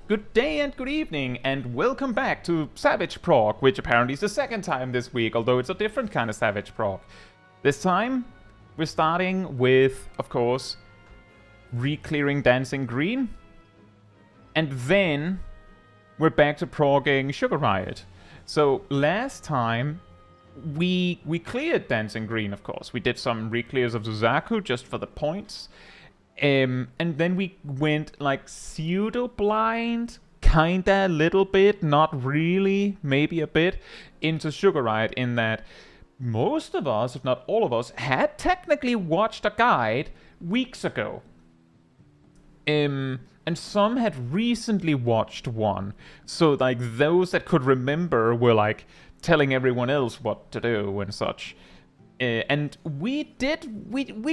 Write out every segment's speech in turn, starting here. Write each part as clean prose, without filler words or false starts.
Good day and good evening, and welcome back to Savage Prog, which apparently is the second time this week, although it's a different kind of Savage Prog. This time, we're starting with, of course, re-clearing Dancing Green, and then we're back to progging Sugar Riot. So last time, we cleared Dancing Green, of course. We did some re-clears of Suzaku just for the points. And then we went like pseudo-blind, kinda a little bit, not really, maybe a bit, into Sugar Riot, in that most of us, if not all of us, had technically watched a guide weeks ago. And some had recently watched one. So like those that could remember were like telling everyone else what to do and such. And we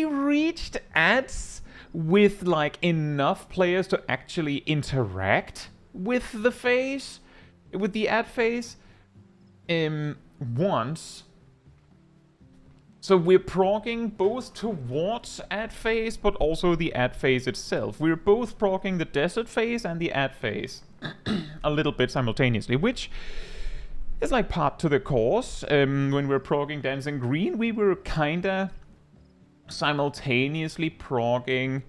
reached ads with like enough players to actually interact with the phase, with the ad phase, once. So we're progging both towards ad phase, but also the ad phase itself. We're both progging the desert phase and the ad phase a little bit simultaneously, which is like part to the course. When we're progging Dancing Green, we were kinda simultaneously progging,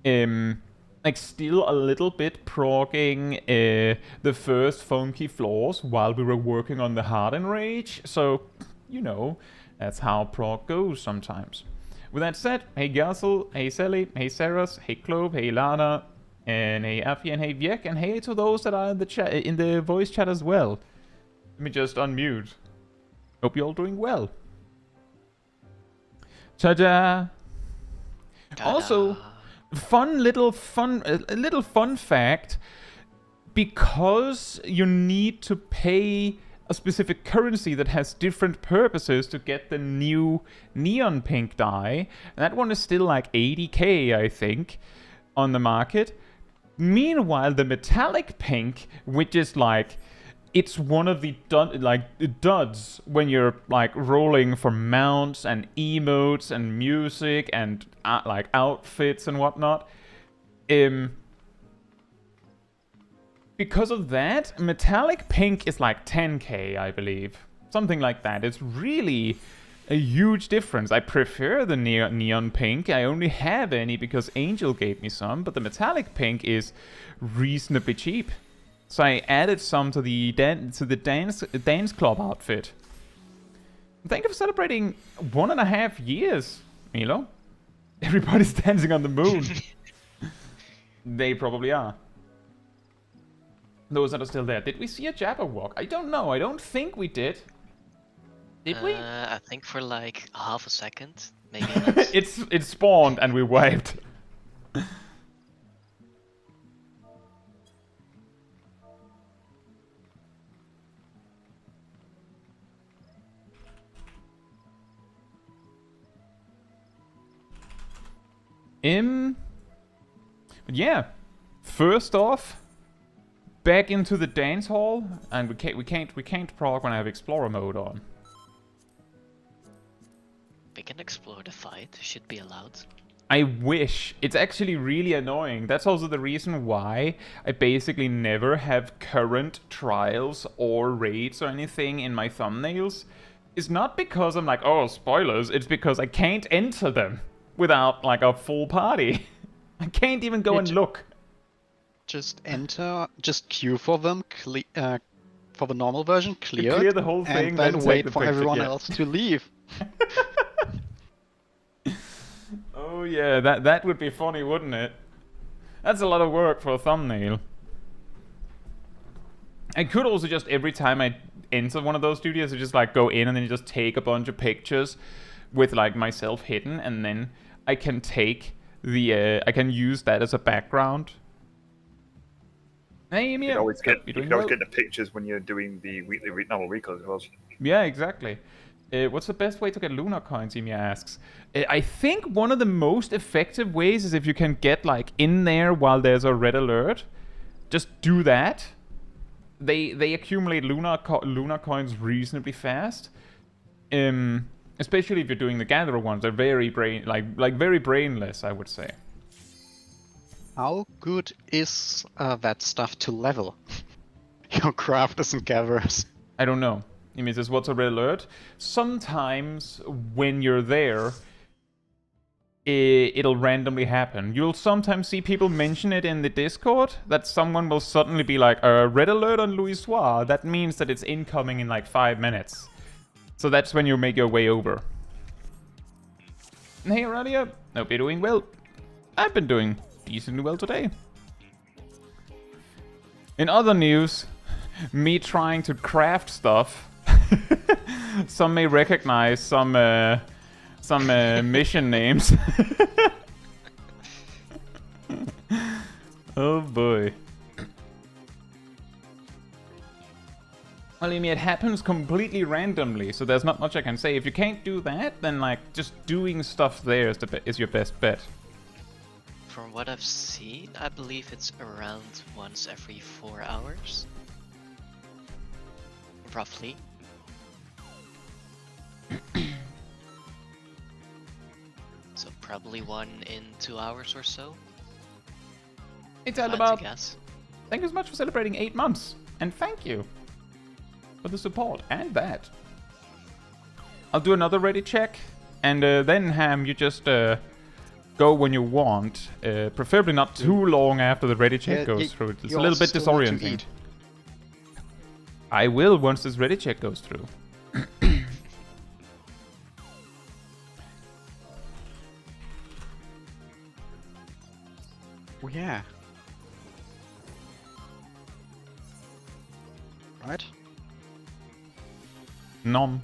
like still a little bit progging the first funky floors while we were working on the Harden Rage. So, you know, that's how prog goes sometimes. With that said, hey Gassel, hey Sally, hey Saras, hey Clove, hey Lana, and hey Afi, and hey Viek, and hey to those that are in the chat, in the voice chat as well. Let me just unmute. Hope you're all doing well. Ta-da! Also, a little fun fact, because you need to pay a specific currency that has different purposes to get the new neon pink dye. That one is still like 80k, I think, on the market. Meanwhile, the metallic pink, which is like, it's one of the duds when you're like rolling for mounts and emotes and music and like outfits and whatnot. Because of that, metallic pink is like 10k, I believe. Something like that. It's really a huge difference. I prefer the neon pink. I only have any because Angel gave me some, but the metallic pink is reasonably cheap. So I added some to the dance club outfit. Thank you for celebrating 1.5 years, Milo. Everybody's dancing on the moon. They probably are. Those that are still there. Did we see a Jabberwock? I don't know. I don't think we did. Did we? I think for like half a second, maybe. It spawned and we wiped. But yeah, first off, back into the dance hall, and we can't prog when I have Explorer mode on. We can explore the fight. Should be allowed. I wish. It's actually really annoying. That's also the reason why I basically never have current trials or raids or anything in my thumbnails. It's not because I'm like, oh, spoilers. It's because I can't enter them without like a full party. I can't even go and look. Just enter, just queue for them, for the normal version, clear the whole thing, and then wait for picture, everyone else to leave. Oh yeah, that would be funny, wouldn't it? That's a lot of work for a thumbnail. I could also just, every time I enter one of those studios, I just like go in and then just take a bunch of pictures with like myself hidden, and then I can take the I can use that as a background. Hey, Emil. You can always get the pictures when you're doing the weekly normal recalls as well. Yeah, exactly. What's the best way to get Lunar coins, Emil asks. I think one of the most effective ways is if you can get like in there while there's a red alert. Just do that. They accumulate Lunar coins reasonably fast. Especially if you're doing the gatherer ones, they're very very brainless, I would say. How good is that stuff to level? Your crafters and gatherers. I don't know. It means it's what's a red alert. Sometimes when you're there, it'll randomly happen. You'll sometimes see people mention it in the Discord, that someone will suddenly be like, red alert on Louisoix. That means that it's incoming in like 5 minutes. So that's when you make your way over. And hey Aurelia, hope you're doing well. I've been doing decently well today. In other news, me trying to craft stuff. Some may recognize some mission names. Oh boy. Well, I mean, it happens completely randomly, so there's not much I can say. If you can't do that, then like just doing stuff there is your best bet. From what I've seen, I believe it's around once every 4 hours. Roughly. So probably one in 2 hours or so. It's all If I had about. to guess. Thank you so much for celebrating 8 months, and thank you for the support and that. I'll do another ready check, and then Ham, you just go when you want, preferably not too long after the ready check goes through. It's a little bit disorienting. I will once this ready check goes through. Oh yeah. Right? Nom.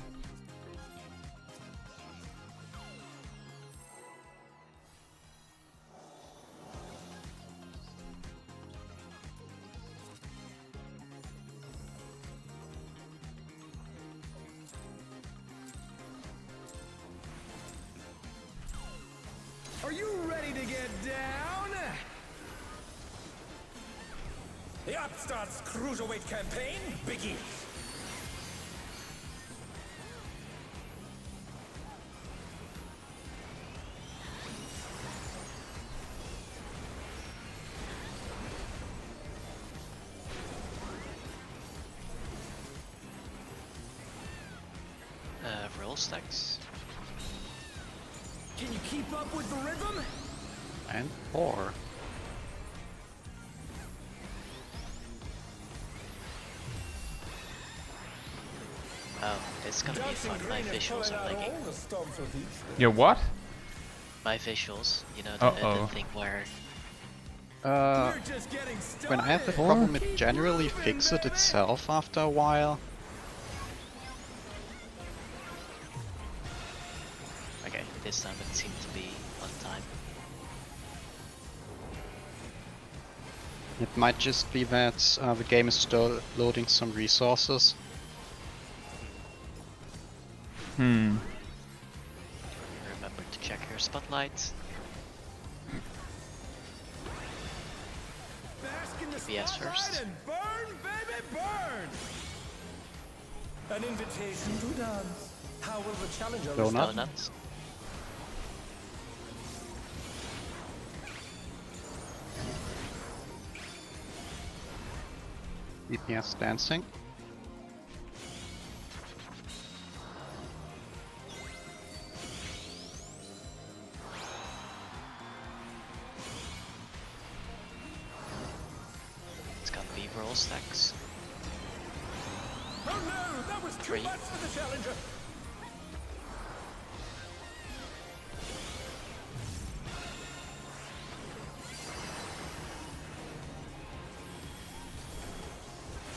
Are you ready to get down? The Upstart's Cruiserweight campaign begins. Roll stacks. Can you keep up with the rhythm? And 4. Oh, it's gonna be fun. My visuals are lagging. Your what? My visuals, you know, Uh-oh. the thing where We're just getting started. When I have the problem, it generally fixes it itself after a while. okay, this time it seemed to be on time. It might just be that the game is still loading some resources. Hmm. Remember to check your spotlight. Bask in the FPS spotlight first. and burn, baby, burn! An invitation to dance. How will the challenger Donut. respond? Donuts. DPS dancing. It's gonna be roll stacks. Oh no, that was too 3. much for the challenger.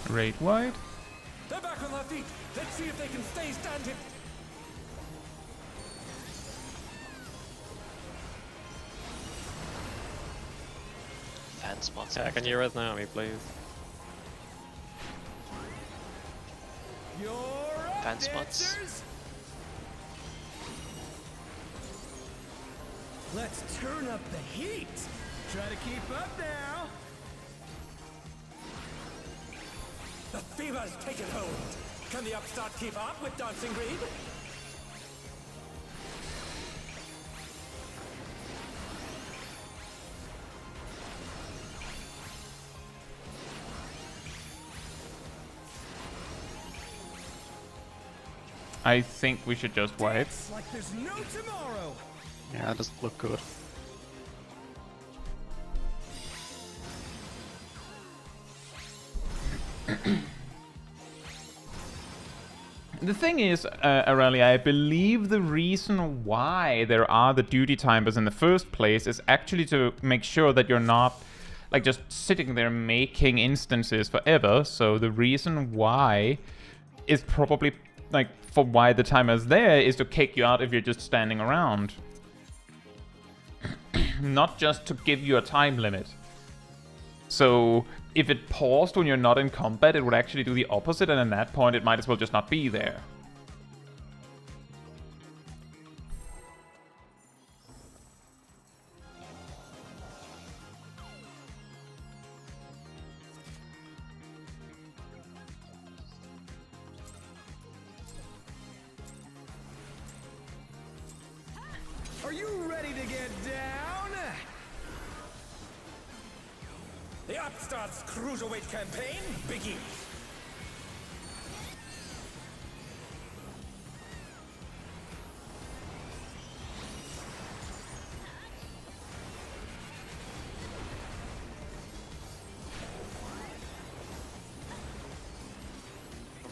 Raid wide. They're back on their feet. Let's see if they can stay standing. Fan spots. Yeah, can you resname me, please? You're up, Fan spots. dancers. Let's turn up the heat. Try to keep up now. The fever's taken hold. Can the upstart keep up with Dancing Greed? I think we should just wipe. Dance like there's no tomorrow. Yeah, that doesn't look good. The thing is, Aurelia, I believe the reason why there are the duty timers in the first place is actually to make sure that you're not like just sitting there making instances forever. So the reason why is probably like for why the timer's there is to kick you out if you're just standing around. Not just to give you a time limit. So if it paused when you're not in combat, it would actually do the opposite, and at that point it might as well just not be there. Are you ready to get down? The Upstart's Cruiserweight campaign begins.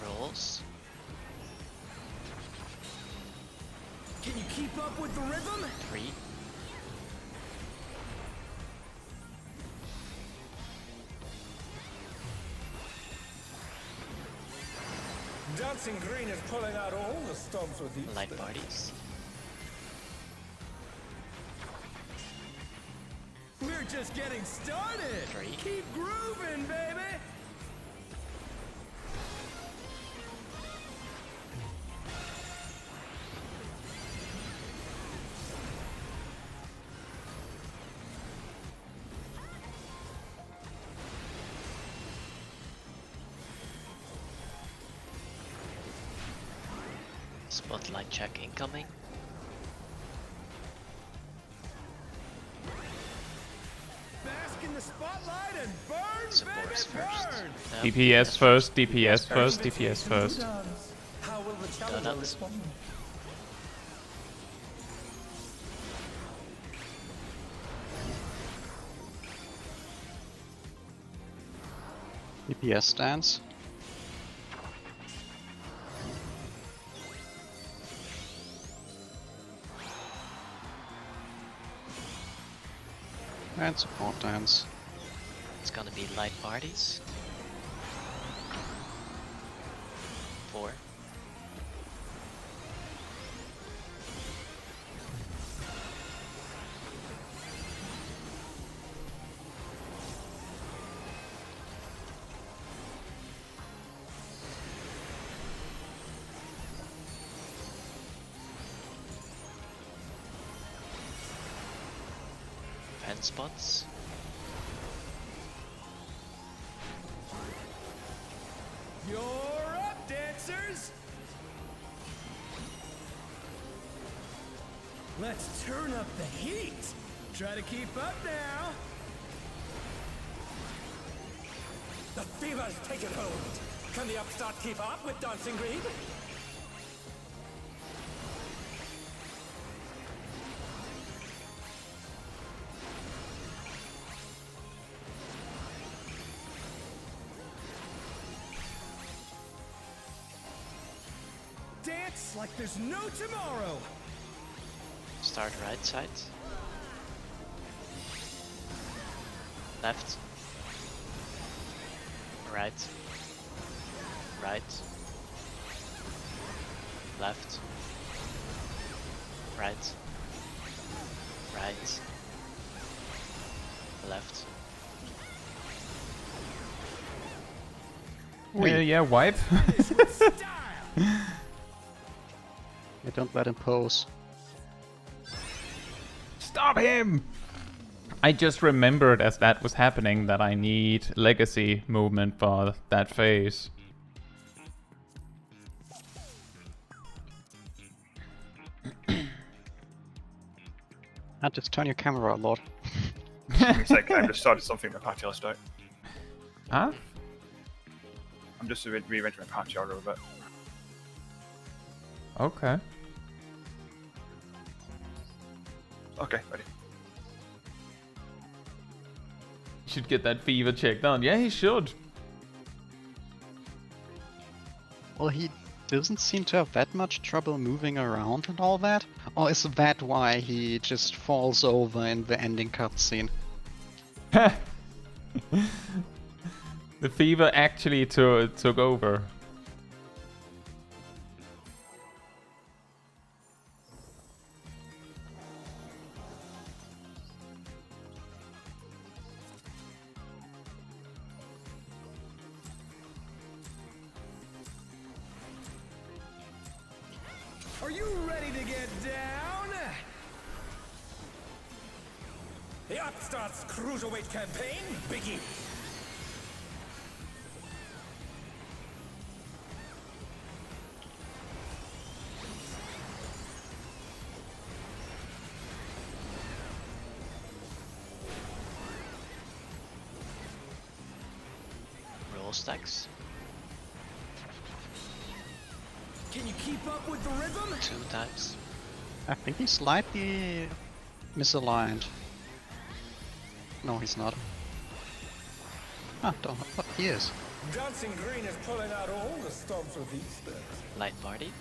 Rolls. Can you keep up with the rhythm? 3. Dancing Green is pulling out all the stops with these. Light parties. We're just getting started. 3. Keep grooving, baby. Spotlight check incoming. Bask in the spotlight and burn, Supports baby, first. burn. No, DPS first, DPS first, DPS first. How will the challenger Donuts. respond? DPS stance. And support dance. It's gonna be light parties. 4. Pen spots. You're up, dancers! Let's turn up the heat! Try to keep up now! The fever's taken hold! Can the Upstart keep up with Dancing Green? Dance like there's no tomorrow! Start right side. Left. Right. Right. Left. Right. Right. Left. Yeah, wipe. Finish with style! Yeah, don't let him pose. Stop him! I just remembered as that was happening that I need legacy movement for that phase. And just turn your camera a lot. It's like I just started something in my party last night. Huh? I'm just re-renting my party order a bit. Okay. Okay, ready. He should get that fever checked out. Yeah, he should. Well, he doesn't seem to have that much trouble moving around and all that. Or is that why he just falls over in the ending cutscene? The fever actually took over. Are you ready to get down? The Upstart's Cruiserweight campaign begins. Roll stacks. Can you keep up with the rhythm? 2 times. I think he's slightly misaligned. No, he's not. Ah, don't. What he is? Dancing Green is pulling out all the stops with these things. Light party.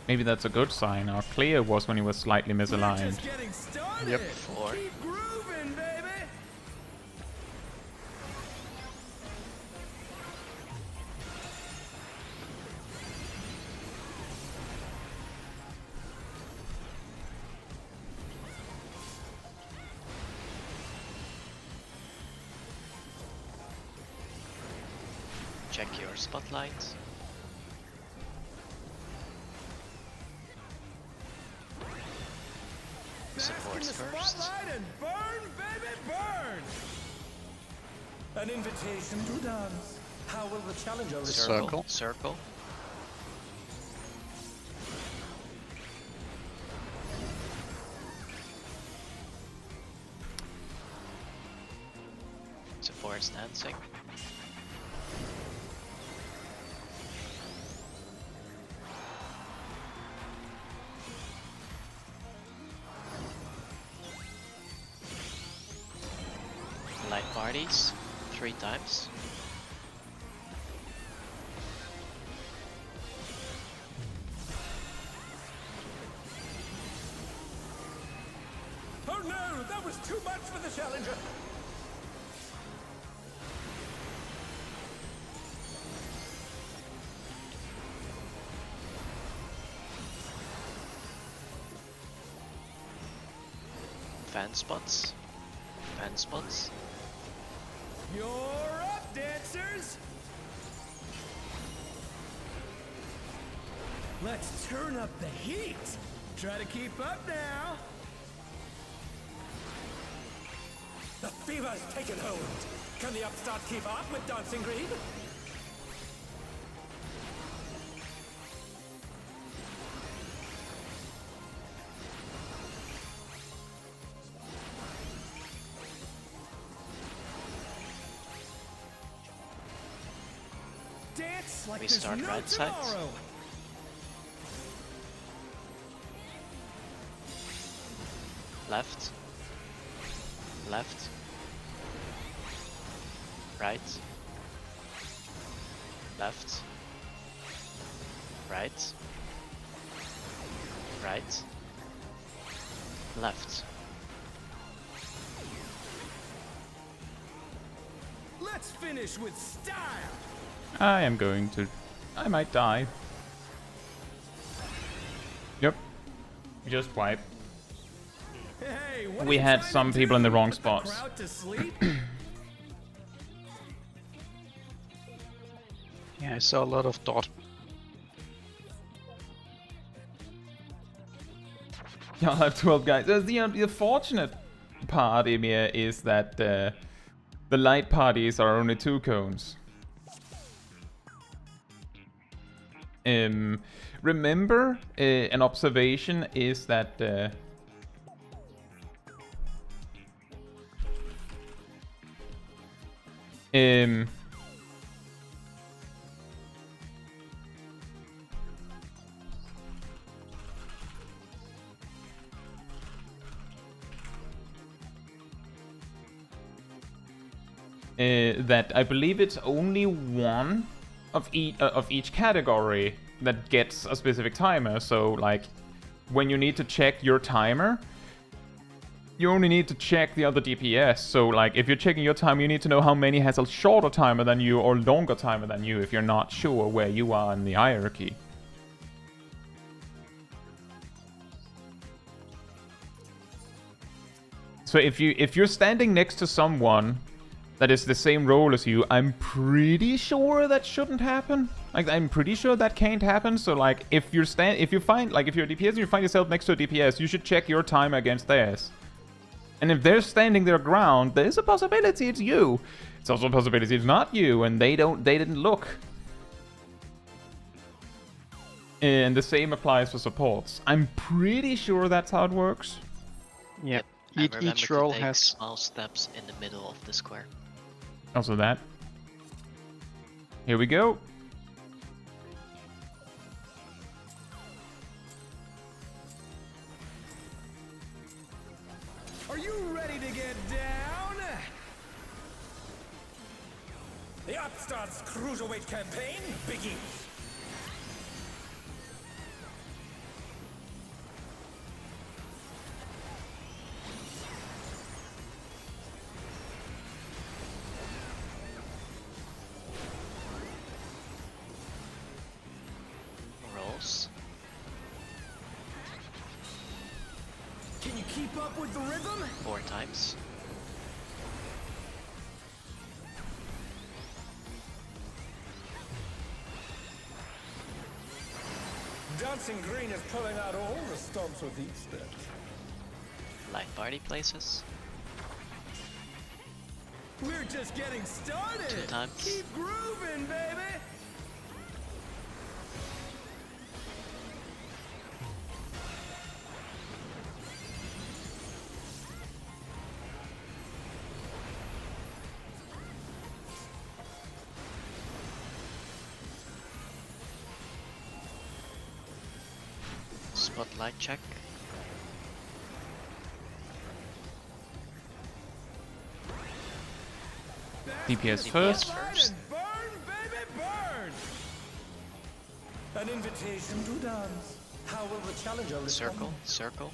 Maybe that's a good sign. Our clear was when he was slightly We're misaligned. just getting started. Yep. 4. Keep grooving, baby. Check your spotlight. Supports Bask in the first. spotlight and burn, baby, burn. An invitation to dance. How will the challenger respond? Circle. Circle. Supports dancing. Light parties 3 times. Oh no, that was too much for the challenger. Fan spots. Fan spots. You're up, dancers. Let's turn up the heat. Try to keep up now. The fever's taken hold. Can the upstart keep up with Dancing Green? Dance like We there's start no right side. tomorrow. Left. Left. Right. Left. Right. Right. Left. Let's finish with style. I am going to... I might die. Yep. Just wipe. Hey, what We are you had trying some to people in do? the wrong Put spots. The crowd to sleep? Yeah, I saw a lot of dot. Y'all have 12 guys. The fortunate part, Emir, is that the light parties are only 2 cones. Remember, an observation is that that I believe it's only one of each category that gets a specific timer. So like when you need to check your timer, you only need to check the other DPS. So like if you're checking your time, you need to know how many has a shorter timer than you or longer timer than you if you're not sure where you are in the hierarchy. So if you're standing next to someone that is the same role as you, I'm pretty sure that shouldn't happen. Like I'm pretty sure that can't happen. So like if you're a DPS and you find yourself next to a DPS, you should check your timer against theirs. And if they're standing their ground, there's a possibility it's you. It's also a possibility it's not you, and they didn't look. And the same applies for supports. I'm pretty sure that's how it works. Yep. I remember Each role to take has small steps in the middle of the square. Also that. Here we go. Are you ready to get down? The Upstart's Cruiserweight campaign begins. Rolls. Can you keep up with the rhythm? 4 times. Dancing Green is pulling out all the stops with each step. Light party places. We're just getting started. 2 times. Keep grooving, baby. Spotlight check. DPS DPS first. first. Burn, baby, burn. An invitation to dance. How will the challenger respond? Circle. Circle.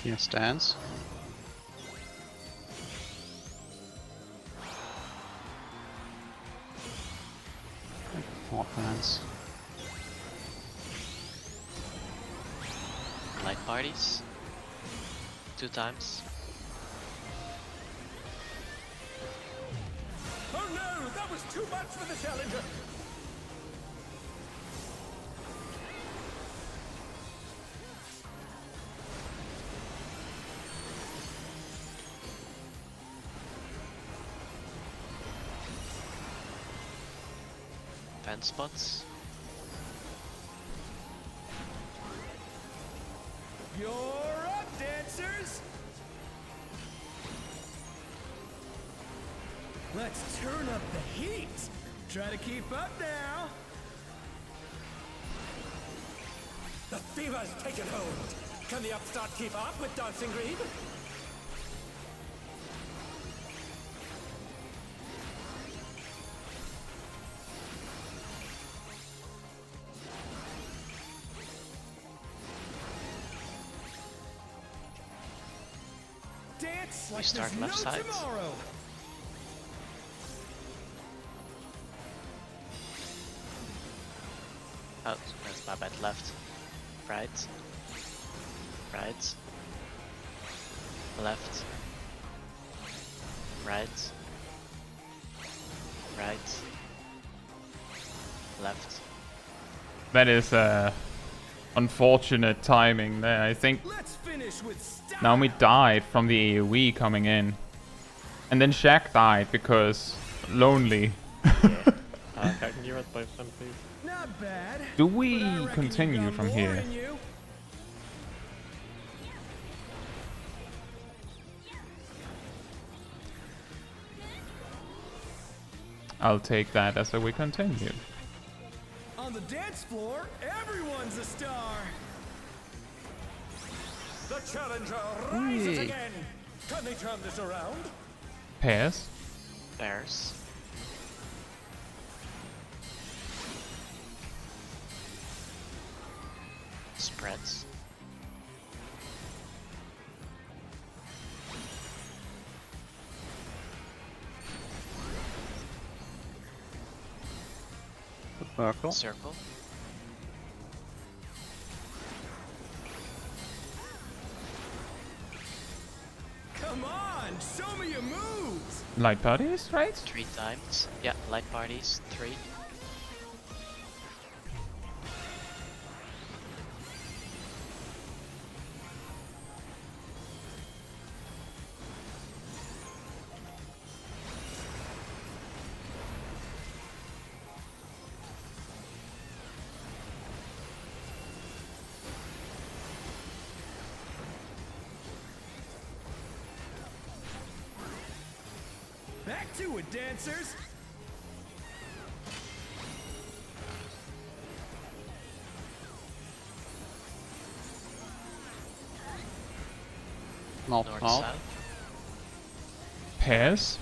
here stands. Four plans. Light parties. 2 times. Oh no, that was too much for the challenger. Fan spots. You're up, dancers. Let's turn up the heat. Try to keep up now. The fever's taken hold. Can the upstart keep up with Dancing Green? Dance like start there's left no side. tomorrow. Oh, that's my bad. Left. Right. Right. Left. Right. Right. Left. That is unfortunate timing there. I think Let's finish with style. Naomi died from the AoE coming in. And then Shaq died because lonely. Can you red both them, please? Not bad. Do but I we reckon you continue got from more here? in you. I'll take that as a we continue. On the dance floor, everyone's a star. The challenger rises Hey. again. Can they turn this around? Pairs. Bears. Spreads. Circle. Circle. Come on, show me your moves. Light parties, right? 3 times. Yeah, light parties. 3. Back to it, dancers. North, North, south. south. Pairs.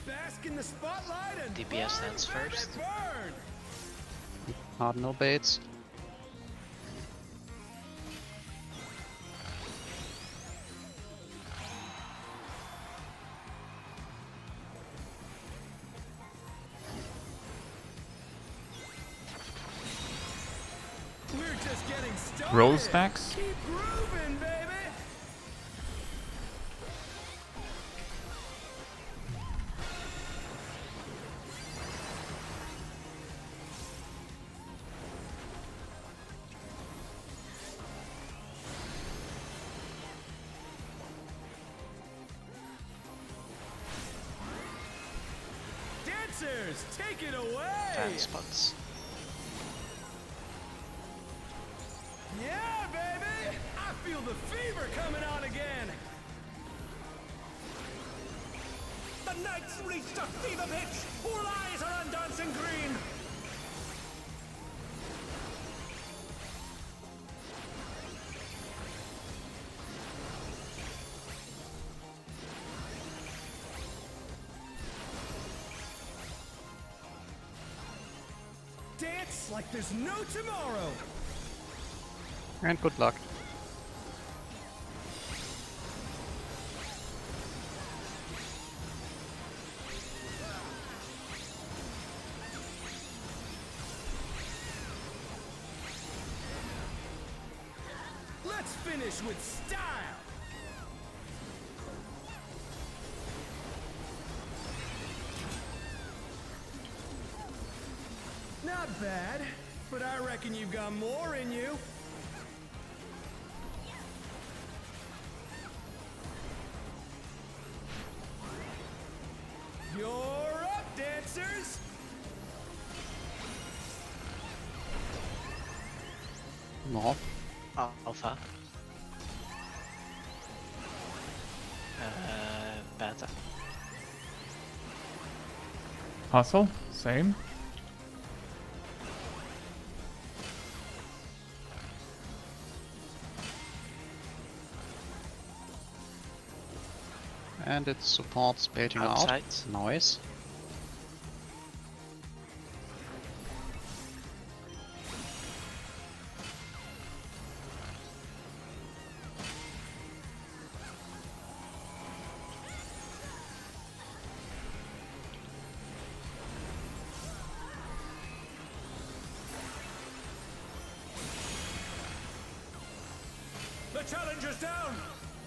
Bask in the spotlight and DPS burn, stands baby, first. burn. Cardinal baits. We're just getting started. Roll stacks. Keep grooving, baby. Dancers, take it away. Fan spots. Yeah, baby! I feel the fever coming on again! The Knights reached a fever pitch! All eyes are on Dancing Green! Dance like there's no tomorrow! And good luck. Let's finish with style! Not bad, but I reckon you've got more in you. You're up, dancers! North. Alpha. Beta. Hustle. Same. And it supports baiting Outside. out. Noise. The challenger's down!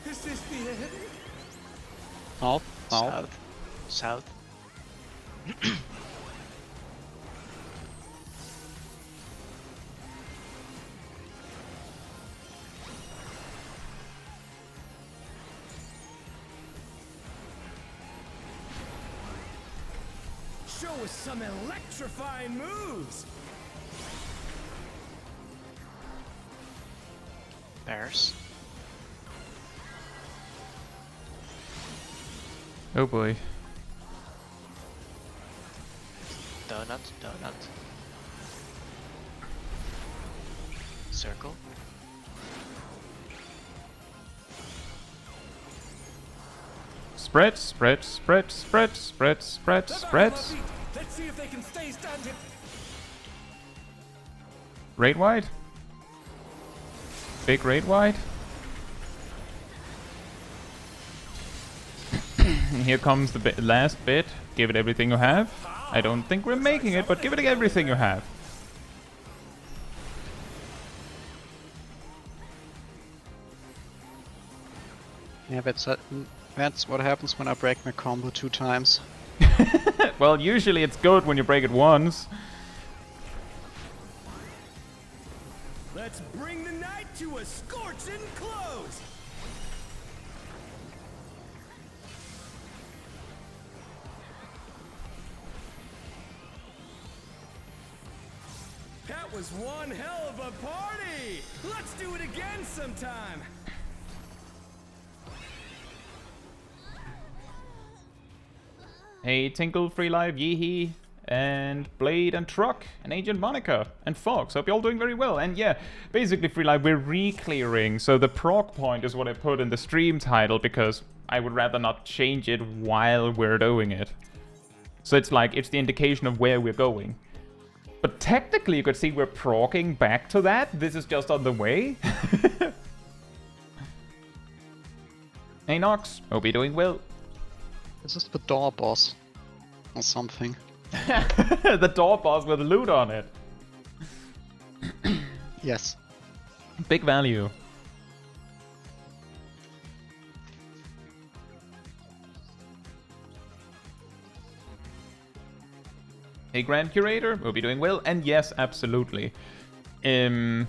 Is this the end? North. South. South. South. Show us some electrifying moves! Bears. Oh boy. Donut, donut. Circle. Spread, spread, spread, spread, spread, spread, spread. Let's see if they can stay standing. Raid wide. Big raid wide. Here comes the last bit. Give it everything you have. I don't think we're making it, but give it everything you have. Yeah, that's what happens when I break my combo 2 times. Well, usually it's good when you break it once. Let's bring the night to a scorching close. That was one hell of a party. Let's do it again sometime. Hey, Tinkle, Free Live, Yeehee, and Blade, and Truck, and Agent Monica, and Fox. Hope you're all doing very well. And yeah, basically, Free Live, we're re-clearing. So the prog point is what I put in the stream title because I would rather not change it while we're doing it. So it's like, it's the indication of where we're going. But technically, you could see we're progging back to that. This is just on the way. Hey, Nox. Hope you're doing well. This is the door boss. Or something. The door boss with loot on it. Yes. Big value. Hey, Grand Curator, we'll be doing well, and yes, absolutely. And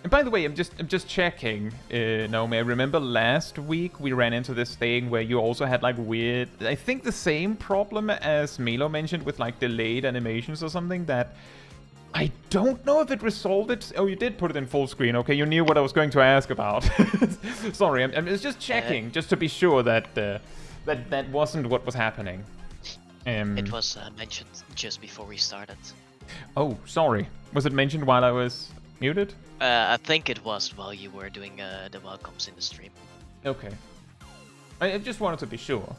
by the way, I'm just checking. Naomi, I remember last week we ran into this thing where you also had like weird, I think the same problem as Milo mentioned with like delayed animations or something that I don't know if it resolved it. Oh, you did put it in full screen. Okay, you knew what I was going to ask about. Sorry, I'm just checking just to be sure that that wasn't what was happening. It was mentioned just before we started. Oh, sorry. Was it mentioned while I was muted? I think it was while you were doing the welcomes in the stream. Okay. I just wanted to be sure.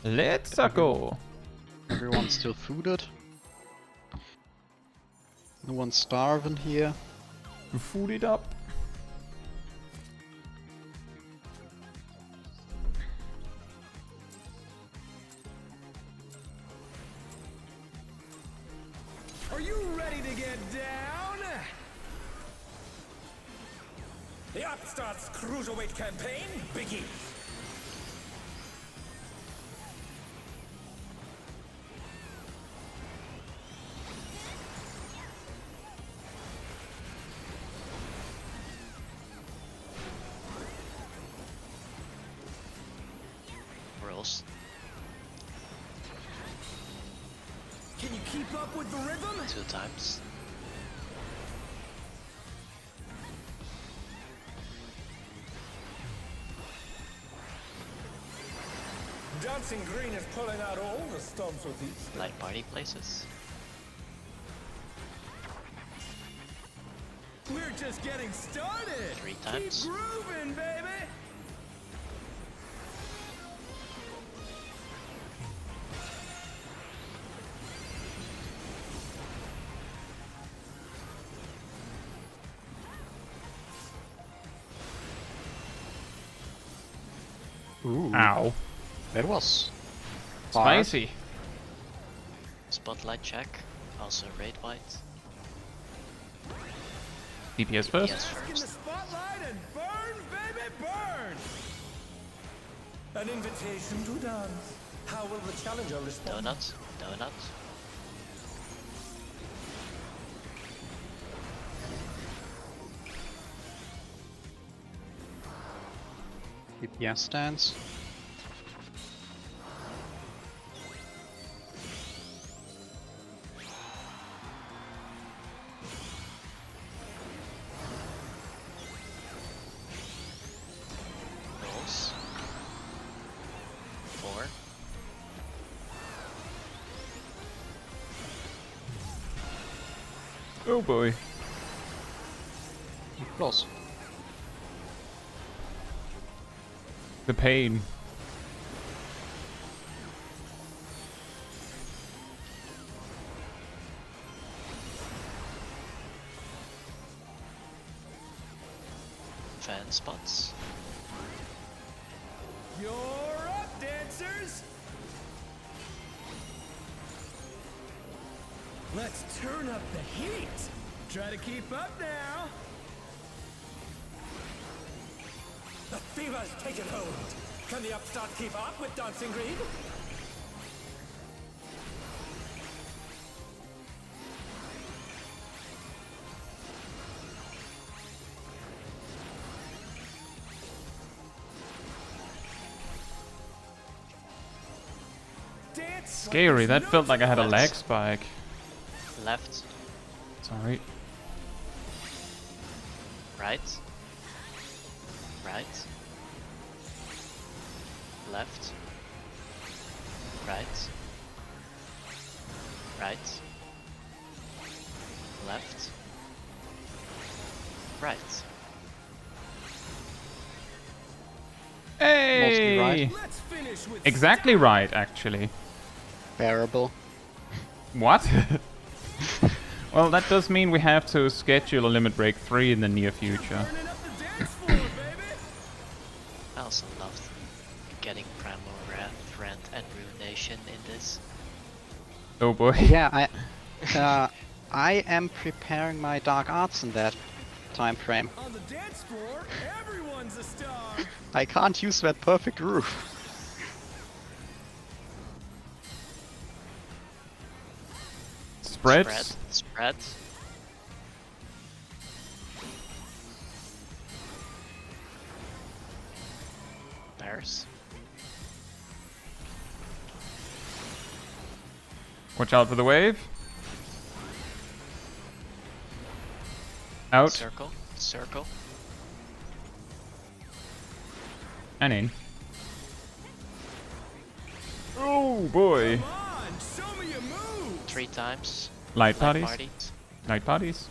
Let's go. Everyone's still fooded. No one's starving here. Food it up. Are you ready to get down? The Upstart's Cruiserweight campaign begins. Rolls. Can you keep up with the rhythm? 2 times. Dancing Green is pulling out all the stops with these. Light party places. We're just getting started. 3 times. Keep grooving, baby. Ooh. Ow. That was Spicy. Spotlight check. Also raid white. DPS first. Yes, Bask in the first. spotlight and burn, baby, burn. An invitation to dance. How will the challenger respond? Donut. Donut. DPS stance. Oh boy. Close. The pain. Fan spots. You're up, dancers! Let's turn up the heat! Try to keep up now! The fever's taken hold! Can the upstart keep up with Dancing Green? Scary, that felt like I had a lag spike. Left. Sorry. Right. Right. Left. Right. Right. Left. Right. Hey! right. Let's finish with Exactly right, actually. Bearable. What? Well, that does mean we have to schedule a Limit Break 3 in the near future. turning up the dance floor, baby! I also loved getting Primal Wrath, Rant, and Ruination in this. Oh boy. Yeah, I am preparing my Dark Arts in that time frame. On the dance floor, everyone's a star! I can't use that perfect roof. Spreads. Spread. Bears. Watch out for the wave. Out Circle. Circle. and in. Oh boy. Come on, show me your moves! 3 times. Light Light parties. Night parties.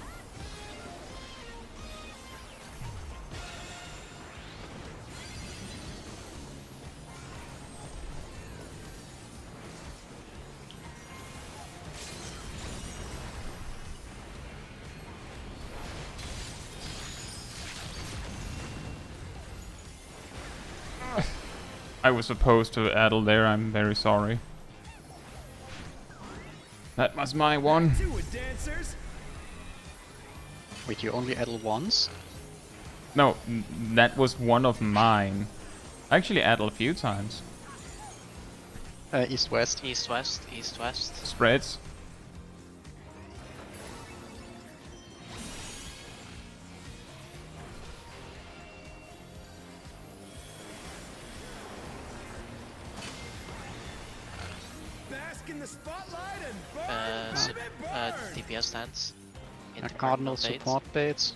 I was supposed to addle there, I'm very sorry. That was my one. Do it, dancers! Wait, you only addle once? No, that was one of mine. I actually addle a few times. East-west. East west. East west. Spreads. Bask in the spotlight and burn! Baby, burn! DPS stance. Into Cardinal purple bait. support baits.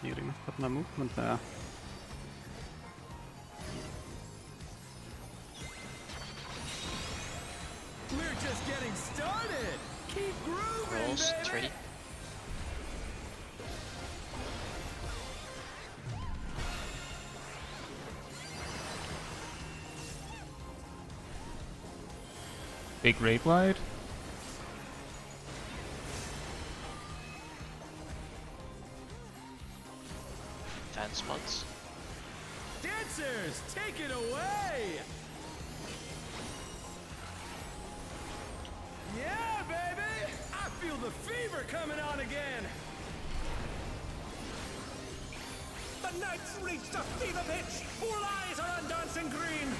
Nearly got my movement there. We're just getting started! Keep grooving, Rolls. baby! 3. Big raid wide. Fan spots. Dancers, take it away! Yeah, baby! I feel the fever coming on again! The night's reached a fever pitch! All eyes are on Dancing Green!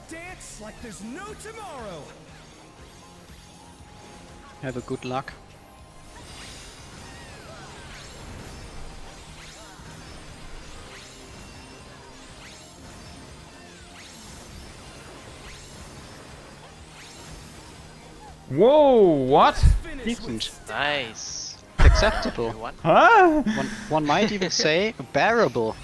Dance like there's no tomorrow! Have a good luck. Whoa, what? Decent. Nice. Acceptable. Everyone. Huh? One might even say bearable.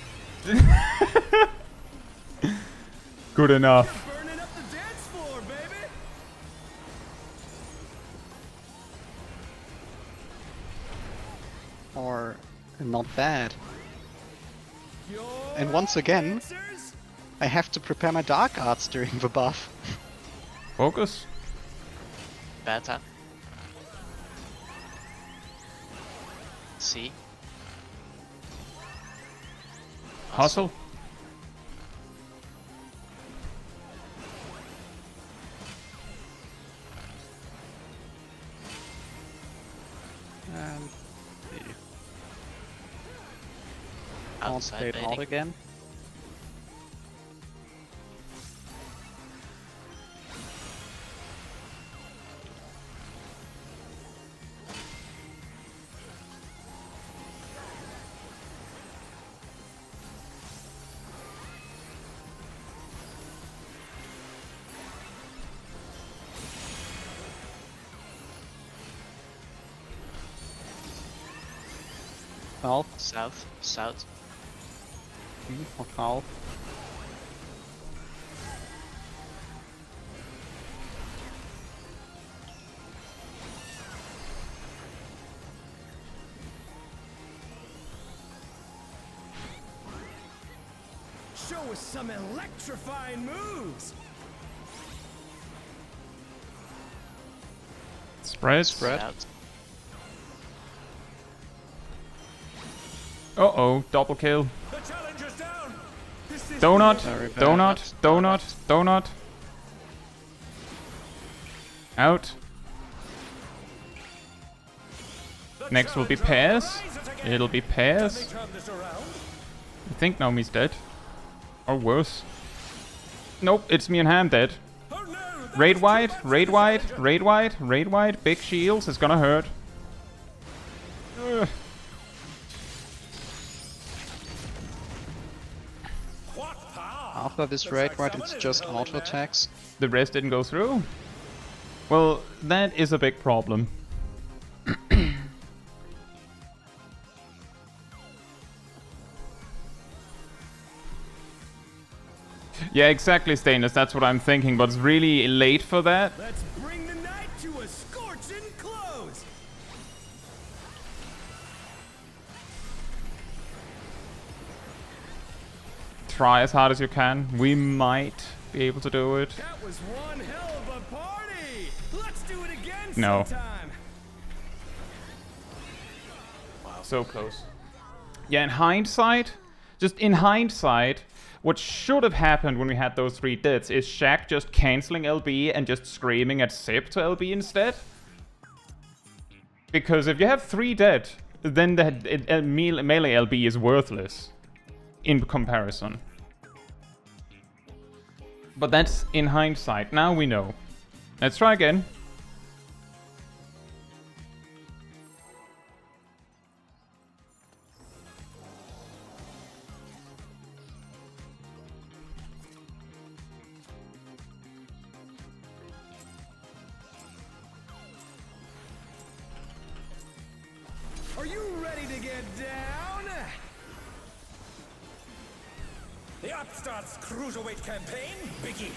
Good enough. Burning up the dance floor, baby. Or not bad. Your And once again, answers? I have to prepare my dark arts during the buff. Focus. Beta. C. Hustle. And Outside played out baiting. again. South. South. South. Or south. Show us some electrifying moves. Spread. Spread. South. Uh-oh, double kill. The challenger's down. This is Donut, Very bad. donut, donut, donut. Out. The Next will be challenger pairs. rises again. It'll be Can they pairs. turn this around? I think Naomi's dead. Or worse. Nope, it's me and Ham dead. Oh no, that Raid was too wide, much for raid the wide, challenger. raid wide, raid wide. Big shields, it's gonna hurt. Ugh. What power? After this Looks raid, like right, someone it's is just building auto that. attacks. The rest didn't go through. Well, that is a big problem. Yeah, exactly, Stainless. That's what I'm thinking, but it's really late for that. Let's bring the night to a scorching close. Try as hard as you can. We might be able to do it. That was one hell of a party. Let's do it again No. sometime. Wow, so close. Yeah, in hindsight, just in hindsight, what should have happened when we had those 3 deaths is Shaq just cancelling LB and just screaming at Zip to LB instead. Because if you have 3 dead, then the melee LB is worthless in comparison. But that's in hindsight. Now we know. Let's try again. Are you ready to get down? The Upstart's Cruiserweight campaign begins.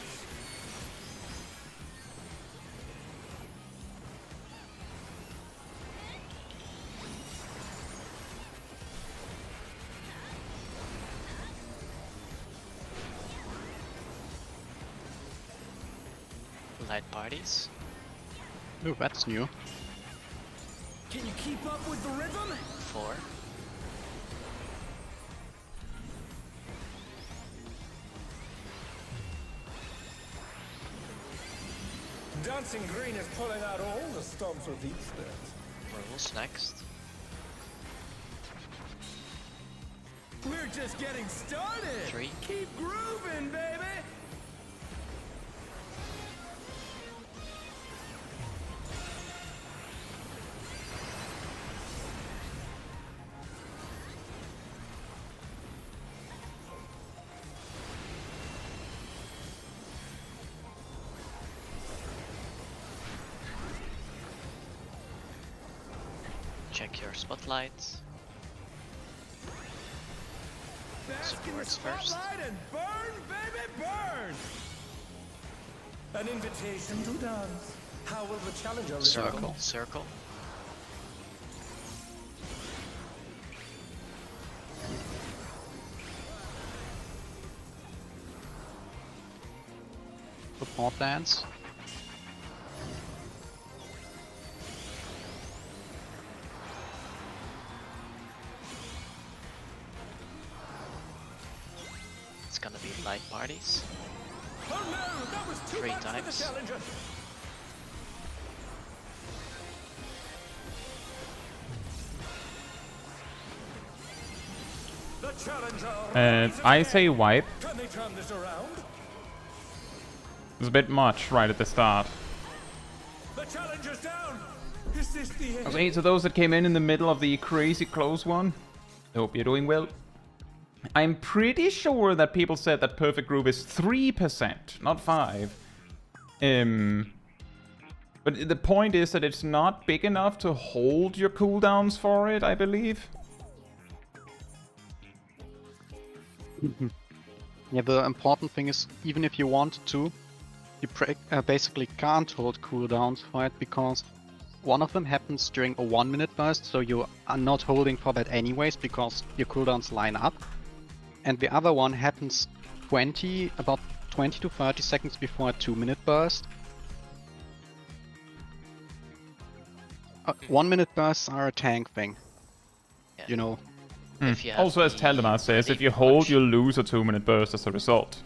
Light parties. Ooh, that's new. Can you keep up with the rhythm? 4. Dancing Green is pulling out all the stops with these things. Rules next. We're just getting started. 3. Keep grooving, baby. check your spotlights. Supports first. Spotlight and burn, baby, burn! An invitation to dance. How will the challenger respond? Circle, circle. Support dance. It's gonna be light parties. Oh no, that was too 3 much for times. the challenger. The challenger. I say wipe. Can they turn this around? It's a bit much right at the start. The challenger's down. Is this the end? Okay, so those that came in the middle of the crazy close one, I hope you're doing well. I'm pretty sure that people said that perfect groove is 3%, not 5. But the point is that it's not big enough to hold your cooldowns for it, I believe. Yeah, the important thing is, even if you wanted to, you basically can't hold cooldowns for it, because one of them happens during a 1-minute burst, so you are not holding for that anyways, because your cooldowns line up. And the other one happens about 20 to 30 seconds before a 2-minute burst. 1-minute bursts are a tank thing, Yeah. you know. If you have Also, as the Teldemar says, ready if you hold, punch, you'll lose a 2-minute burst as a result.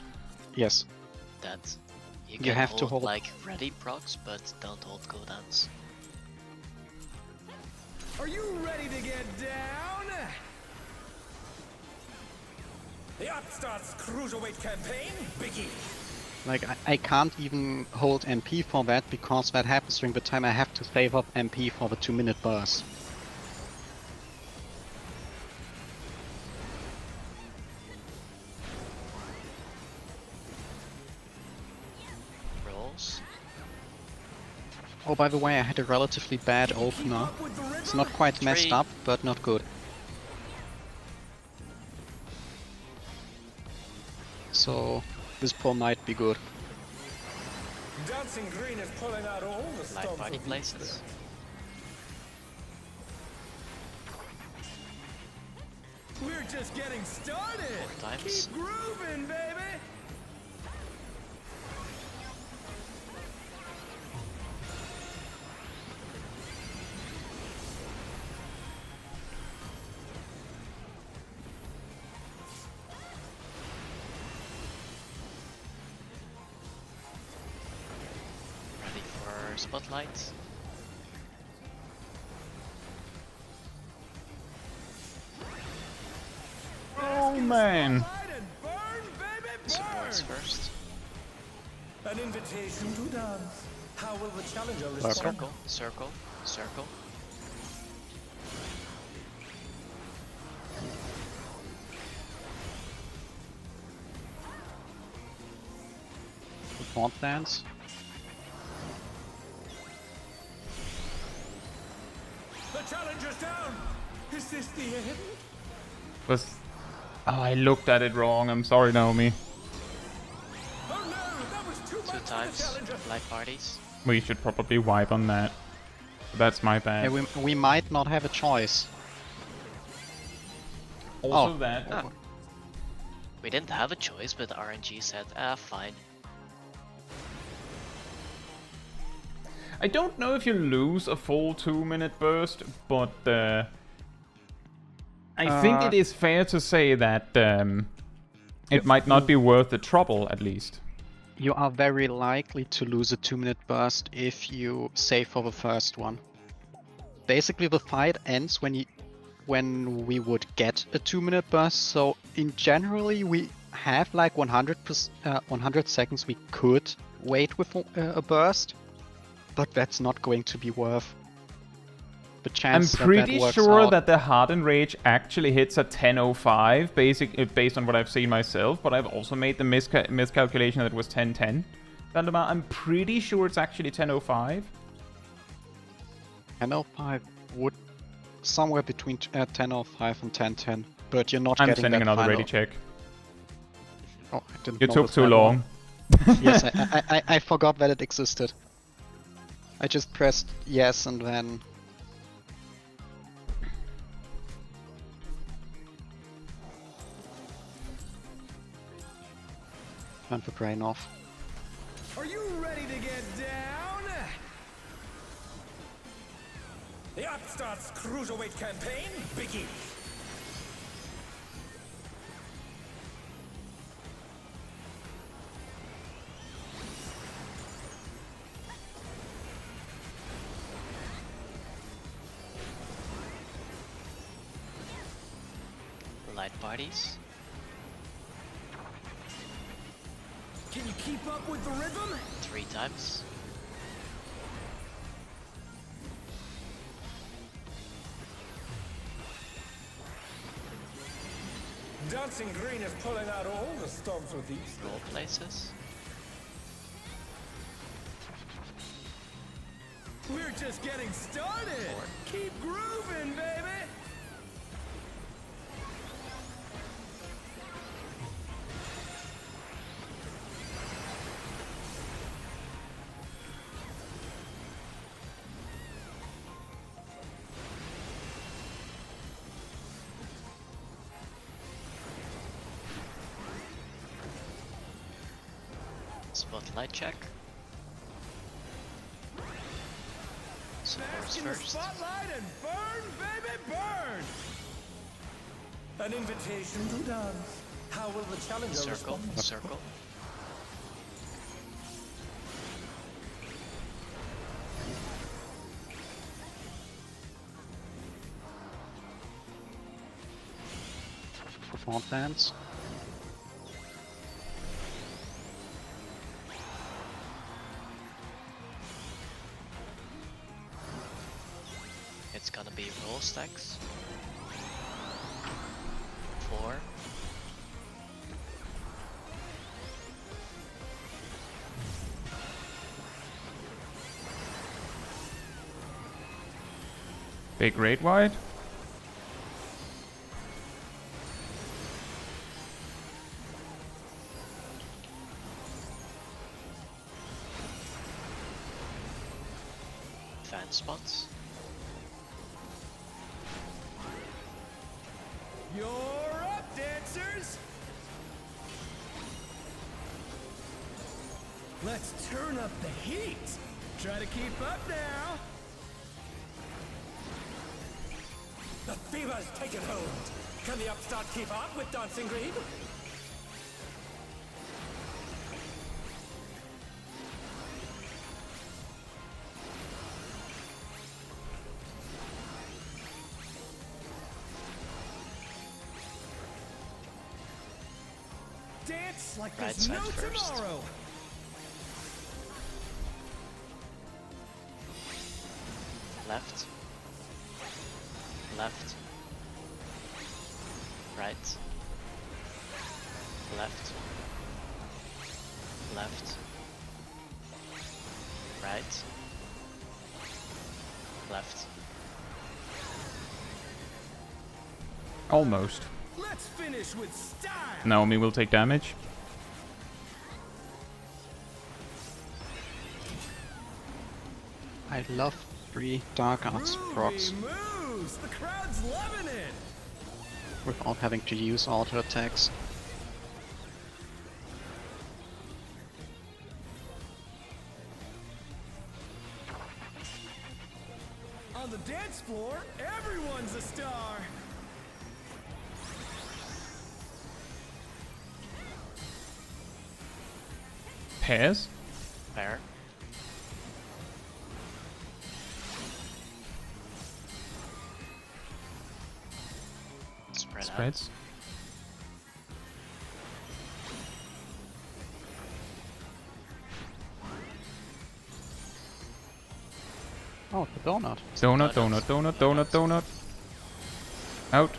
Yes. that you You can have to hold- like ready procs, but don't hold cooldowns. Are you ready to get down? The Upstart's Cruiserweight campaign, Biggie. Like, I can't even hold MP for that, because that happens during the time I have to save up MP for the 2-minute burst. Rolls. Oh, by the way, I had a relatively bad opener. It's not quite messed 3. up, but not good. So, this pull might be good. Dancing Green is pulling out all the Light stops party of places. We're just getting started. 4 times. Keep grooving, baby. Ready for spotlights. Oh man. Light and burn, baby, Supports burn. first. An invitation to dance. How will the challenger respond? Circle, circle, circle. Support dance. The challenger's down. Is this the end? Was... Oh, I looked at it wrong. I'm sorry, Naomi. Oh no, that was too 2 much for the times. challenger. Light parties. We should probably wipe on that. That's my bad. Yeah, we might not have a choice. Also Oh. that. Ah. We didn't have a choice, but RNG said, fine. I don't know if you lose a full 2-minute burst, but I think it is fair to say that it might not be worth the trouble, at least. You are very likely to lose a 2-minute burst if you save for the first one. Basically, the fight ends when we would get a 2-minute burst. So, generally, we have like 100 seconds we could wait with a burst, but that's not going to be worth the I'm chance that pretty works sure out. that the Hardened Rage actually hits at 10:05, based on what I've seen myself, but I've also made the miscalculation that it was 10:10. I'm pretty sure it's actually 10:05. 10:05 would somewhere between 10.05 and 10.10, but you're not I'm getting sending that another final. ready check. Oh, I didn't You took notice too that long. one. Yes, I forgot that it existed. I just pressed yes and then... Turn the brain off. Are you ready to get down? The Upstart's Cruiserweight campaign begins. Light parties. Can you keep up with the rhythm? 3 times. Dancing Green is pulling out all the stops with these. Roll places. We're just getting started. 4. Keep grooving, baby. Spotlight check. Supports Bask in the first. spotlight and burn, baby, burn. An invitation to dance. How will the challenger Circle. respond? Circle. Front dance. It's gonna be roll stacks. 4. Big raid wide. Fan spots. You're up, dancers. Let's turn up the heat. Try to keep up now. The fever's taken hold. Can the Upstart keep up with Dancing Green? Dance like Right there's no side first. tomorrow. Left. Left. Right. Left. Left. Right. Left. Almost. Let's finish with style. Naomi will take damage. I love 3 Dark Arts procs Groovy moves. The crowd's loving it. without having to use auto attacks. On the dance floor, everyone's a star. Pairs. Fair. Spread out. Spreads. Oh, the donut. Donut, donut, donut, donut, donut. Out.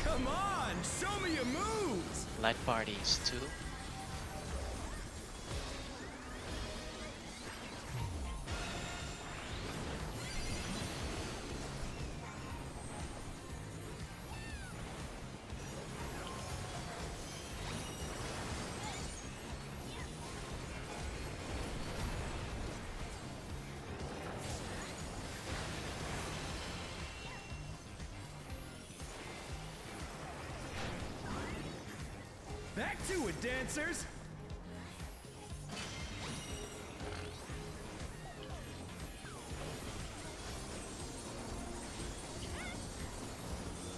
Come on, show me your moves. Light parties 2. Back to it, dancers.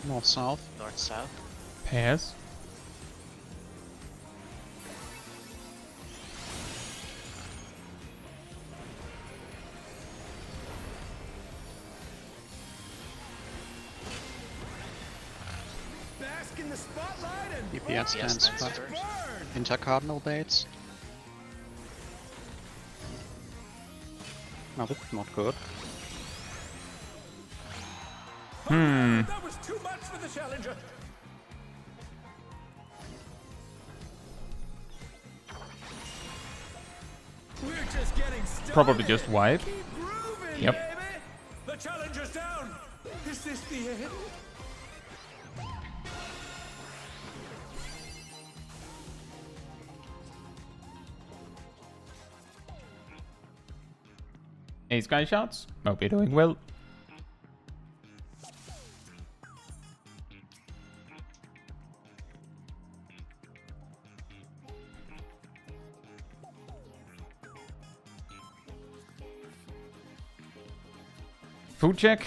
North-south. North-south. Pairs. Bask in the spotlight and DPS Yes, stands that's back. first. burn. Intercardinal baits. No, that's not good. That was too much for the challenger. We're just getting started. Probably just wipe. Keep grooving, Yep. baby. The challenger's down. Is this the end? Ace guy shots. Hope you're doing well. Food check.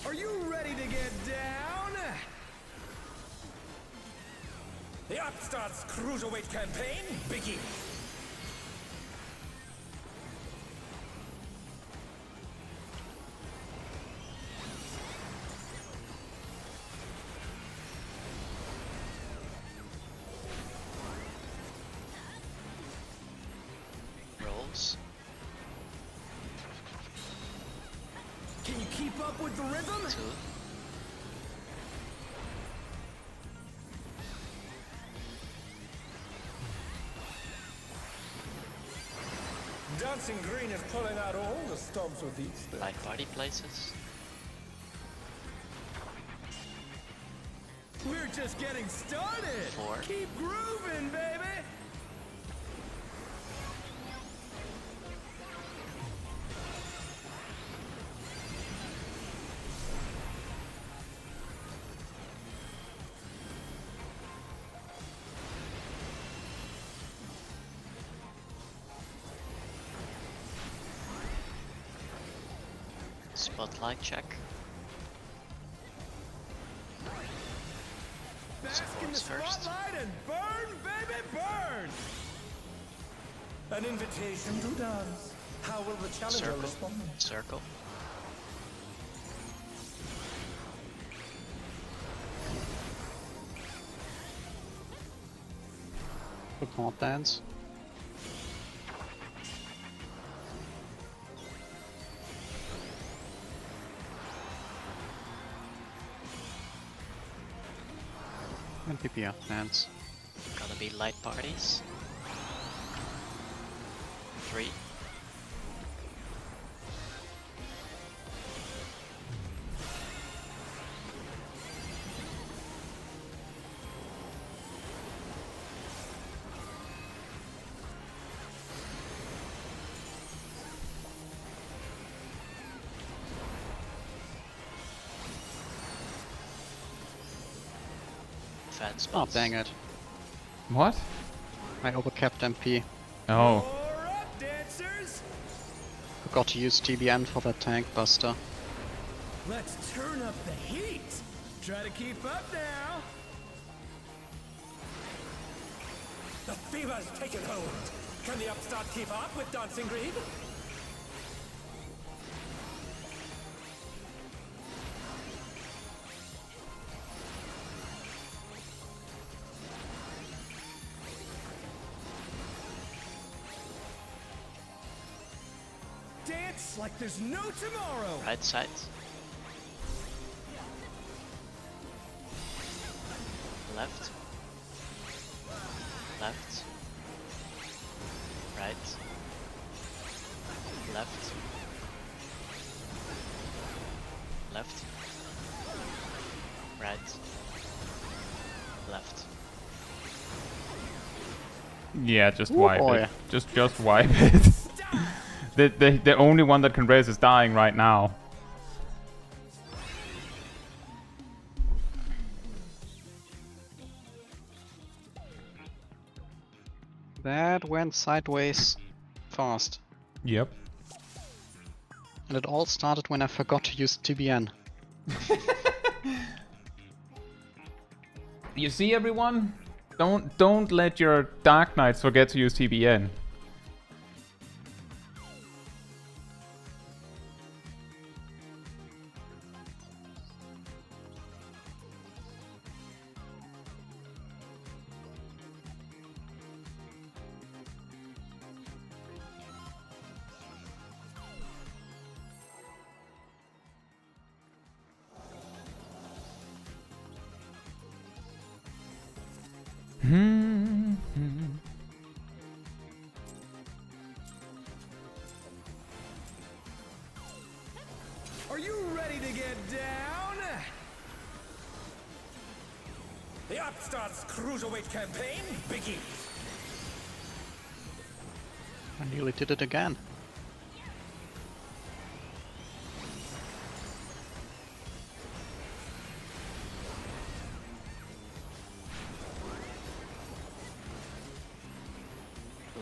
Are you ready to get down? The Upstart's Cruiserweight campaign begins. Rolls. Can you keep up with the rhythm? 2. Dancing Green is pulling out all the stops with these things. Light party places. We're just getting started. 4. Keep grooving, baby. Spotlight check. Bask in the Supports first. spotlight and burn, baby, burn. An invitation to dance. How will the challenger Circle. respond? Circle. Support dance. And PPF dance. Gonna be light parties. 3. Fan Oh, spots. dang it. What? I overcapped MP. Oh. Pour up, dancers. Forgot to use TBN for that tank buster. Let's turn up the heat. Try to keep up now. The fever's taken hold. Can the Upstart keep up with Dancing Green? Dance like there's no tomorrow. Right side. Left. Left. Right. Left. Left. Right. Left. Yeah, just Ooh, wipe boy. it. Just wipe it. the only one that can raise is dying right now. That went sideways fast. Yep. And it all started when I forgot to use TBN. You see, everyone? Don't let your Dark Knights forget to use TBN. Are you ready to get down? The Upstart's Cruiserweight campaign begins. I nearly did it again.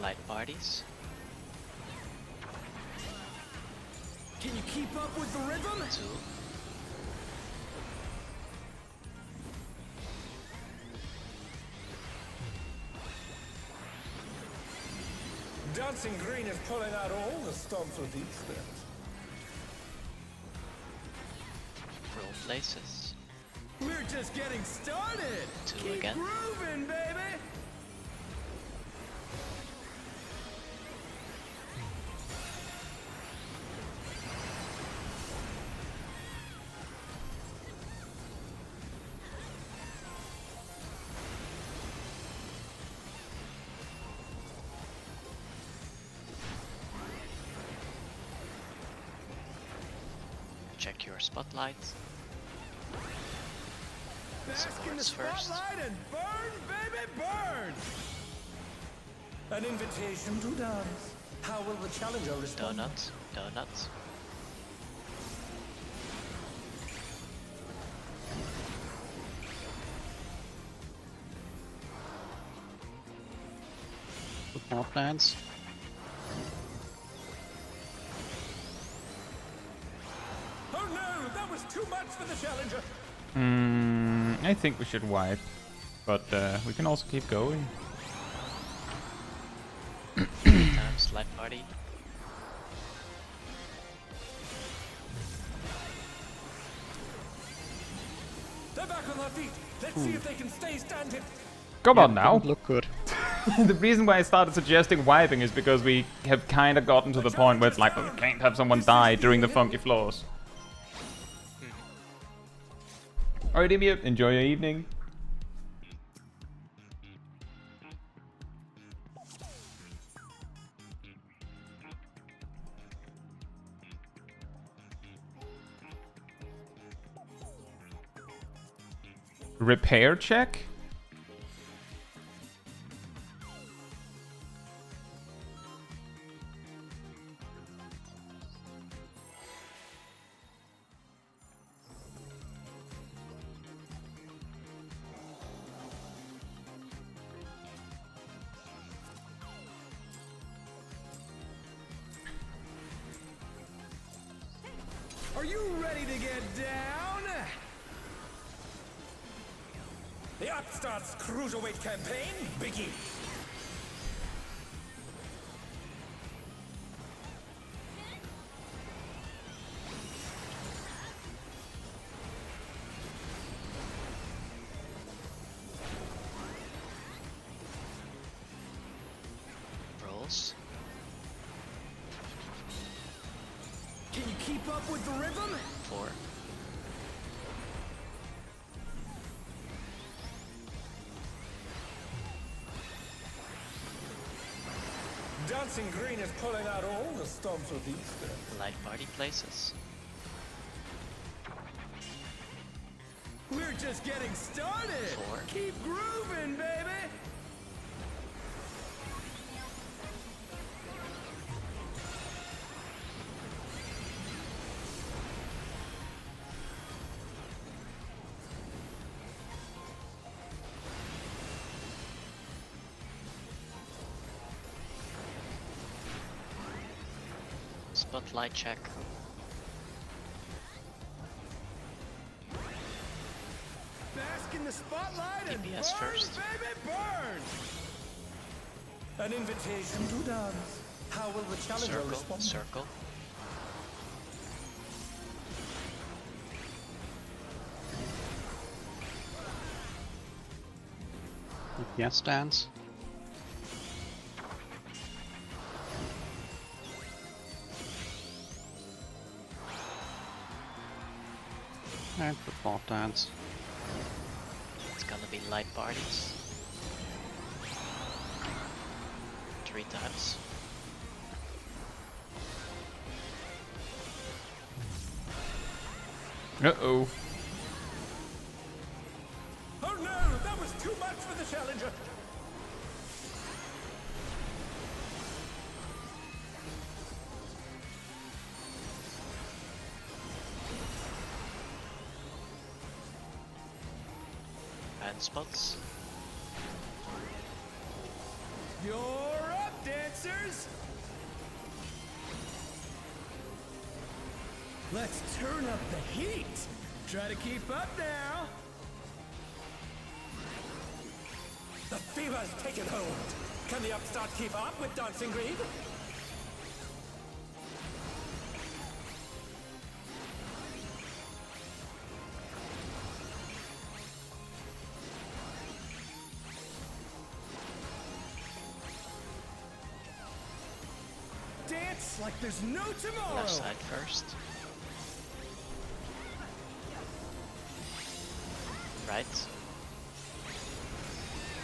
Light parties. Can you keep up with the rhythm? 2. Dancing Green is pulling out all the stops with these steps. Roll places. We're just getting started. 2 Keep again. grooving, baby. Check your spotlights. Bask in the Supports first. spotlight and burn, baby, burn. An invitation to dance. How will the challenger respond? Donuts. Donuts. More plans. Oh no, that was too much for the challenger. I think we should wipe, but we can also keep going. Times light party. They're back on their feet. Let's see if they can stay standing. Come on now. Doesn't look good. The reason why I started suggesting wiping is because we have kind of gotten to the point where it's like, we can't have someone die during the funky floors. Alright, Emir, enjoy your evening. Repair check? Are you ready to get down? The Upstart's Cruiserweight campaign begins. Rolls. Can you keep up with the rhythm? 4. Dancing green is pulling out all the stops with Easter. Light party places. We're just getting started. 4. Keep grooving, baby. Spotlight check. Bask in the spotlight and DPS burn, first. baby, burn. An invitation to dance. How will the challenger Circle, respond? circle. DPS dance. And football dance. It's gonna be light parties. 3 times. Uh-oh. Oh no, that was too much for the challenger. And spots. You're up, dancers. Let's turn up the heat. Try to keep up now. The fever's taken hold. Can the upstart keep up with Dancing Green? Dance like there's no tomorrow. Left side first. Right.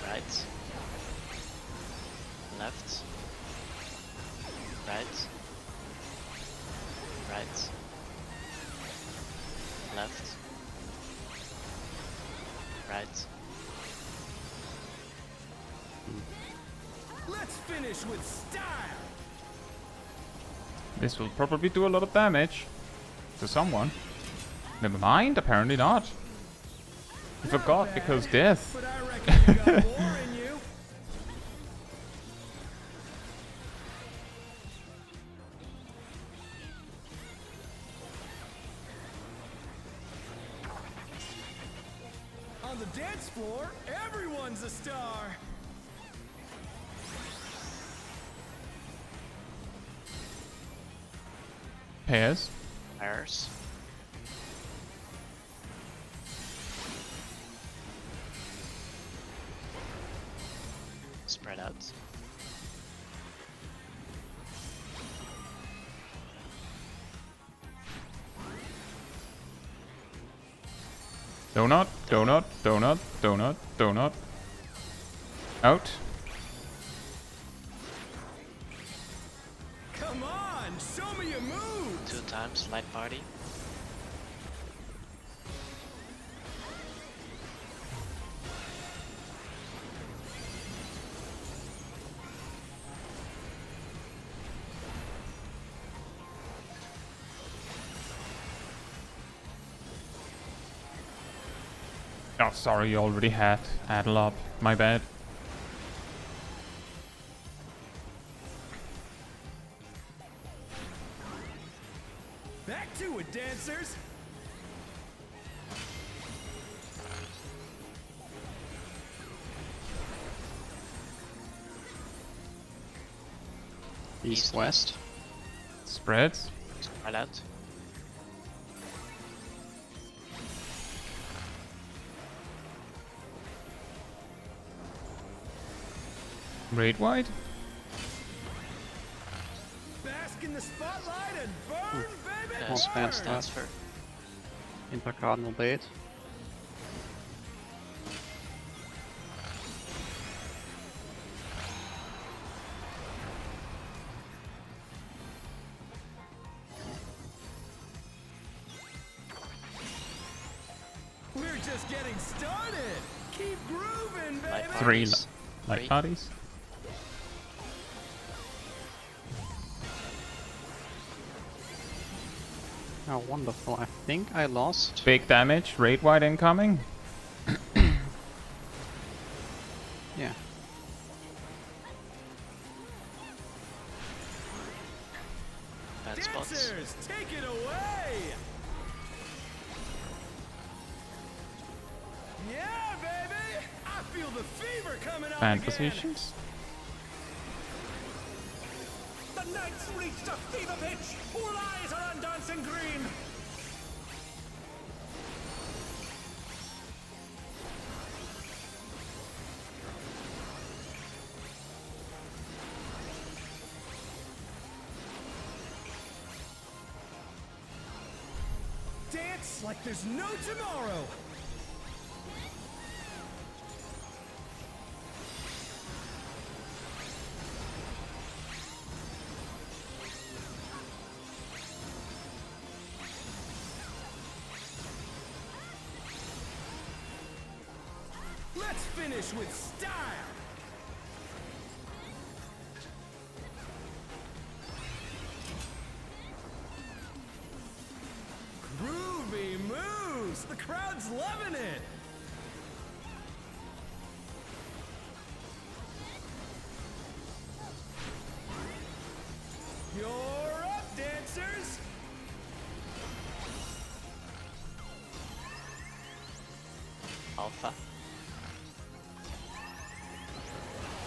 Right. Left. Right. Right. Left. Right. Let's finish with style. This will probably do a lot of damage to someone. Never mind, apparently not. I forgot because death. But I reckon you got more in you. On the dance floor, everyone's a star. Pairs. Pairs. Spread out. Donut, donut, donut, donut, donut. Out. Come on, show me your moves. 2 times light party. Oh, sorry, you already had Addle up. My bad. Back to it, dancers. East west. Spreads. Spread out. Raid wide. Bask in the spotlight and burn, baby, Yeah, Well, spread fast start. transfer. Intercardinal bait. just getting started. Keep grooving, baby. Light Three parties. light Three. parties. Oh, wonderful. I think I lost. Big damage. Raid wide incoming. Yeah. Bad spots. Dancers, take it away. Yeah, baby. I feel the fever coming on Band again. positions. The Knights reached a fever pitch. All eyes are on dancing green. Dance like there's no tomorrow. Let's finish with style. Groovy moves. The crowd's loving it. You're up, dancers. Alpha.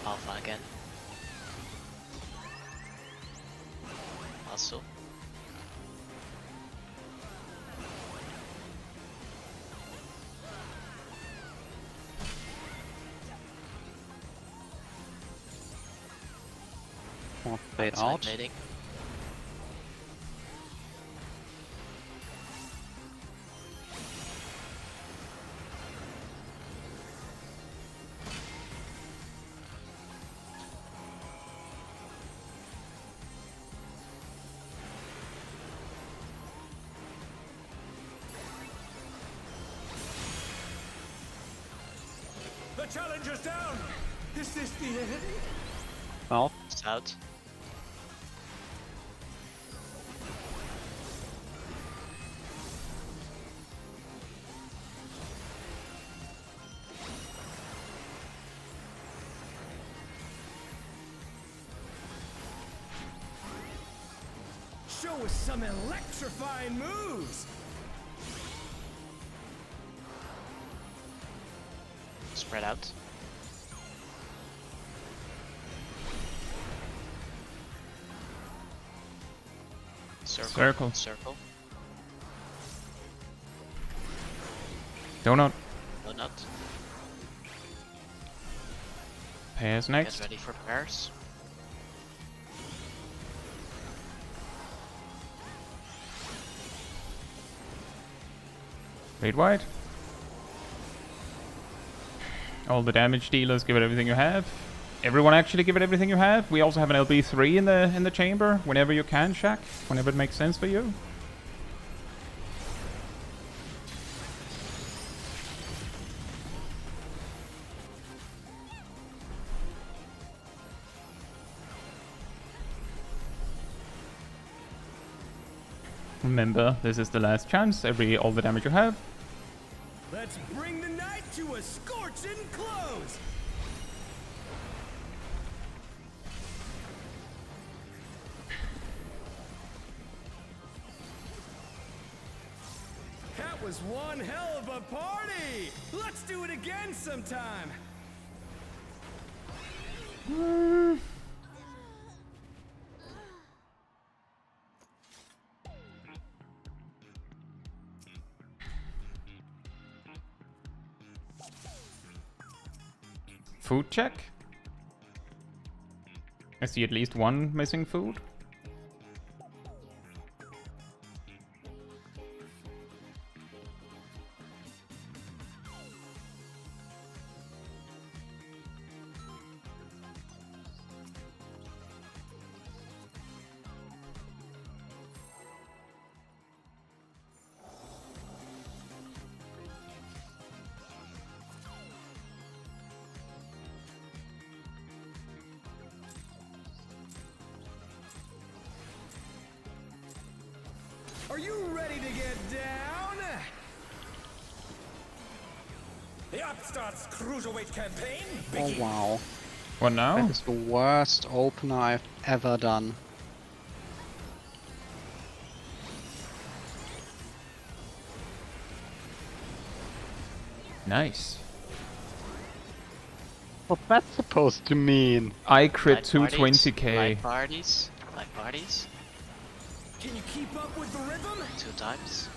Alpha again. Also. Or fade Outside out. mating. The challenger's down. Is this the end? Well, It's out. Show us some electrifying moves. Spread out. Circle. Circle. Donut. Donut. Pairs Get next. ready for pairs. Raid wide. All the damage dealers, give it everything you have. Everyone actually give it everything you have. We also have an LB3 in the chamber whenever you can, Shaq. Whenever it makes sense for you. Remember, this is the last chance. All the damage you have. Let's bring the night to a scorching close. That was one hell of a party. Let's do it again sometime. Food check. I see at least one missing food. Are you ready to get down? The Upstart's Cruiserweight campaign Oh begins. wow. What now? That is the worst opener I've ever done. Nice. What's that supposed to mean? I crit Light parties, 220k. Light parties. Light parties. Can you keep up with the rhythm? 2 times.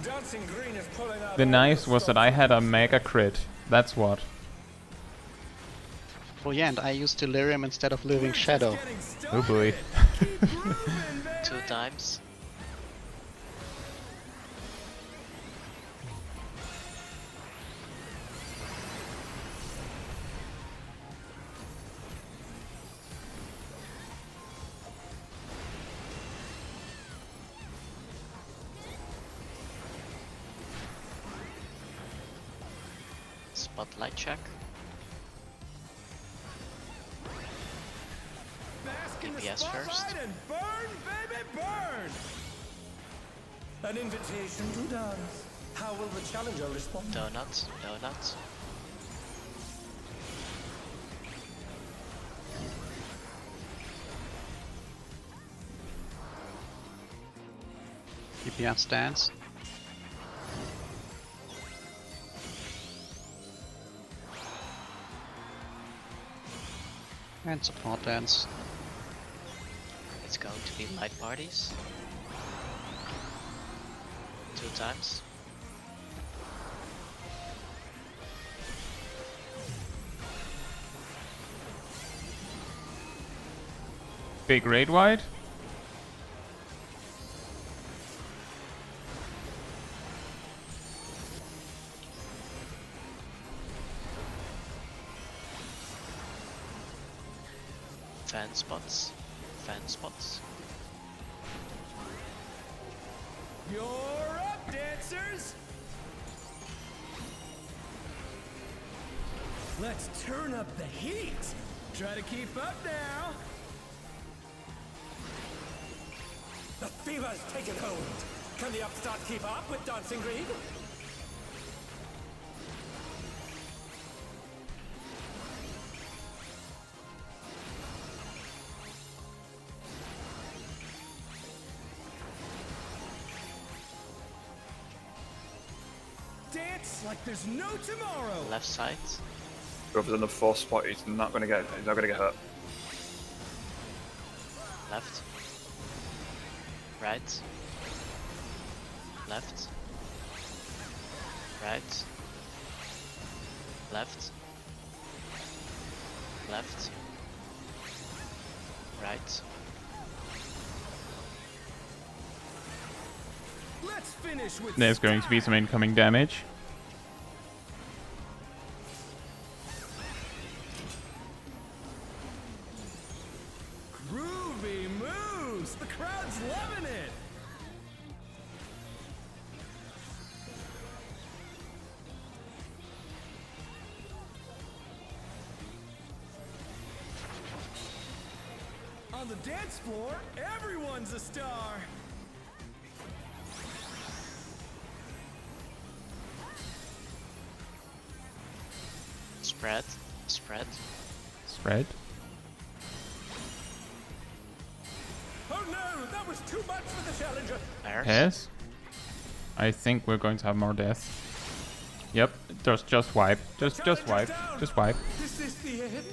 Dancing Green is pulling out. The all nice was that I had a stops. mega crit. That's what. Well, yeah, and I used Delirium instead of Living We're just Shadow. getting Oh boy. started. Keep grooving, 2 baby. times. Spotlight check. Bask in the DPS spotlight first. and burn, baby, burn. An invitation to dance. How will the challenger respond? Donuts. Donuts. DPS dance. And support dance. It's going to be light parties. 2 times. Big raid wide. Fan spots. Fan spots. You're up, dancers. Let's turn up the heat. Try to keep up now. The fever's taken hold. Can the upstart keep up with Dancing Green? Dance like there's no tomorrow. Left side. Whoever's on the 4th spot, he's not gonna get hurt. Left. Right. Left. Right. Left. Left. Right. Let's finish with There's going to be some incoming damage. groovy moves. The crowd's loving it. On the dance floor, everyone's a star. Spread. Spread. Spread. Oh no, that was too much for the challenger. Pairs. Yes. I think we're going to have more deaths. Yep. Just wipe. Just wipe. Just wipe. Is this the end?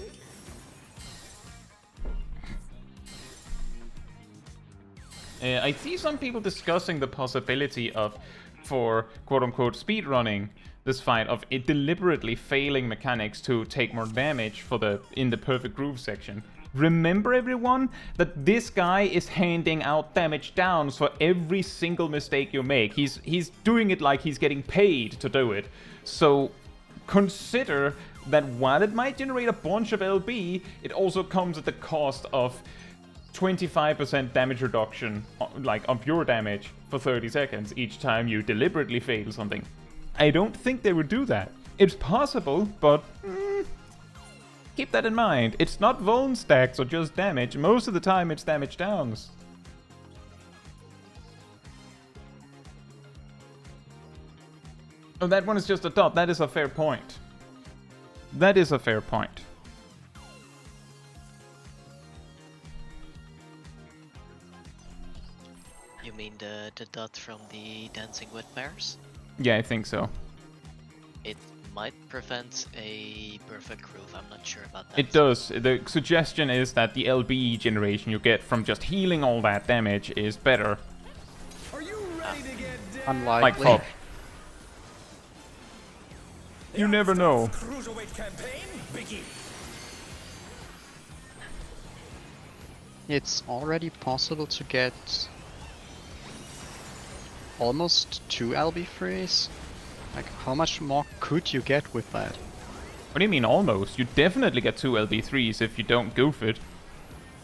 I see some people discussing the possibility of, for quote-unquote speedrunning this fight, of it deliberately failing mechanics to take more damage for in the perfect groove section. Remember, everyone, that this guy is handing out damage downs for every single mistake you make. He's doing it like he's getting paid to do it. So consider that while it might generate a bunch of LB, it also comes at the cost of 25% damage reduction, like of your damage for 30 seconds each time you deliberately fail something. I don't think they would do that. It's possible, but Keep that in mind. It's not Vuln stacks or just damage. Most of the time it's damage downs. Oh, that one is just a dot. That is a fair point. That is a fair point. You mean the dot from the Dancing with Bears? Yeah, I think so. It might prevent a perfect groove, I'm not sure about that. It does. The suggestion is that the LB generation you get from just healing all that damage is better. Are you ready to get down? Like Unlikely. Pop. You never know. Cruiserweight campaign, Biggie. It's already possible to get almost 2 LB3s. Like, how much more could you get with that? What do you mean almost? You definitely get 2 LB3s if you don't goof it.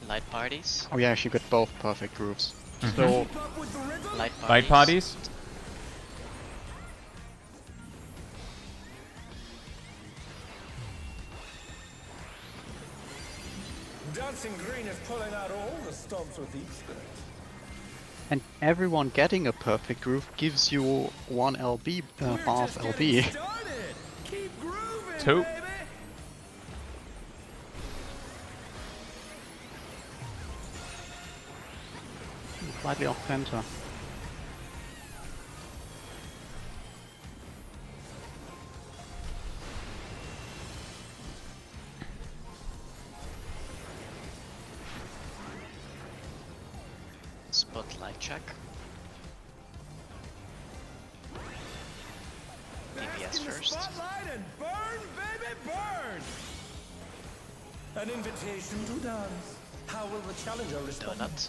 Light parties? Oh yeah, you get both perfect grooves. So, Keep up with the rhythm. Light parties? Light parties? Dancing Green is pulling out all the stops with each skirt. and everyone getting a perfect groove gives you 1 LB, We're bar of just getting LB. started. Keep grooving, 2. baby. Slightly off center. Spotlight check. DPS Bask in the first. spotlight and burn, baby, burn. An invitation to dance. How will the challenger respond? Donut.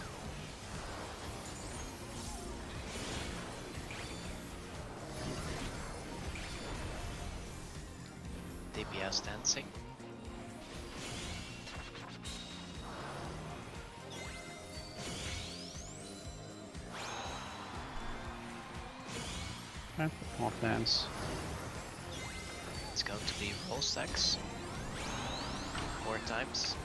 DPS dancing. And more dance. It's going to be roll stacks. 4 times.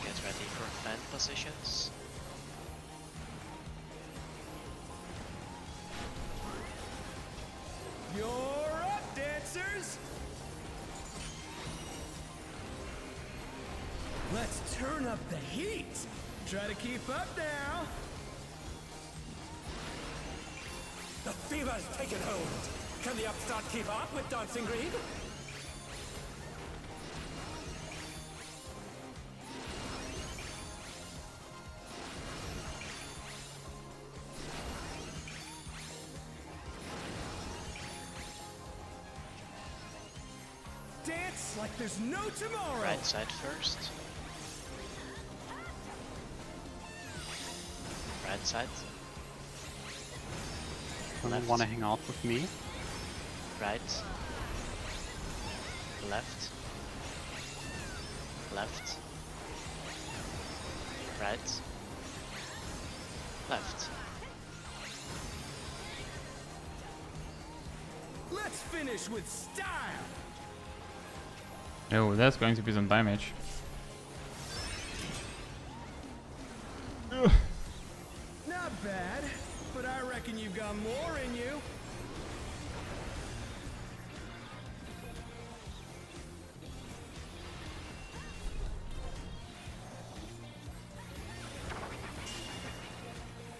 Get ready for fan positions. You're up, dancers. Let's turn up the heat. Try to keep up now. The fever's taken hold. Can the upstart keep up with Dancing Green? Dance like there's no tomorrow. Right side first. Right side. Don't want to hang out with me. Right. Left. Left. Right. Left. Let's finish with style. Oh, that's going to be some damage. Ugh. Not bad, but I reckon you've got more in you.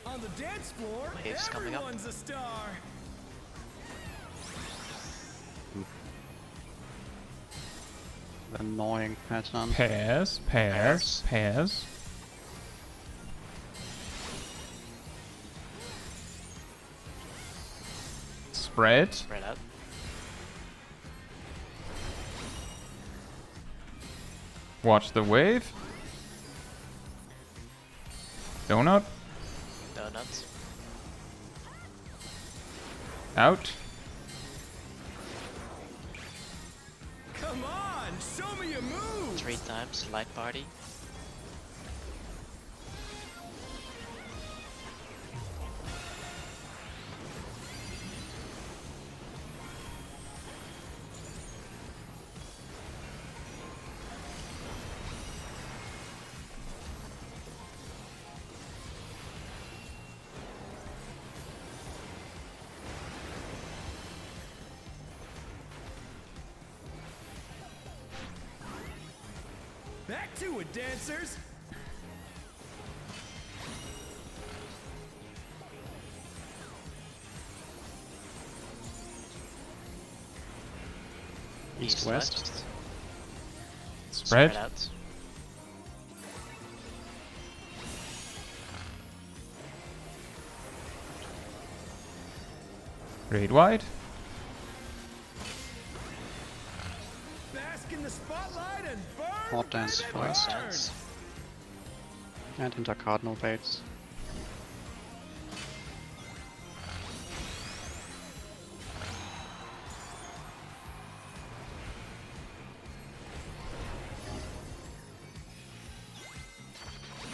On the dance floor, Waves coming up. everyone's a star. Annoying pattern. Pairs, pairs, pairs. Spread. Spread out. Watch the wave. Donut. Donut. Out. 3 times, light party. Back to it, dancers! East, west. Spread. Out. Great wide. Bask in the spotlight and burn! Hot dance baby, first. burn! Dance. And intercardinal baits.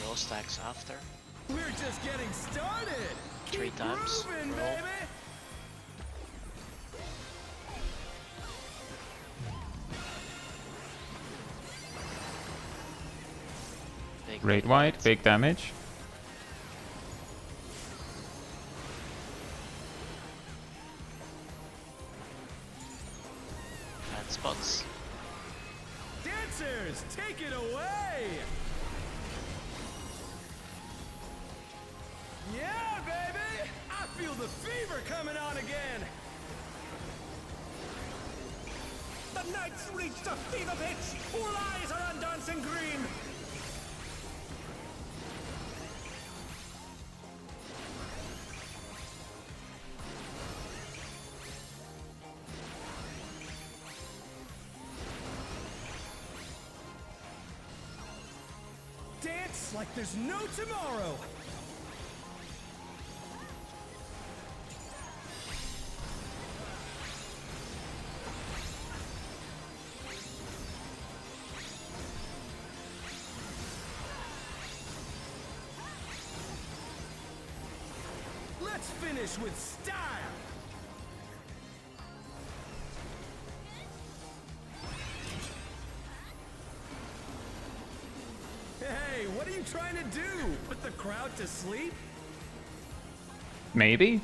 Roll stacks after. We're just getting started! 3 Keep times. grooving, Roll. baby! Great wide. Big damage. And spots. Dancers, take it away! Yeah, baby! I feel the fever coming on again! The night's reached a fever pitch! All eyes are on dancing green! Dance like there's no tomorrow! Let's finish with style! Hey, what are you trying to do? Put the crowd to sleep? Maybe.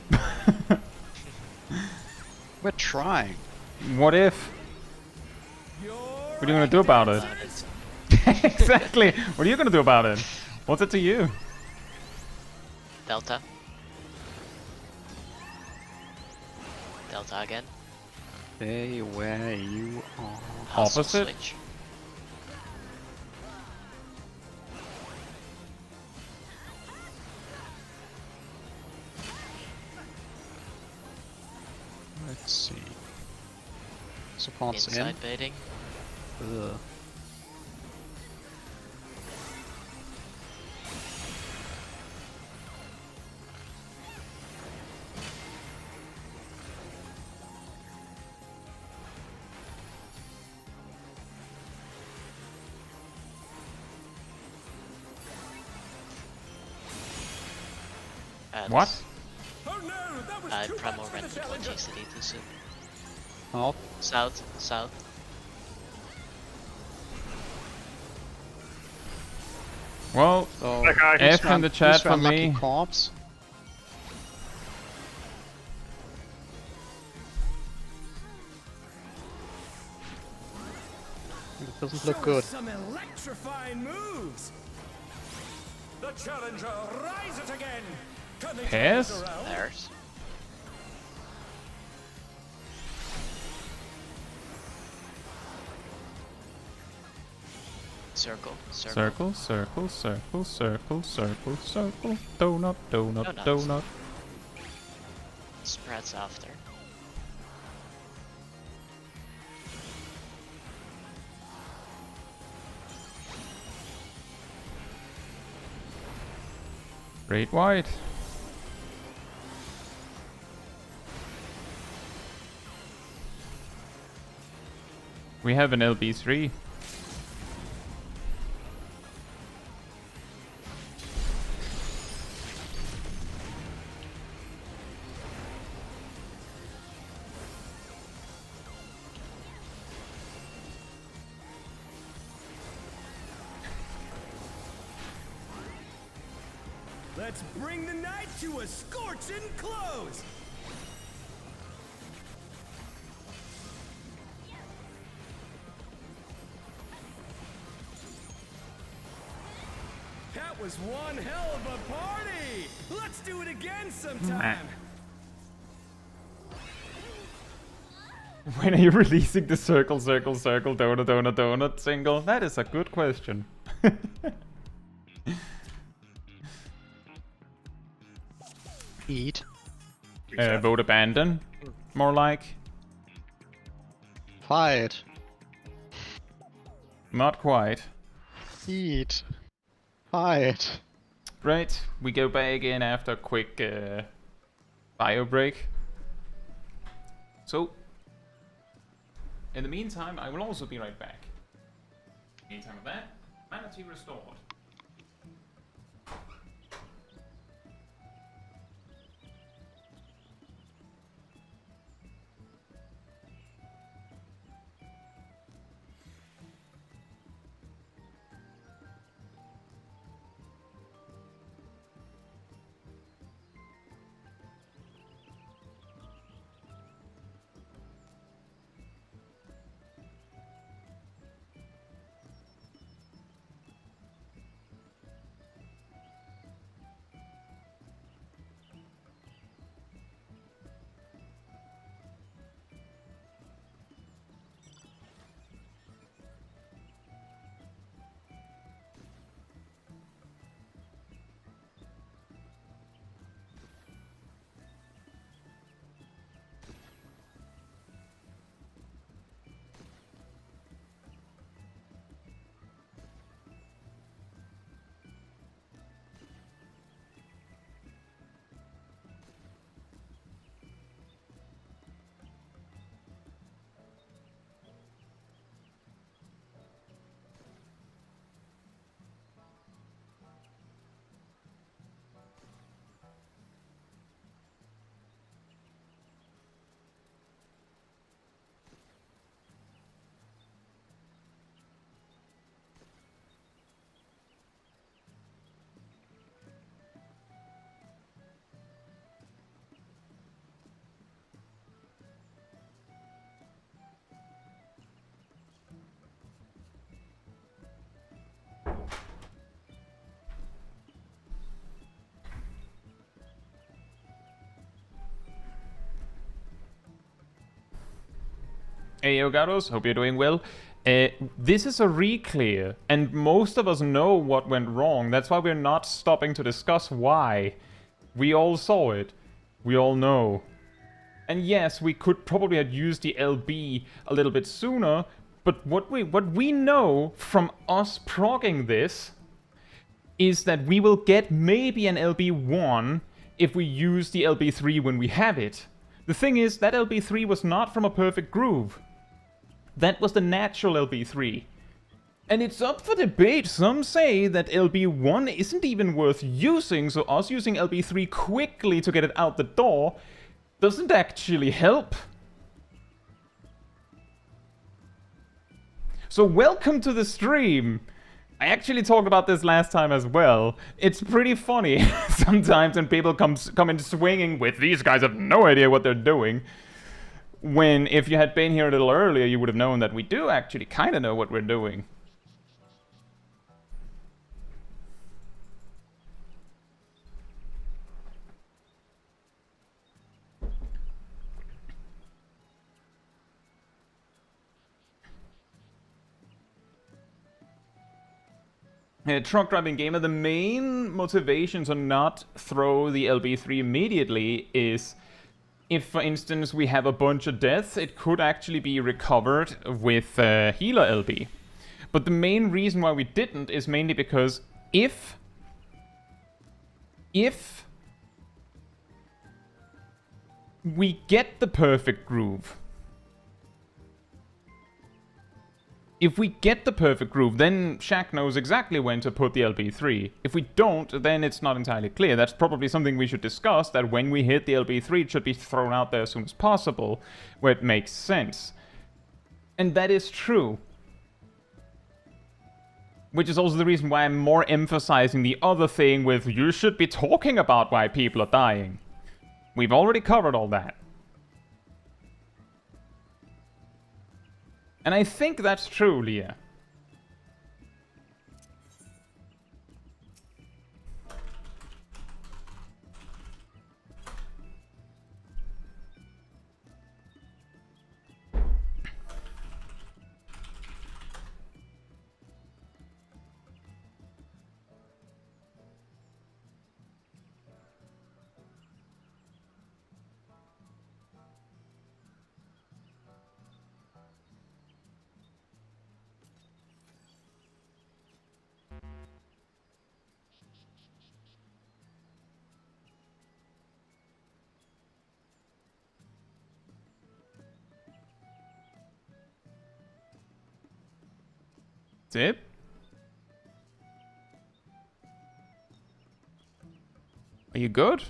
We're trying. What if? What are you gonna do about it? Exactly. What are you gonna do about it? What's it to you? Delta. Delta again. Stay where you are. Hustle Opposite? Switch. Let's see. Supports Inside baiting. in. Ugh. And What? Oh no, that was I too primal much for the rented one challenger. GCD too soon. Out. South, south. Well, So Okay. F in the chat who's for run Lucky me. Corpse? It doesn't look Show good. us some electrifying moves! The challenger, rise it again! Can they turn Pass? this around? There's. Circle, circle. circle, circle, circle, circle, circle, circle. Donut, donut, Donut. donut. Spreads after. Great wide. We have an LB3. Let's bring the night to a scorching close! That was one hell of a party! Let's do it again sometime! When are you releasing the circle, circle, circle, donut, donut, donut single? That is a good question. Eat. Vote abandon, more like. Fight. Not quite. Eat. Fight. Right, we go back in after a quick bio break. So, in the meantime, I will also be right back. Meantime of that, manatee restored. Hey yo Gatos, hope you're doing well. This is a re-clear, and most of us know what went wrong. That's why we're not stopping to discuss why. We all saw it. We all know. And yes, we could probably have used the LB a little bit sooner, but what we know from us progging this is that we will get maybe an LB1 if we use the LB3 when we have it. The thing is, that LB3 was not from a perfect groove. That was the natural LB3. And it's up for debate. Some say that LB1 isn't even worth using, so us using LB3 quickly to get it out the door doesn't actually help. So welcome to the stream. I actually talked about this last time as well. It's pretty funny sometimes when people come in swinging with these guys have no idea what they're doing. When if you had been here a little earlier, you would have known that we do actually kind of know what we're doing. Truck driving gamer, the main motivation to not throw the LB3 immediately is if, for instance, we have a bunch of deaths, it could actually be recovered with healer LB. But the main reason why we didn't is mainly because if we get the perfect groove, then Shaq knows exactly when to put the LB3. If we don't, then it's not entirely clear. That's probably something we should discuss, that when we hit the LB3, it should be thrown out there as soon as possible, where it makes sense. And that is true. Which is also the reason why I'm more emphasizing the other thing with you should be talking about why people are dying. We've already covered all that. And I think that's true, Leah. Zip? Are you good?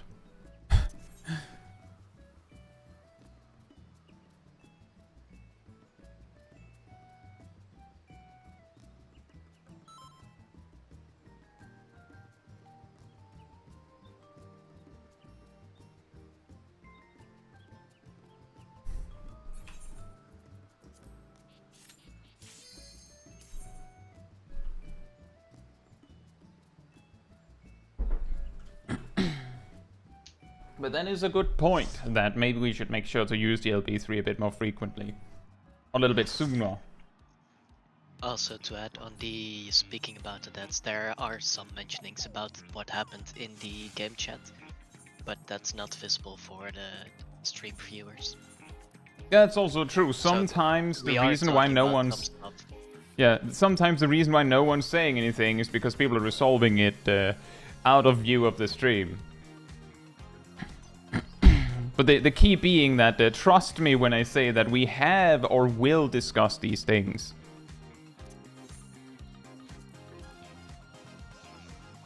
But then is a good point that maybe we should make sure to use the LB3 a bit more frequently. A little bit sooner. Also to add on the speaking about the deaths, there are some mentionings about what happened in the game chat, but that's not visible for the stream viewers. Yeah, that's also true. Sometimes the reason why no one's... Yeah, sometimes the reason why no one's saying anything is because people are resolving it out of view of the stream. But the key being that trust me when I say that we have or will discuss these things.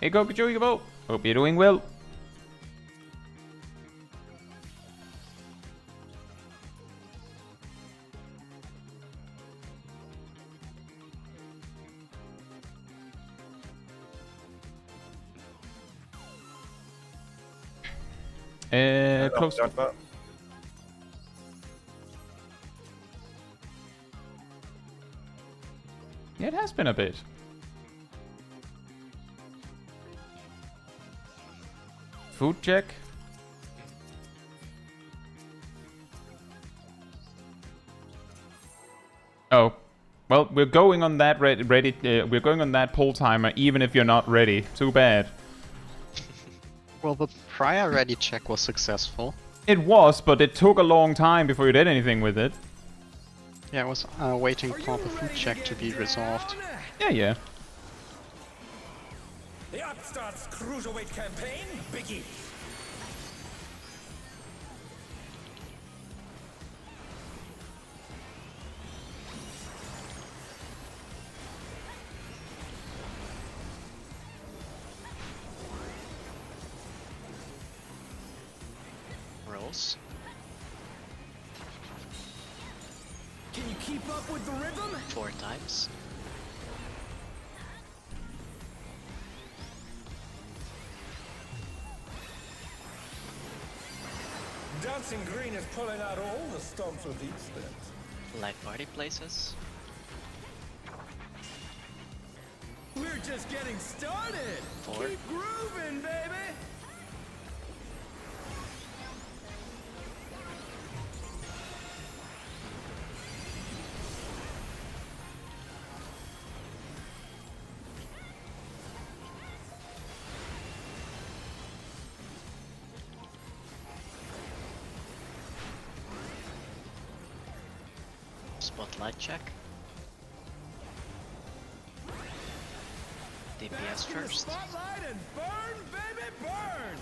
Hey Gokujo, hope you're doing well. Close. Yeah, it has been a bit. Food check. Oh, well, we're going on that we're going on that poll timer, even if you're not ready. Too bad. Well, the prior ready check was successful. It was, but it took a long time before you did anything with it. Yeah, I was waiting for the food check to be resolved. Yeah. The Upstart's Cruiserweight campaign begins. Rolls. Can you keep up with the rhythm? 4 times. Dancing Green is pulling out all the stops with these things. Light party places. We're just getting started. 4. Keep grooving, baby. Spotlight check. DPS first. Spotlight and burn, baby, burn.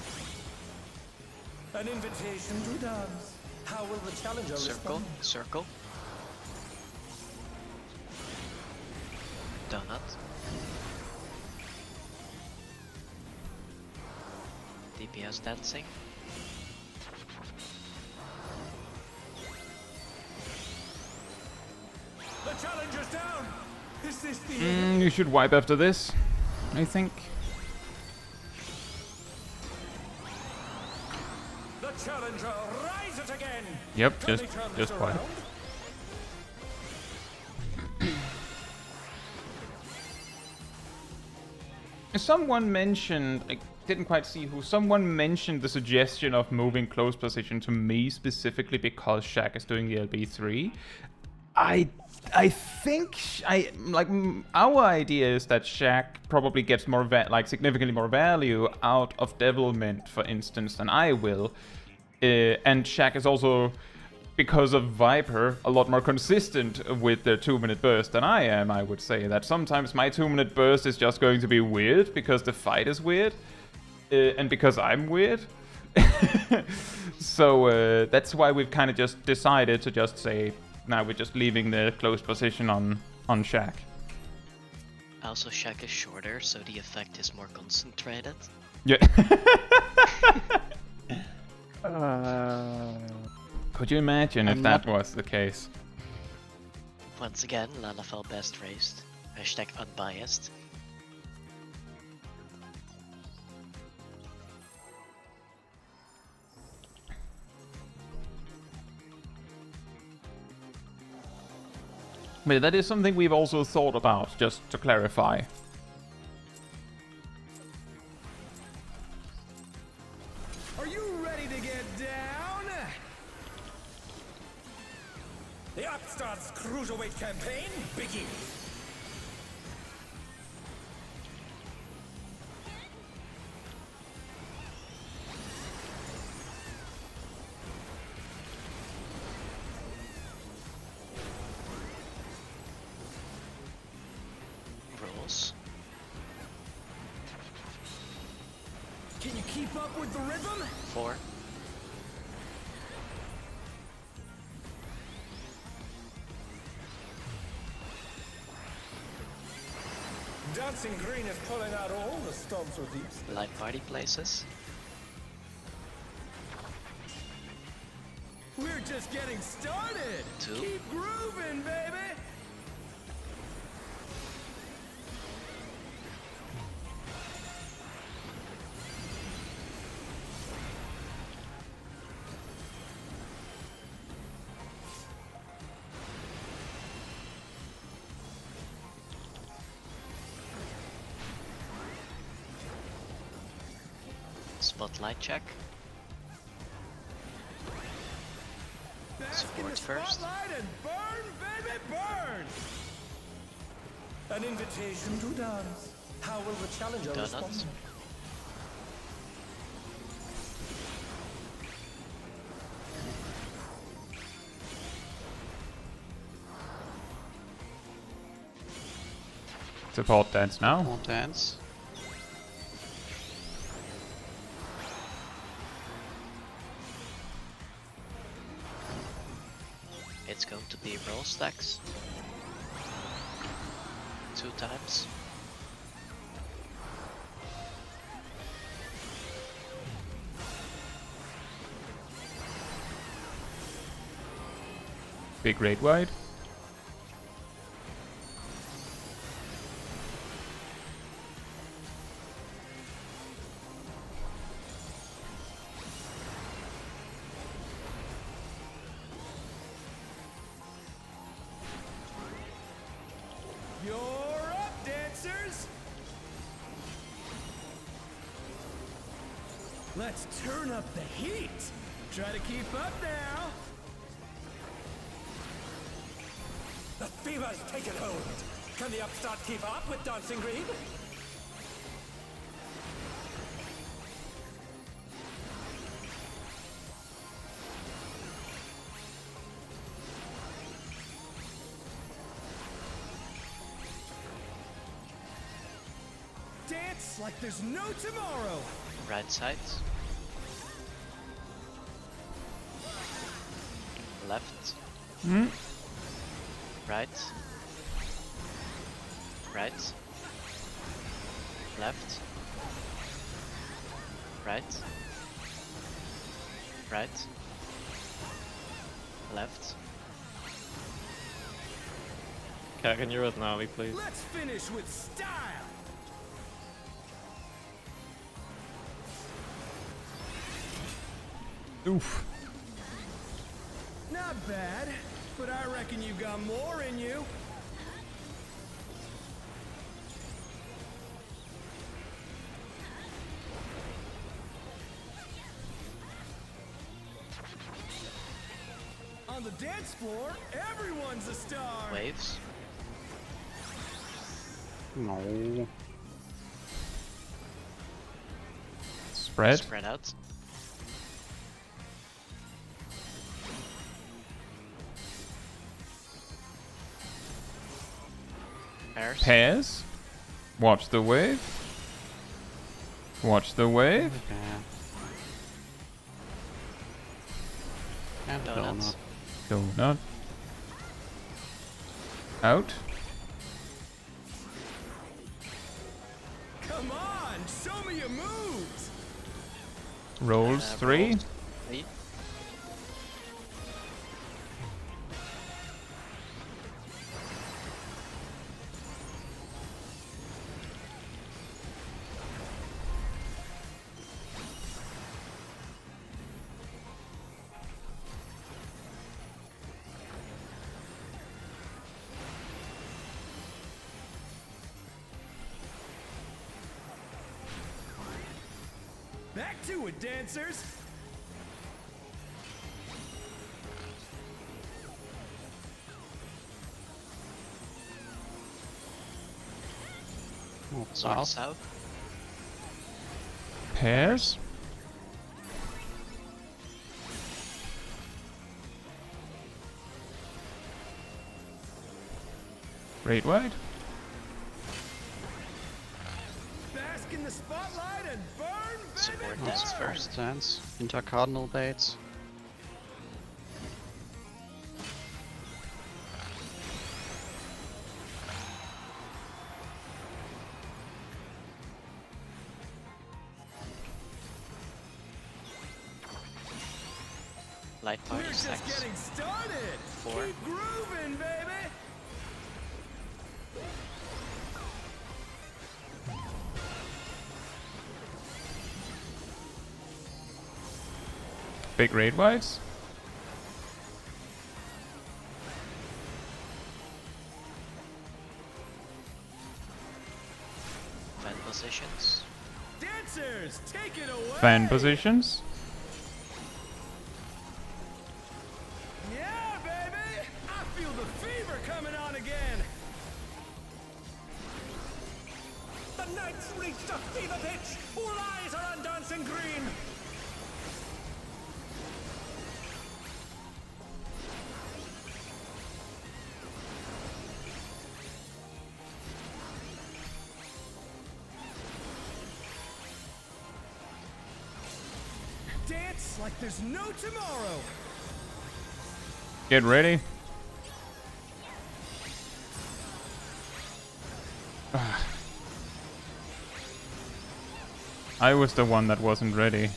An invitation to dance. How will the challenger Circle, respond? circle. Donut. DPS dancing. The challenger's down. Is this the end? You should wipe after this, I think. The challenger rises again. Yep, Can they turn this just wipe. around? Someone mentioned, I didn't quite see who, someone mentioned the suggestion of moving close position to me specifically because Shaq is doing the LB3. I think our idea is that Shaq probably gets more significantly more value out of Devilment, for instance, than I will. And Shaq is also, because of Viper, a lot more consistent with their 2-minute burst than I am. I would say that sometimes my 2-minute burst is just going to be weird because the fight is weird, and because I'm weird. So that's why we've kind of just decided to just say, now we're just leaving the close position on Shaq. Also, Shaq is shorter, so the effect is more concentrated. Yeah. Could you imagine if that was the case? Once again, Lalafell best raised. Hashtag unbiased. But that is something we've also thought about, just to clarify. Are you ready to get down? The Upstart's Cruiserweight campaign begins. Rules. Can you keep up with the rhythm? 4. Dancing Green is pulling out all the stops with these. Light party places. We're just getting started. 2. Keep grooving, baby. Spotlight check. Back in Support the first. spotlight and burn, baby, burn. An invitation to dance. How will the challenger Donuts. respond? Support dance now. More dance. It's going to be roll stacks. 2 times. Big raid wide. You're up, dancers! Let's turn up the heat! Try to keep up now! The fever's taken hold! Can the upstart keep up with Dancing Green? Dance like there's no tomorrow! Right side. Left. Right. Right. Left. Right. Right. Left. Can you at Nali, please? Let's finish with style. Oof. Not bad, but I reckon you got more in you. On the dance floor, everyone's a star. Waves. No. Spread. Spread out. Pairs. Pairs. Watch the wave. Watch the wave. Yeah. And Donuts. donut. Donut. Out. Come on, show me your moves. Rolls 3. Rolls 3. Back to it, dancers. North, North, south. south. Pairs. Great wide. Bask in the spotlight and burn, baby, Support burn. dance first. Dance. Intercardinal baits. Light We're party just 6. getting started. 4. Keep grooving, baby. Big raid wides. Fan positions. Dancers, take it away. Fan positions. Yeah, baby. I feel the fever coming on again. The night's reached a fever pitch. All eyes are on dancing green. Dance like there's no tomorrow. Get ready. I was the one that wasn't ready.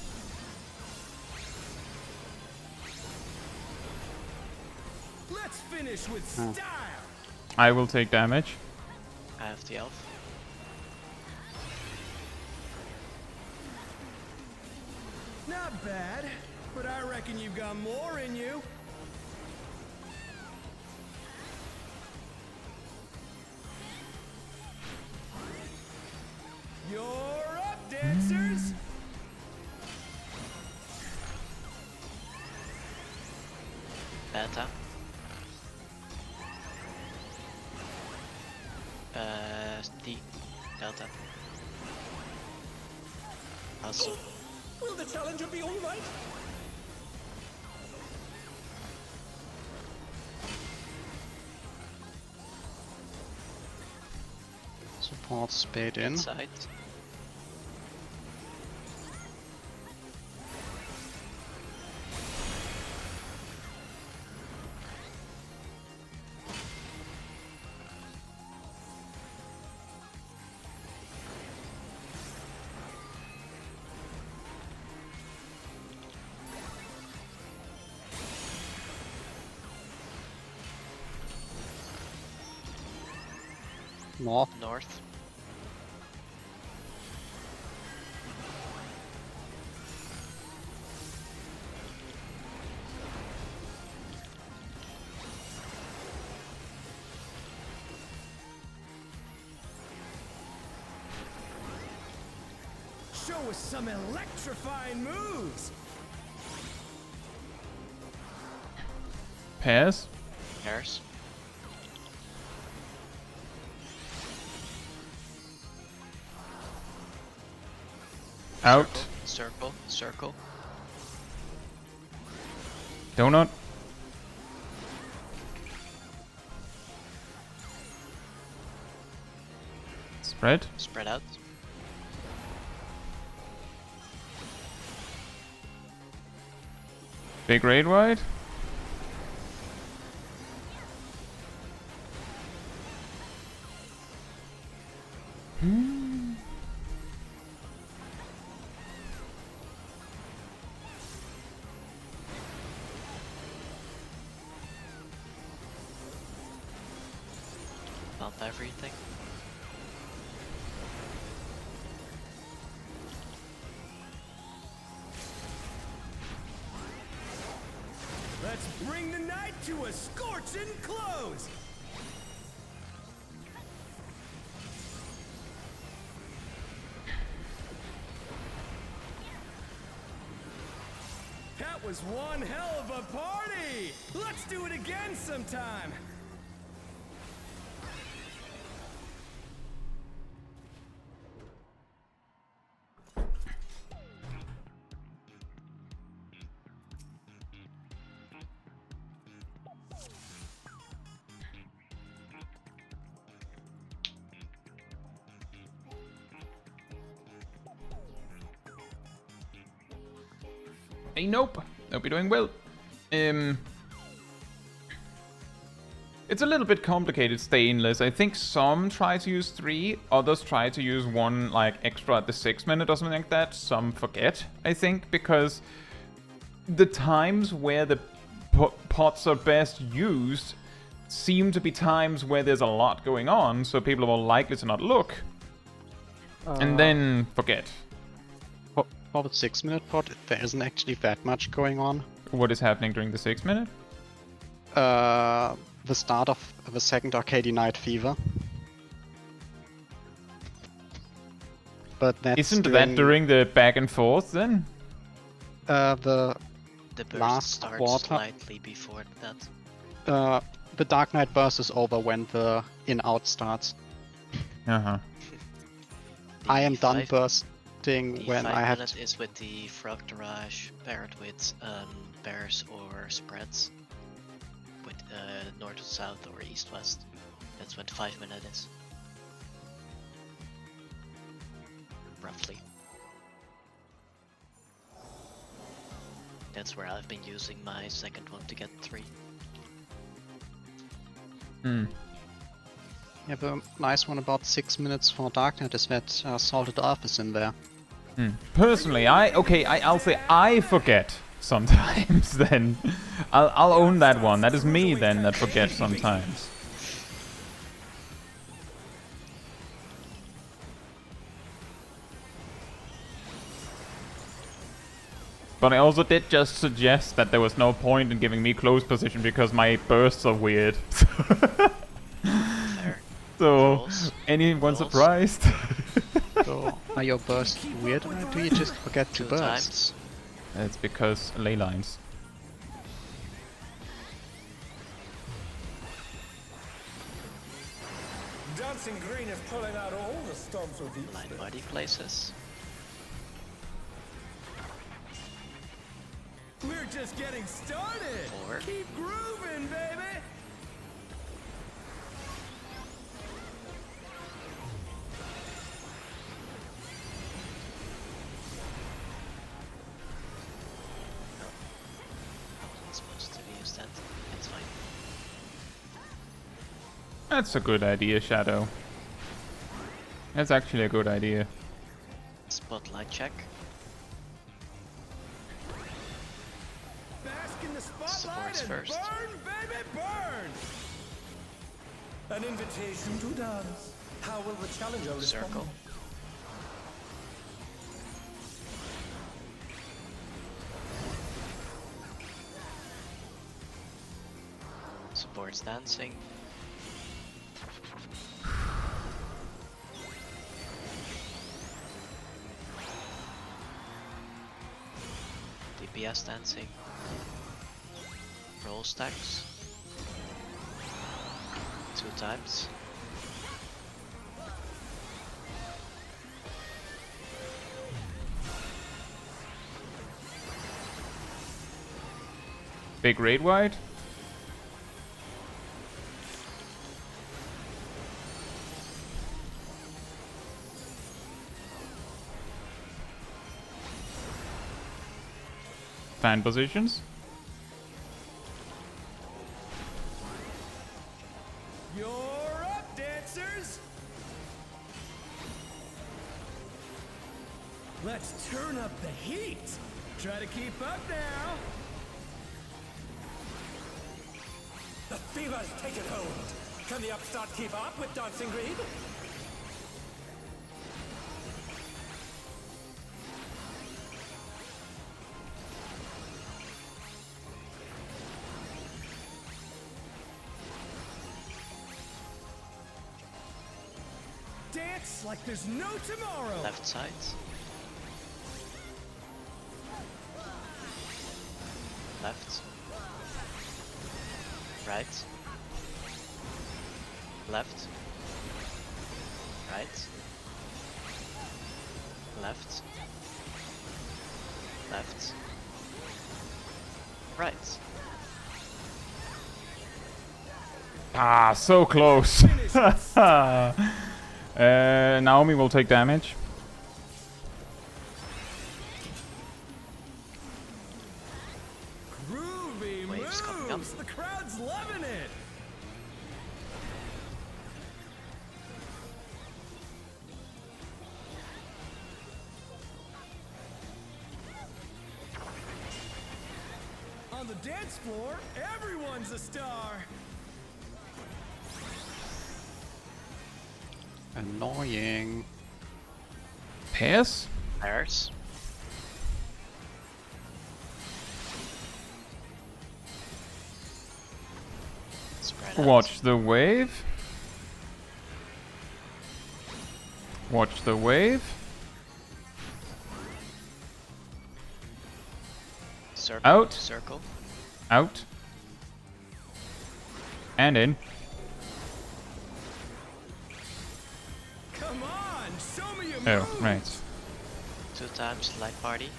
Let's finish with style. I will take damage. I have the elf. Not bad, but I reckon you've got more in you. You're up, dancers. Beta. D. Delta. Also. Will the challenger be all right? Support spade in. Inside. North. North. Show us some electrifying moves. Pairs. Pairs. Out. Circle. Circle. Donut. Spread. Spread out. Big raid wide. Bump everything. Let's bring the night to a scorching close. That was one hell of a party. Let's do it again sometime. Hey, nope. Hope you're doing well. It's a little bit complicated stainless. I think some try to use 3, others try to use 1 like extra at the 6 minute or something like that. Some forget, I think, because the times where the pots are best used seem to be times where there's a lot going on, so people are more likely to not look and then forget. For the 6 minute pot, there isn't actually that much going on. What is happening during the 6 minute? The start of the second Arcadion Night Fever. But that's Isn't that during the back and forth then? The burst last starts quarter. slightly before that. The Dark Knight burst is over when the in-out starts. Uh-huh. I am done D5 bursting when I had. minute is with the Frog Garage paired with bears or spreads. With north to south or east west. That's what 5 minute is. Roughly. That's where I've been using my second one to get 3. Hmm. Yeah, the nice one about 6 minutes for Dark Knight is that Salted Earth is in there. Personally, I'll say I forget sometimes. Then I'll own that one. That is me then that forgets sometimes. But I also did just suggest that there was no point in giving me close position because my bursts are weird. Fair. So, Rules. anyone Rules. surprised? So, are your bursts weird or do you just forget to 2 burst? times. It's because ley lines. Dancing Green is pulling out all the stops with these Blind things. body places. We're just getting started. 4. Keep grooving, baby. It's supposed to be used that. It's fine. That's a good idea, Shadow. That's actually a good idea. Spotlight check. Bask in the Supports spotlight and first. burn, baby, burn. An invitation to dance. How will the challenger respond? Circle. Supports dancing. DPS dancing. Roll stacks. 2 times. Big raid wide. Fan positions. You're up, dancers! Let's turn up the heat! Try to keep up now! The fever's taken hold! Can the upstart keep up with Dancing Greed? Dance like there's no tomorrow! Left side. Left. Right. Left. Right. Left. Left. Right. Ah, so close. Naomi will take damage. Groovy Waves coming up. moves! The crowd's loving it! On the dance floor, everyone's a star! Annoying. Pairs. Pairs. Spread out. Watch the wave. Watch the wave. Circle. Out. Circle. Out. And in. Come on, show me your Oh, moves! right. 2 times light party.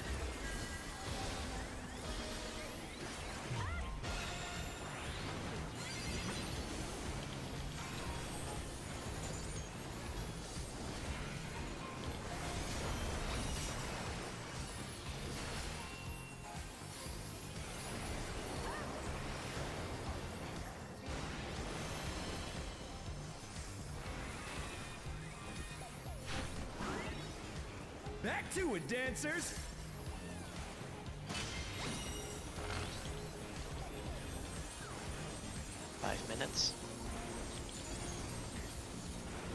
Back to it, dancers! Five minutes.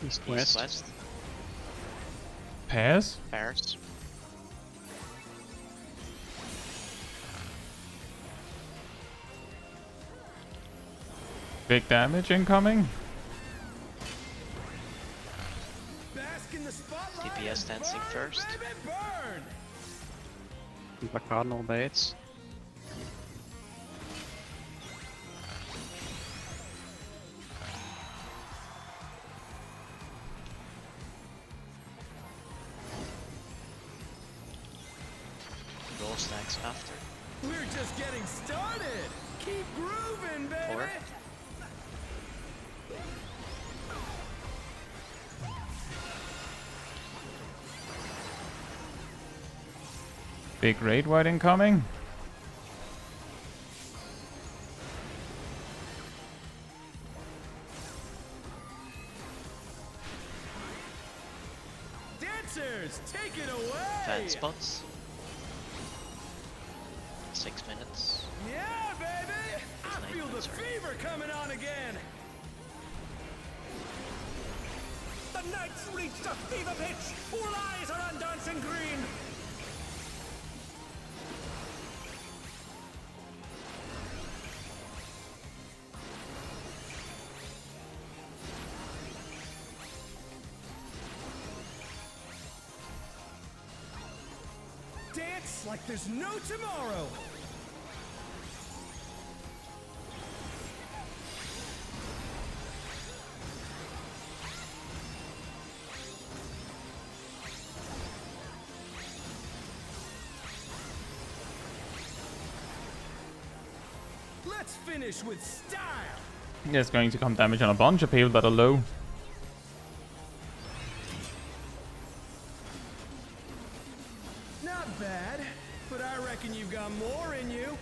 East East west. west. Pairs. Pairs. Big damage incoming. Bask in the spotlight DPS and dancing burn, first. baby, burn! Cardinal baits. Roll stacks after. We're just getting started! Keep grooving, baby! 4. Big raid wide incoming. Dancers, take it away! Fan spots. 6 minutes. Yeah, baby! I Nine feel the minutes, sorry. fever coming on again! The night's reached a fever pitch. All eyes are on dancing green. Dance like there's no tomorrow. Let's finish with style. There's going to come damage on a bunch of people that are low. Not bad, but I reckon you've got more in you.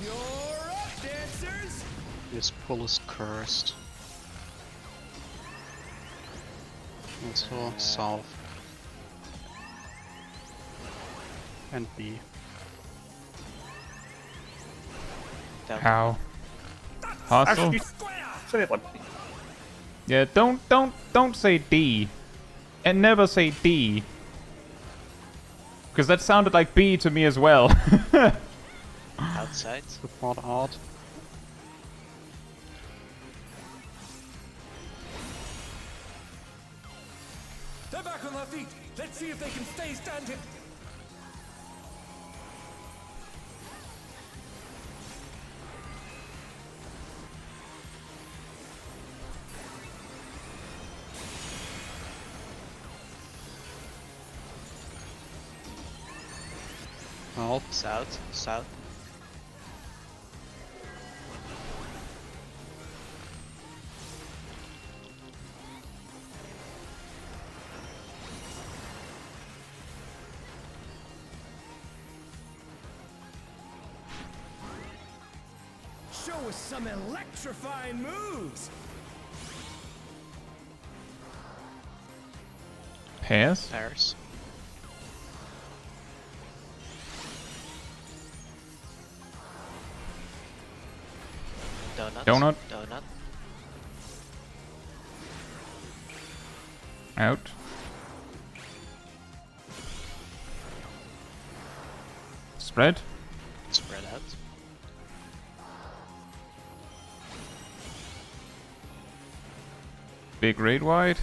You're up, dancers. This pull is cursed. Also south. And B. Down. How? Hustle? Actually, say it like Yeah, don't say D. And never say D. Because that sounded like B to me as well. Outside. Support out. They're back on their feet. Let's see if they can stay standing. Help. South. South. Show us some electrifying moves. Pairs? Pairs. Donut. Donut. Donut. Out. Spread. Spread out. Big raid wide.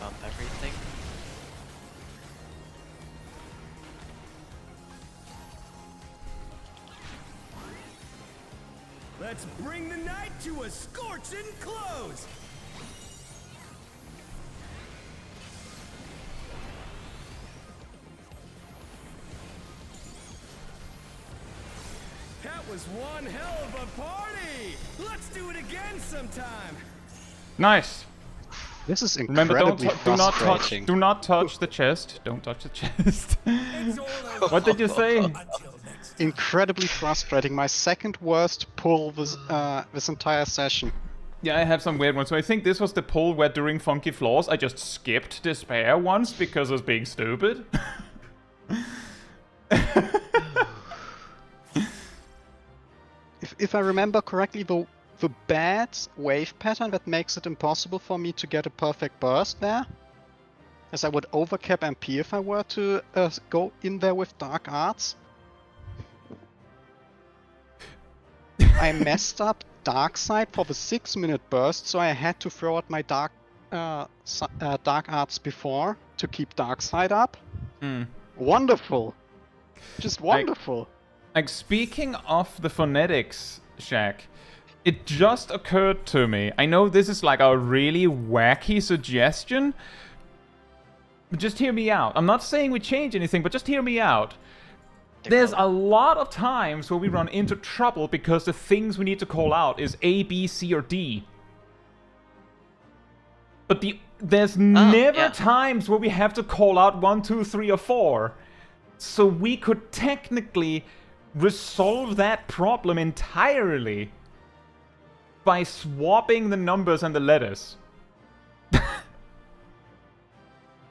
Bump everything. Let's bring the night to a scorching close. That was one hell of a party. Let's do it again sometime. Nice. This is Remember, incredibly do not touch. frustrating. Do not touch the chest. Don't touch the chest. It's all over. What did you say? Until next. Incredibly frustrating. My second worst pull this entire session. Yeah, I have some weird ones. So I think this was the pull where during Funky Floors I just skipped Despair once because I was being stupid. If I remember correctly, the bad wave pattern that makes it impossible for me to get a perfect burst there, as I would overcap MP if I were to go in there with Dark Arts. I messed up Dark Side for the 6-minute burst, so I had to throw out my Dark Arts before to keep Dark Side up. Wonderful! Just wonderful! Like, speaking of the phonetics, Shaq, it just occurred to me. I know this is like a really wacky suggestion, but just hear me out. I'm not saying we change anything, but just hear me out. There's a lot of times where we run into trouble because the things we need to call out is A, B, C, or D. But there's never yeah. times where we have to call out 1, 2, 3, or 4. So we could technically resolve that problem entirely by swapping the numbers and the letters.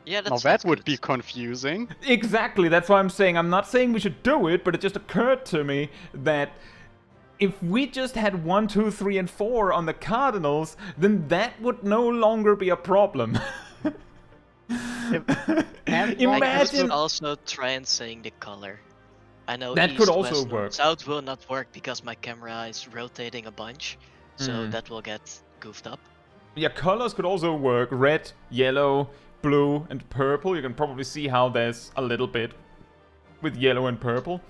Yeah, Now that would be confusing. Exactly, that's why I'm saying, I'm not saying we should do it, but it just occurred to me that if we just had 1, 2, 3, and 4 on the cardinals, then that would no longer be a problem. I Imagine could also try and saying the color. I know that east, could also west, work. north, south will not work because my camera is rotating a bunch, so that will get goofed up. Yeah, colors could also work. Red, yellow, blue, and purple. You can probably see how there's a little bit with yellow and purple.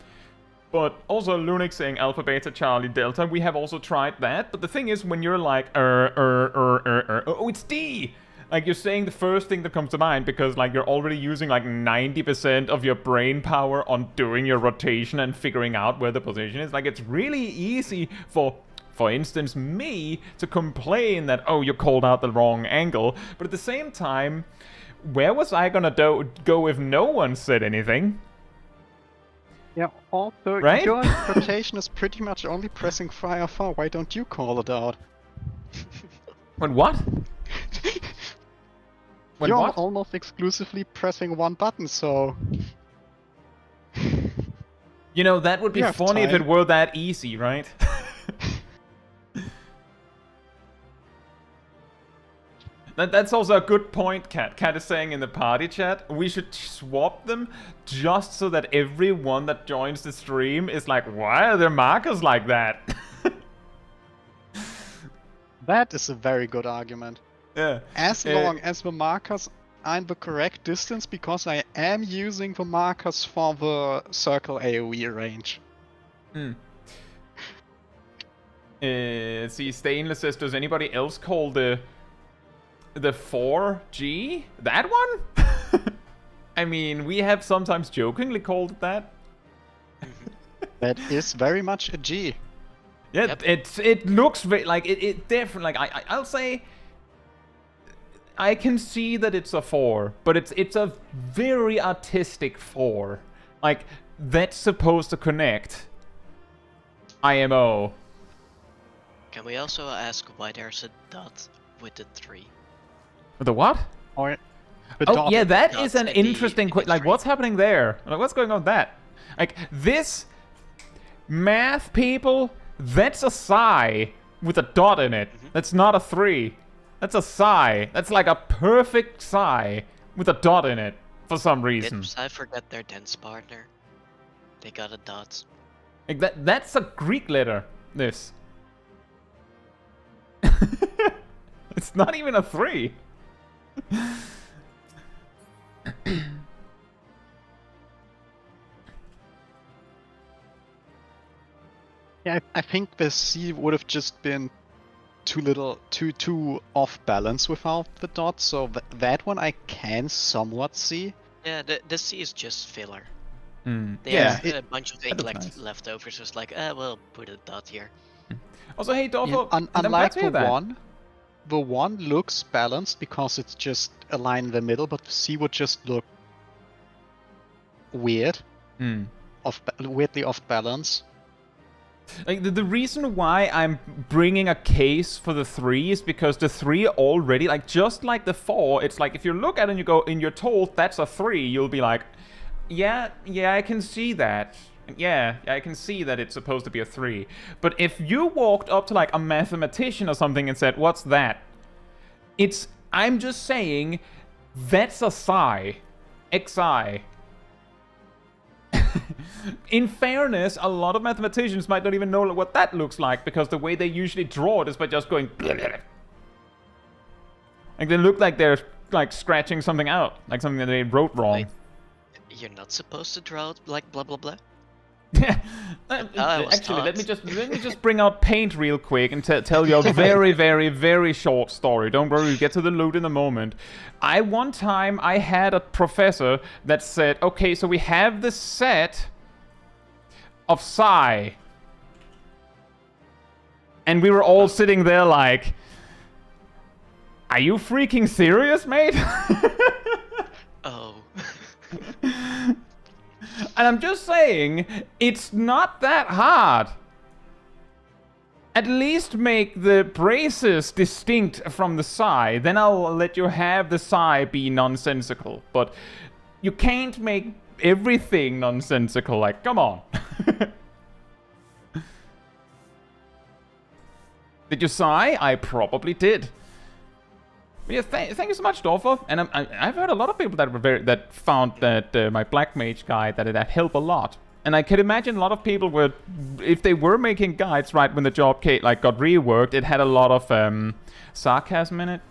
But also Lunix saying Alpha, Beta, Charlie, Delta. We have also tried that. But the thing is, when you're like, oh, it's D! Like, you're saying the first thing that comes to mind because, like, you're already using, like, 90% of your brain power on doing your rotation and figuring out where the position is. Like, it's really easy for instance, me to complain that, oh, you called out the wrong angle. But at the same time, where was I gonna go if no one said anything? Yeah, also, Right? your interpretation is pretty much only pressing fire far. Why don't you call it out? When what? When You're what? almost exclusively pressing one button, so... You know, that would be You have funny if time. it were that easy, right? That's also a good point, Kat. Kat is saying in the party chat, we should swap them just so that everyone that joins the stream is like, why are there markers like that? That is a very good argument. Yeah. As long as the markers are in the correct distance, because I am using the markers for the circle AoE range. See, Stainless says, does anybody else call the 4G that one? I mean, we have sometimes jokingly called it that. That is very much a G. Yeah, Yep. it looks very like it definitely like I'll say I can see that it's a 4, but it's a very artistic 4. Like that's supposed to connect. IMO. Can we also ask why there's a dot with the 3? The what? Or Oh yeah, that dots is an in the- interesting in the like tree. what's happening there? Like what's going on with that? Like this math people, that's a psi with a dot in it. That's not a 3. That's a psi. That's like a perfect psi with a dot in it for some reason. Did I forget their dance partner? They got a dot. Like that's a Greek letter. This. It's not even a 3. yeah, I think the C would have just been too off balance without the dot. So that one I can somewhat see. Yeah, the C is just filler. They Yeah. have a bunch of ink looks like nice. left over, so it's like, we'll put a dot here. Also, hey, Dolpho, I'm glad Unlike to hear the that. the one looks balanced because it's just a line in the middle, but the C would just look weird, weirdly off balance. Like the reason why I'm bringing a case for the 3 is because the 3 already, like just like the 4, it's like if you look at it and you go, and you're told that's a 3, you'll be like, yeah, I can see that. Yeah, I can see that it's supposed to be a 3. But if you walked up to like a mathematician or something and said, what's that? I'm just saying, that's a psi. XI. In fairness, a lot of mathematicians might not even know what that looks like because the way they usually draw it is by just going like they look like they're like scratching something out, like something that they wrote wrong. Wait. You're not supposed to draw it like blah blah blah. Actually, was let me just bring out Paint real quick and tell you a very, very, very short story. Don't worry, we'll get to the loot in a moment. One time I had a professor that said, okay, so we have this set of psi. And we were all sitting there like, Are you freaking serious, mate? Oh. And I'm just saying, it's not that hard. At least make the braces distinct from the sai, then I'll let you have the sai be nonsensical. But you can't make everything nonsensical, like, come on. Did you sigh? I probably did. But yeah, thank you so much, Dorfer. And I've heard a lot of people that found that my Black Mage guide that helped a lot. And I can imagine a lot of people were, if they were making guides right when the job got reworked, it had a lot of sarcasm in it.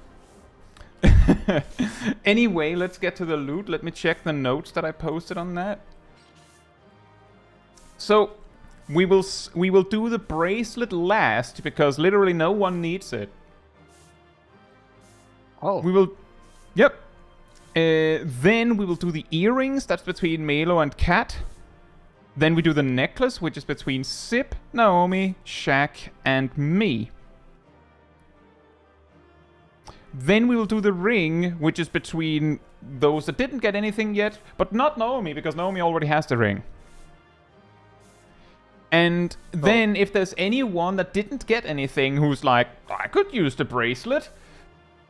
Anyway, let's get to the loot. Let me check the notes that I posted on that. So we will do the bracelet last because literally no one needs it. Oh. We will, yep. Then we will do the earrings. That's between Melo and Cat. Then we do the necklace, which is between Sip, Naomi, Shaq, and me. Then we will do the ring, which is between those that didn't get anything yet, but not Naomi, because Naomi already has the ring. And then if there's anyone that didn't get anything who's like, I could use the bracelet,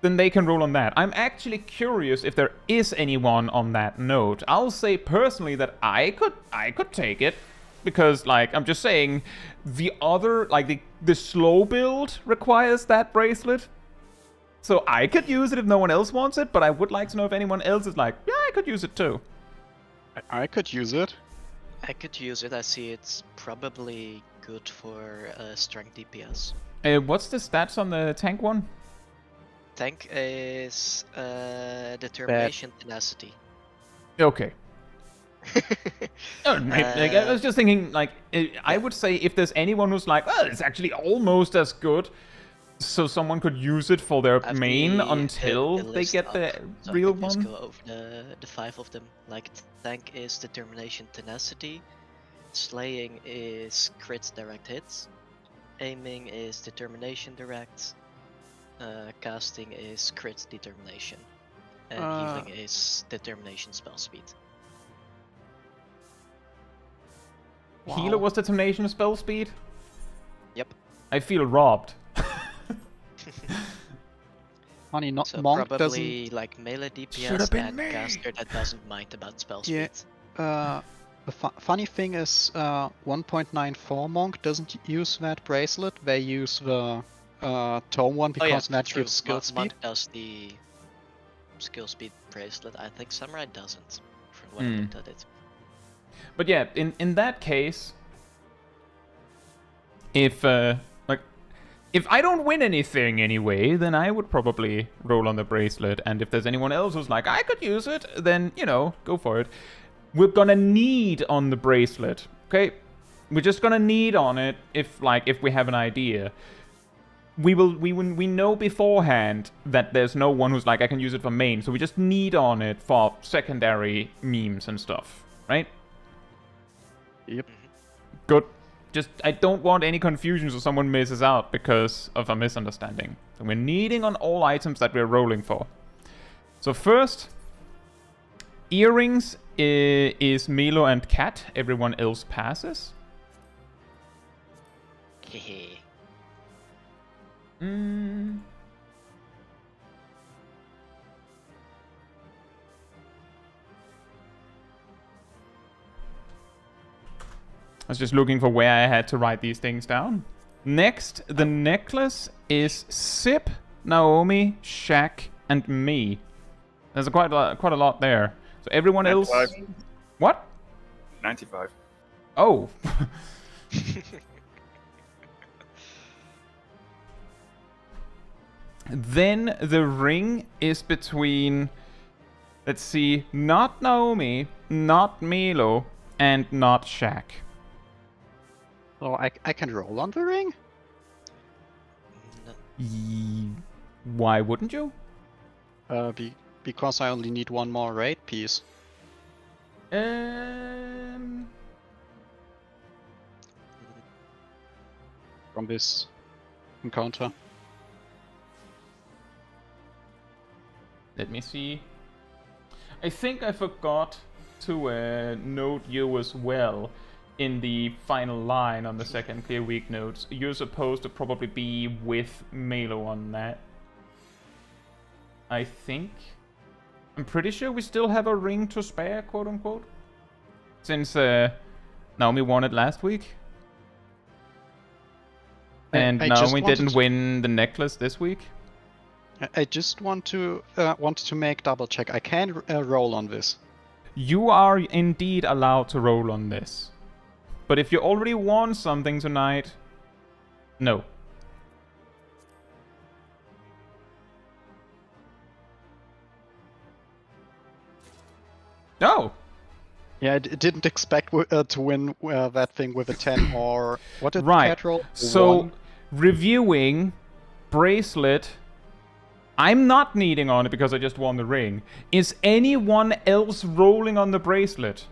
then they can roll on that. I'm actually curious if there is anyone on that note. I'll say personally that I could take it, because like I'm just saying, the other like the slow build requires that bracelet, so I could use it if no one else wants it. But I would like to know if anyone else is like, yeah, I could use it too. I could use it. I could use it. I see it's probably good for strength DPS. What's the stats on the tank one? Tank is determination, tenacity. Okay. Like, I was just thinking, like, I would say if there's anyone who's like, well, it's actually almost as good, so someone could use it for their main until they get the real one. Just go over the 5 of them. Like, tank is determination, tenacity. Slaying is crits, direct hits. Aiming is determination, direct. Casting is crit, determination. And healing is determination, spell speed. Wow. Healer was determination, spell speed? Yep. I feel robbed. Funny, not So Monk probably doesn't. like melee Should've DPS been and me. caster that doesn't mind about spell Yeah. speed. The funny thing is, 1.94 Monk doesn't use that bracelet. They use the tome one because that true. gives skill speed. Monk does the skill speed bracelet. I think Samurai doesn't, from when I looked at it. But yeah, in that case, if if I don't win anything anyway, then I would probably roll on the bracelet. And if there's anyone else who's like, I could use it, then, you know, go for it. We're gonna need on the bracelet, okay? We're just gonna need on it if we have an idea. We know beforehand that there's no one who's like, I can use it for main, so we just need on it for secondary memes and stuff, right? Yep. Good. Just, I don't want any confusion so someone misses out because of a misunderstanding. So we're needing on all items that we're rolling for. So first, earrings is Milo and Cat. Everyone else passes. Hehe. I was just looking for where I had to write these things down. Next, the necklace is Sip, Naomi, Shaq, and me. There's quite a lot there. So everyone else... 95. What? 95. Oh. Then the ring is between... Let's see. Not Naomi, not Milo, and not Shaq. So I can roll on the ring? Why wouldn't you? Because I only need one more raid piece. Um... From this encounter. Let me see. I think I forgot to note you as well in the final line on the second clear weak notes. You're supposed to probably be with Melo on that. I think. I'm pretty sure we still have a ring to spare, quote unquote. Since Naomi won it last week. And Naomi didn't win the necklace this week. I just wanted to make double check. I can roll on this. You are indeed allowed to roll on this. But if you already won something tonight, no. No! Yeah, I didn't expect to win that thing with a 10 or... What did right. Cat roll? So, 1? reviewing bracelet... I'm not needing on it because I just won the ring. Is anyone else rolling on the bracelet?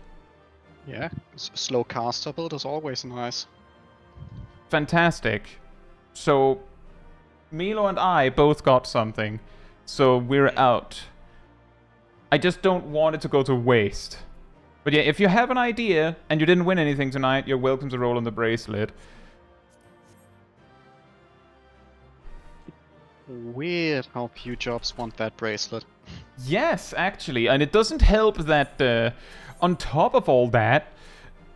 Yeah, slow caster build is always nice. Fantastic. So, Milo and I both got something. So we're out. I just don't want it to go to waste. But yeah, if you have an idea and you didn't win anything tonight, you're welcome to roll on the bracelet. Weird how few jobs want that bracelet. Yes, actually. And it doesn't help that on top of all that,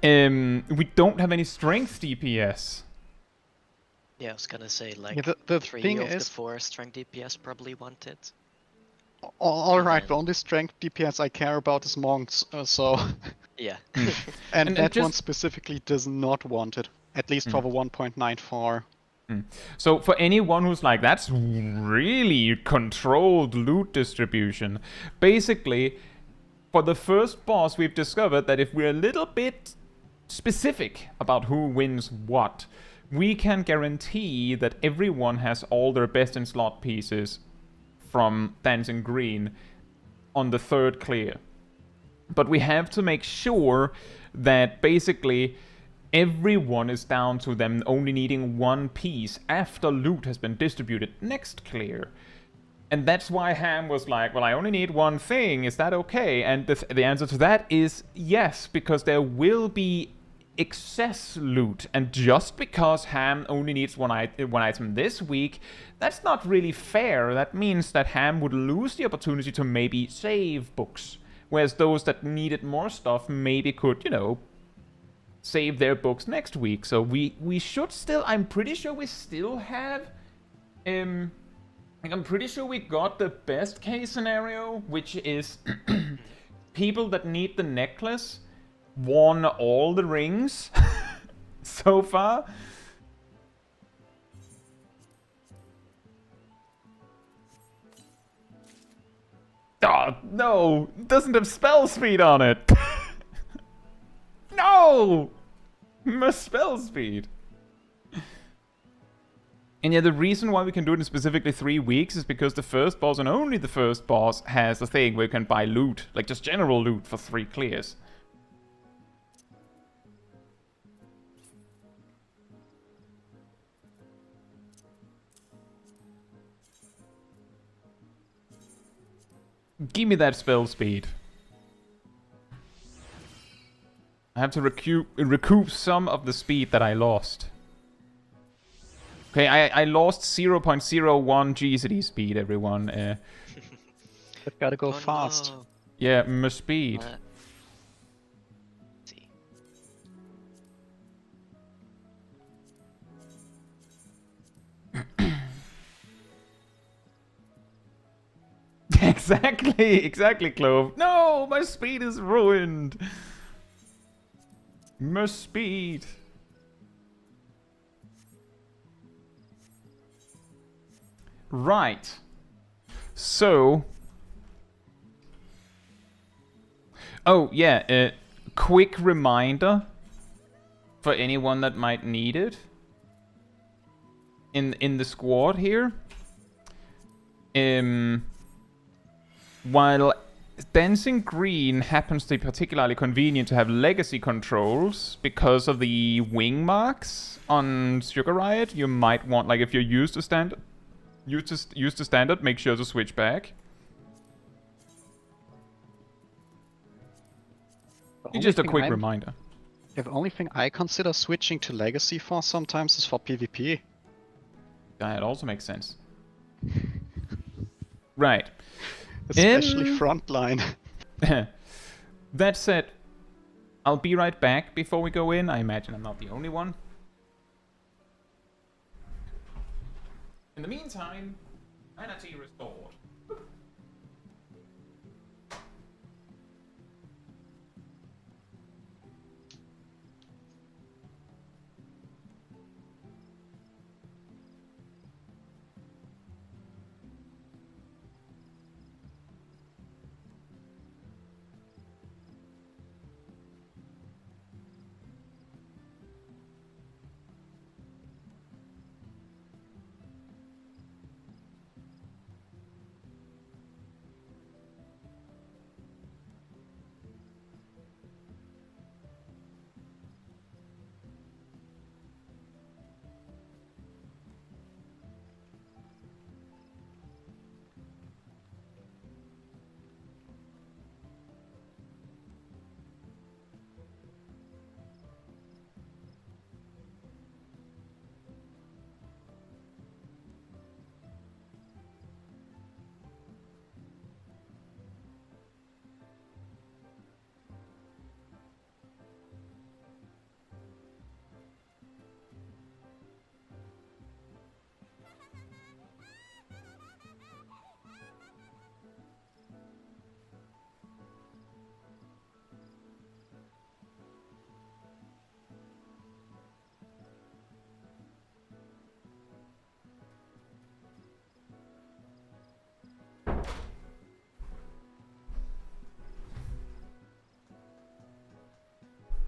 we don't have any strength DPS. Yeah, I was gonna say, like, Yeah, the 3 thing of the is- 4 strength DPS probably want it. Alright, the only strength DPS I care about is monks, so... Yeah. and And that one just- specifically does not want it. At least for the 1.94. So for anyone who's like, that's really controlled loot distribution, basically, for the first boss, we've discovered that if we're a little bit specific about who wins what, we can guarantee that everyone has all their best in slot pieces from Dancing Green on the third clear. But we have to make sure that basically everyone is down to them only needing one piece after loot has been distributed next clear. And that's why Ham was like, well, I only need one thing, is that okay? And the answer to that is yes, because there will be excess loot. And just because Ham only needs one item this week, that's not really fair. That means that Ham would lose the opportunity to maybe save books. Whereas those that needed more stuff maybe could, you know, save their books next week. So we should still, I'm pretty sure we still have, I'm pretty sure we got the best case scenario, which is people that need the necklace won all the rings so far. Oh, no, it doesn't have spell speed on it. No! My spell speed. And yeah, the reason why we can do it in specifically 3 weeks is because the first boss, and only the first boss, has a thing where you can buy loot, like just general loot, for 3 clears. Give me that spell speed. I have to recoup some of the speed that I lost. Okay, I lost 0.01 GCD speed, everyone. But gotta go Oh, fast. no. Yeah, my speed. Let's see. Exactly, Clove. No, my speed is ruined. My speed. Right. So. Oh, yeah. Quick reminder for anyone that might need it. In the squad here. While Dancing Green happens to be particularly convenient to have legacy controls because of the wing marks on Sugar Riot, you might want, like, if you're used to standard, make sure to switch back. only Just a thing quick I'm- reminder. The only thing I consider switching to Legacy for sometimes is for PvP. That also makes sense. Right. Especially frontline. That said, I'll be right back before we go in. I imagine I'm not the only one. In the meantime, sanity restored.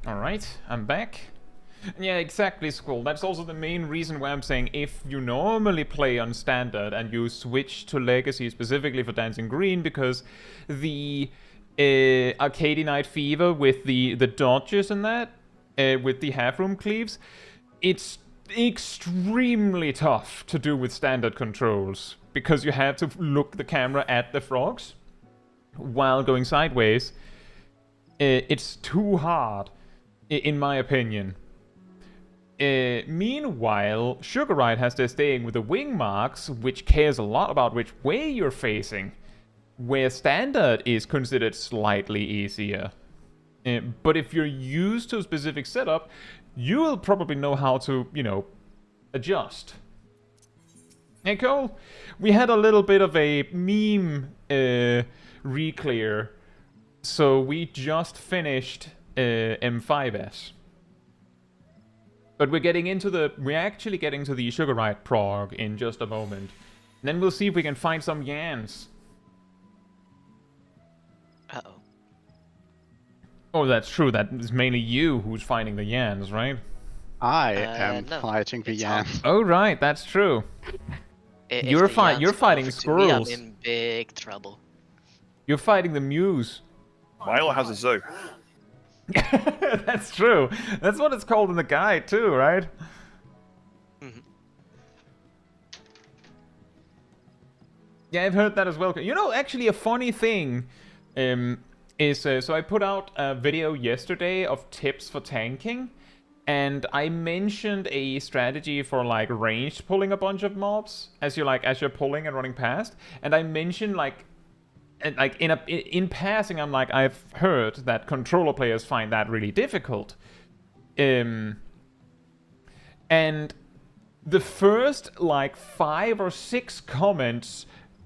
Alright, I'm back. Yeah, exactly, Skull. That's also the main reason why I'm saying if you normally play on Standard and you switch to Legacy specifically for Dancing Green, because the Arcadion Night Fever with the dodges and that, with the half-room cleaves, it's extremely tough to do with standard controls, because you have to look the camera at the frogs while going sideways. It's too hard, in my opinion. Meanwhile, Sugarite has their staying with the wing marks, which cares a lot about which way you're facing, where standard is considered slightly easier. But if you're used to a specific setup, you will probably know how to, you know, adjust. Hey Cole, we had a little bit of a meme reclear, so we just finished M6S. But we're actually getting to the Sugarite Prog in just a moment. And then we'll see if we can find some Yans. Uh-oh. Oh, that's true. That is mainly you who's finding the Yans, right? I am no, fighting the it's Yan. Oh, right. That's true. If You're the Yans you're come fighting over to me, squirrels. I'm in big trouble. You're fighting the Muse. Milo has a zoo. That's true. That's what it's called in the guide too, right? Mhm. Yeah, I've heard that as well. You know, actually, a funny thing is so I put out a video yesterday of tips for tanking, and I mentioned a strategy for like ranged pulling a bunch of mobs as you're pulling and running past, and I mentioned in passing, I'm like, I've heard that controller players find that really difficult. And the first like 5 or 6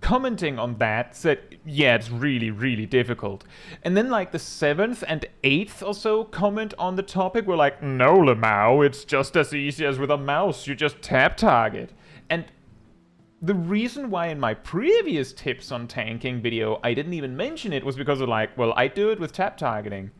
commenting on that said, yeah, it's really, really difficult. And then like the 7th and 8th or so comment on the topic were like, no, Lamau, it's just as easy as with a mouse. You just tap target. And the reason why in my previous tips on tanking video I didn't even mention it was because of like, well, I do it with tap targeting.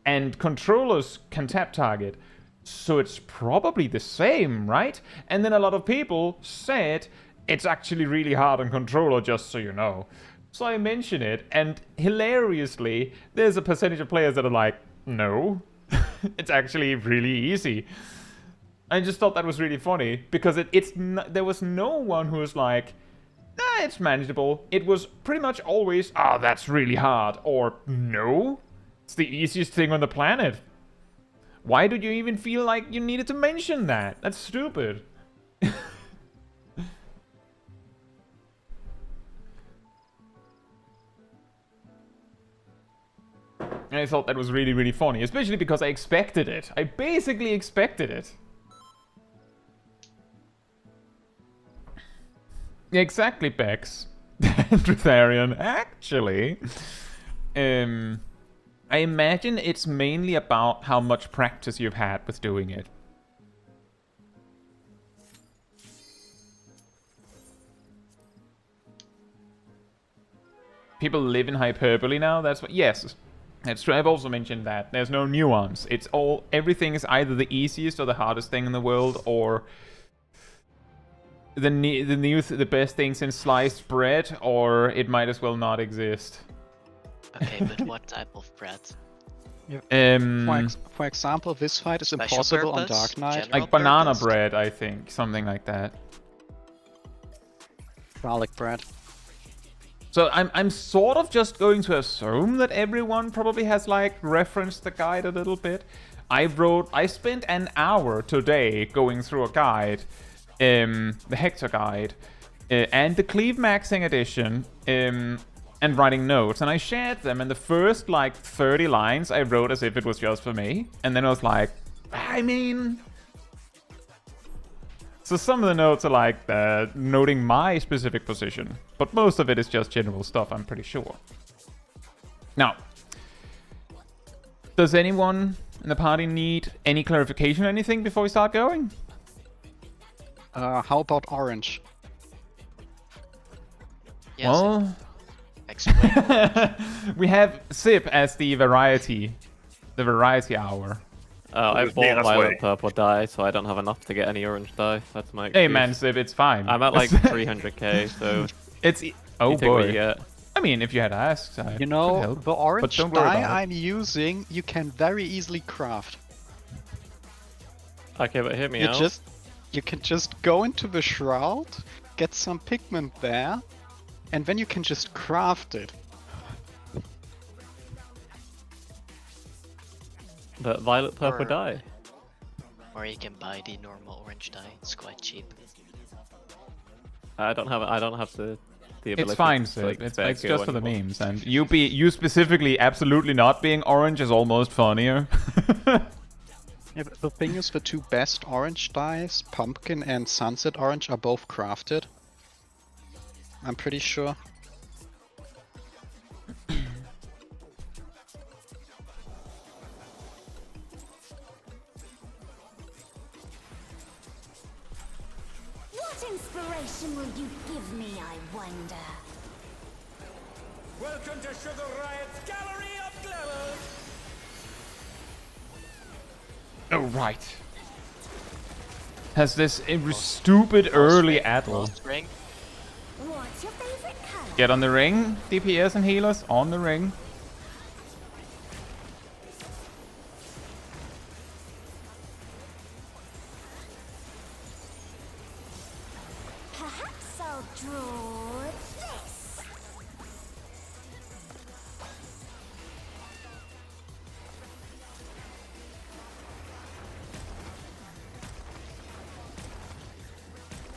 And controllers can tap target. So it's probably the same, right? And then a lot of people said, it's actually really hard on controller, just so you know. So I mention it, and hilariously, there's a percentage of players that are like, no, it's actually really easy. I just thought that was really funny, because there was no one who was like, nah, it's manageable. It was pretty much always, that's really hard, or no. It's the easiest thing on the planet. Why did you even feel like you needed to mention that? That's stupid. And I thought that was really, really funny, especially because I expected it. I basically expected it. Exactly, Bex. Trutharian. Actually, I imagine it's mainly about how much practice you've had with doing it. People live in hyperbole now. That's what. Yes. That's true. I've also mentioned that. There's no nuance. It's all... Everything is either the easiest or the hardest thing in the world, or the best thing since sliced bread, or it might as well not exist. Okay, but what type of bread? For example, this fight is Special impossible on purpose? Dark Knight. General Like banana purpose? bread, I think. Something like that. Garlic bread. So I'm sort of just going to assume that everyone probably has like referenced the guide a little bit. I spent an hour today going through a guide, the Hector guide, and the Cleave Maxing edition, and writing notes, and I shared them, and the first like 30 lines I wrote as if it was just for me, and then I was like, I mean... So some of the notes are like noting my specific position, but most of it is just general stuff, I'm pretty sure. Now, does anyone in the party need any clarification or anything before we start going? How about orange? Yes, Well, explain. we have Sip as the variety hour. I It's bought near us violet way. purple dye, so I don't have enough to get any orange dye. That's my excuse. Hey man, Sip, it's fine. I'm at like 300k, so It's oh you take what you boy. get. I mean, if you had asked, I You could know, help. the orange don't worry dye about it. I'm using, you can very easily craft. Okay, but hear me out. You can just go into the shroud, get some pigment there, and then you can just craft it. The violet purple Or- dye. Or you can buy the normal orange dye. It's quite cheap. I don't have the ability. It's fine, to, Sip. like, It's spec just for the anymore. memes, and you specifically absolutely not being orange is almost funnier. Yeah, but the thing is, the two best orange dyes, pumpkin and sunset orange, are both crafted. I'm pretty sure. What inspiration will you give me, I wonder? Welcome to Sugar Riot's Gallery of Glamour! Oh right. Has this stupid early addle. Lost ring. What's your favorite color? Get on the ring, DPS and healers, on the ring. Perhaps I'll draw this.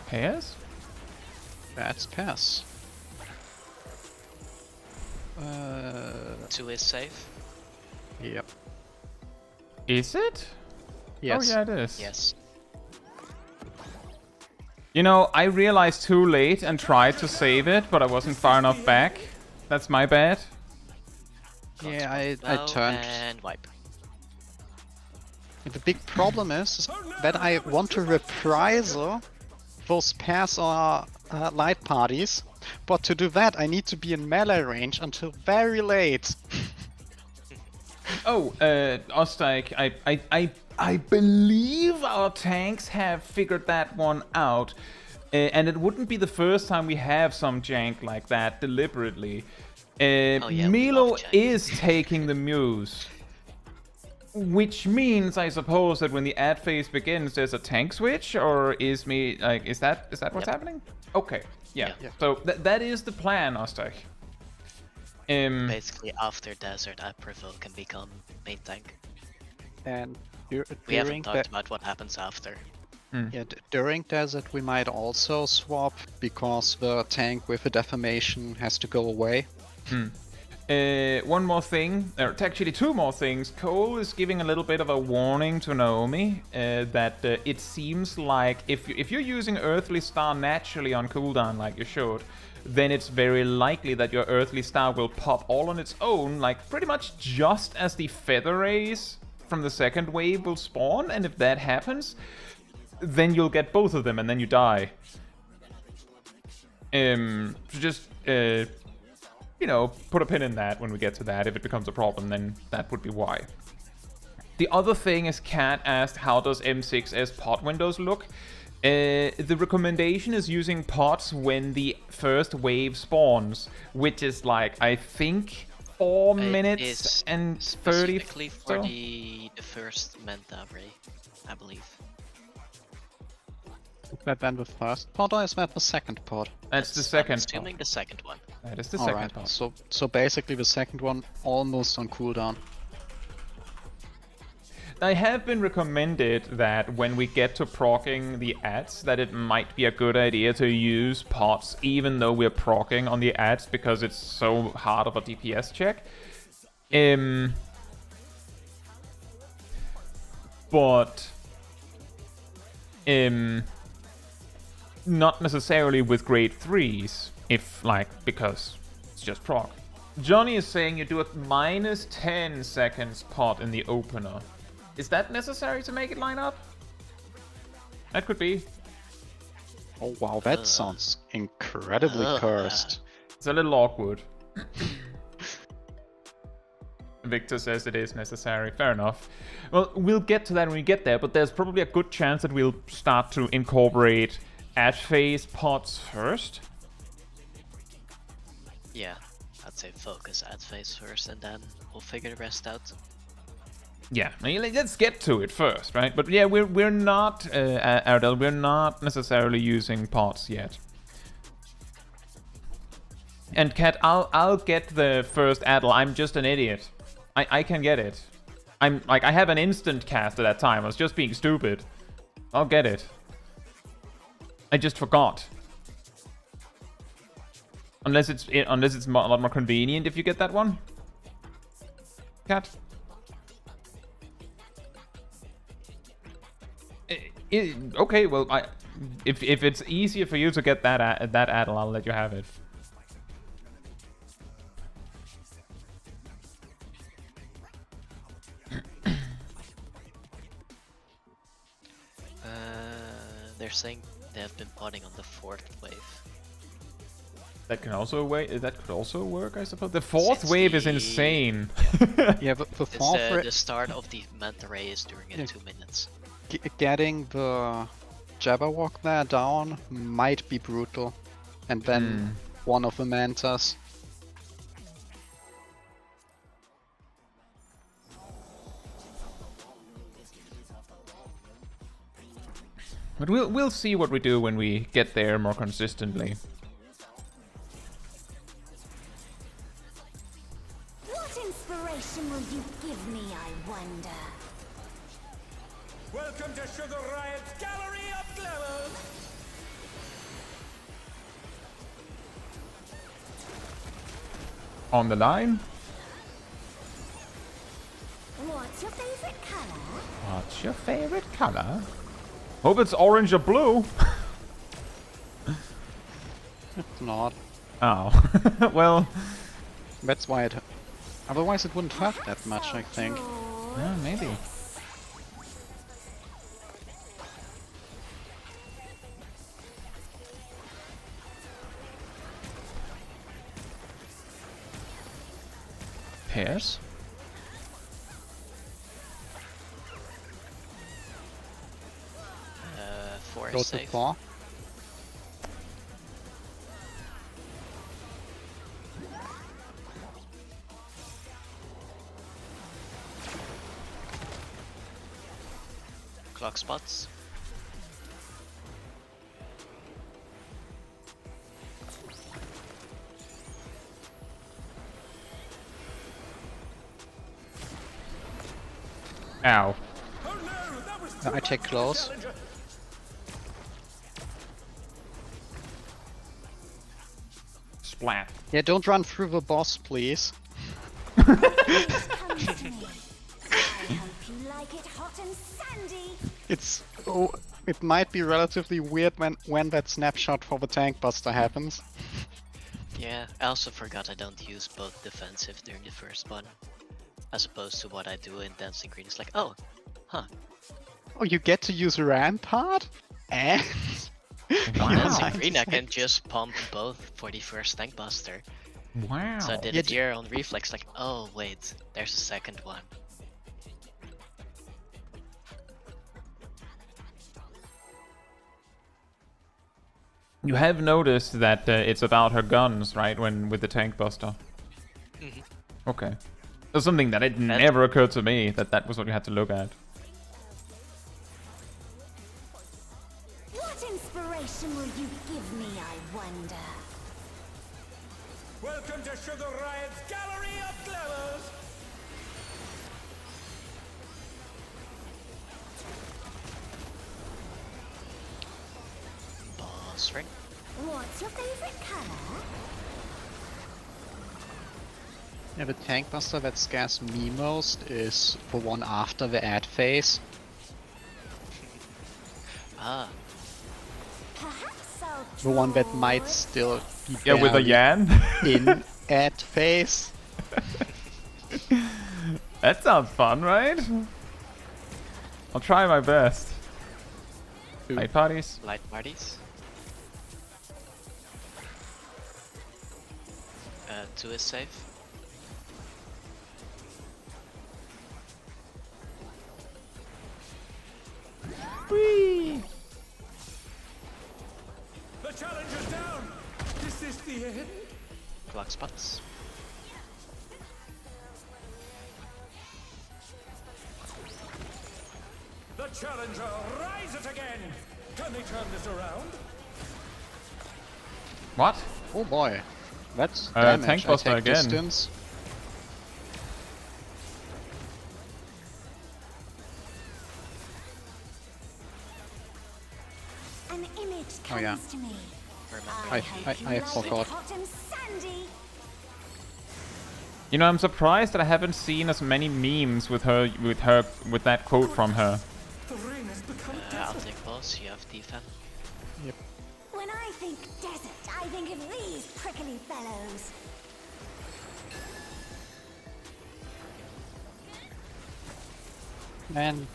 Pass? That's pass. 2 is safe. Yep. Is it? Yes. Oh yeah, it is. Yes. You know, I realized too late and tried to save it, but I wasn't far enough back. That's my bad. Yeah, I Bow turned. and wipe. The big problem is that I want to reprisal those pairs or light parties, but to do that I need to be in melee range until very late. Oh, Osteik, I believe our tanks have figured that one out. And it wouldn't be the first time we have some jank like that deliberately. yeah, we Milo love jank. is taking the Muse. Which means, I suppose, that when the ad phase begins, there's a tank switch, or is that what's Yep. happening? Okay, yeah. Yeah. So that is the plan, Osteik. Basically, after Desert, April can become main tank. And We during haven't talked about what happens after. during Desert we might also swap because the tank with the deformation has to go away. One more thing, or actually two more things. Cole is giving a little bit of a warning to Naomi that it seems like if you're using Earthly Star naturally on cooldown like you should, then it's very likely that your Earthly Star will pop all on its own, like pretty much just as the Feather Rays from the second wave will spawn, and if that happens, then you'll get both of them and then you die. So just, you know, put a pin in that when we get to that. If it becomes a problem, then that would be why. The other thing is Kat asked, how does M6S pot windows look? The recommendation is using pots when the first wave spawns, which is like, I think, 4 minutes and 30. Specifically for the first Manta Ray, I believe. Is that then the first pod or is that the second pod? That's the second I'm assuming the second one. That is the second Alright, part. so basically the second one almost on cooldown. I have been recommended that when we get to proccing the ads, that it might be a good idea to use pots even though we're proccing on the ads because it's so hard of a DPS check. But not necessarily with grade 3s, if like, because it's just proc. Johnny is saying you do a -10 seconds pot in the opener. Is that necessary to make it line up? That could be. Oh wow, that sounds incredibly cursed. It's a little awkward. Victor says it is necessary. Fair enough. Well, we'll get to that when we get there, but there's probably a good chance that we'll start to incorporate ad phase pots first. Yeah, I'd say focus ad phase first and then we'll figure the rest out. Yeah, I mean, let's get to it first, right? But yeah, we're not, Ardell, we're not necessarily using pots yet. And Kat, I'll get the first Adel. I'm just an idiot. I can get it. I'm like, I have an instant cast at that time. I was just being stupid. I'll get it. I just forgot. Unless it's a lot more convenient if you get that one. Kat. Okay, well, if it's easier for you to get that Adel, I'll let you have it. They're saying they have been potting on the 4th wave. That can also that could also work, I suppose. The 4th wave is insane. Yeah, but the It's fourth the start of the Manta Ray is during in 2 minutes. getting the Jabberwock there down might be brutal. And then one of the Mantas. But we'll see what we do when we get there more consistently. What inspiration will you give me, I wonder? Welcome to Sugar Riot's Gallery of Glamour! On the line. What's your favorite color? What's your favorite color? Hope it's orange or blue. It's not. Oh. Well. That's why it... Otherwise it wouldn't hurt that much, I think. Yeah, maybe. Pairs? For Go a too safe. far. Clock spots. Ow. Oh no, that was too I much take for the close. challenger. Splat. Yeah, don't run through the boss, please. Comes to me. I hope you like it hot and sandy. It's it might be relatively weird when that snapshot for the tank buster happens. Yeah, I also forgot I don't use both defensive during the first one. As opposed to what I do in Dancing Green. It's like, oh, huh. Oh, you get to use Rampart? And Wow. Dancing Green I can just pump both for the first tank buster. Wow. So I did Yeah, it here on reflex, like, oh wait, there's a second one. You have noticed that it's about her guns, right? When with the tank buster. Mhm. Okay. That's something that it never occurred to me that was what you had to look at. What inspiration will you give me, I wonder? Welcome to Sugar Riot's Gallery of Glamours. Boss ring. What's your favorite color? yeah, the tank buster that scares me most is the one after the ad phase. Ah, Perhaps I'll The one that draw might it still be Yeah, with a barely Yan. in ad phase. That sounds fun, right? I'll try my best. Night parties. light parties. 2 is safe. The challenger's down. Is this the end? Clock spots. The challenger rises again. Can they turn this around? What? Oh boy, that's Tank damage. I buster take again. distance. An image comes Oh, yeah. to me. Remember. I hope you I like it forgot. hot and sandy. You know, I'm surprised that I haven't seen as many memes with that quote from her. The ring has become I'll desert. take boss, you have defense. When I think desert, I think of these prickly fellows. And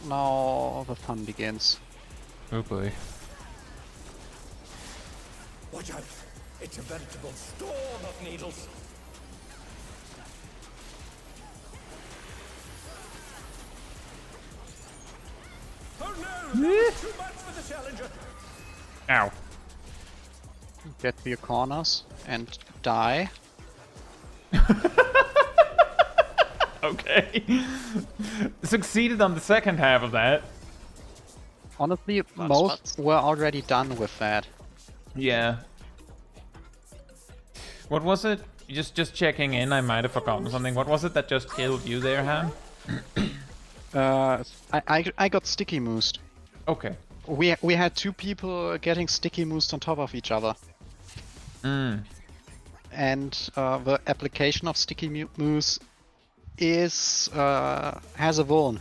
now the fun begins. Oh boy. Watch out. It's a veritable storm of needles. Oh no! That was too much for the challenger. Ow. Get to your corners and die. Okay. Succeeded on the second half of that. Honestly, Lots most spots. were already done with that. Yeah. What was it? Just checking in, I might have forgotten something. What was it that just killed you there, Han? I got sticky moosed. Okay. We had two people getting sticky moosed on top of each other. Mm. And the application of sticky mousse is has a vuln.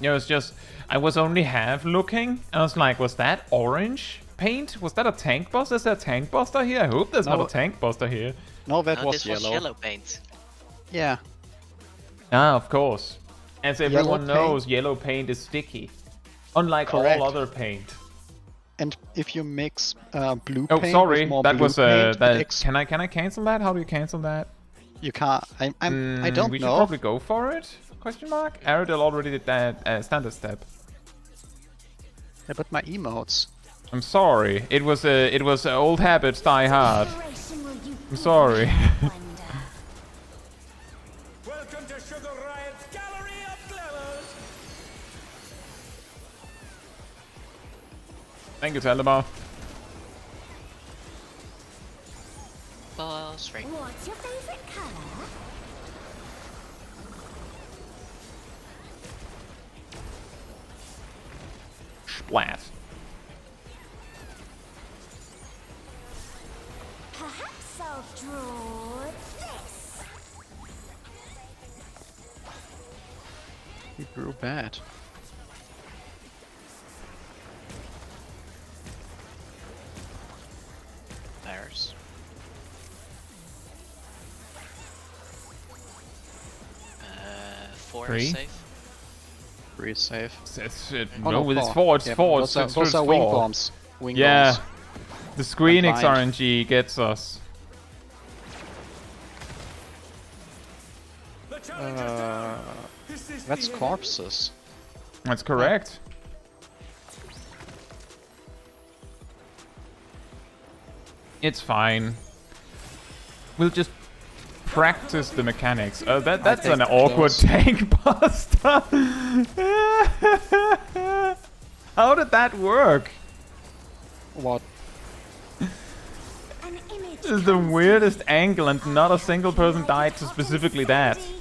Yeah, it's just I was only half looking. I was like, was that orange paint? Was that a tank buster? Is there a tank buster here? I hope there's not No. a tank buster here. No, that No, was this yellow. was yellow paint. Yeah. Ah, of course. As everyone Yellow knows, yellow paint is sticky. Unlike Correct. all other paint. And if you mix blue Oh, paint sorry. with more That blue was paint, Can I cancel that? How do you cancel that? you can't. I don't We should know. probably go for it? Question mark. Aerodel already did that standard step. Yeah, but my emotes. I'm sorry. It was old habits die hard. Inspiration will you I'm give sorry. me, I wonder? Welcome to Sugar Riot's Gallery of Glamours. Thank you, Talibar. Boss ring. What's your favorite color? Splat. Perhaps I'll draw this. He grew bad. Bears. Four Three. is safe. 3 is safe. Oh, No, with its 4. four, it's Yeah, 4. Those are, It's those are four. wing bombs. Wing Yeah. bombs. The Screenix blind. RNG gets us. The challenge is down. Is this That's the end? corpses. That's correct. It's fine. We'll just practice the mechanics. That's an think awkward those- tank buster. How did that work? What? An image This is the comes to weirdest me. angle, and not a single person Like died it to hot specifically and that. sandy.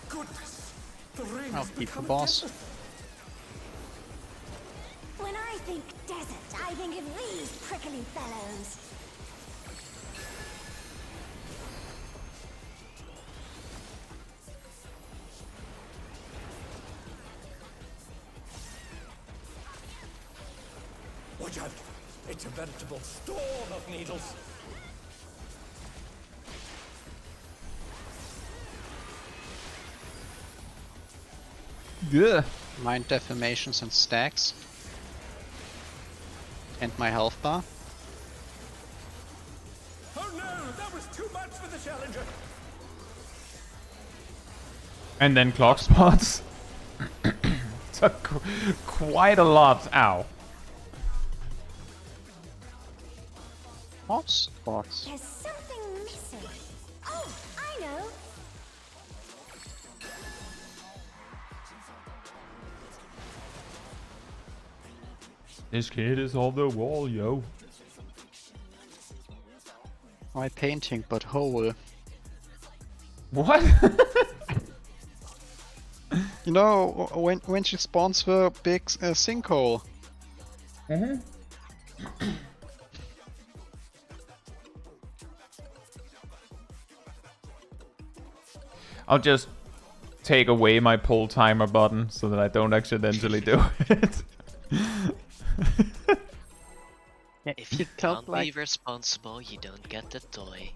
Goodness. The ring I'll has keep the become a boss. desert. When I think desert, I think of these prickly fellows. Watch out. It's a veritable storm of needles. Yeah. Mind defamations and stacks. And my health bar. Oh no, that was too much for the challenger. And then clock spots. So quite a lot. Ow. Hot spots. There's something missing. Oh, I know. This kid is on the wall, yo. My painting, but whole. What? You know, when she spawns the big sinkhole. I'll just take away my pull timer button so that I don't accidentally do it. If you can't be responsible, you don't get the toy.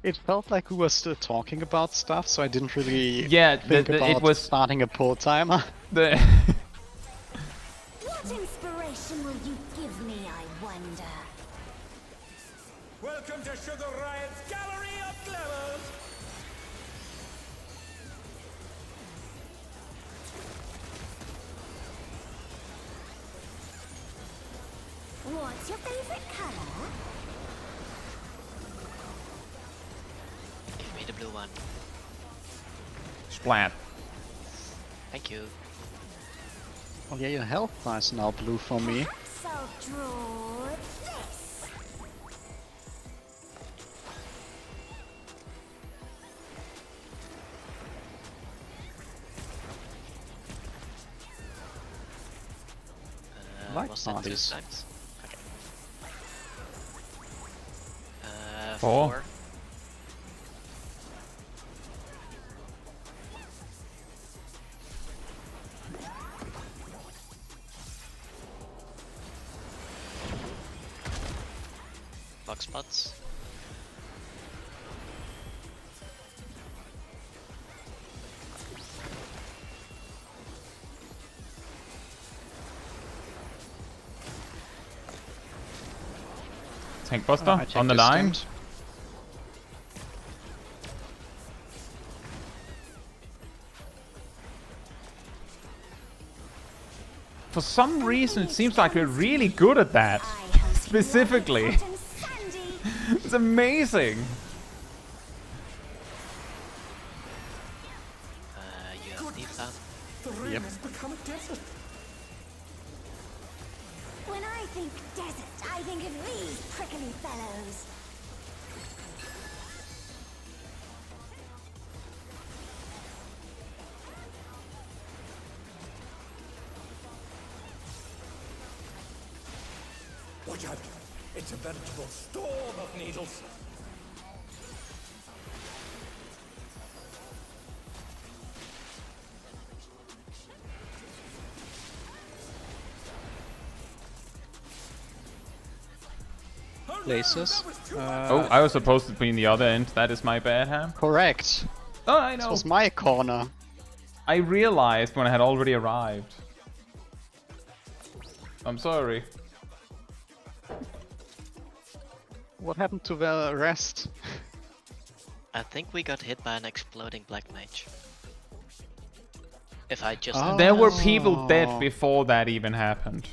It felt like we were still talking about stuff, so I didn't really Yeah, think about it was starting a pull timer. the. What inspiration will you give me, I wonder? Welcome to Sugar Riot's Gallery of Glamours. What's your favorite color? Give me the blue one. Splat. Thank you. Oh yeah, your health bar is now blue for me. Perhaps I'll draw this. Like Was that 2 parties. times? Okay. Four. 4. Box spots. Tank buster I checked on the his line. stint. For some reason, it seems like we're really good at that. I hope you like it Specifically. hot and sandy. It's amazing. You have Nifla. The ring Yep. has become a desert. When I think desert, I think of these prickly fellows. Watch out! It's a veritable storm of needles. Places. Oh, I was supposed to be in the other end. That is my bad, Ham. Correct. Oh, I This know. was my corner. I realized when I had already arrived. I'm sorry. What happened to the rest? I think we got hit by an exploding black mage. If I just Oh. There were people dead before that even happened.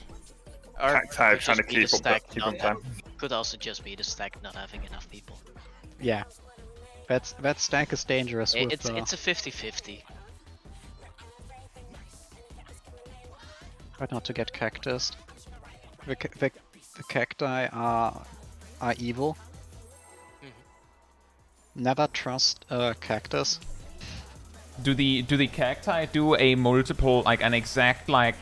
or Cacti could trying to just be the keep up, stack keep not on time. could also just be the stack not having enough people. Yeah. That stack is dangerous with It's a 50-50. try not to get cactus. The cacti are evil. Never trust a cactus. Do the cacti do a multiple, like an exact, like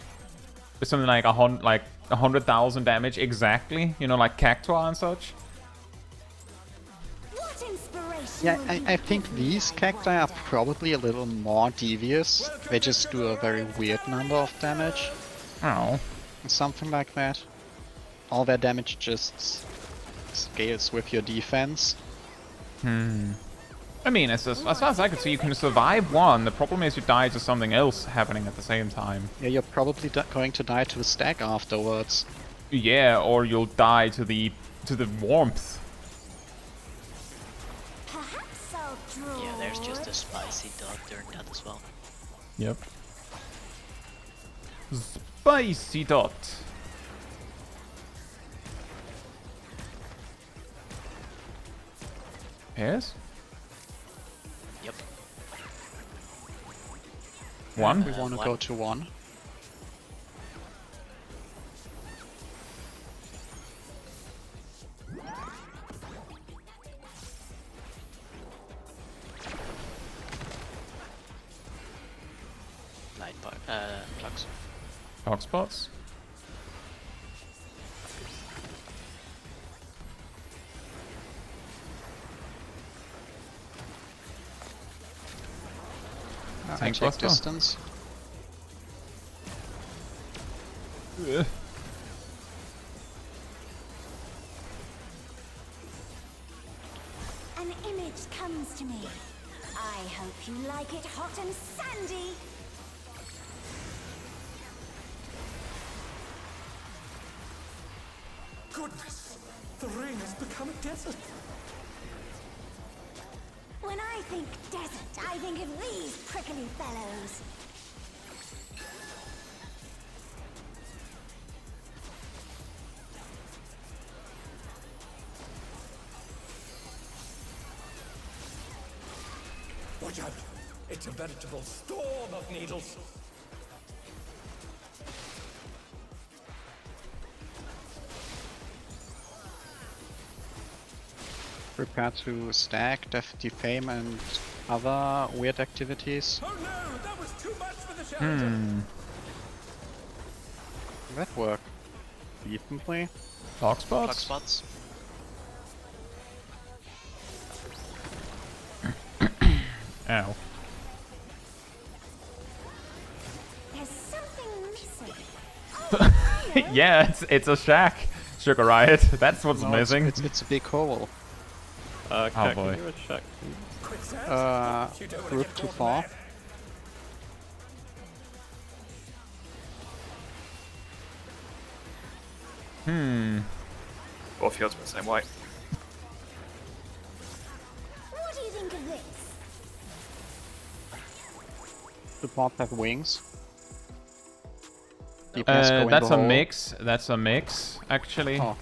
something like 100,000 damage exactly? You know, like cactua and such. What inspiration Yeah, will you I think give me, these my cacti are wonder? probably a little more devious. They just do a very weird number of damage. Oh. Something like that. All their damage just scales with your defense. I mean, as far as I can see, you can survive one. The problem is you die to something else happening at the same time. Yeah, you're probably going to die to the stack afterwards. Yeah, or you'll die to the warmth. Perhaps I'll draw. Yeah, there's just a spicy dog during that as well. Yep. Spicy dot. Yes? Yep. One? We want to one. go to one. Light bar, clocks. Hot spots? I Tank check buster. distance. Ugh. An image comes to me. I hope you like it hot and sandy. Goodness, the rain has become a desert. When I think desert, I think of these prickly fellows. Watch out! It's a veritable storm of needles. Prepare to stack, defame, and other weird activities. Oh no, that was too much for the challenger. That worked decently. Hot Clock spots? spots. Ow. There's something missing. Oh, hello. Yeah, it's a shack. Sugar Riot. That's what's No, missing. It's a big hole. Cat, boy. can you check? Quicksand? You don't wanna Group get too caught in far. that. Both fields were the same way. What do you think of this? Support have wings. DPS go in That's the a hole. mix. That's a mix, actually. Oh.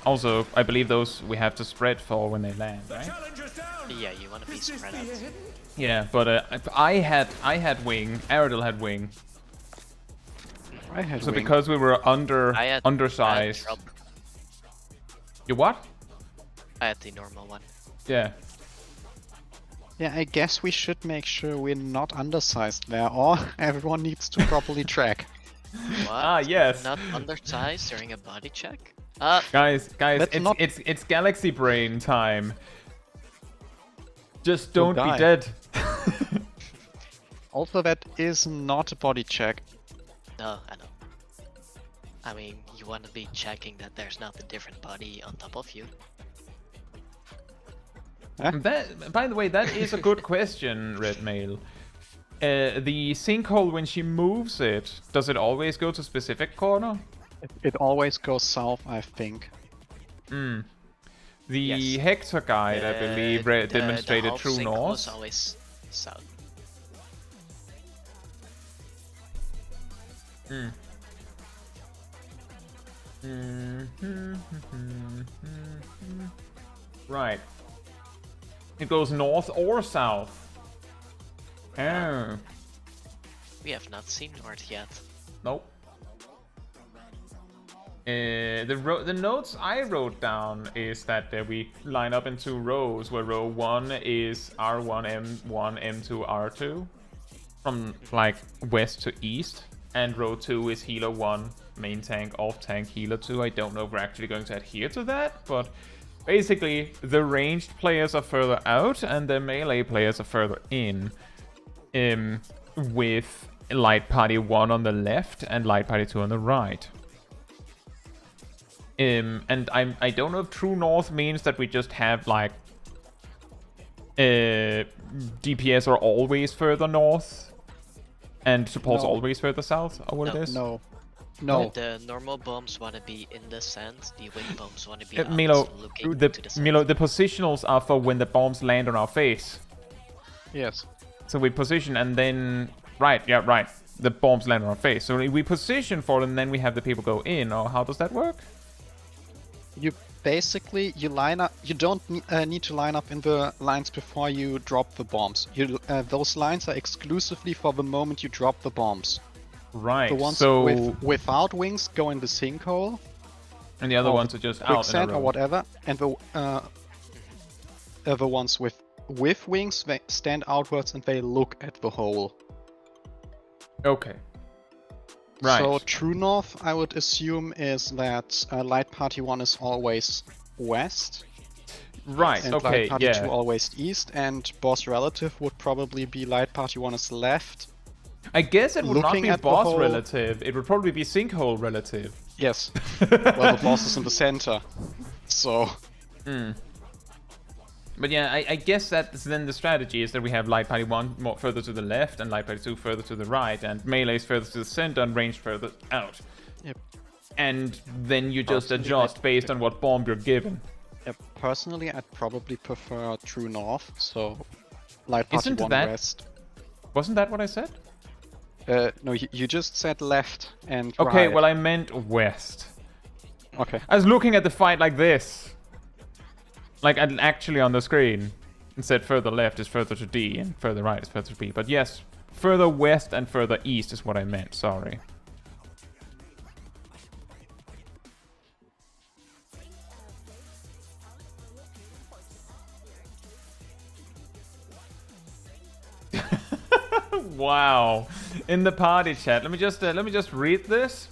Also, I believe those we have to spread for when they land, right? Challenger's down! Yeah, you want to be Is this spread the out. hidden? Yeah, but I had wing. Aerodil had wing. I had So wing. because we were I had undersized. drop. You what? I had the normal one. Yeah. Yeah, I guess we should make sure we're not undersized there, or everyone needs to properly track. What? yes. Not undersized during a body check? Guys, Let's it's, not- it's Galaxy Brain time. Just don't be die. dead. Also, that is not a body check. No, I know. I mean, you want to be checking that there's not a different body on top of you. That, by the way, that is a good question, Red Mail. The sinkhole, when she moves it, does it always go to specific corner? It always goes south, I think. The Yes. Hector guide, I believe, demonstrated the true half-sync north. was always south. Right. It goes north or south. Oh. We have not seen north yet. Nope. The notes I wrote down is that we line up in 2 rows, where row 1 is R1, M1, M2, R2, from like west to east, and row 2 is healer 1, main tank, off tank, healer 2. I don't know if we're actually going to adhere to that, but basically the ranged players are further out and the melee players are further in, with light party 1 on the left and light party 2 on the right. And I don't know if true north means that we just have like DPS are always further north and supports No. always further south, or what No. it is? No. The normal bombs want to be in the sand, the wing bombs want to be out, Milo, looking the to the sand. Milo, the positionals are for when the bombs land on our face. Yes. So we position and then right. The bombs land on our face. So we position for them, and then we have the people go in. Or how does that work? You basically line up. You don't need to line up in the lines before you drop the bombs. Those lines are exclusively for the moment you drop the bombs. Right. The ones so without wings go in the sinkhole, and the other or ones are just out. quicksand in a or row. whatever, and the ones with wings, they stand outwards and they look at the hole. Okay. Right. So true north, I would assume, is that light party 1 is always west, Right. and Okay. light party 2 Yeah. always east, and boss relative would probably be light party 1 is left. I guess it would not Looking be at the boss whole- relative. It would probably be sinkhole relative. Yes. Well, the boss is in the center. So But yeah, I guess that's then the strategy is that we have light party 1 more further to the left and light party 2 further to the right, and melee's further to the center and ranged further out. Yep. And then you just Personally, adjust based on what bomb you're given. personally, I'd probably prefer true north. So light party Isn't 1 that- west. Wasn't that what I said? No, you just said left and Okay, right. well I meant west. Okay. I was looking at the fight like this. Like actually on the screen. And said further left is further to D and further right is further to B. But yes, further west and further east is what I meant, sorry. Wow. In the party chat. Let me just read this.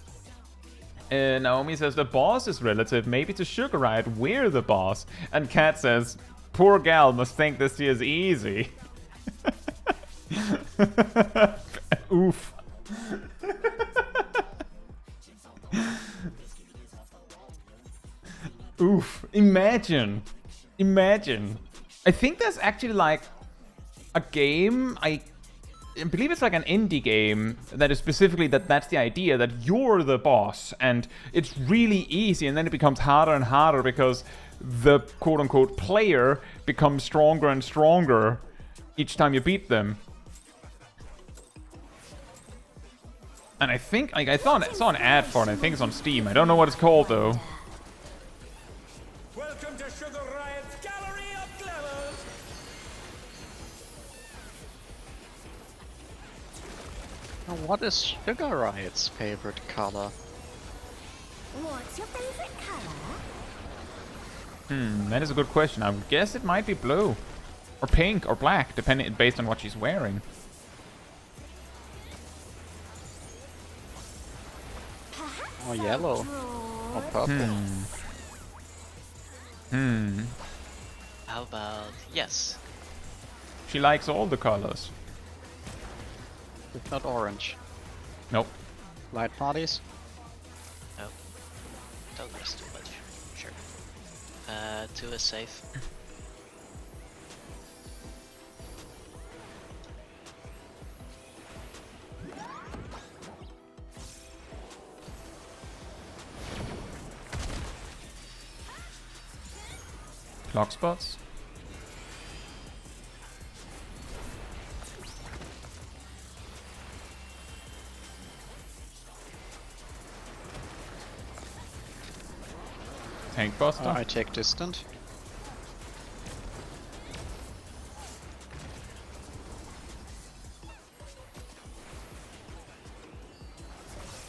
Naomi says the boss is relative, maybe to Sugar Riot, we're the boss. And Kat says, poor gal must think this is easy. Oof. Oof. Imagine. I think there's actually like a game, I believe it's like an indie game that is specifically that's the idea, that you're the boss and it's really easy, and then it becomes harder and harder because the quote-unquote player becomes stronger and stronger each time you beat them. And I think, like, I saw an ad for it. I think it's on Steam. I don't know what it's called though. Welcome to Sugar Riot's Gallery of Glamours! Now, what is Sugar Riot's favorite color? What's your favorite color? That is a good question. I would guess it might be blue. Or pink or black, depending based on what she's wearing. Or yellow. Or purple. How about yes? She likes all the colors. If not orange. Nope. Light parties? No. Don't rest too much. Sure. 2 is safe. Clock spots. Tank buster. I take distant.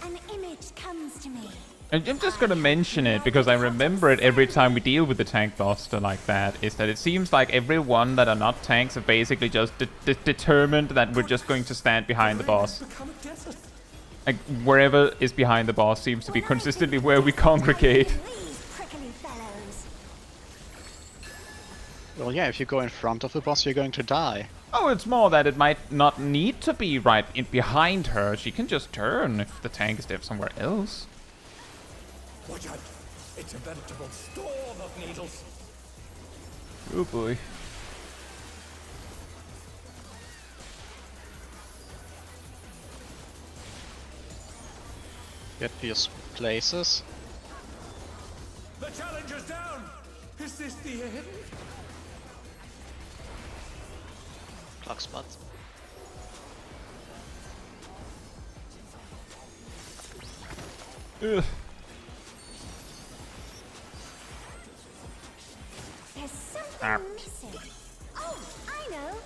An image comes to me. And I'm just gonna mention it because I remember it every time we deal with the tank buster like that, is that it seems like everyone that are not tanks are basically just determined that we're just going to stand behind the boss. Like, wherever is behind the boss seems to be consistently where we congregate. These prickly fellows. Well, yeah, if you go in front of the boss, you're going to die. Oh, it's more that it might not need to be right in behind her. She can just turn if the tank is there somewhere else. Watch out! It's a veritable storm of needles. Oh boy. Get to your places. The challenger's down. Is this the end? Clock spot. Ugh. There's something Ah. missing. Oh, I know.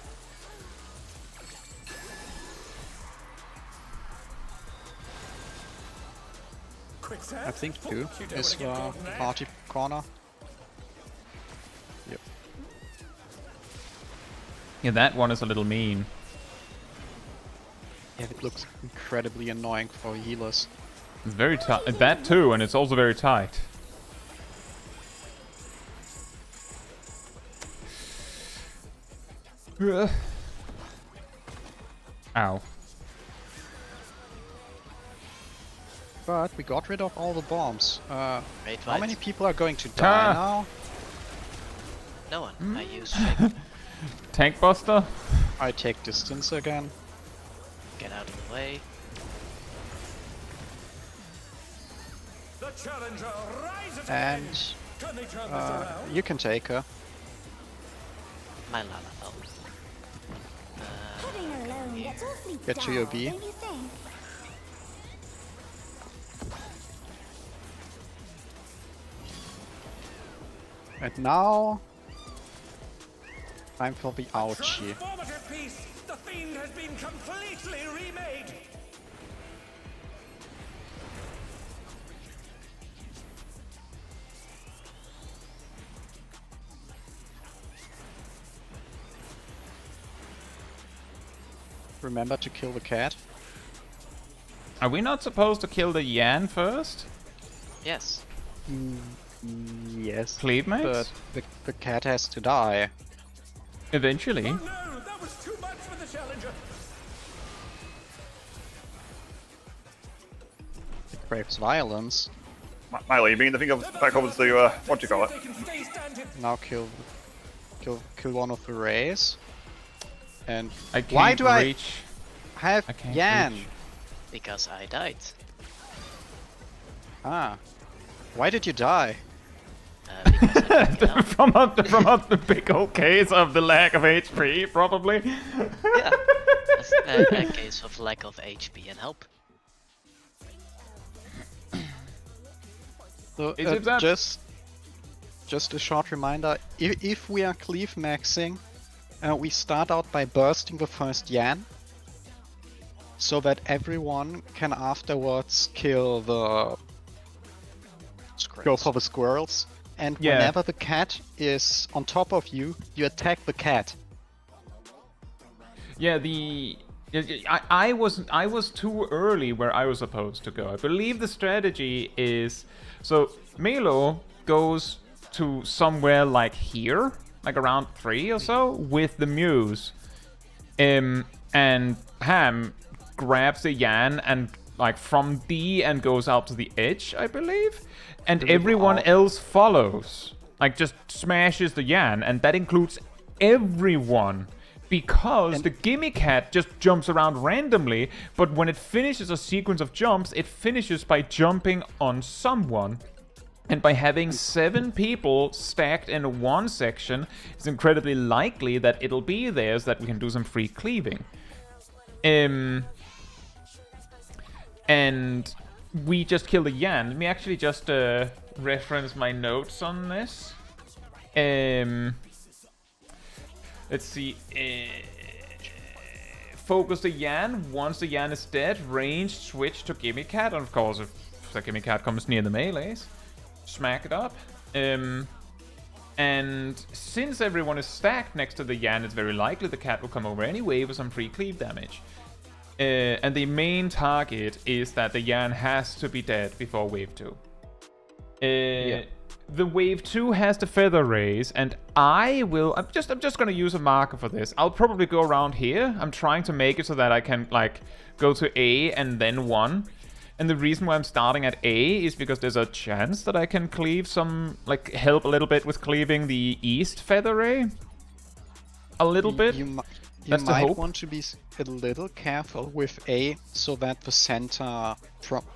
Quick set. I think two You don't is wanna get caught in that. party corner. Yep. Yeah, that one is a little mean. Yeah, it looks incredibly annoying for healers. It's very tight. That too, and it's also very tight. Ugh. Ow. But we got rid of all the bombs. Great How fight. many people are going to die Ah. now? No one. I use shape. Tank buster? I take distance again. Get out of the way. The challenger rises And again. Can they turn this around? you can take her. My Lala fell. Heading alone gets awfully Get to your dull, B. don't you think? And now... time for the ouchie. Transformative piece. The fiend has been completely remade. Remember to kill the cat. Are we not supposed to kill the Yan first? Yes. Yes. Cleave mates? But the cat has to die. Eventually. Oh no, that was too much for the challenger. It craves violence. Milo, you bringing the thing back over to the, what do you call it? They can stay standing. Now kill one of the rays. And I can't why do reach. I have I can't Yan? reach. Because I died. Ah. Why did you die? Because I didn't get up. from a big old case of the lack of HP, probably. Yeah. A case of lack of HP and help. So, Is it that- just a short reminder, if we are cleave maxing, we start out by bursting the first Yan, so that everyone can afterwards kill the... go for the squirrels, and Yeah. whenever the cat is on top of you, you attack the cat. Yeah, the I was too early where I was supposed to go. I believe the strategy is so Melo goes to somewhere like here, like around 3 or so, with the Muse. And Ham grabs the Yan and like from D and goes out to the edge, I believe. And everyone else follows. Like just smashes the Yan, and that includes everyone. Because the Gimme Cat just jumps around randomly, but when it finishes a sequence of jumps, it finishes by jumping on someone. And by having 7 people stacked in one section, it's incredibly likely that it'll be there so that we can do some free cleaving. And we just kill the Yan. Let me actually just reference my notes on this. Let's see. Focus the Yan. Once the Yan is dead, range switch to Gimme Cat. And of course, if the Gimme Cat comes near the melees, smack it up. And since everyone is stacked next to the Yan, it's very likely the cat will come over anyway with some free cleave damage. And the main target is that the Yan has to be dead before wave 2. The wave 2 has the feather raise, and I'm just gonna use a marker for this. I'll probably go around here. I'm trying to make it so that I can like go to A and then 1. And the reason why I'm starting at A is because there's a chance that I can cleave some, like help a little bit with cleaving the east feather ray. A little bit. You That's the might hope. want to be a little careful with A, so that the center,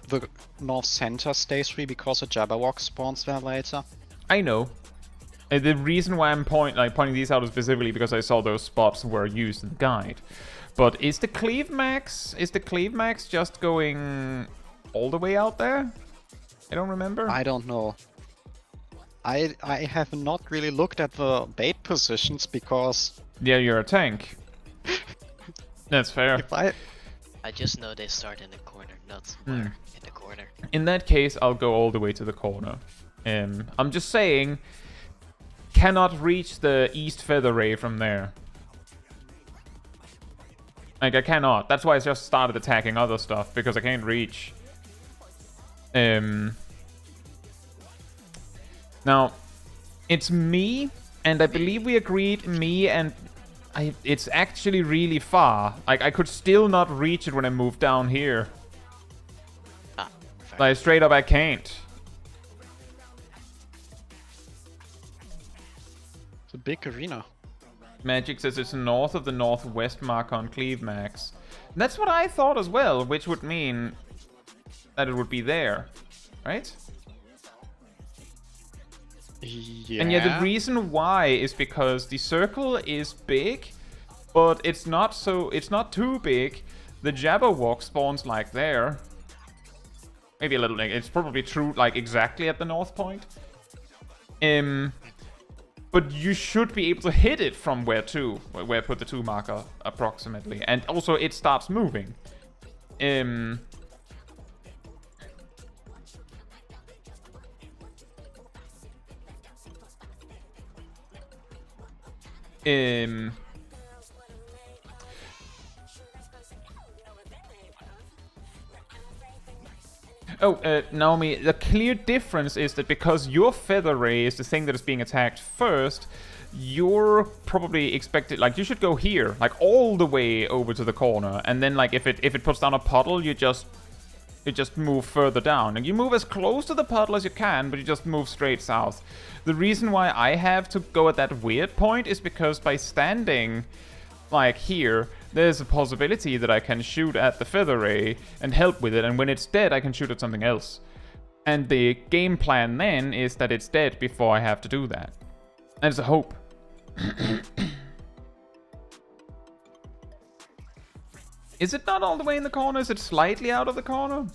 the north center stays free, because a Jabberwock spawns there later. I know. The reason why I'm pointing these out specifically because I saw those spots were used in the guide. But is the cleave max just going all the way out there? I don't remember. I don't know. I have not really looked at the bait positions, because Yeah, you're a tank. That's fair. if I I just know they start in the corner, not somewhere in the corner. In that case, I'll go all the way to the corner. I'm just saying, cannot reach the east feather ray from there. Like, I cannot. That's why I just started attacking other stuff, because I can't reach. Now, it's me, and I believe we agreed me and... it's actually really far. Like, I could still not reach it when I move down here. Ah, fair. Like, straight up, I can't. it's a big arena. Magic says it's north of the northwest marker on Cleave Max. That's what I thought as well, which would mean that it would be there, right? Yeah. And yeah, the reason why is because the circle is big, but it's not too big. The Jabberwock spawns like there. Maybe a little, it's probably true, like exactly at the north point. But you should be able to hit it from where I put the 2 marker approximately. And also it starts moving. Naomi, the clear difference is that because your feather ray is the thing that is being attacked first, you're probably expected, like, you should go here, like, all the way over to the corner, and then, like, if it puts down a puddle, you just move further down. And you move as close to the puddle as you can, but you just move straight south. The reason why I have to go at that weird point is because by standing, like, here, there's a possibility that I can shoot at the feather ray and help with it, and when it's dead, I can shoot at something else. And the game plan then is that it's dead before I have to do that. And it's a hope. Is it not all the way in the corner? Is it slightly out of the corner?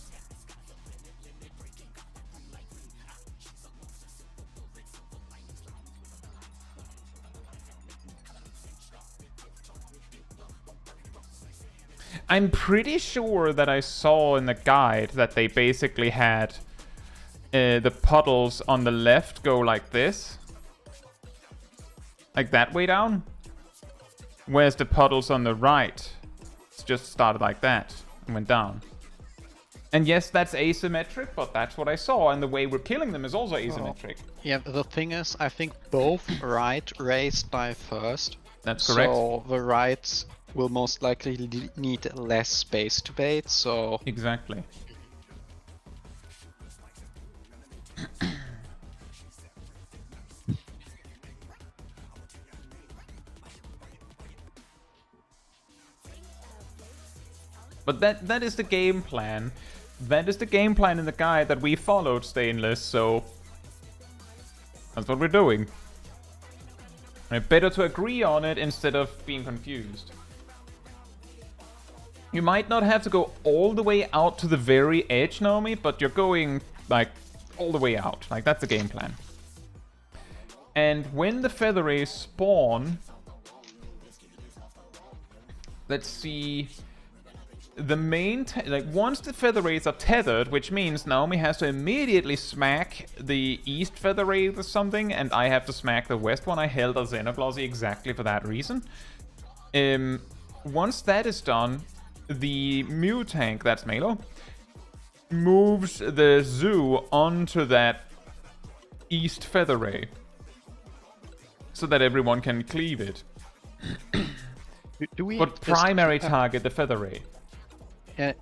I'm pretty sure that I saw in the guide that they basically had the puddles on the left go like this. Like that way down. Whereas the puddles on the right just started like that and went down. And yes, that's asymmetric, but that's what I saw, and the way we're killing them is also asymmetric. Yeah, the thing is, I think both right race die first. That's correct. So the rights will most likely need less space to bait, so... Exactly. But that is the game plan. That is the game plan in the guide that we followed, Stainless, so that's what we're doing. And better to agree on it instead of being confused. You might not have to go all the way out to the very edge, Naomi, but you're going, like, all the way out. Like, that's the game plan. And when the feather rays spawn... Let's see... The main... like, once the feather rays are tethered, which means Naomi has to immediately smack the east feather ray or something, and I have to smack the west one. I held a Xenoglossy exactly for that reason. Once that is done... The Mew tank, that's Melo, moves the Zoo onto that east feather ray so that everyone can cleave it. Do we But primary target the feather ray.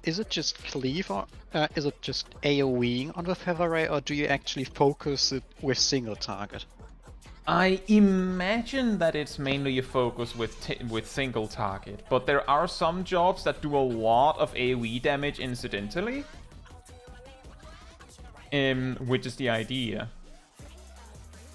Is it just cleave, or is it just AoEing on the feather ray, or do you actually focus it with single target? I imagine that it's mainly a focus with single target, but there are some jobs that do a lot of AoE damage incidentally, which is the idea.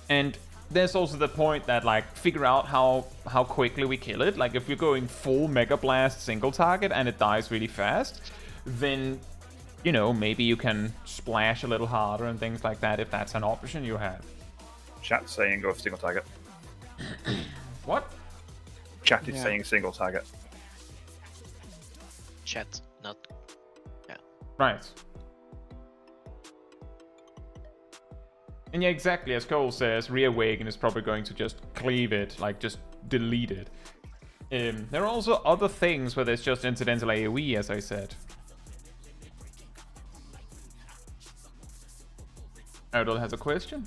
And there's also the point that, like, figure out how quickly we kill it. Like, if you're going full Mega Blast single target and it dies really fast, then, you know, maybe you can splash a little harder and things like that if that's an option you have. Chat's saying go for single target. What? Chat is saying single target. Chat, not... yeah. Right. And yeah, exactly, as Cole says, Reawaken is probably going to just cleave it, like just delete it. There are also other things where there's just incidental AoE, as I said. Erdal has a question?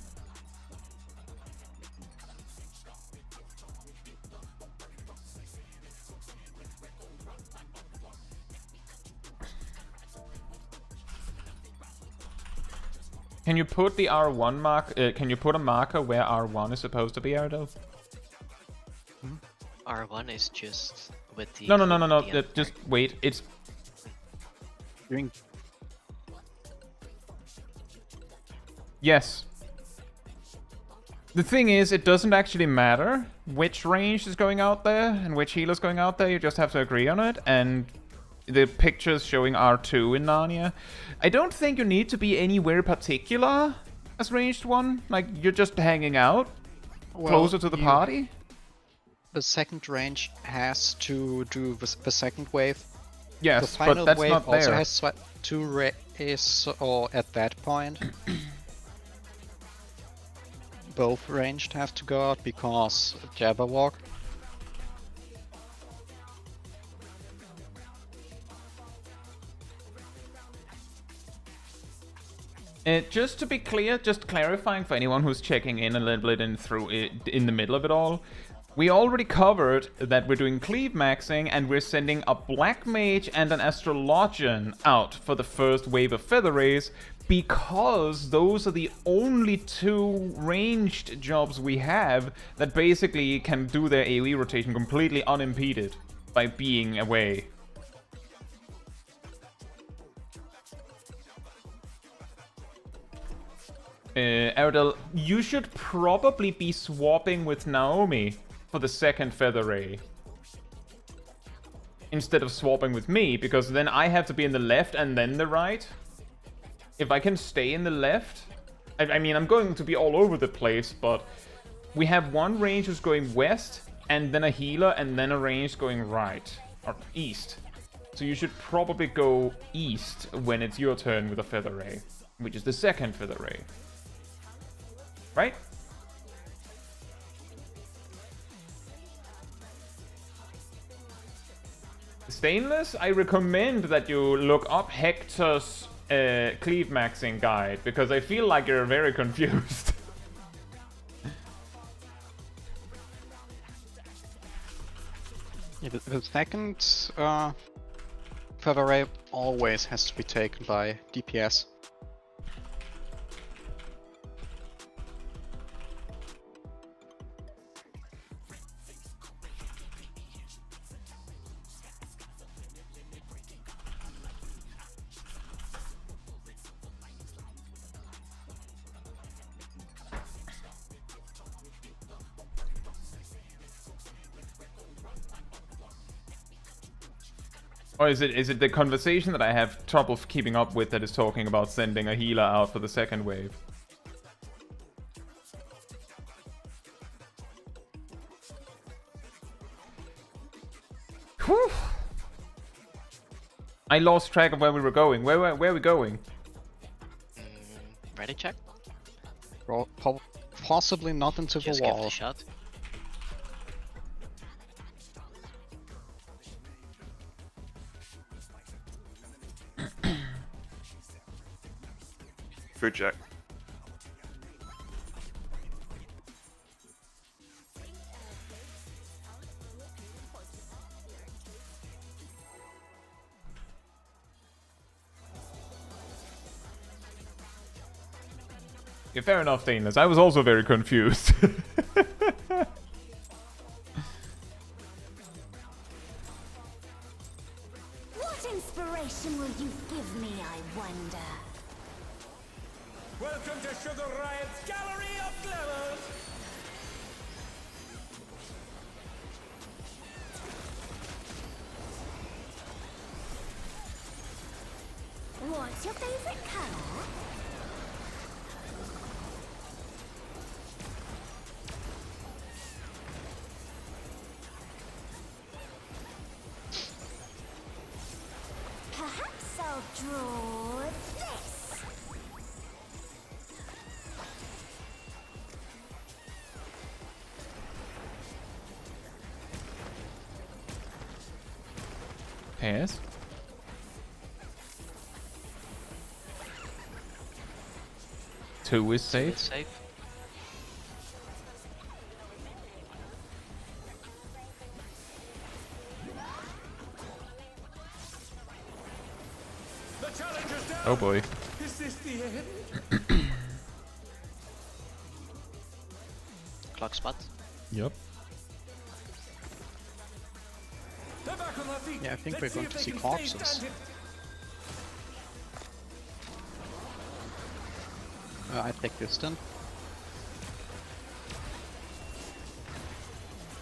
Can you put the R1 mark? Can you put a marker where R1 is supposed to be, Erdal? R1 is just with the... No. Just wait. It's... Doing... Yes. The thing is, it doesn't actually matter which range is going out there and which healer's going out there. You just have to agree on it. And the pictures showing R2 in Narnia. I don't think you need to be anywhere particular as ranged one. Like, you're just hanging out closer to the party. The second range has to do the second wave. Yes, the final but that's wave not also there. has two rays, or at that point. Both ranged have to go out because Jabberwock. Just to be clear, just clarifying for anyone who's checking in a little bit in the middle of it all, we already covered that we're doing cleave maxing and we're sending a Black Mage and an Astrologian out for the first wave of Feather Rays because those are the only two ranged jobs we have that basically can do their AoE rotation completely unimpeded by being away. Erdal, you should probably be swapping with Naomi for the second Feather Ray. Instead of swapping with me, because then I have to be in the left and then the right. If I can stay in the left... I mean, I'm going to be all over the place, but... We have one range who's going west, and then a healer, and then a range going right. Or east. So you should probably go east when it's your turn with a Feather Ray. Which is the second Feather Ray. Right? The Stainless, I recommend that you look up Hector's cleave maxing guide, because I feel like you're very confused. Yeah, the second feather ray always has to be taken by DPS. Or is it the conversation that I have trouble keeping up with that is talking about sending a healer out for the second wave? Whew. I lost track of where we were going. Where are we going? Ready check? Possibly not into Just the give it wall. a shot. Food check. Yeah, fair enough, Stainless. I was also very confused. What inspiration will you give me, I wonder? Welcome to Sugar Riot's Gallery of Glamours! What's your favorite color? Perhaps I'll draw this. Pass. Two is safe. It's safe. The challenger's down! Oh boy. Is this the end? Clock spot. Yep. They're back on their feet. Yeah, I think Let's we're going if to they see can corpses. stay standing. I take this then.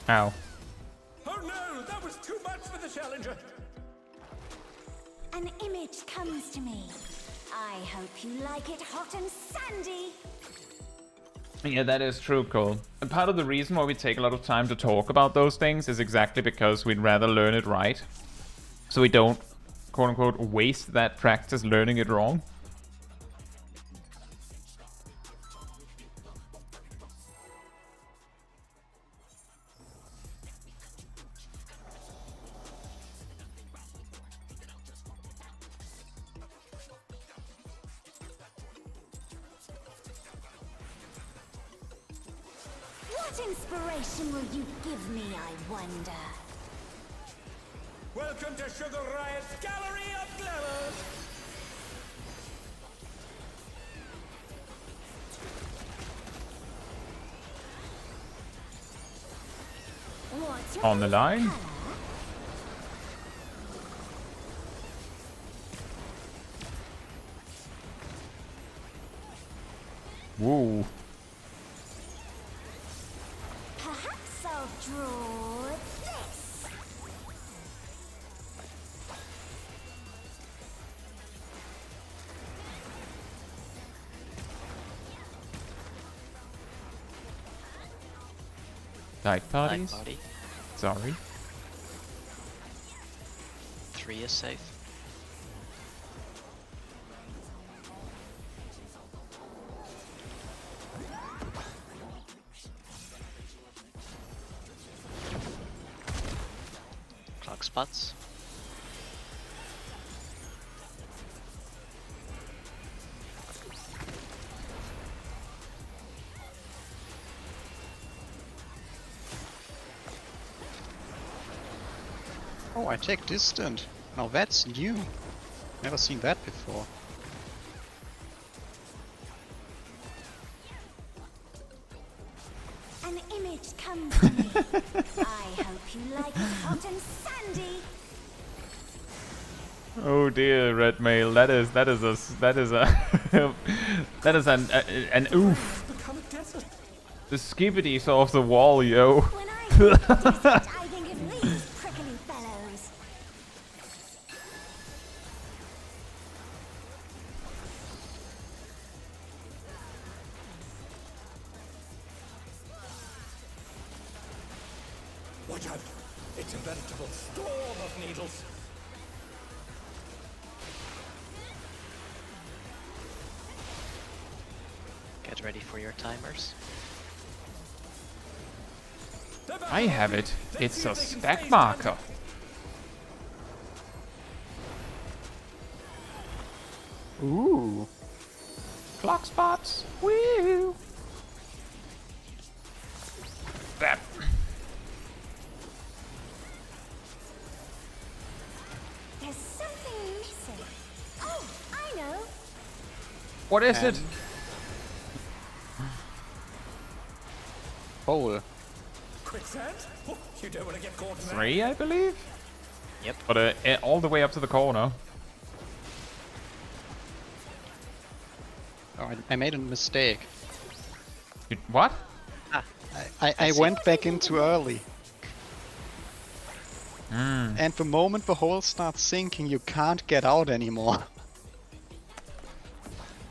Ow. Oh no, that was too much for the challenger. An image comes to me. I hope you like it hot and sandy. Yeah, that is true, Cole. And part of the reason why we take a lot of time to talk about those things is exactly because we'd rather learn it right. So we don't, quote unquote, waste that practice learning it wrong. What inspiration will you give me, I wonder? Welcome to Sugar Riot's Gallery of Glamours. What's your On the favorite line. color? Woo. Perhaps I'll draw this. Night Night parties? party. Sorry. 3 is safe. Clock spots. Oh, I take distant. Now that's new. Never seen that before. An image comes to me. I hope you like it hot and sandy. Oh dear, red mail. That is a that is an oof. Become a desert. The skibbities off the wall, yo. When I think of desert, I think of these prickly fellows. Watch out. It's a veritable storm of needles. Get ready for your timers. I have it. It's a stack marker. Ooh. Clock spots. Woo. That. There's something missing. Oh, I know. What is it? Hole. Quicksand? Oh, you don't want to get caught in that. 3, I believe. Yep. But all the way up to the corner. Oh, I made a mistake. What? I went back in too early. And the moment the hole starts sinking, you can't get out anymore.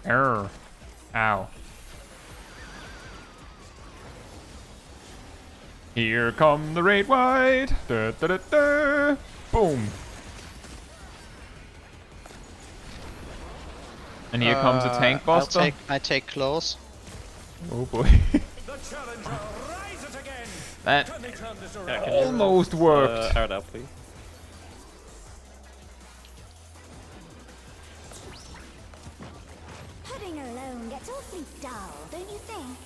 Error. Ow. Here come the raid wide. Da, da, da, da. Boom. And here comes a tank buster. I take close. Oh boy. The challenger rises again. That Can they turn this Yeah, around? can you almost worked. air it out, please? Pudding alone gets awfully dull, don't you think?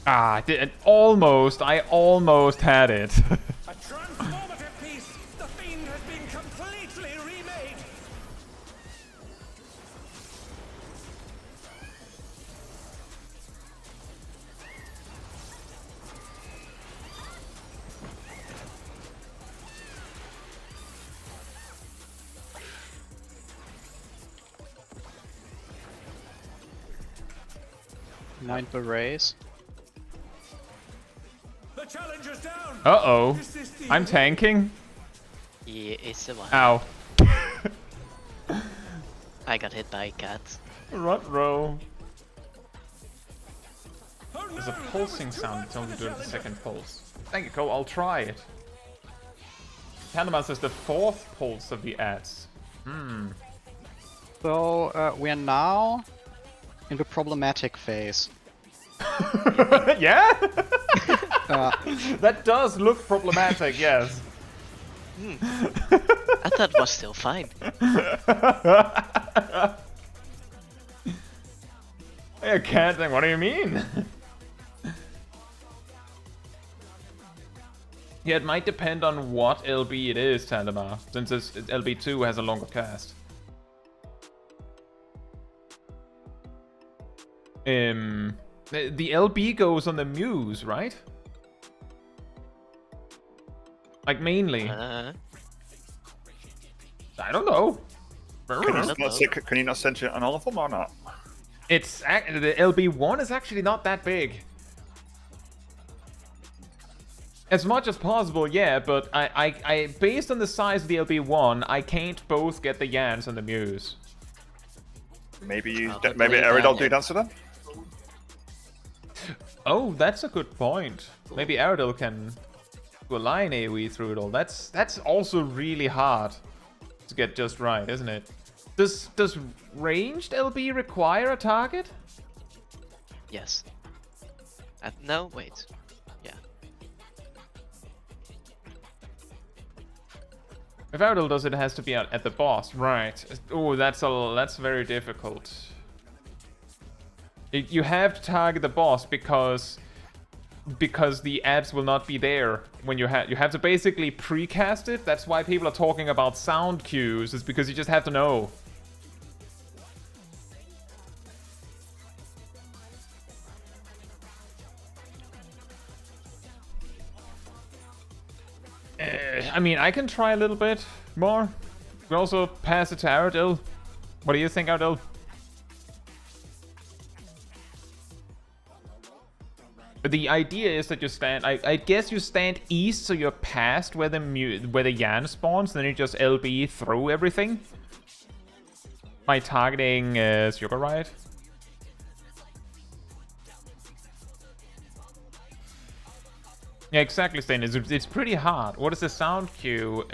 Ah, I almost had it. A transformative piece. The fiend has been completely remade. Mind the race. The challenger's down. Uh-oh. Is this the I'm end? tanking. Yeah, it's the one. Ow. I got hit by a cat. Ruh-roh. Oh, no, There's a that pulsing was too sound much for until the we do the challenger. second pulse. Thank you, Cole. I'll try it. Tandemas is the 4th pulse of the ads. So we are now in the problematic phase. Yeah? Uh, That does look problematic, yes. I thought it was still fine. I can't think, what do you mean? Yeah, it might depend on what LB it is, Tandema, since LB2 has a longer cast. The LB goes on the Muse, right? Like, mainly. Uh, I don't know. Can you not send it on all of them or not? It's the LB1 is actually not that big. As much as possible, yeah, but I based on the size of the LB1, I can't both get the Yans and the Muse. Maybe I'll maybe play Aerodol that. do dance to them? Oh, that's a good point. Maybe Aerodol can do a line AoE through it all. That's also really hard to get just right, isn't it? Does ranged LB require a target? yes. No, wait. Yeah. If Aerodol does it, has to be at the boss, right? Oh, that's very difficult. You have to target the boss because the ads will not be there when you have to basically precast it. That's why people are talking about sound cues, is because you just have to know. I mean, I can try a little bit more. We also pass it to Aradil. What do you think, Aradil? The idea is that you stand. I guess you stand east, so you're past where the Yan spawns. Then you just LB through everything by targeting Sugar Riot. Yeah, exactly, Stain. It's pretty hard. What is the sound cue?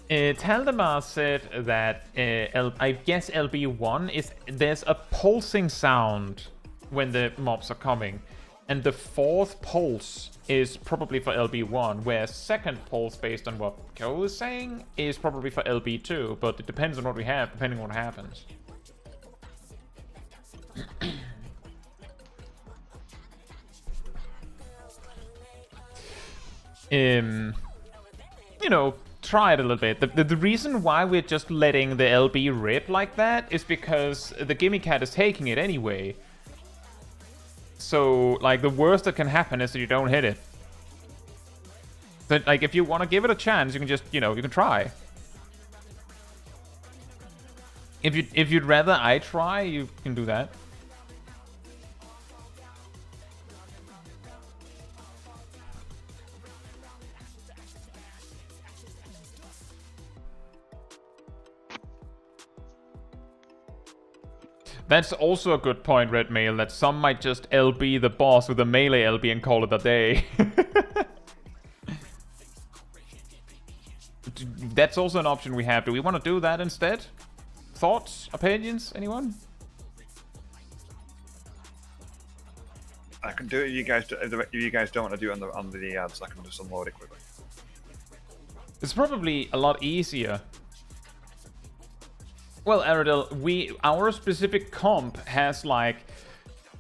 Taldemar said that I guess LB1 is there's a pulsing sound when the mobs are coming. And the fourth pulse is probably for LB1, whereas second pulse, based on what Ko is saying, is probably for LB2, but it depends on what we have, depending on what happens. You know, try it a little bit. The reason why we're just letting the LB rip like that is because the Gimme Cat is taking it anyway. So, like, the worst that can happen is that you don't hit it. But, like, if you want to give it a chance, you can just, you know, you can try. If you'd rather I try, you can do that. That's also a good point, Red Mail, that some might just LB the boss with a melee LB and call it a day. That's also an option we have. Do we want to do that instead? Thoughts? Opinions? Anyone? I can do it. You guys, if you guys don't want to do it on the ads, I can just unload it quickly. It's probably a lot easier. Well, Aradil, our specific comp has like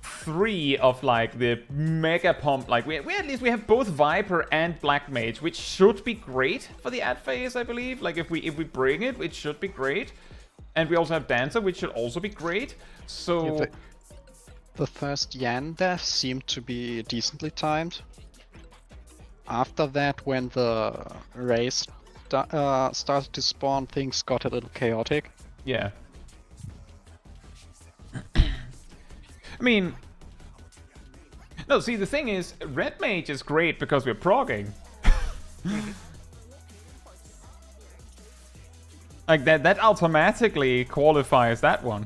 3 of like the mega pump. Like we at least we have both Viper and Black Mage, which should be great for the ad phase, I believe. Like if we bring it, it should be great. And we also have Dancer, which should also be great. So yeah, the first Yan death seemed to be decently timed. After that, when the race started to spawn, things got a little chaotic. Yeah. I mean, no, see, the thing is, Red Mage is great because we're progging. Like, that automatically qualifies that one.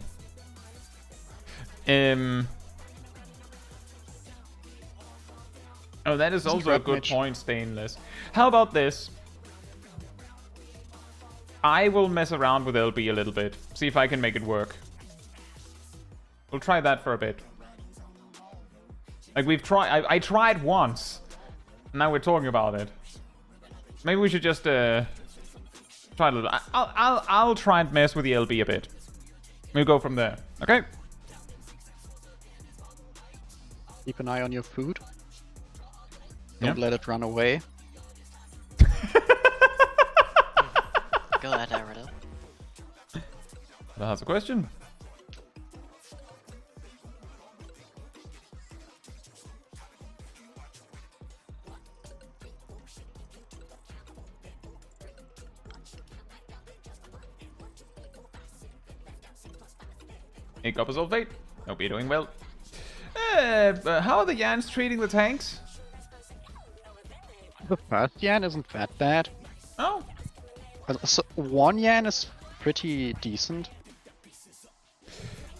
Oh, that is also a good point, Stainless. How about this? I will mess around with LB a little bit. See if I can make it work. We'll try that for a bit. Like, we've tried... I tried once. Now we're talking about it. Maybe we should just, try a little... I'll try and mess with the LB a bit. We'll go from there. Okay? Keep an eye on your food. Don't let it run away. Go ahead, Aradil. That has a question. Hey, Copper's old fate. Hope you're doing well. How are the Yans treating the tanks? The first Yan isn't that bad. Oh. So one Yan is pretty decent.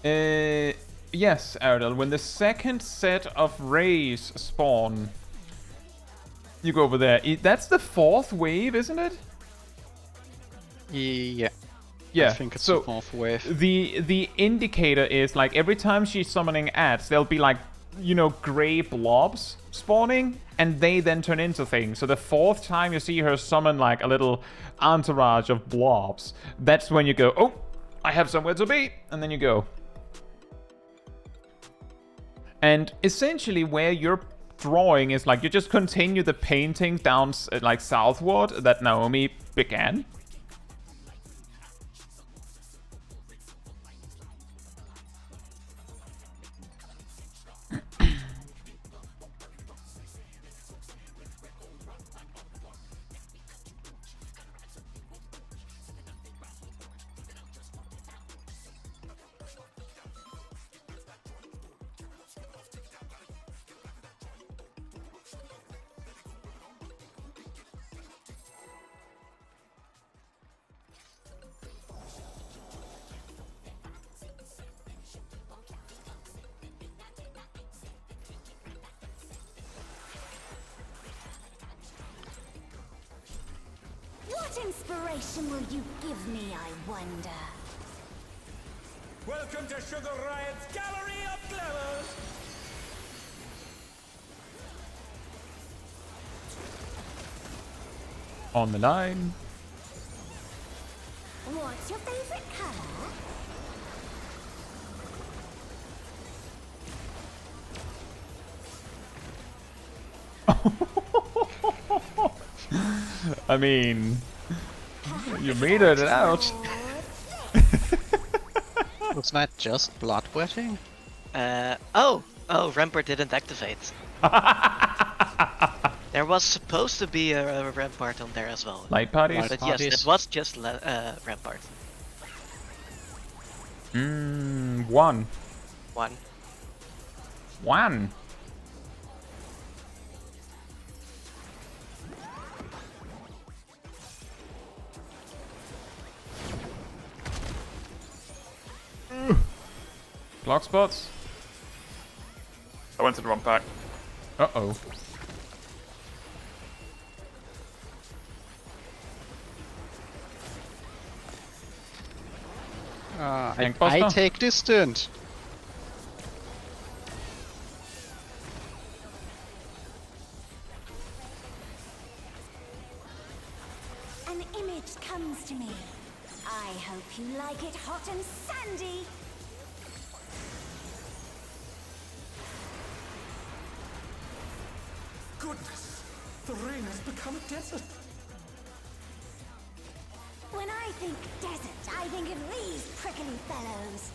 Yes, Aradil. When the second set of rays spawn, you go over there. That's the 4th wave, isn't it? Yeah. Yeah. I think it's so the 4th wave. the indicator is like every time she's summoning ads, there'll be like, you know, gray blobs spawning, and they then turn into things. So the 4th time you see her summon like a little entourage of blobs, that's when you go, oh, I have somewhere to be, and then you go. And essentially where you're drawing is like you just continue the painting down like southward that Naomi began. What inspiration will you give me, I wonder? Welcome to Sugar Riot's Gallery of Glamours! On the line. What's your favorite color? I mean, you made it out. Was that just bloodwetting? Oh, Rampart didn't activate. There was supposed to be a Rampart on there as well. Light parties? But parties. yes, it was just Rampart. One. One. One. Block spots. I went to the wrong pack. Uh-oh. I Tankbuster? take distant. An image comes to me. I hope you like it hot and sandy. Goodness, the rain has become a desert. When I think desert, I think of these prickly fellows.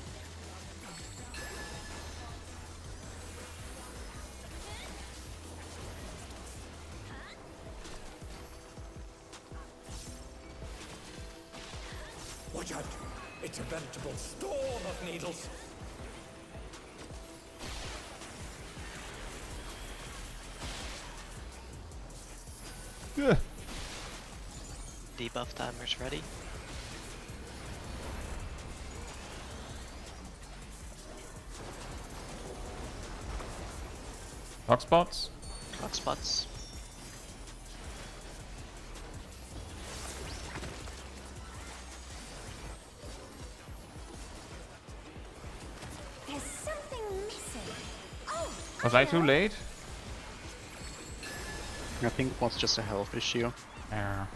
Watch out! It's a veritable storm of needles. Yeah. Debuff timer's ready. Block spots. Clock spots. There's something missing. Oh, Was I too late? I think it was just a health issue. Yeah.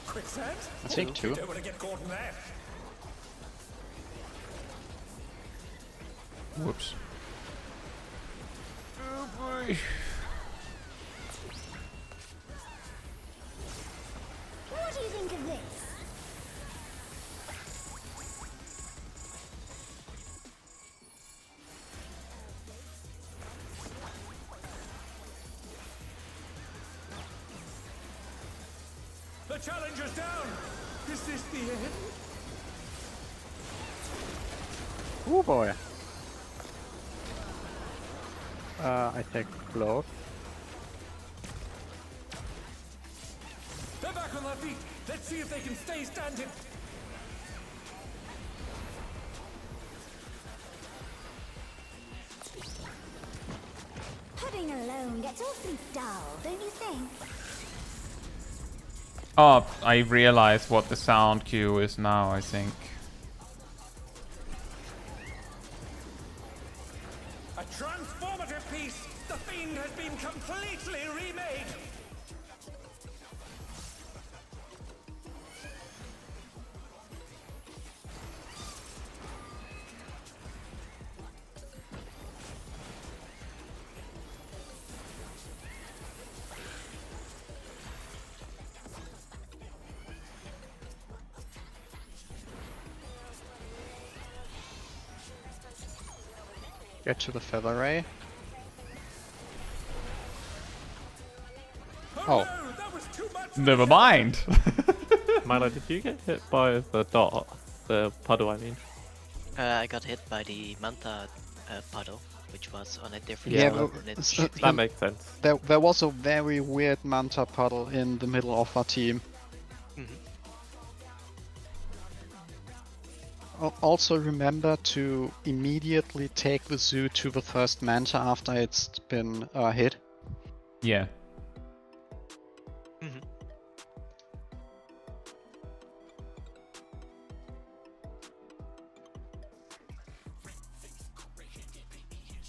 Quicksand? I think You two. don't want to get caught in that. Whoops. Oh boy. what do you think of this? The challenger's down! Is this the end? Oh boy. I take blow. They're back on their feet. Let's see if they can stay standing. Pudding alone gets awfully dull, don't you think? Oh, I realize what the sound cue is now, I think. A transformative piece! The Fiend has been completely remade! Get to the feather ray. Oh. No, that was too much. Never mind. Milo, did you get hit by the dot? The puddle, I mean. I got hit by the Manta puddle, which was on a different Yeah, level but than it s- should be. That makes sense. There was a very weird manta puddle in the middle of our team. Also remember to immediately take the zoo to the first manta after it's been hit. Yeah. Mhm.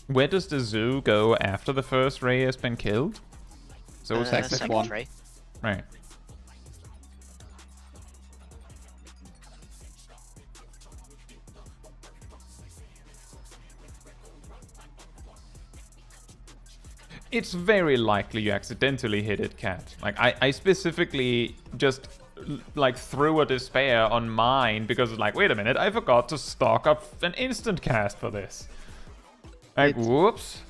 Where does the zoo go after the first ray has been killed? So second Second one. ray. Right. It's very likely you accidentally hit it, Cat. Like, I specifically just, like, threw a despair on mine because it's like, wait a minute, I forgot to stock up an instant cast for this. Like, It's- whoops.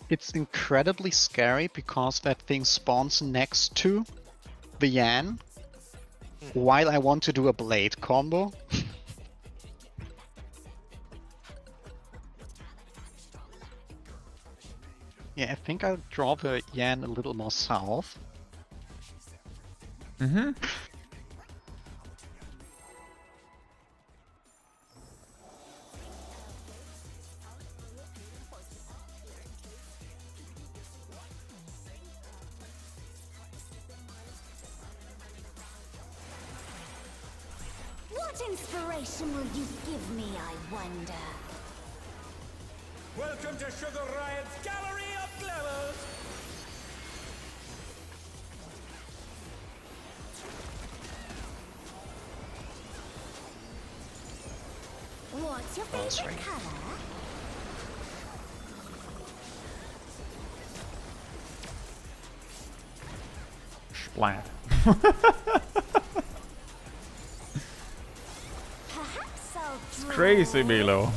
It's incredibly scary because that thing spawns next to the Yan while I want to do a blade combo. Yeah, I think I'll draw the Yan a little more south. Mm-hmm. What inspiration will you give me, I wonder? Welcome to Sugar Riot's Gallery of Glamours. What's your Balls favorite ring. color? Splat. Perhaps I'll draw... Crazy, Milo.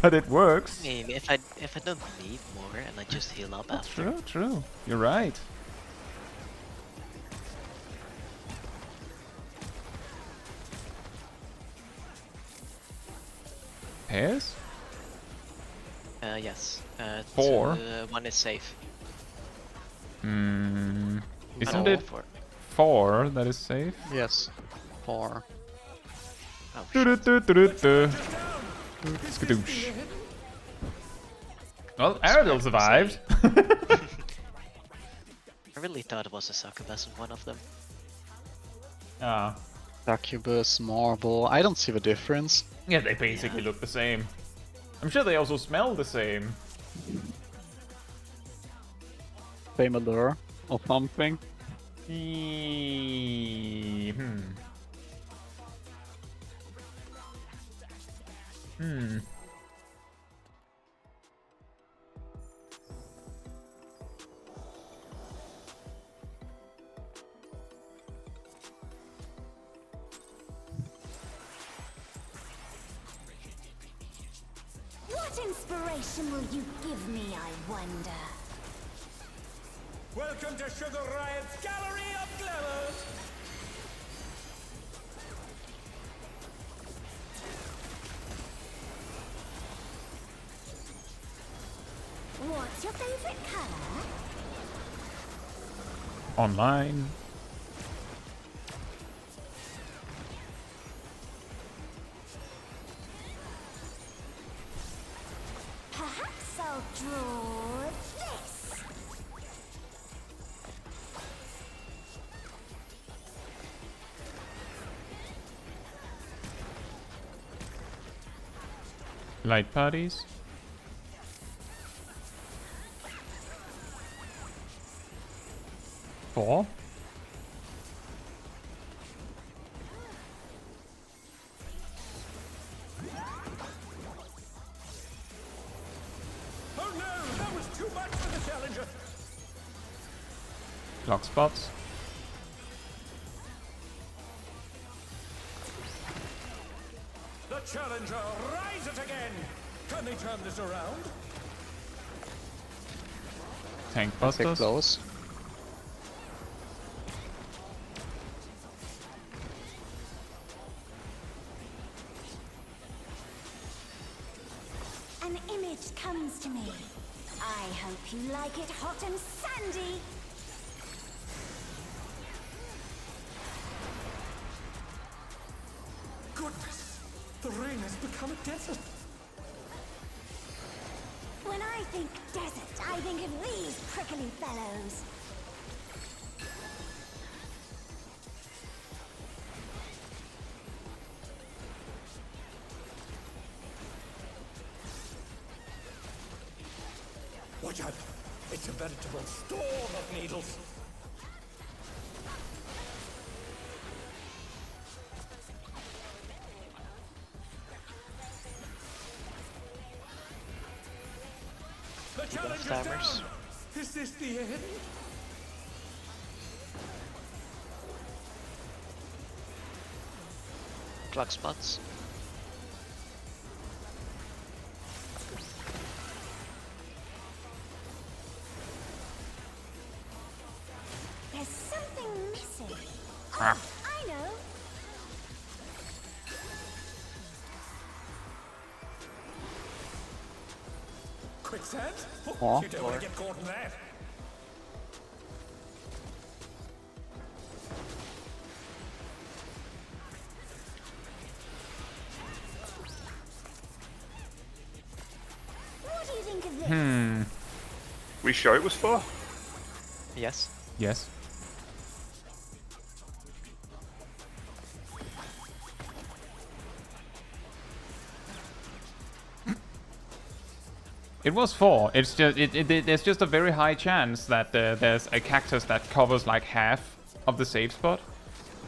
But it works. I mean, if I don't need more and I just heal up after. True, true. You're right. Pairs? Yes. Four. One is safe. Hmm. Isn't No, it four. 4 that is safe? Yes, 4. Oh, shit. Do-do-do-do-do-do. Skadoosh. Well, Aerodil survived. I really thought it was a succubus in one of them. Ah. Succubus, Marble, I don't see the difference. Yeah, they basically look the same. I'm sure they also smell the same. Same allure or something. Hmm. Hmm. What inspiration will you give me, I wonder? Welcome to Sugar Riot's Gallery of Glamours. What's your favorite color? Online. Perhaps I'll draw this. Light parties. Four. Oh no, that was too much for the challenger. Clock spots. The challenger rises again. Can they turn this around? Tank Okay, busters. close. An image comes to me. I hope you like it hot and sandy. Goodness, the rain has become a desert. When I think desert, I think of these prickly fellows. Watch out! It's a veritable storm of needles. The challenge is down! Stammers. Is this the end? Clock spots. There's something missing. Ah. Oh, I know. Quicksand? Oh. You don't want to get caught in that. What do you think of this? We sure it was 4? Yes. Yes. It was 4. It's just there's just a very high chance that there's a cactus that covers like half of the save spot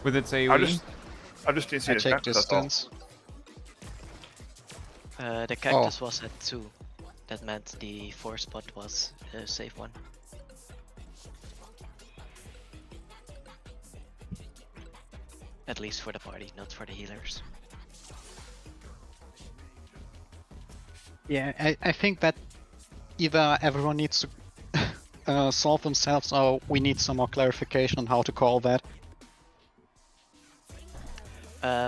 with its AoE. I just didn't see I the check cactus, that's all. distance. The cactus was at 2. That meant the 4 spot was a safe one. At least for the party, not for the healers. Yeah, I think that either everyone needs to solve themselves, or we need some more clarification on how to call that.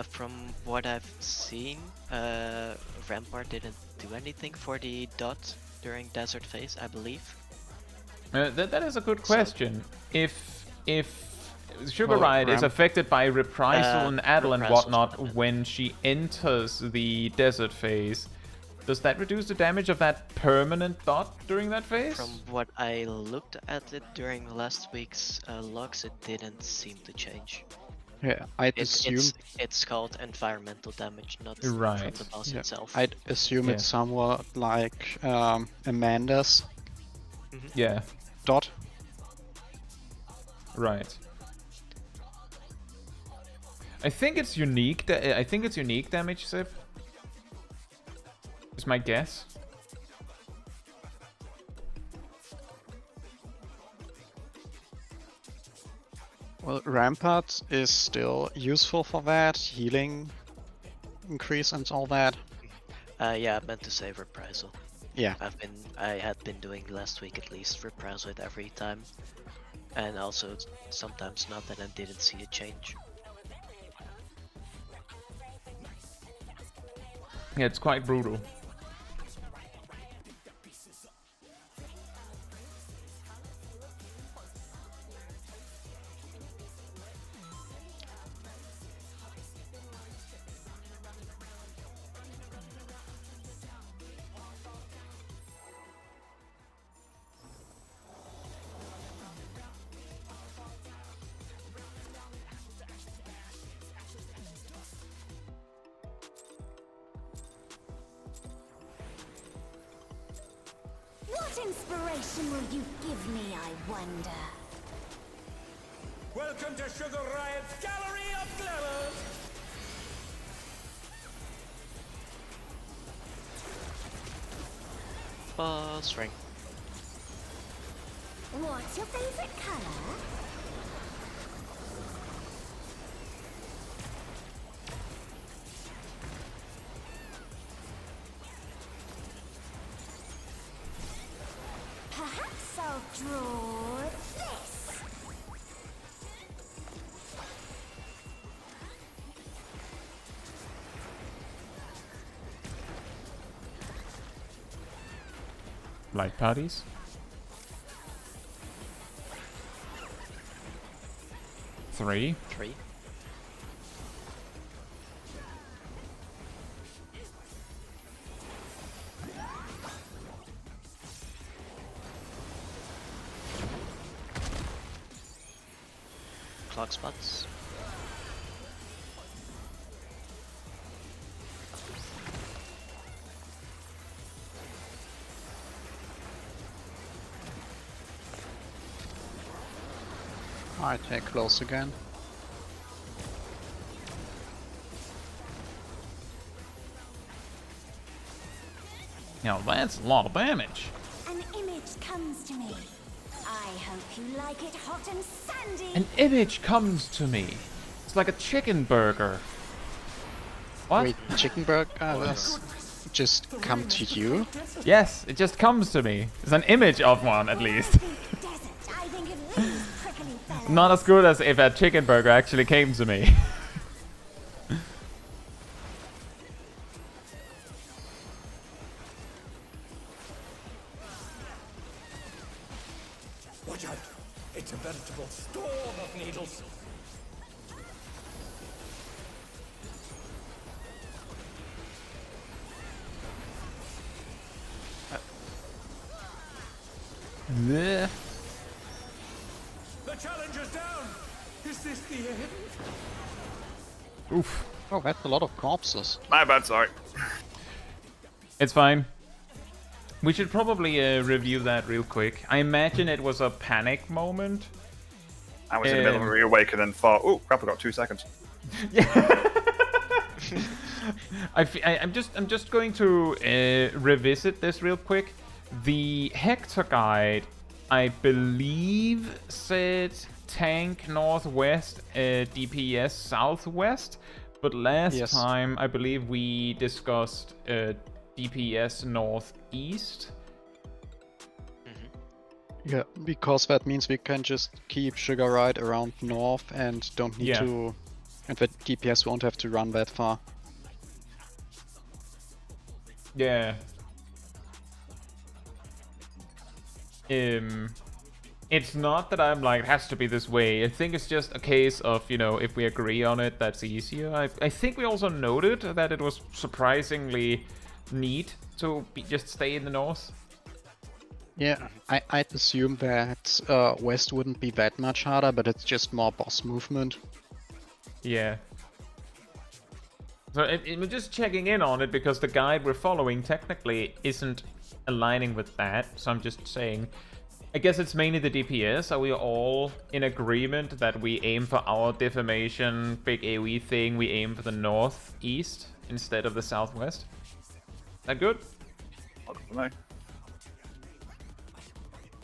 From what I've seen, Rampart didn't do anything for the dot during desert phase, I believe. That is a good question. If Sugar Well, Riot is Ram- affected by reprisal and addle and Reprisal's whatnot not it. when she enters the desert phase, does that reduce the damage of that permanent dot during that phase? From what I looked at it during last week's logs, it didn't seem to change. Yeah, I'd assume. It's called environmental damage, not Right. from the boss Yeah, itself. I'd assume Yeah. it's somewhat like Amanda's Yeah, dot. right. I think it's unique. I think it's unique damage, Sip. Is my guess. Well, Rampart is still useful for that, healing increase and all that. Yeah, I meant to say reprisal. Yeah, I had been doing last week at least reprisal it every time, and also sometimes not, and I didn't see a change. Yeah, it's quite brutal. What inspiration will you give me, I wonder? Welcome to Sugar Riot's Gallery of Glamour! Boss ring. What's your favorite color? Draw this. Light parties. Three. 3. Clock spots. I take close again. Now that's a lot of damage. An image comes to me. I hope you like it hot and sandy. An image comes to me. It's like a chicken burger. What? Wait, chicken burger does just come to you? Yes, it just comes to me. It's an image of one, at least. Desert, I think of these prickly fellas. Not as good as if a chicken burger actually came to me. Watch out! It's a veritable storm of needles. Bleh. The challenger's down. Is this the end? Oof. Oh, that's a lot of corpses. My bad, sorry. It's fine. We should probably review that real quick. I imagine it was a panic moment. I was in the middle of a reawaken and thought, oh crap, I got 2 seconds. I'm just going to revisit this real quick. The Hector guide, I believe, said tank northwest, DPS southwest, but last time I believe we discussed DPS northeast. Yeah, because that means we can just keep Sugar right around north and don't need to... And the DPS won't have to run that far. Yeah. It's not that I'm like, it has to be this way. I think it's just a case of, you know, if we agree on it, that's easier. I think we also noted that it was surprisingly neat to just stay in the north. Yeah, I'd assume that west wouldn't be that much harder, but it's just more boss movement. Yeah. So we're just checking in on it because the guide we're following technically isn't aligning with that. So I'm just saying, I guess it's mainly the DPS. Are we all in agreement that we aim for our defamation big AoE thing? We aim for the northeast instead of the southwest? That good? No.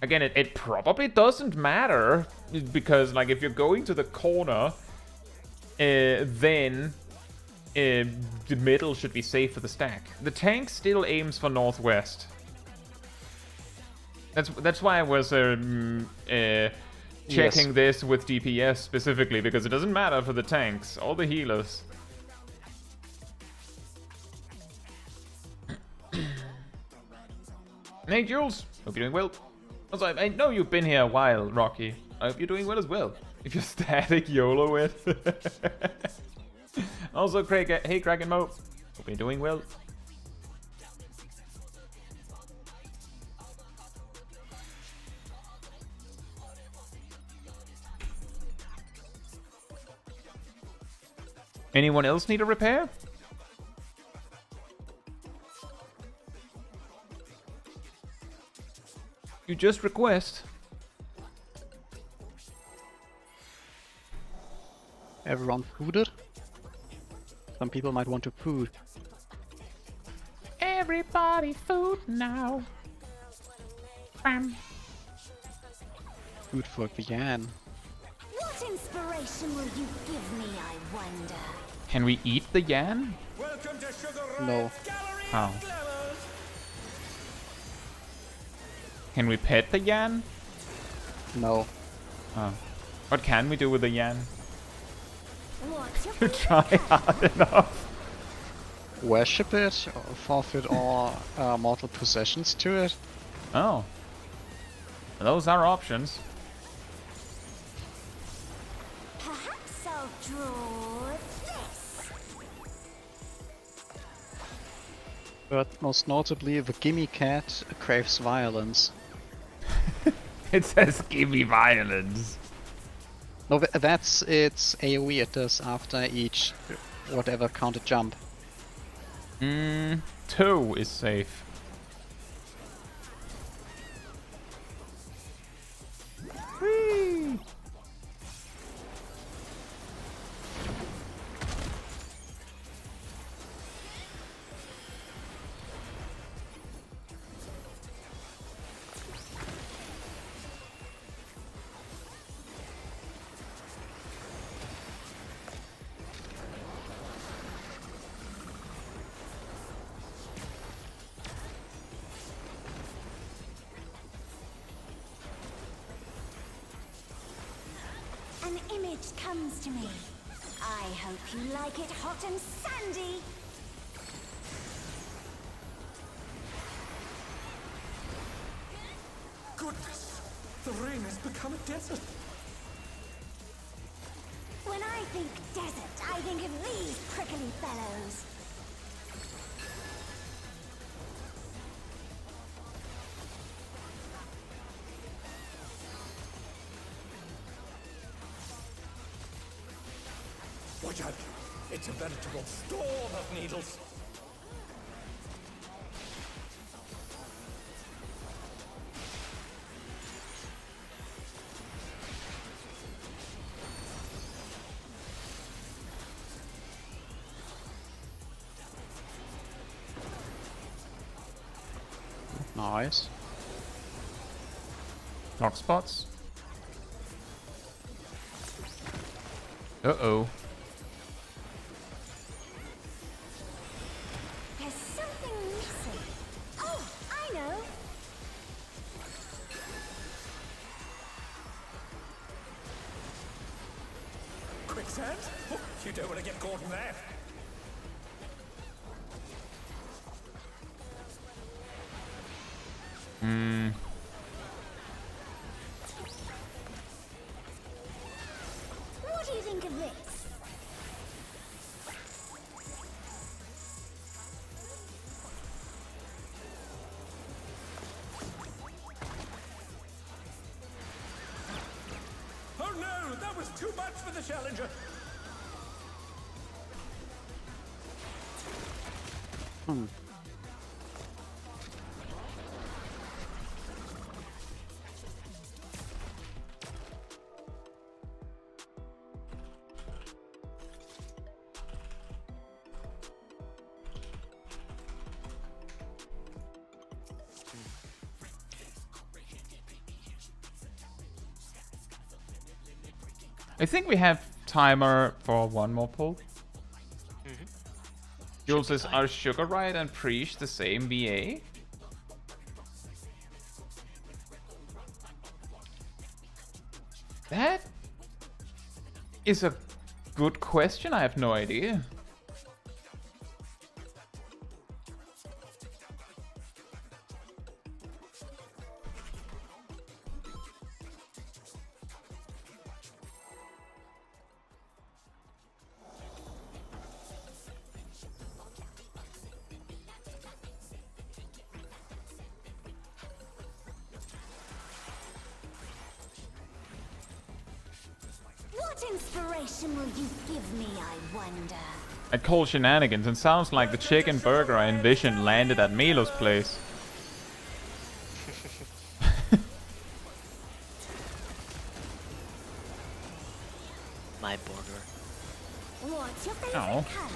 Again, it probably doesn't matter because, like, if you're going to the corner, then the middle should be safe for the stack. The tank still aims for northwest. That's why I was checking this with DPS specifically, because it doesn't matter for the tanks or the healers. Hey Jules, hope you're doing well. Also, I know you've been here a while, Rocky. I hope you're doing well as well. If you're static YOLO it. Also, Craig, hey Craig and Mo, hope you're doing well. Anyone else need a repair? You just request. Everyone fooded? Some people might want to food. Everybody food now. Bam. Food for Vian. What inspiration will you give me, I wonder? Can we eat the yan? Welcome to Sugar No. Gallery How? of Glamours. Can we pet the yan? No. Oh. What can we do with the yen? What's your To favorite try color? hard enough. Worship it, or forfeit all mortal possessions to it. Oh. Those are options. Perhaps I'll draw this. But most notably, the gimme cat craves violence. It says, give me violence. No, that's its AoE it does after each whatever counted jump. 2 is safe. Whee! An image comes to me. I hope you like it hot and sandy. Goodness, the ring has become a desert. When I think desert, I think of these prickly fellows. Watch out, it's a veritable storm of needles. Nice. Knock spots. Uh-oh. There's something missing. Oh, I know. Quicksand? Oh, you don't want to get caught in that. What do you think of this? Oh no, that was too much for the challenger. I think we have timer for one more pull. Jules says, are Sugar Riot and Preach the same VA? That is a good question. I have no idea. What inspiration will you give me, I wonder? I call shenanigans and sounds like the chicken burger I envisioned landed at Milo's place. My border. What's your favorite Oh. color?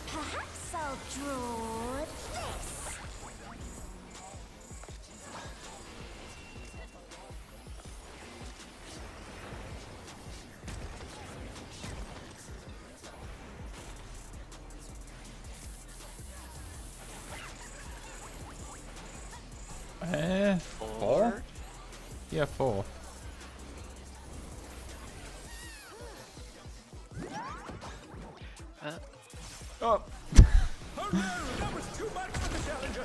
Perhaps I'll draw this. 4? Yeah, 4. Oh. Oh no, that was too much for the challenger.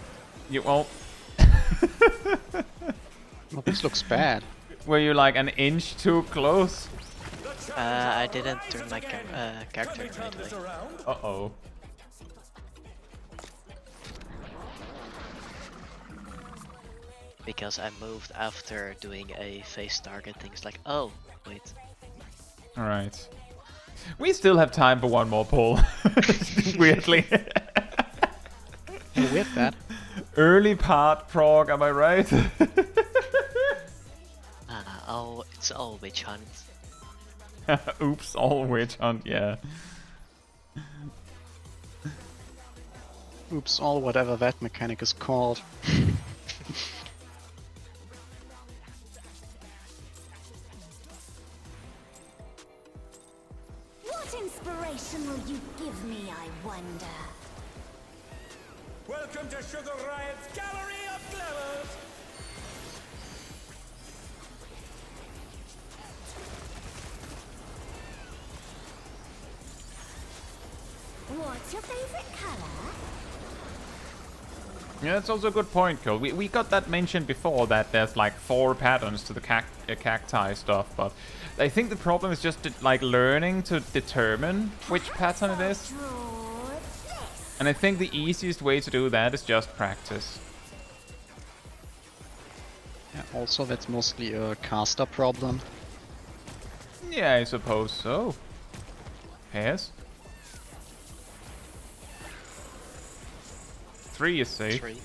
You won't. Well, this looks bad. Were you like an inch too close? I didn't turn my character immediately. Uh-oh. Because I moved after doing a face target, things like, oh, wait. Alright. We still have time for one more pull. Weirdly. Hey, with that. Early part Prog, am I right? Oh, it's all witch hunt. Oops, all witch hunt, yeah. Oops, all whatever that mechanic is called. What inspiration will you give me, I wonder? Welcome to Sugar Riot's Gallery of Glamours. What's your favorite color? Yeah, that's also a good point, Cole. We got that mentioned before, that there's like 4 patterns to the cacti stuff, but I think the problem is just like learning to determine which pattern it is. Draw this. And I think the easiest way to do that is just practice. Yeah, also, that's mostly a caster problem. Yeah, I suppose so. Pairs? 3 is safe. 3.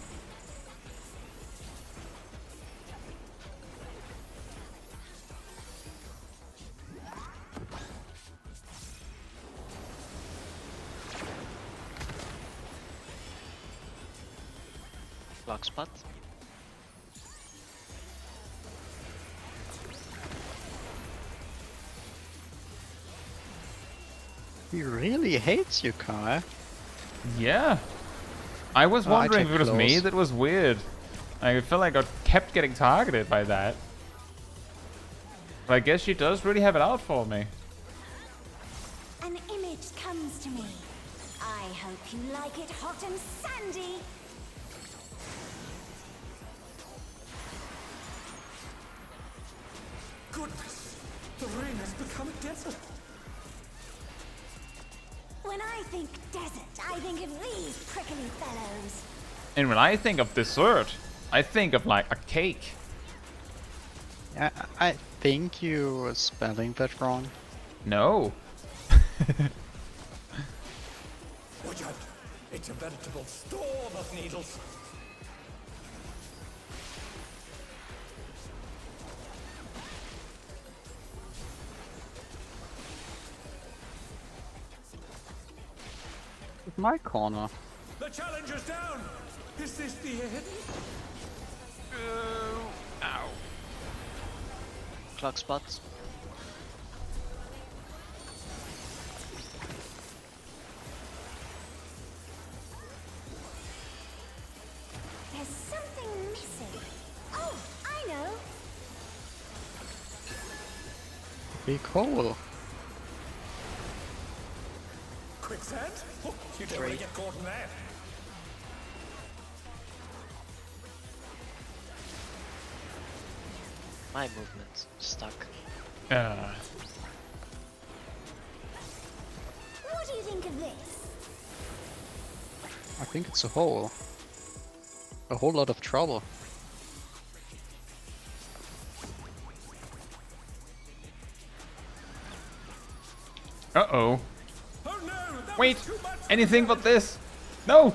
Block spot. He really hates you, Kai. Yeah. I was Oh, I wondering if it was checked me close. that was weird. I feel like I kept getting targeted by that. But I guess she does really have it out for me. An image comes to me. I hope you like it hot and sandy. Goodness, the ring has become a desert. When I think desert, I think of these prickly fellows. And when I think of dessert, I think of like a cake. Yeah, I think you were spelling that wrong. No. Watch out, it's a veritable storm of needles. My corner. The challenger's down. Is this the end? Ow. Clock spots. There's something missing. Oh, I know. Be cool. Quicksand? Oh, you don't want to get caught in that. My movement stuck. Uh, What do you think of this? I think it's a whole lot of trouble. uh-oh. Oh no, that Wait, was too much. anything but this. No!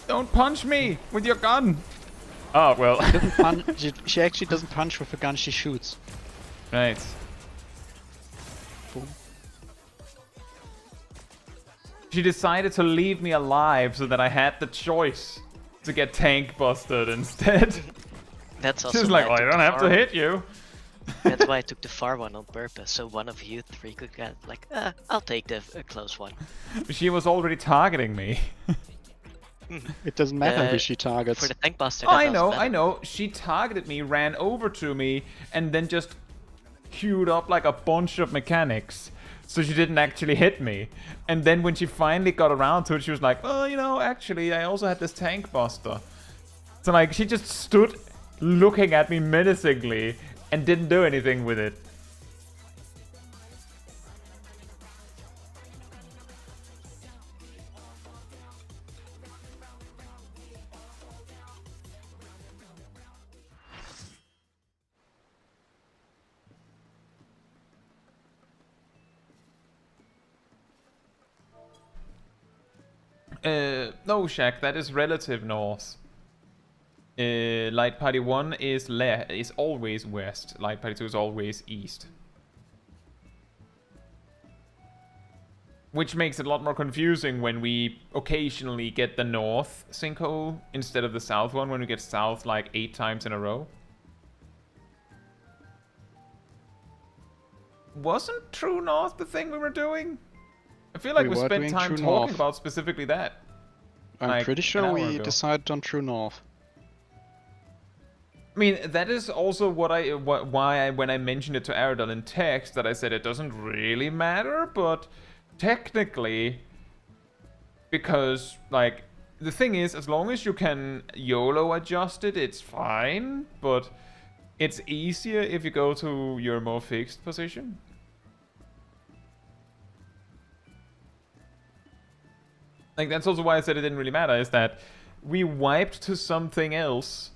Don't punch me with your gun. Oh, well. Doesn't punch, she actually doesn't punch with a gun, she shoots. Right. Boom. She decided to leave me alive so that I had the choice to get tank busted instead. That's also She's why like, I well, I took don't the have to far- hit you. That's why I took the far one on purpose, so one of you 3 could get like, I'll take the close one. She was already targeting me. It doesn't matter who Uh, she targets. For the tank buster, Oh, that I doesn't know, matter. I know. She targeted me, ran over to me, and then just queued up like a bunch of mechanics. So she didn't actually hit me. And then when she finally got around to it, she was like, oh, you know, actually, I also had this tank buster. So, like, she just stood looking at me menacingly and didn't do anything with it. No, Shaq, that is relative north. Light Party 1 is always west. Light Party 2 is always east. Which makes it a lot more confusing when we occasionally get the north sinkhole instead of the south one, when we get south like 8 times in a row. Wasn't True North the thing we were doing? I feel like we were spent doing time True talking North. about specifically that. I'm like, pretty an sure hour we ago. decided on True North. I mean, that is also why when I mentioned it to Aradon in text, that I said it doesn't really matter, but technically, because, like, the thing is, as long as you can YOLO adjust it, it's fine, but it's easier if you go to your more fixed position. Like, that's also why I said it didn't really matter, is that we wiped to something else,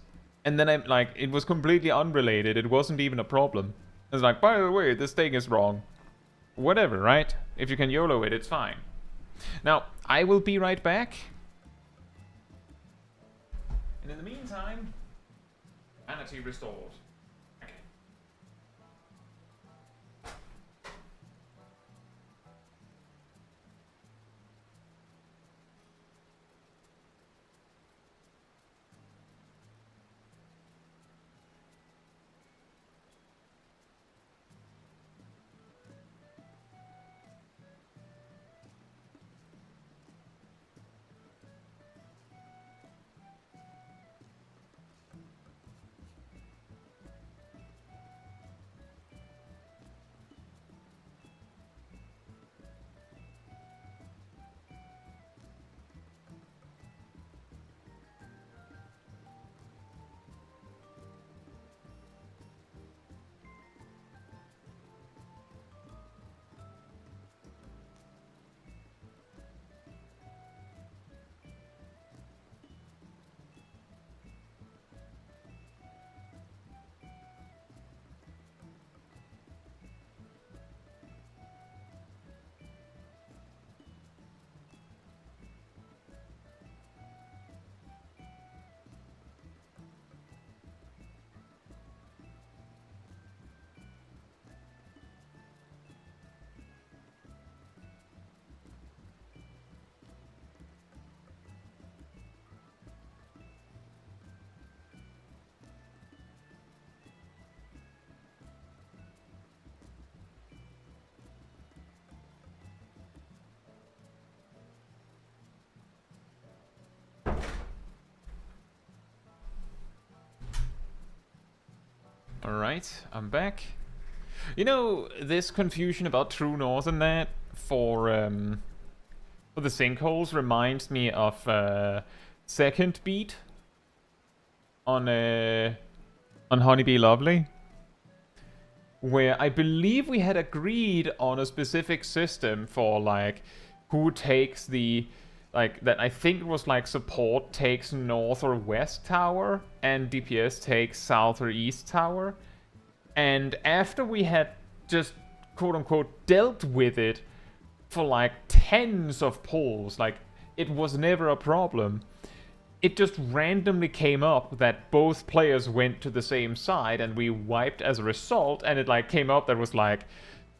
and then it was completely unrelated. It wasn't even a problem. It's like, by the way, this thing is wrong. Whatever, right? If you can YOLO it, it's fine. Now, I will be right back. And in the meantime, sanity restored. Okay. Alright, I'm back. You know, this confusion about True North and that for the sinkholes reminds me of Second Beat on Honeybee Lovely, where I believe we had agreed on a specific system for like who takes the that I think it was like support takes north or west tower and DPS takes south or east tower. And after we had just quote unquote dealt with it for like tens of pulls, like it was never a problem, it just randomly came up that both players went to the same side and we wiped as a result, and it like came up that was like,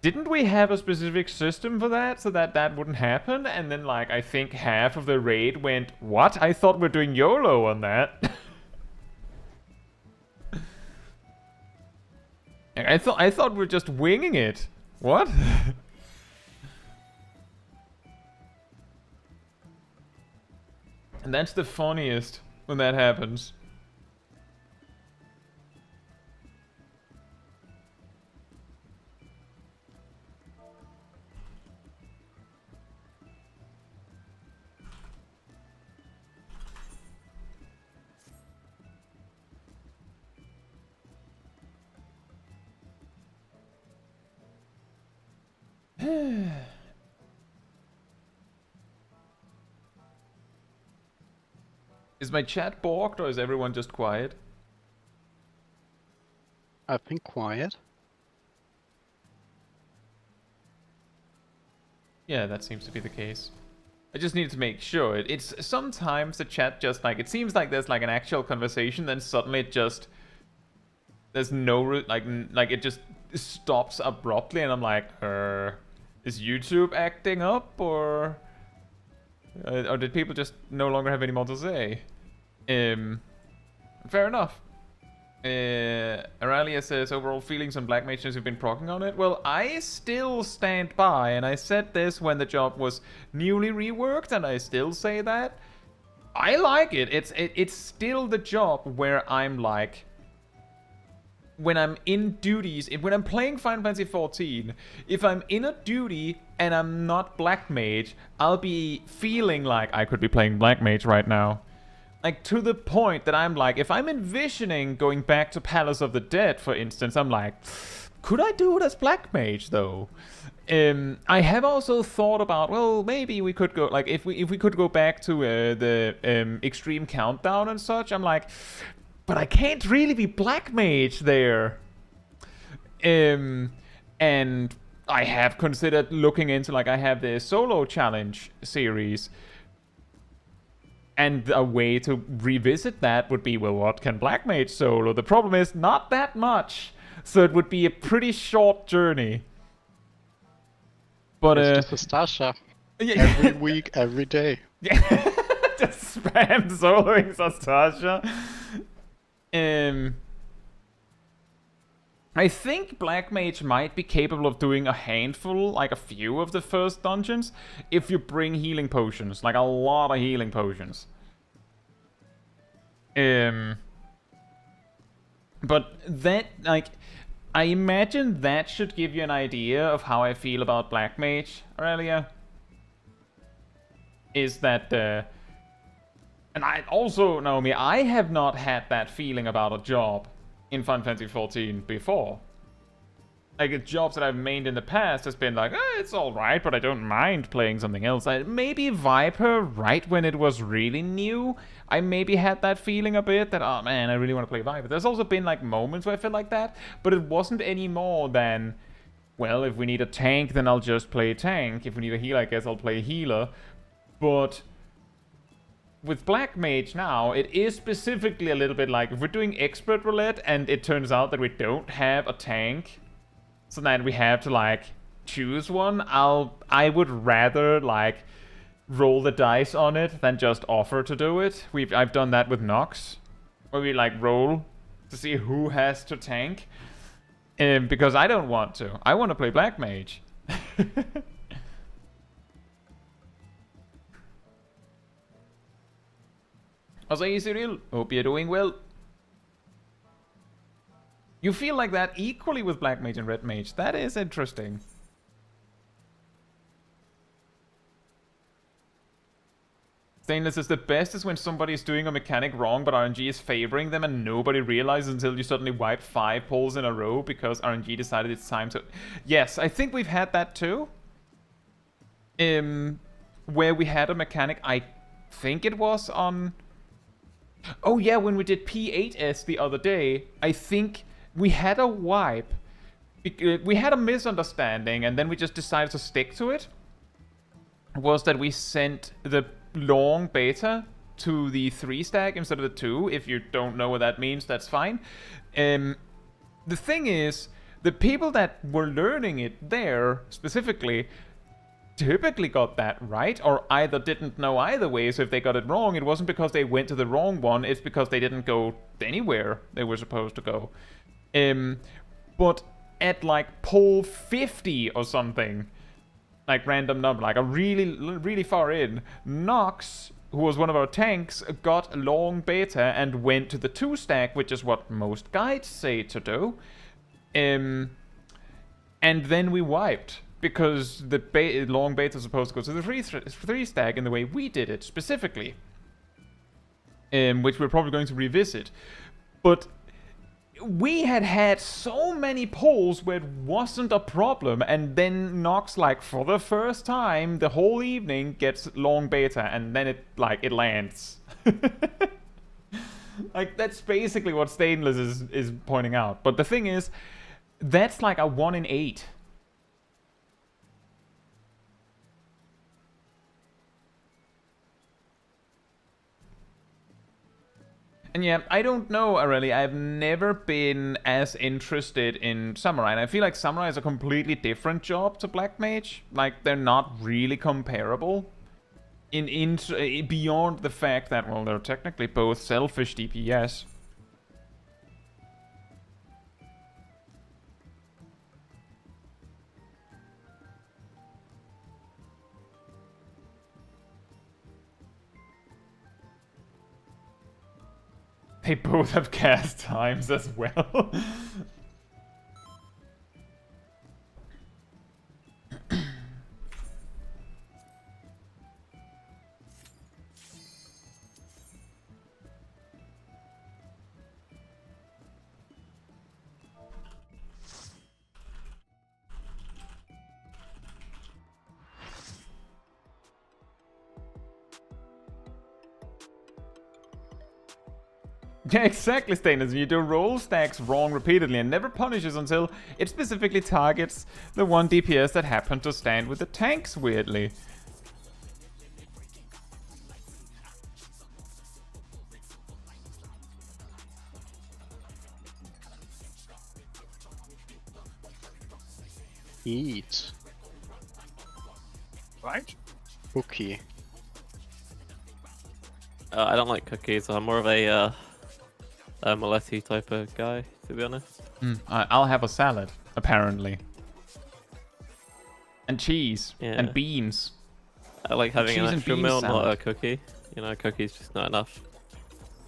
didn't we have a specific system for that so that that wouldn't happen? And then like I think half of the raid went, what? I thought we're doing YOLO on that. I thought we're just winging it. What? And that's the funniest when that happens. Is my chat borked or is everyone just quiet? I've been quiet. Yeah, that seems to be the case. I just need to make sure. It's sometimes the chat just like, it seems like there's like an actual conversation, then suddenly it just, there's no, like it just stops abruptly and I'm like, is YouTube acting up or did people just no longer have any more to say? Fair enough. Aurelia says, overall feelings on Black Mage since you've been proccing on it. Well, I still stand by, and I said this when the job was newly reworked, and I still say that. I like it. It's still the job where I'm like, when I'm in duties, when I'm playing Final Fantasy XIV, if I'm in a duty and I'm not Black Mage, I'll be feeling like I could be playing Black Mage right now. Like, to the point that I'm like, if I'm envisioning going back to Palace of the Dead, for instance, I'm like, could I do it as Black Mage, though? I have also thought about, well, maybe we could go, like, if we could go back to the Extreme Countdown and such, I'm like, but I can't really be Black Mage there. And I have considered looking into, like, I have the solo challenge series. And a way to revisit that would be, well, what can Black Mage solo? The problem is, not that much. So it would be a pretty short journey. But, It's just a Stasha. Yeah. Every week, every day. Yeah. Just spam soloing Sastasha. I think Black Mage might be capable of doing a handful, like a few of the first dungeons, if you bring healing potions, like a lot of healing potions. But that, like, I imagine that should give you an idea of how I feel about Black Mage, Aurelia. Is that, and I also, Naomi, I have not had that feeling about a job in Final Fantasy XIV before. Like, the jobs that I've made in the past has been like, it's alright, but I don't mind playing something else. Maybe Viper, right when it was really new, I maybe had that feeling a bit that, oh man, I really want to play Viper. There's also been like moments where I felt like that, but it wasn't any more than, well, if we need a tank, then I'll just play tank. If we need a healer, I guess I'll play healer. But with Black Mage now, it is specifically a little bit like, if we're doing expert roulette and it turns out that we don't have a tank, so then we have to like choose one, I would rather like roll the dice on it than just offer to do it. I've done that with Nox, where we like roll to see who has to tank, because I don't want to. I want to play Black Mage. How's you, Cyril? Hope you're doing well. You feel like that equally with Black Mage and Red Mage. That is interesting. Stainless is the best is when somebody is doing a mechanic wrong, but RNG is favoring them and nobody realizes until you suddenly wipe 5 pulls in a row because RNG decided it's time to... Yes, I think we've had that too. Where we had a mechanic, I think it was on... Oh yeah, when we did P8S the other day, I think we had a wipe. We had a misunderstanding and then we just decided to stick to it. Was that we sent the long beta to the 3 stack instead of the 2. If you don't know what that means, that's fine. The thing is, the people that were learning it there specifically typically got that right, or either didn't know either way, so if they got it wrong, it wasn't because they went to the wrong one, it's because they didn't go anywhere they were supposed to go. But at like pull 50 or something, like random number, like a really far in, Nox who was one of our tanks, got long beta and went to the 2 stack, which is what most guides say to do. And then we wiped, because the long beta is supposed to go to the 3 stack in the way we did it, specifically. Which we're probably going to revisit. But we had so many polls where it wasn't a problem, and then Nox, like, for the first time the whole evening gets long beta, and then it lands. Like, that's basically what Stainless is pointing out. But the thing is, that's like a 1 in 8. And yeah, I don't know, Aurelie. I've never been as interested in Samurai. And I feel like Samurai is a completely different job to Black Mage. Like, they're not really comparable. Beyond the fact that, well, they're technically both selfish DPS. They both have cast times as well. Yeah, exactly, Stainless. You do roll stacks wrong repeatedly and never punishes until it specifically targets the 1 DPS that happened to stand with the tanks, weirdly. Eat. Right? Cookie. I don't like cookies. I'm more of a Maletti type of guy, to be honest. I'll have a salad, apparently. And cheese. Yeah. And beans. I like having cheese an and extra bean meal, not a salad. cookie. You know, a cookie's just not enough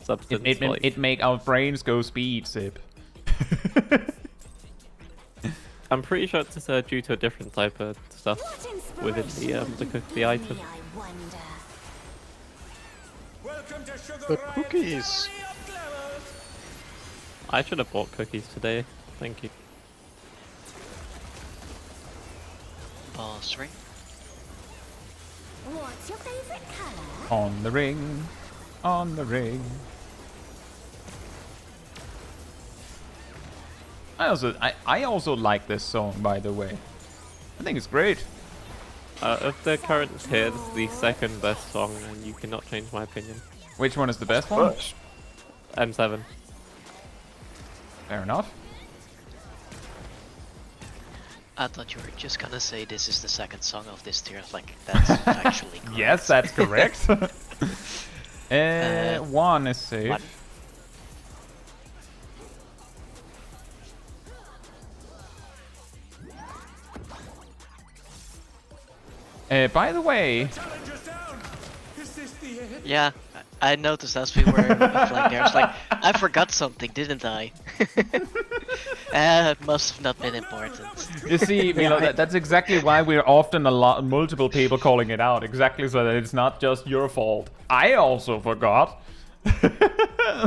substance. It make our brains go speed, Sip. I'm pretty sure it's due to a different type of stuff within the item. I wonder. Welcome to Sugar The Riot cookies. Valley of Glamours. I should have bought cookies today. Thank you. Boss ring. What's your favorite color? On the ring. On the ring. I also like this song, by the way. I think it's great. Of the current tier, this is the second best song, and you cannot change my opinion. Which one is the best one? First. M7. Fair enough. I thought you were just gonna say this is the second song of this tier. Like, that's actually correct. Yes, that's correct. 1 is safe. One. By the way, Challenger's down. Is this the end? Yeah, I noticed as we were flying there. I was like, I forgot something, didn't I? It must have not been important. you see, you know, that's exactly why we're often multiple people calling it out. Exactly, so that it's not just your fault. I also forgot.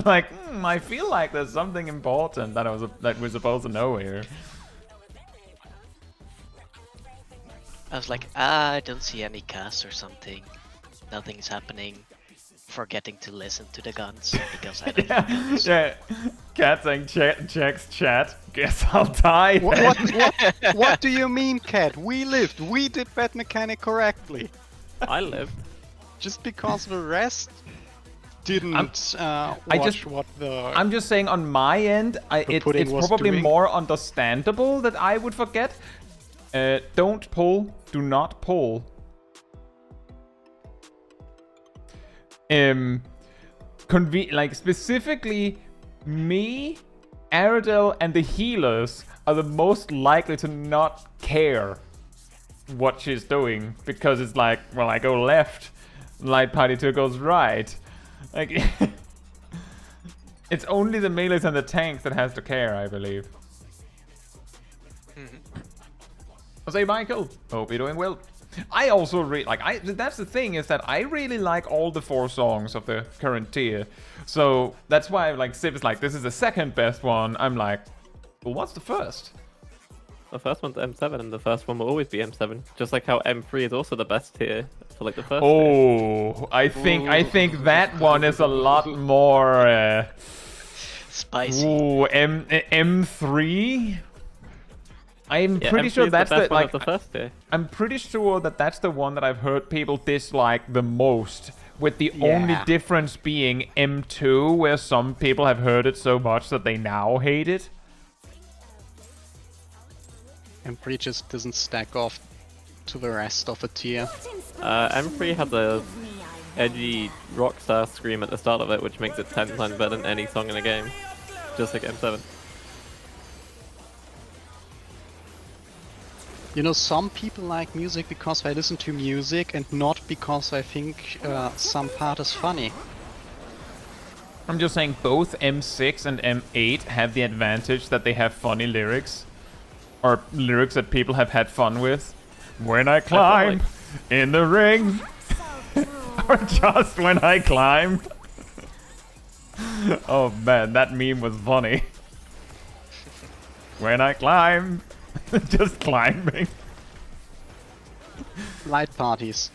Like, I feel like there's something important that we're supposed to know here. I was like, I don't see any casts or something. Nothing's happening. Forgetting to listen to the guns because I don't have guns. Yeah, Cat saying checks chat. Guess I'll die. What do you mean, Cat? We lived. We did that mechanic correctly. I lived. Just because the rest didn't what the... I'm just saying on my end, it's pudding was probably doing. more understandable that I would forget. Don't pull. Do not pull. Like specifically, me, Aradel, and the healers are the most likely to not care what she's doing because it's like, well, I go left, Light Party 2 goes right. Like, it's only the melees and the tanks that has to care, I believe. I'll say, Michael, hope you're doing well. I also that's the thing, is that I really like all the 4 songs of the current tier. So that's why, like, Sip is like, this is the second best one. I'm like, well, what's the first? The first one's M7, and the first one will always be M7. Just like how M3 is also the best tier for like the first. Oh, I think that one is a lot more Spicy. Ooh, M3. I'm pretty M3 sure is that's the best one like of the first tier. I'm pretty sure that that's the one that I've heard people dislike the most. With the only difference being M2, where some people have heard it so much that they now hate it. M3 just doesn't stack off to the rest of the tier. M3 had the edgy rockstar scream at the start of it, which makes it 10 times better than any song in the game. Just like M7. You know, some people like music because they listen to music and not because they think some part is funny. I'm just saying both M6 and M8 have the advantage that they have funny lyrics. Or lyrics that people have had fun with. When I climb in the ring. Or just when I climb. Oh man, that meme was funny. When I climb. Just climbing. Light parties.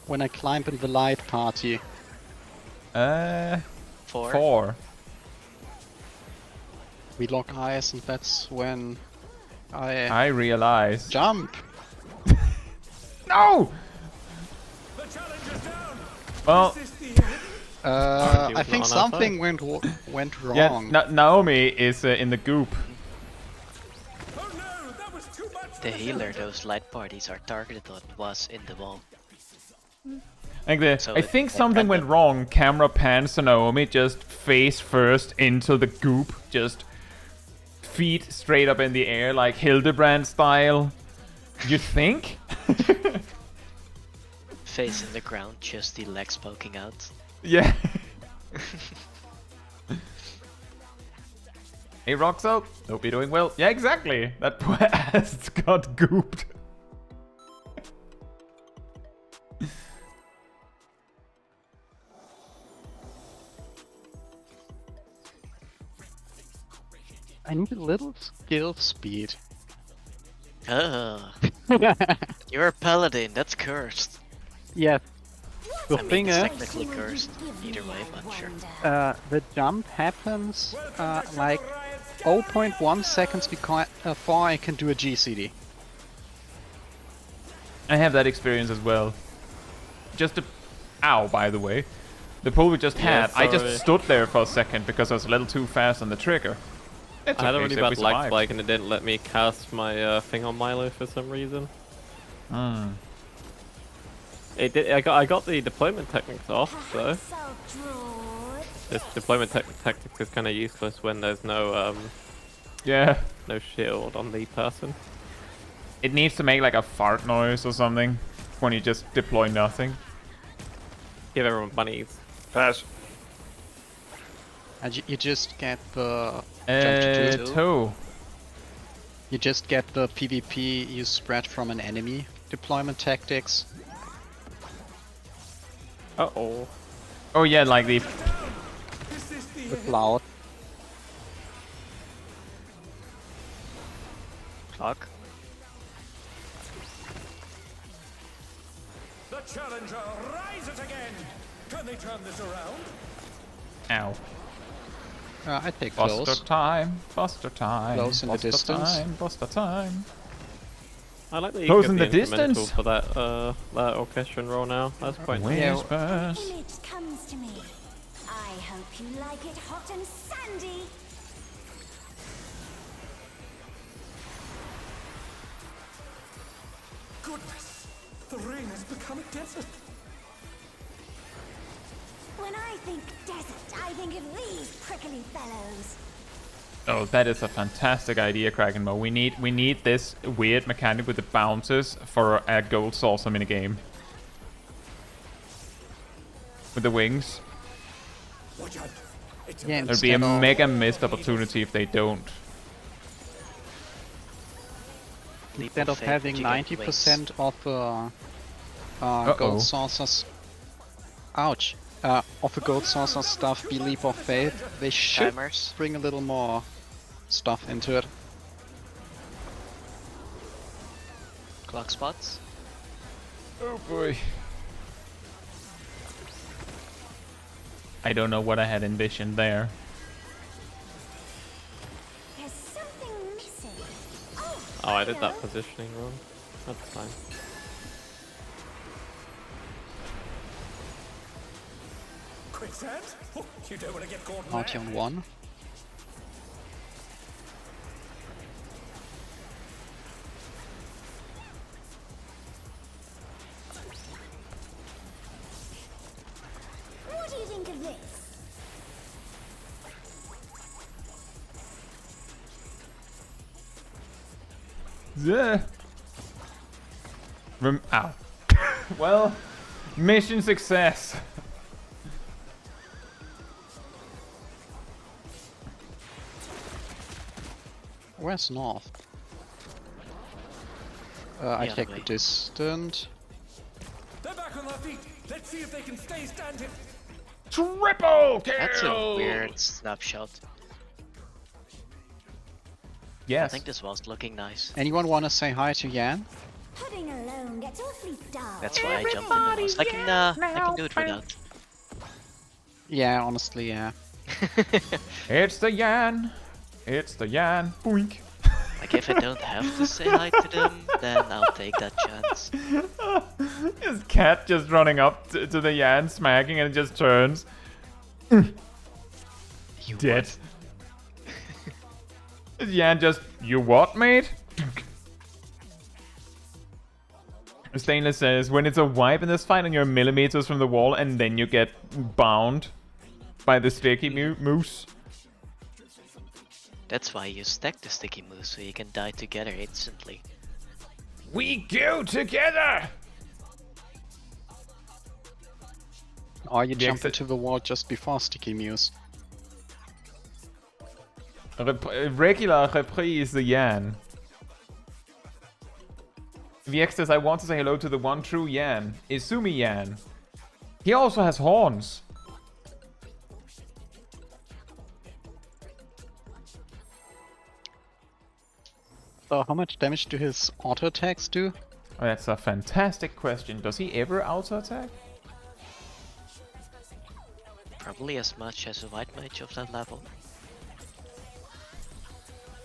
When I climb in the light party. 4. We lock eyes and that's when I realize. jump. No! The challenge is down. Well, This is the end. I think not on our something went wrong. yeah, Naomi is in the goop. Oh no, that was too much. The healer those light parties are targeted on was in the wall. So I think something went wrong. Camera pans to Naomi just face first into the goop. Just feet straight up in the air like Hildebrand style. You think? Face in the ground, just the legs poking out. Yeah. Hey Roxo, hope you're doing well. Yeah, exactly. That poor ass got gooped. I need a little skill speed. Oh, you're a paladin, that's cursed. Yes. The I mean, thing it's is, technically cursed. Either way, but sure. the jump happens like 0.1 seconds before I can do a GCD. I have that experience as well. Just a... Ow, by the way. The pull we just Yeah, had, I sorry. just stood there for a second because I was a little too fast on the trigger. It's I had a okay, really so we bad lag survived. spike and it didn't let me cast my thing on Milo for some reason. It did. I got the deployment techniques off, so this deployment tactics is kind of useless when there's no Yeah. no shield on the person. It needs to make like a fart noise or something when you just deploy nothing. Give everyone bunnies. Pass. And you just get the jump to 2. You just get the PvP you spread from an enemy deployment tactics. Uh-oh. Oh yeah, like the... The cloud. Clock. The challenger rises again. Can they turn this around? Ow. I take Buster close. time, Buster time. Close in the Buster distance. time, Buster time. I like that you Close get in the the instrumental distance. for that orchestral role now. That's quite nice. Yeah. Whispers. Image comes to me. I hope you like it hot and sandy. Goodness, the rain has become a desert. When I think desert, I think of these prickly fellows. Oh, that is a fantastic idea, Krakenmo. We need this weird mechanic with the bounces for a gold saucer minigame. with the wings. Watch out. It's Yeah, There'd be a instead of- mega missed opportunity if they don't. Leap Instead of faith, having you get 90% of Uh-oh. gold saucers, ouch, of a gold saucer stuff be leap of faith, they should Timers. bring a little more stuff into it. Clock spots. Oh boy. I don't know what I had envisioned there. There's something missing. Oh, I did that positioning wrong. That's fine. quicksand. Oh, you don't want to get caught. Arcadion 1. What do you think of this? Yeah. Ow. Well, mission success. Where's north? I The other take the way. distant. They're back on their feet. Let's see if they can stay standing. Triple kill. That's a weird snapshot. I Yes. think this was looking nice. Anyone wanna say hi to Yan? Pudding alone gets awfully dull. That's why I jumped in. I was like, nah, I can do it without. Yeah, honestly, yeah. It's the Yan. It's the Yan. Boink. Like, if I don't have to say hi to them, then I'll take that chance. His cat just running up to the Yan, smacking, and it just turns. You Dead. what? Yan just, you what, mate? Stainless says, when it's a wipe in this fight and you're millimeters from the wall and then you get bound by the sticky moose. That's why you stack the sticky moose, so you can die together instantly. We go together! Or you The jump exit- into the wall just before Sticky Muse. Regular reprise the Yan. VX says, I want to say hello to the one true Yan, Izumi Yan. He also has horns. So how much damage do his auto attacks do? Oh, that's a fantastic question. Does he ever auto attack? Probably as much as a white mage of that level.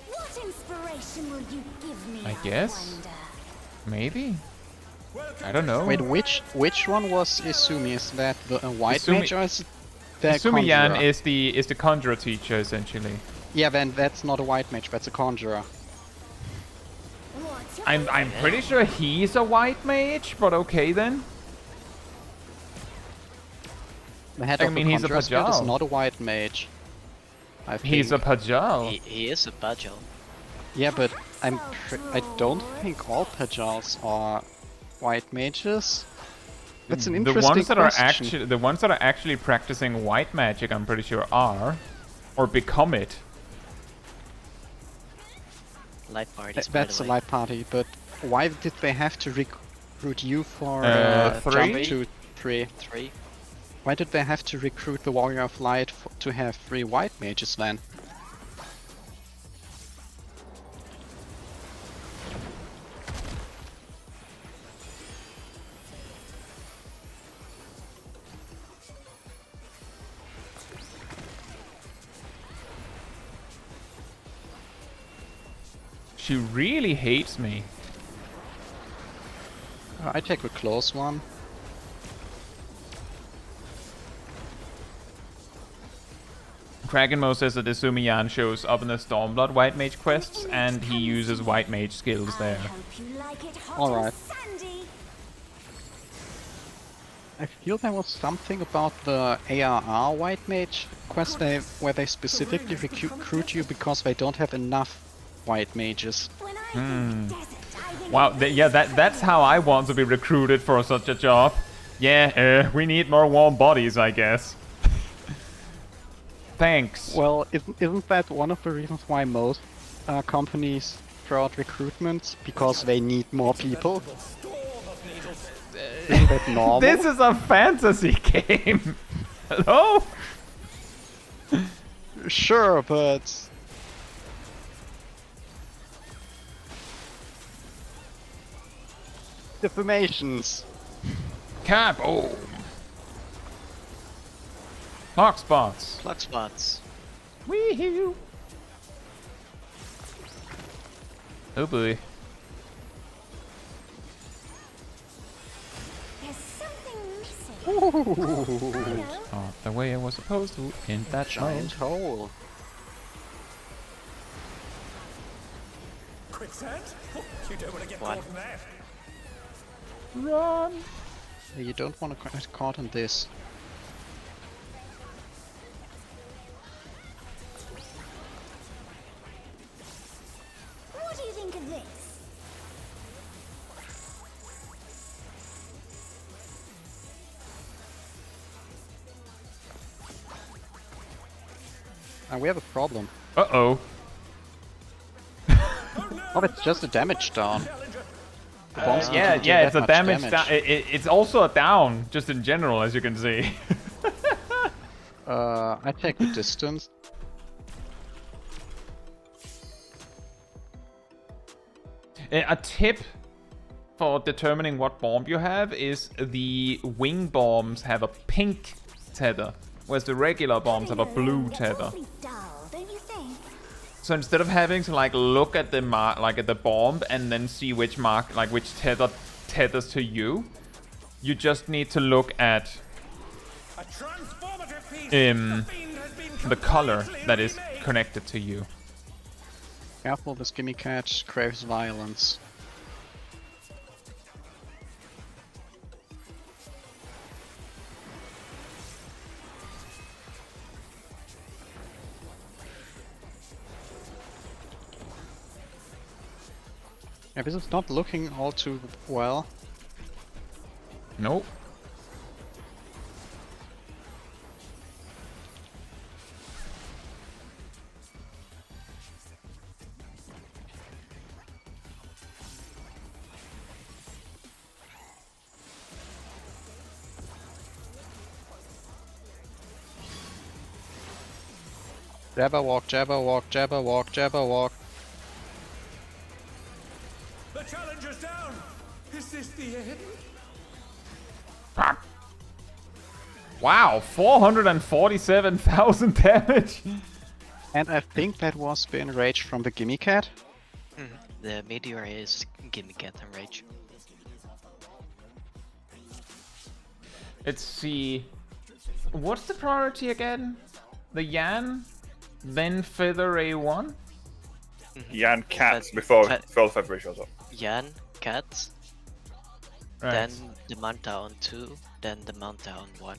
What inspiration will you give me? I guess. wonder? Maybe. I don't know. Wait, which one was Izumi? Is that the white Izumi- mage or is it the Izumi Yan conjurer? is the conjurer teacher essentially. Yeah, then that's not a white mage, that's a conjurer. What's your I'm pretty sure he's a white mage, but okay then. The head I of mean, the he's a conjurer's guild is Pajal. not a white mage. I think. He's a Pajal. He is a Bajal. Yeah, but I don't think all Pajals are white mages. That's an The interesting ones that question. are the ones that are actually practicing white magic, I'm pretty sure are, or become it. Light parties, by That's the a way. light party, but why did they have to recruit you for 3? jump to 3? 3. Why did they have to recruit the Warrior of Light to have 3 white mages then? She really hates me. I take a close one. Krakenmo says that Izumi Yan shows up in the Stormblood White Mage quests, and he uses White Mage skills I there. hope you like it hot Alright. and sandy. I feel there was something about the ARR white mage quest where they specifically recruit you because they don't have enough white mages. When I think desert, I think Wow, yeah, that's how I want to be recruited for such a job. Yeah, we need more warm bodies, I guess. Thanks. Well, isn't that one of the reasons why most companies throw out recruitment? Because they need more people? Isn't that normal? This is a fantasy game. Hello? Sure, but... Defamations. Kaboom! Lock spots. Plug spots. Wee-hoo! Oh boy. There's something missing. Oh, the way I was supposed to in that Giant mode. hole. Quicksand? Oh, you don't want to get What? caught in that. Run! You don't want to get caught in this. What do you think of this? And we have a problem. Uh-oh. Oh, it's just a damage down. The bombs don't Yeah, do yeah, that it's a much damage down. It's also a down, just in general, as you can see. I take the distance. A tip for determining what bomb you have is the wing bombs have a pink tether, whereas the regular bombs have a blue tether. Awfully dull, don't you think? So instead of having to like look at the at the bomb and then see which which tether tethers to you, you just need to look at A transformative piece. the Fiend has been color completely that is remade. connected to you. Careful, this gimme catch craves violence. Yeah, this is not looking all too well. Nope. Jabberwock, Jabberwock, Jabberwock, Jabberwock. The challenger's down. Is this the end? Wow, 447,000 damage. And I think that was the enrage from the gimme cat. The meteor is gimme cat and rage. Let's see. What's the priority again? The Yan, then Feather A1. Yan Cats But- before but- February shows up. Yan, cat, Right. then the Manta on 2, then the Manta on 1.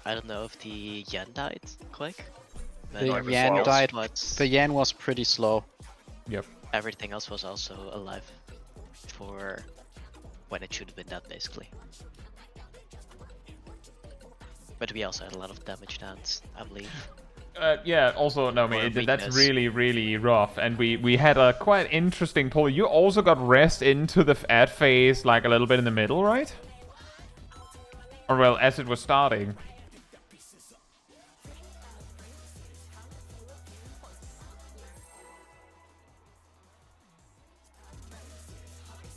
I don't know if the Yan died quick. But The Not even Yan close. died. but The Yan was pretty slow. Yep. everything else was also alive for when it should have been dead, basically. But we also had a lot of damage downs, I believe. Yeah, also, no, Or that's weakness. really, really rough. And we had a quite interesting pull. You also got rest into the ad phase, like a little bit in the middle, right? Or, well, as it was starting.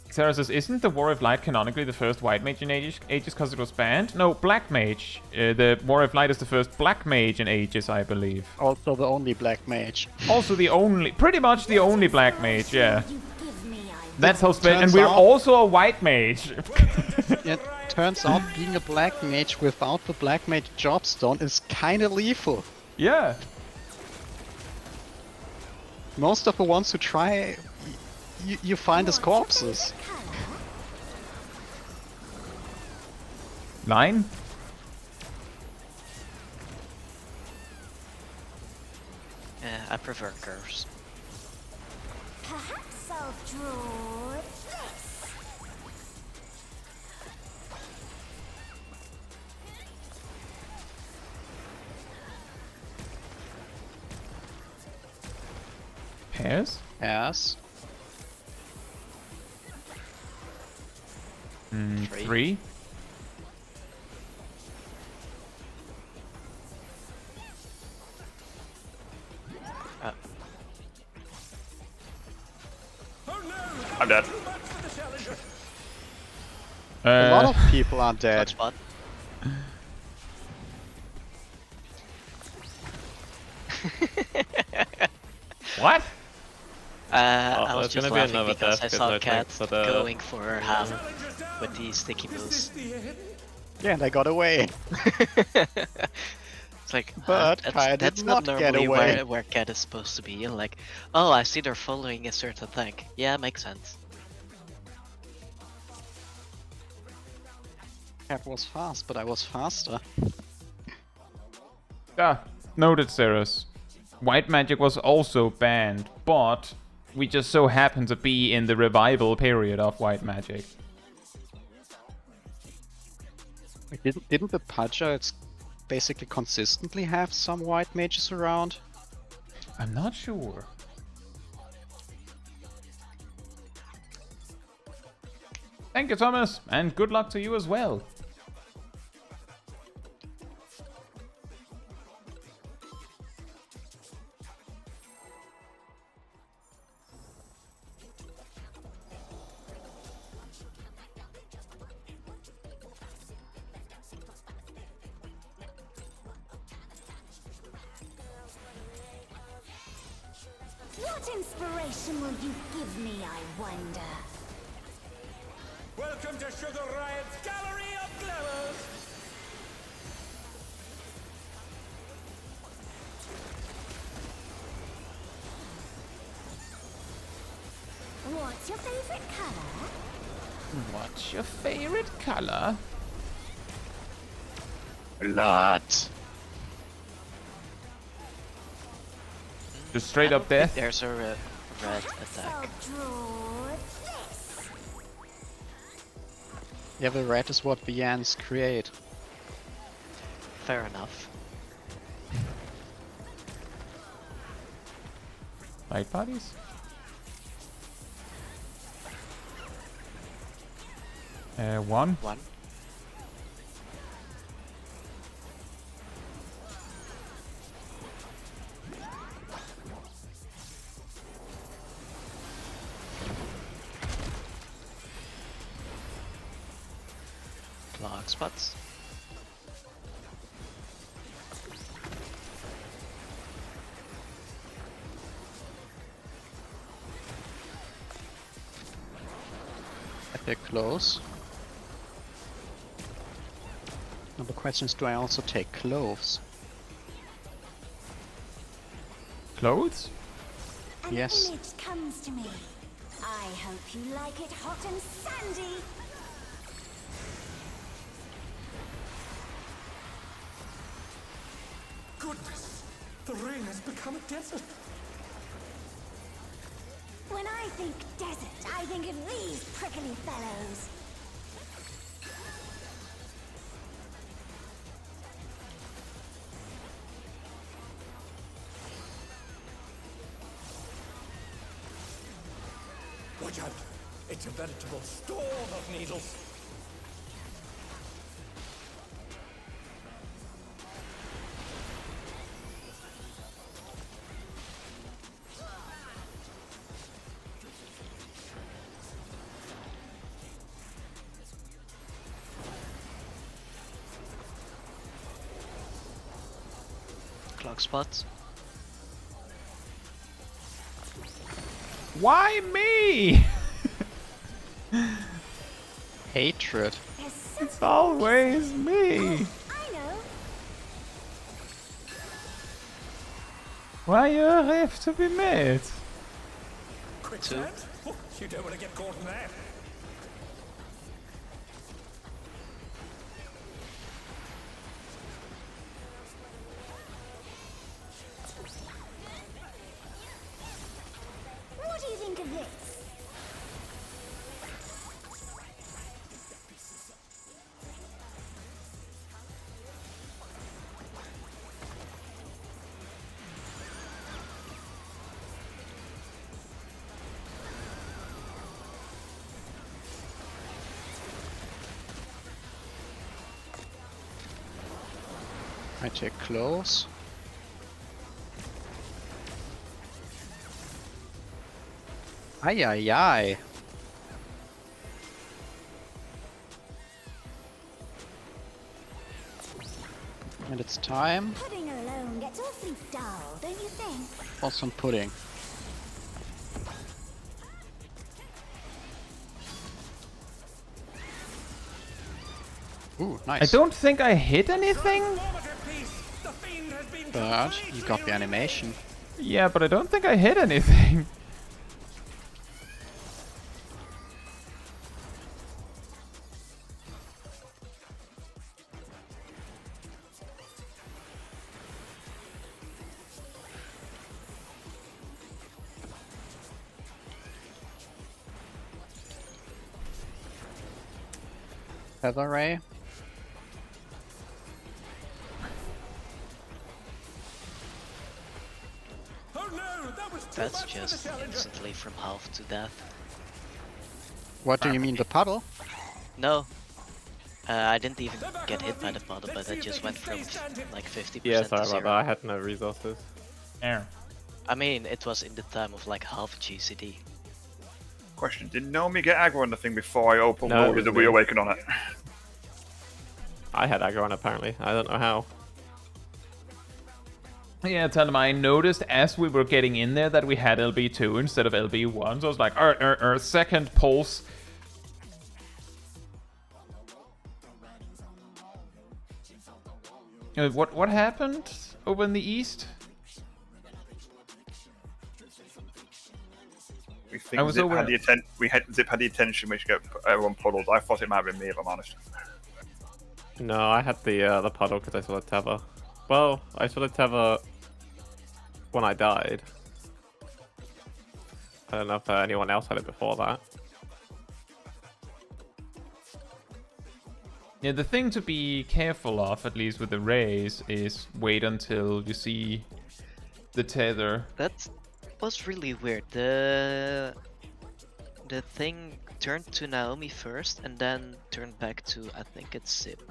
Sarah says, isn't the War of Light canonically the first white mage in ages because it was banned? No, black mage. The War of Light is the first black mage in ages, I believe. Also the only black mage. Also pretty much the only black mage, yeah. You give me, I That's how special. And Turns we're out- also a white mage. It turns out being a black mage without the black mage jobstone is kinda lethal. Yeah. Most of the ones who try, you find as corpses. Line? I prefer curves. Perhaps I'll draw this. Pairs? Yes. Three. Oh no! I'm dead. Too much for the challenger. A lot of people are dead. Hotspot. What? I was there's just gonna be laughing another because I death, saw I think, Cat for the- going for her ham Challenger's down. with the sticky Is this moves. the hidden? Yeah, and I got away. It's like, But Kaya that's did not not get normally away. where Cat is supposed to be. And like, oh, I see they're following a certain thing. Yeah, makes sense. Cat was fast, but I was faster. Yeah, noted, Ceres. White magic was also banned, but we just so happen to be in the revival period of white magic. Wait, didn't the Paja basically consistently have some white mages around? I'm not sure. Thank you, Thomas, and good luck to you as well. What inspiration will you give me, I wonder? Welcome to Sugar Riot's Gallery of Glamours. What's your favorite color? What's your favorite color? Lot. Just straight I up don't think death? There's a red attack. So draw this. Yeah, the red is what the ants create. Fair enough. Light bodies? One. One. Clock spots. They're close. Now the question is, do I also take cloves? Clothes? An Yes. image comes to me. I hope you like it hot and sandy. Goodness, the ring has become a desert. When I think desert, I think of these prickly fellows. Watch out. It's a veritable storm of needles. Clock spots. Why me? Hatred. There's something It's always me. I know. Why you have to be mad? Quicksand? Oh, you don't want to get caught in that. What do you think of this? I take close. Ay ay ay. And it's time Pudding alone gets awfully dull, don't you think? for some pudding. Ooh, nice. I don't think I hit anything. But you got the animation. Yeah, but I don't think I hit anything. Feather Ray. That's just instantly from half to death. What do you mean, the puddle? No. I didn't even get hit by the puddle, but I just went from like 50% Yeah, to sorry about 0. that. I had no resources. There. I mean, it was in the time of like half GCD. Question: did Naomi get aggro on the thing before I opened No, it loaded was the me. reawaken on it? I had aggro on apparently. I don't know how. Yeah, tell them I noticed as we were getting in there that we had LB2 instead of LB1, so I was like, second pulse. What happened over in the east? We think Zip had the attention which got everyone puddled. I thought it might have been me, if I'm honest. No, I had the puddle because I saw the tether. Well, I saw the tether when I died. I don't know if anyone else had it before that. Yeah, the thing to be careful of, at least with the rays, is wait until you see the tether. That was really weird. The thing turned to Naomi first and then turned back to, I think it's Zip.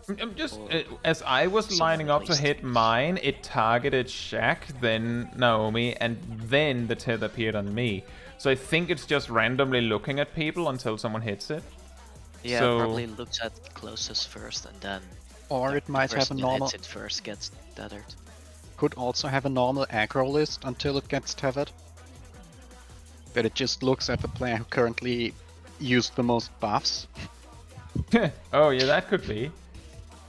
I'm just, as I was lining up to hit mine, it targeted Shaq, then Naomi, and then the tether appeared on me. So I think it's just randomly looking at people until someone hits it. Yeah, So- probably looks at closest first and then Or it might the have a person who normal. hits it first gets tethered. Could also have a normal aggro list until it gets tethered. That it just looks at the player who currently used the most buffs. Oh yeah, that could be.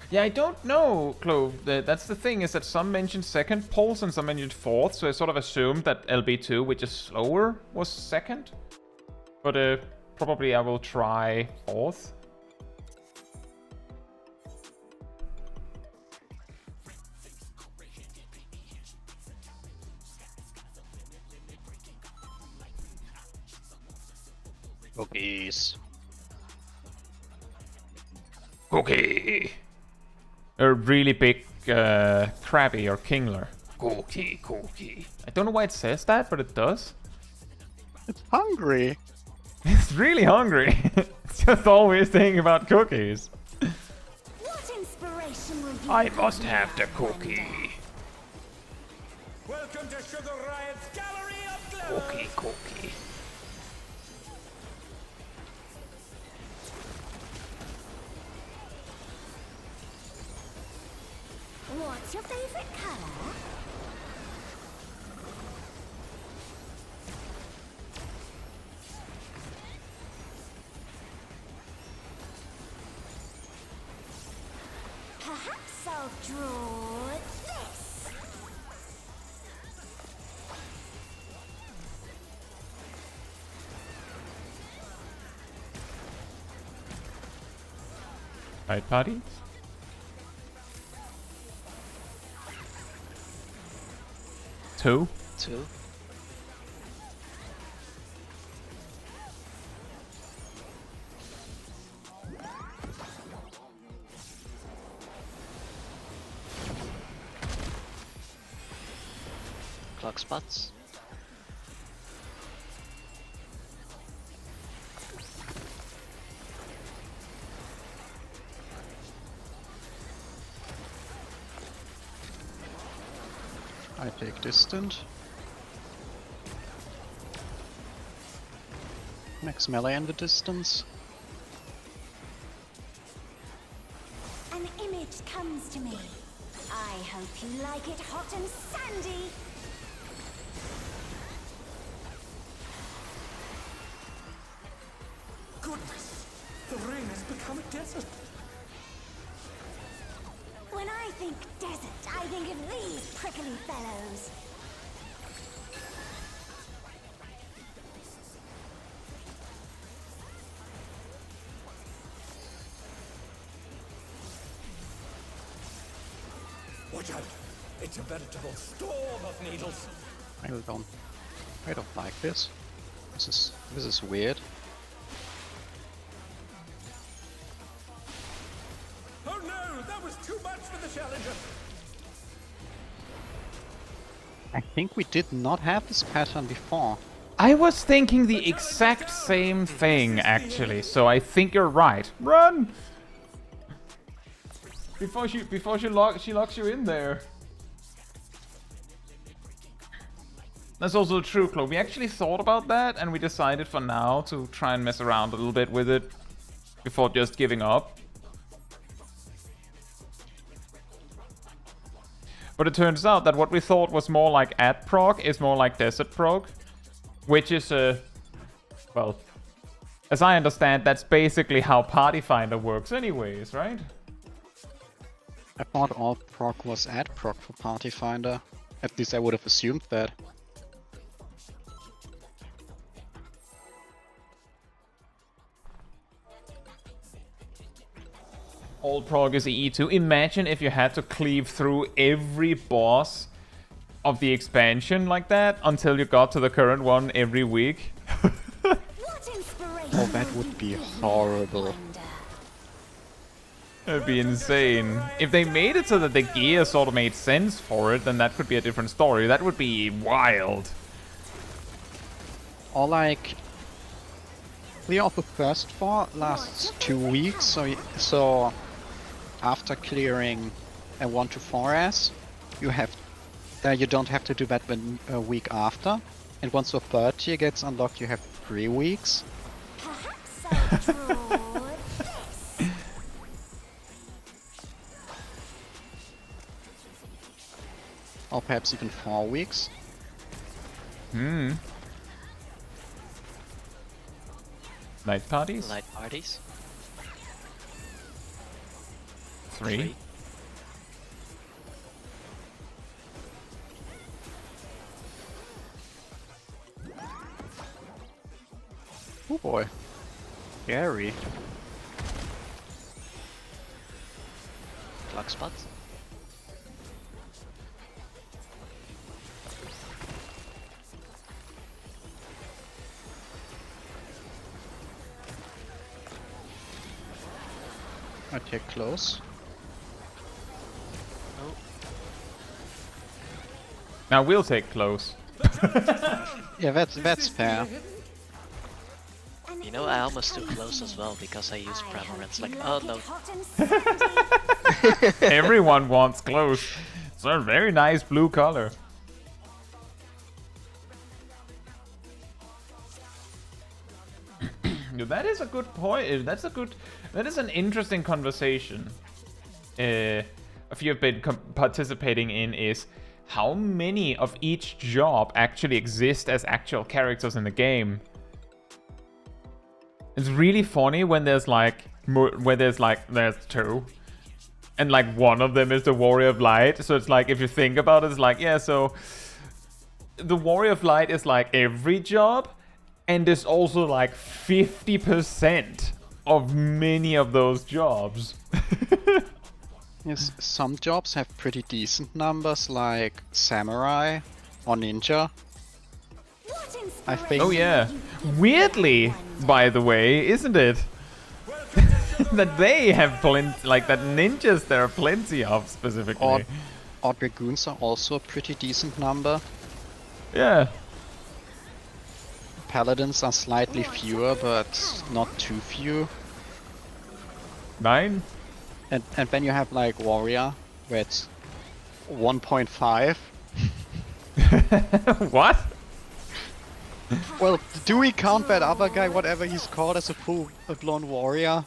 Yeah, I don't know, Clove. That's the thing, is that some mentioned second pulse and some mentioned fourth, so I sort of assumed that LB2, which is slower, was second. But probably I will try fourth. Cookies. Cookie! A really big crabby or kingler. Cookie, cookie. I don't know why it says that, but it does. It's hungry. It's really hungry. It's just always thinking about cookies. What inspiration will you I must have the cookie. Welcome to Sugar Riot's Gallery of Glamour. Cookie, cookie. What's your favorite color? Perhaps I'll draw this. Right, party? Two. 2. Clock spots. take distant. Max melee in the distance. An image comes to me. I hope you like it hot and sandy. Goodness, the rain has become a desert. When I think desert, I think of these prickly fellows. Watch out! It's a veritable storm of needles. I don't like this. This is weird. Oh no, that was too much for the challenger. I think we did not have this pattern before. I was thinking the exact same thing, actually, so I think you're right. Run! Before she locks you in there. That's also true, Chloe. We actually thought about that, and we decided for now to try and mess around a little bit with it before just giving up. But it turns out that what we thought was more like at Prog is more like desert Prog, which is well, as I understand, that's basically how Party Finder works anyways, right? I thought all Prog was at Prog for Party Finder. At least I would have assumed that. All Prog is E2. Imagine if you had to cleave through every boss of the expansion like that until you got to the current one every week. What inspiration? Oh, that would be horrible. That'd be insane. If they made it so that the gear sort of made sense for it, then that could be a different story. That would be wild. Or like, clear of the first four lasts 2 weeks, so after clearing a 1 to 4S, you don't have to do that a week after. And once the third tier gets unlocked, you have 3 weeks. Perhaps I'll draw this. Or perhaps even 4 weeks. Night parties? Light parties. 3. Oh boy. Scary. Clock spots. I take close. Now we'll take close. Yeah, that's fair. An You know, I image almost took comes close to as me. well because I used I Primal. hope It's you like, like oh it no, hot and sandy. Everyone wants close. It's a very nice blue color. That is a good point. That is an interesting conversation. A few have been participating in is how many of each job actually exist as actual characters in the game. It's really funny when there's there's 2. And like one of them is the Warrior of Light. So it's like, if you think about it, it's like, yeah, so the Warrior of Light is like every job. And there's also like 50% of many of those jobs. Yes, some jobs have pretty decent numbers, like Samurai or Ninja. What I think- Oh yeah. inspiration you give Weirdly, me, I wonder. by the way, isn't it? That they have plenty, like that ninjas there are plenty of specifically. Or Dragoons are also a pretty decent number. Yeah. Paladins are slightly fewer, but not too few. 9? And then you have like Warrior, where it's 1.5. What? Well, do we count that other guy, whatever he's called, as a full-blown warrior?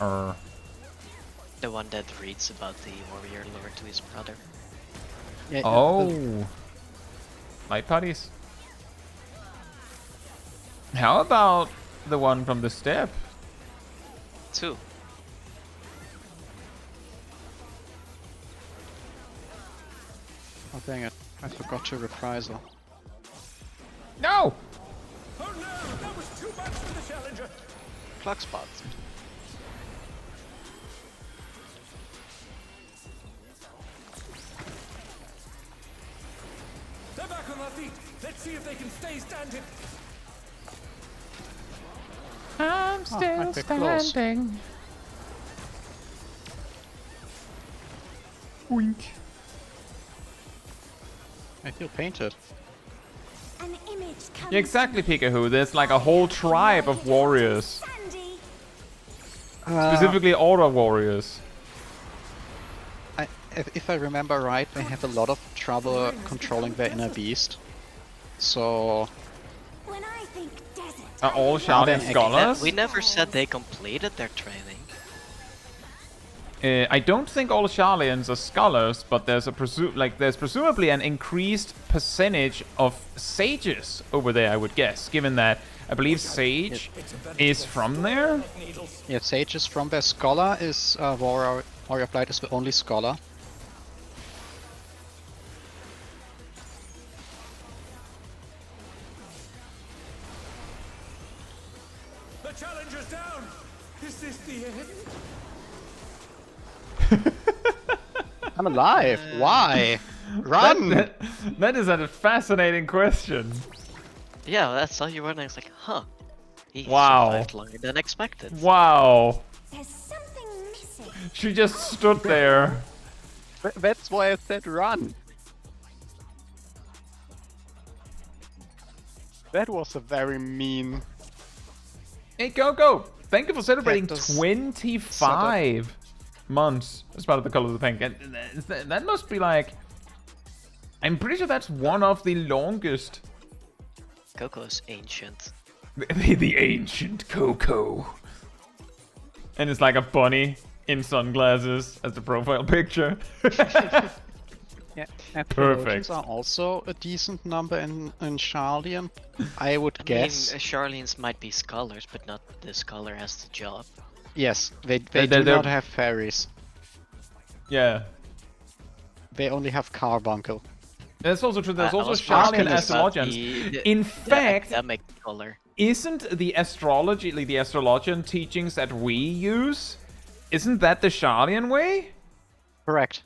Er. The one that reads about the warrior lore to his brother. Yeah, Oh. Light parties. How about the one from the steppe? 2. Oh dang it, I forgot to reprisal. No! Oh no, that was too much for the challenger. Clock spots. They're back on their feet. Let's see if they can stay standing. I'm still might be close. standing. Wink. I feel painted. An image comes Yeah, exactly, Pikachu. There's like a whole tribe of warriors. Sandy. Specifically Aura warriors. If I remember right, they have a lot of trouble controlling their inner beast. So When I think desert, Are all then Shaolin again, scholars? We never said they completed their training. I don't think all Shaolians are scholars, but there's there's presumably an increased percentage of sages over there, I would guess, given that I believe Sage is from there. yeah, Sage is from their scholar, is Warrior of Light is the only scholar. The challenger's down. Is this the end? I'm alive! Why? Run! That is a fascinating question. Yeah, that's how you were, and I was like, huh. He Wow. survived longer than expected. Wow. there's something missing. She just stood there. That's why I said run! That was a very mean... Hey, Coco! Thank you for celebrating Cactus 25 months as part of the Color of the Pink. And that must be like... I'm pretty sure that's one of the longest. Coco's ancient. The ancient Coco. And it's like a bunny in sunglasses as the profile picture. Yeah, Perfect. Perfect. Are also a decent number in Charlian. I would guess. I mean, Charlene's might be scholars, but not the scholar has the job. Yes, they They're- do they're- not have fairies. Yeah. They only have carbuncle. That's also true. There's I also was Charlian asking about astrologians. the In fact, academic scholar. isn't the astrology, like the astrologian teachings that we use, isn't that the Charlian way? Correct.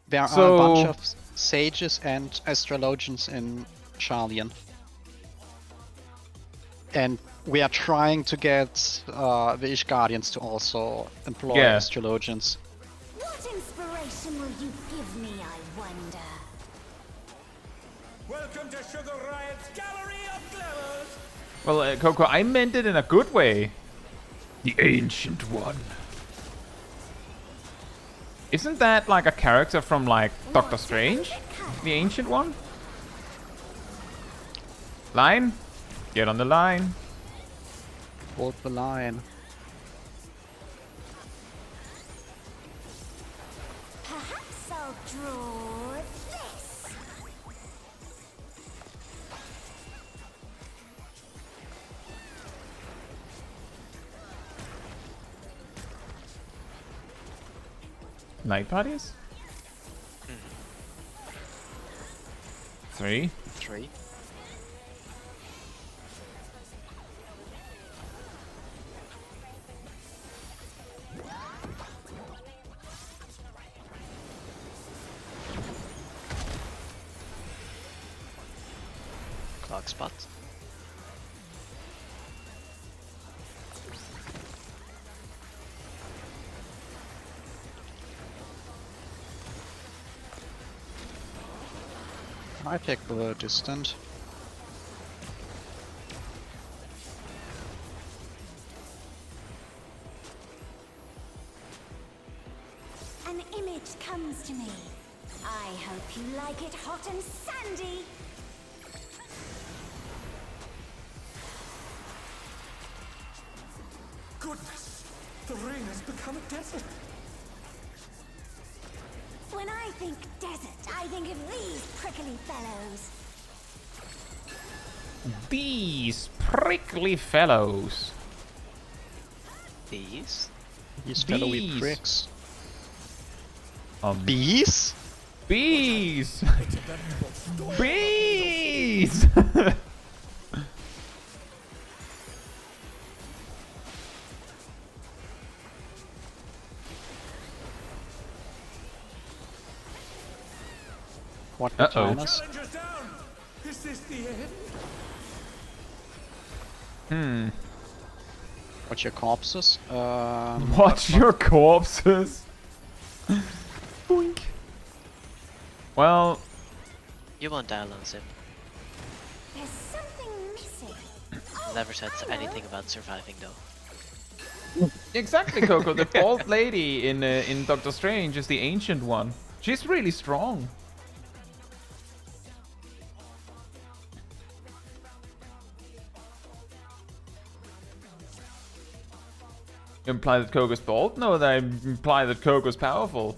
There are So- a bunch of sages and astrologians in Charlian. And we are trying to get the Ishgardians to also employ Yeah. astrologians. What inspiration will you give me, I wonder? Welcome to Sugar Riot's Gallery of Glamours. Well, Coco, I meant it in a good way. The Ancient One. Isn't that like a character from like Doctor Strange? The Ancient One? Line? Get on the line. Hold the line. Perhaps I'll draw this. Night parties? 3. 3. Clock spot. I take the distant. An image comes to me. I hope you like it hot and sandy. Goodness, the ring has become a desert. When I think desert, I think of these prickly fellows. These prickly fellows. These? These fellowy Bees. pricks. Um, Bees? bees! It's a veritable storm. Bees! What Uh-oh. vaginas? Challengers down. Is this the end? Hmm. What's your corpses? Watch your corpses. Boink. Well, You won't dial on Zip. There's something missing. Never said I know. anything about surviving though. exactly, Coco. The bald lady in Doctor Strange is the ancient one. She's really strong. You imply that Coco's bald? No, that I imply that Coco's powerful.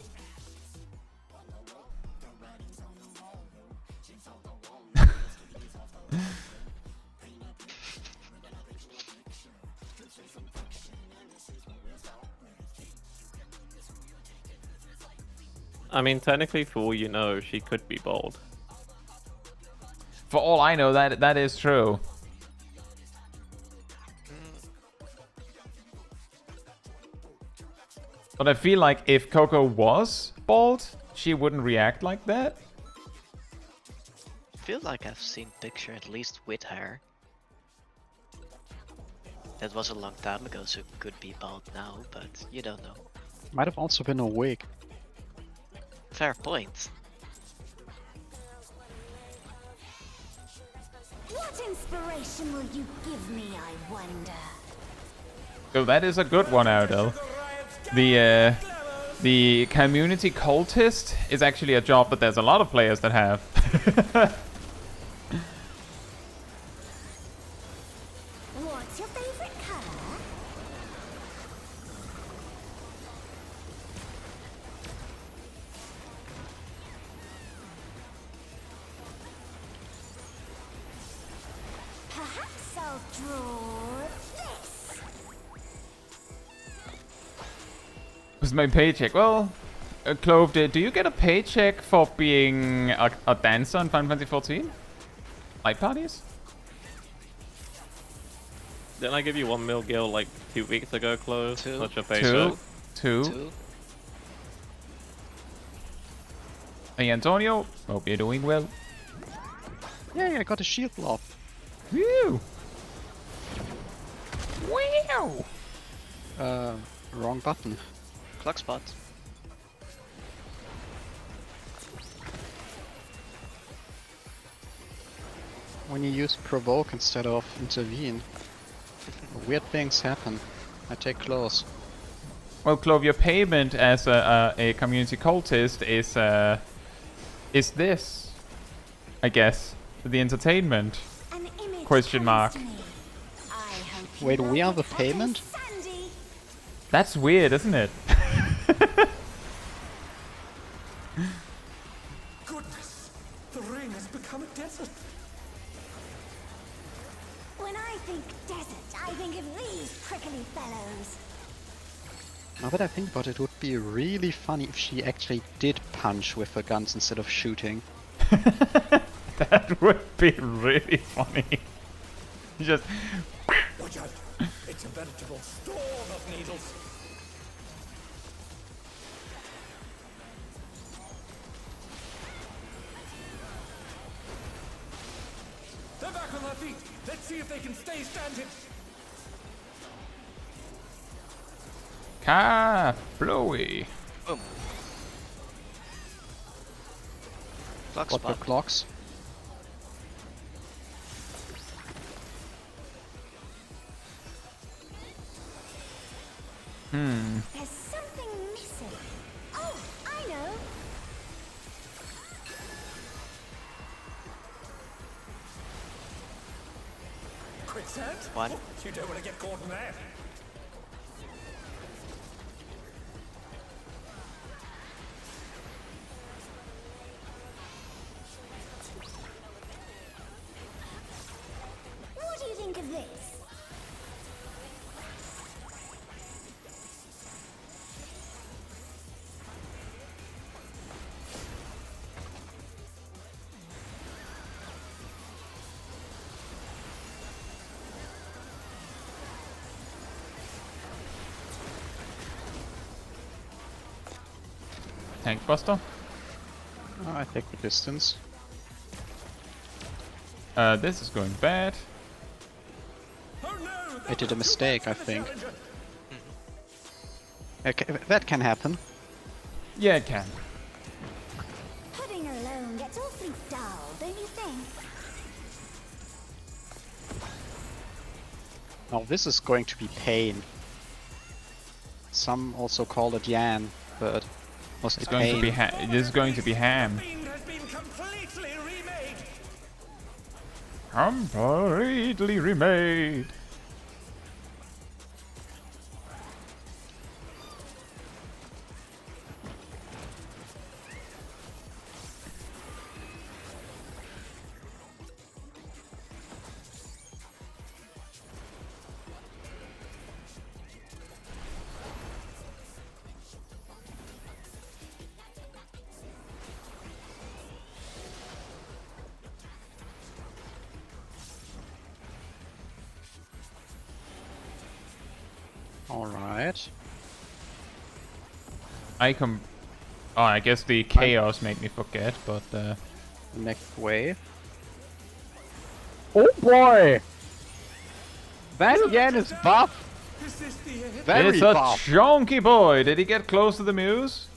I mean, technically, for all you know, she could be bald. For all I know, that is true. But I feel like if Coco was bald, she wouldn't react like that. I feel like I've seen picture at least with hair. That was a long time ago, so could be bald now, but you don't know. Might have also been a wig. Fair point. What inspiration will you give me, I wonder? So that is a good one, Ardell. The community cultist is actually a job that there's a lot of players that have. What's your favorite color? Perhaps I'll draw this. What's my paycheck? Well, Clove, do you get a paycheck for being a dancer in Final Fantasy XIV? Light parties? Didn't I give you 1 mil gil like 2 weeks ago, Close? Two. What's your paycheck? Two. Two. Hey, Antonio. Hope you're doing well. Yay, I got a shield blob. Woo! Wow! Wrong button. Clock spot. When you use provoke instead of intervene, weird things happen. I take close. Well, Clove, your payment as a community cultist is this, I guess, the entertainment. An image Question comes mark. to me. I hope you Wait, we like are it the hot and payment? sandy. That's weird, isn't it? Goodness, the ring has become a desert. When I think desert, I think of these prickly fellows. Now that I think about it, it would be really funny if she actually did punch with her guns instead of shooting. That would be really funny. Just Watch out, it's a veritable storm of needles. They're back on their feet. Let's see if they can stay standing. Blowy. Boom. Clock What were spot. clocks? There's something missing. Oh, I know. quicksand? One. You don't want to get caught in that. What do you think of this? Tank Buster. Oh, I take the distance. This is going bad. Oh no! I did a mistake, I think. Challenger. Okay, that can happen. Yeah, it can. Pudding alone gets awfully dull, don't you think? Now this is going to be pain. Some also call it Yan, but mostly It's going to be pain. this is going to be ham. Fiend has been completely remade. Completely remade. Alright. Oh, I guess the chaos made me forget, but Next wave. oh boy, That Yan is buff! Is this the end? Very it's a buff! chunky boy. Did he get close to the muse?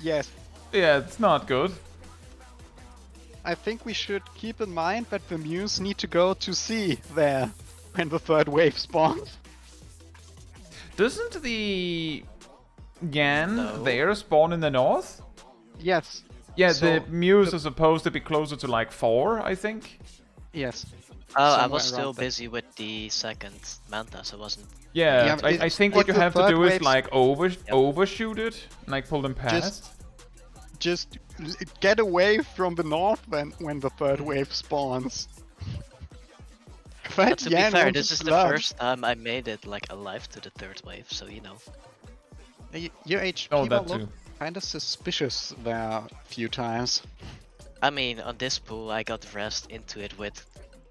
Yes. Yeah, it's not good. I think we should keep in mind that the Muse need to go to C there when the third wave spawns. Doesn't the Yan No. there spawn in the north? Yes. Yeah, So, the muse is supposed to be closer to like 4, I think. Yes. Oh, I Somewhere was still around there. busy with the second Manta, so I wasn't. Yeah, Yeah, but I it's- think what if you the have to third do is wave's- like overshoot it, like pull them past. Just get away from the north when the third wave spawns. But to be Yan fair, wants this is the blood. first time I made it like alive to the third wave, so you know. Your HP Oh, will that look too. kinda suspicious there a few times. I mean, on this pool, I got rest into it with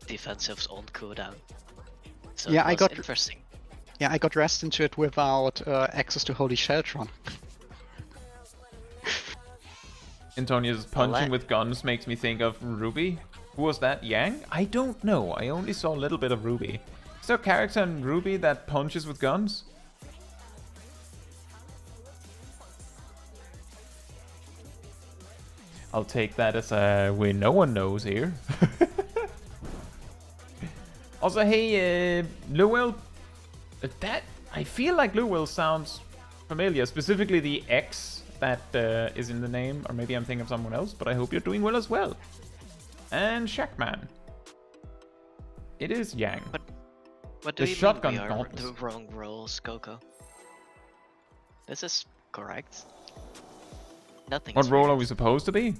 defensives on cooldown. So Yeah, it I was got- interesting. Yeah, I got rest into it without access to Holy Sheltron. Antonia's punching that- with guns makes me think of Ruby. Who was that? Yang? I don't know. I only saw a little bit of Ruby. Is there a character in Ruby that punches with guns? I'll take that as a win no one knows here. Also, hey, Luel, that I feel like Luel sounds familiar. Specifically, the X that is in the name, or maybe I'm thinking of someone else. But I hope you're doing well as well. And Shackman, it is Yang. What do The you shotgun mean we are gauntlets. the wrong roles, Coco? This is correct. Nothing. What is role weird. are we supposed to be?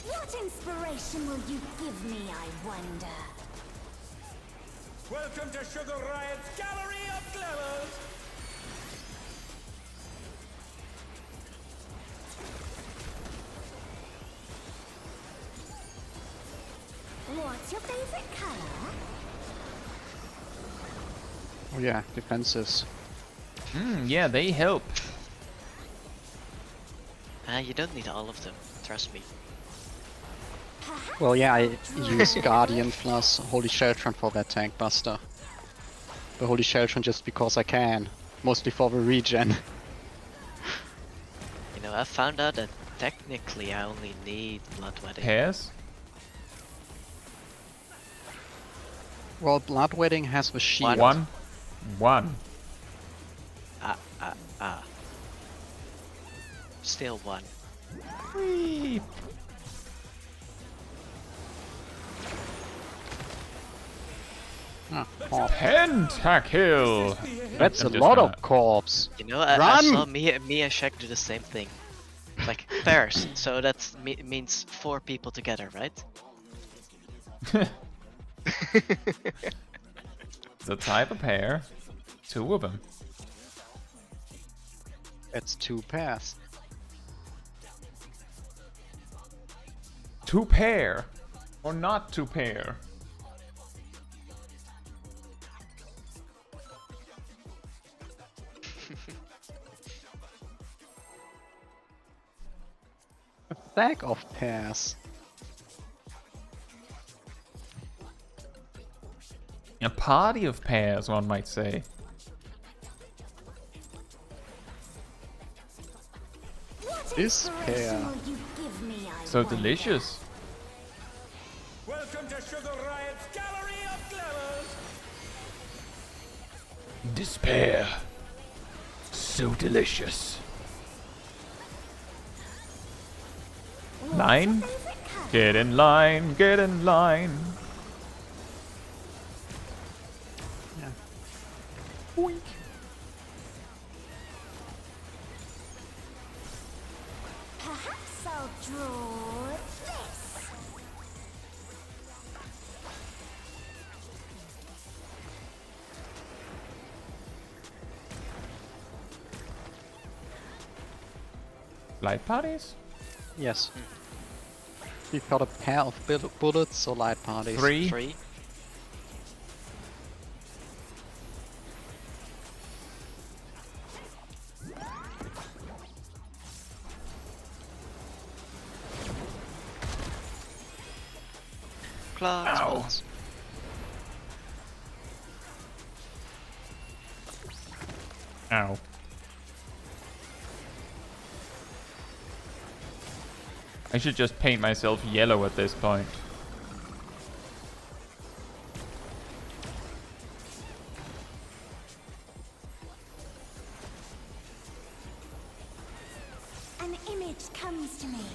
What inspiration will you give me, I wonder? Welcome to Sugar Riot's Gallery of Glamours. What's your favorite color? Oh yeah, defensives. Yeah, they help. You don't need all of them. Trust me. Well, yeah, I use Guardian plus Holy Sheltron for that tank buster. The Holy Sheltron just because I can. Mostly for the regen. You know, I found out that technically I only need Bloodwedding. Pairs? Well, Bloodwedding has the shield. One. Ah. Still one. Whee! Pentakill! That's a I'm just lot gonna- of corpse. You know, I Run! saw me and Shaq do the same thing. Like pairs, so that means 4 people together, right? The type of pair. 2 of them. That's 2 pairs. 2 pair. Or not 2 pair. A stack of pairs. A party of pairs, one might say. What This inspiration pair. will you give me, I So wonder? delicious. Welcome to Sugar Riot's Gallery of Glamours. Despair. So delicious. Line? Favorite color? Get in line, get in line. Perhaps I'll draw this. Light parties? Yes. We've got a pair of bullets, so light parties. 3. 3. Clock spots. Ow. I should just paint myself yellow at this point. An image comes to me.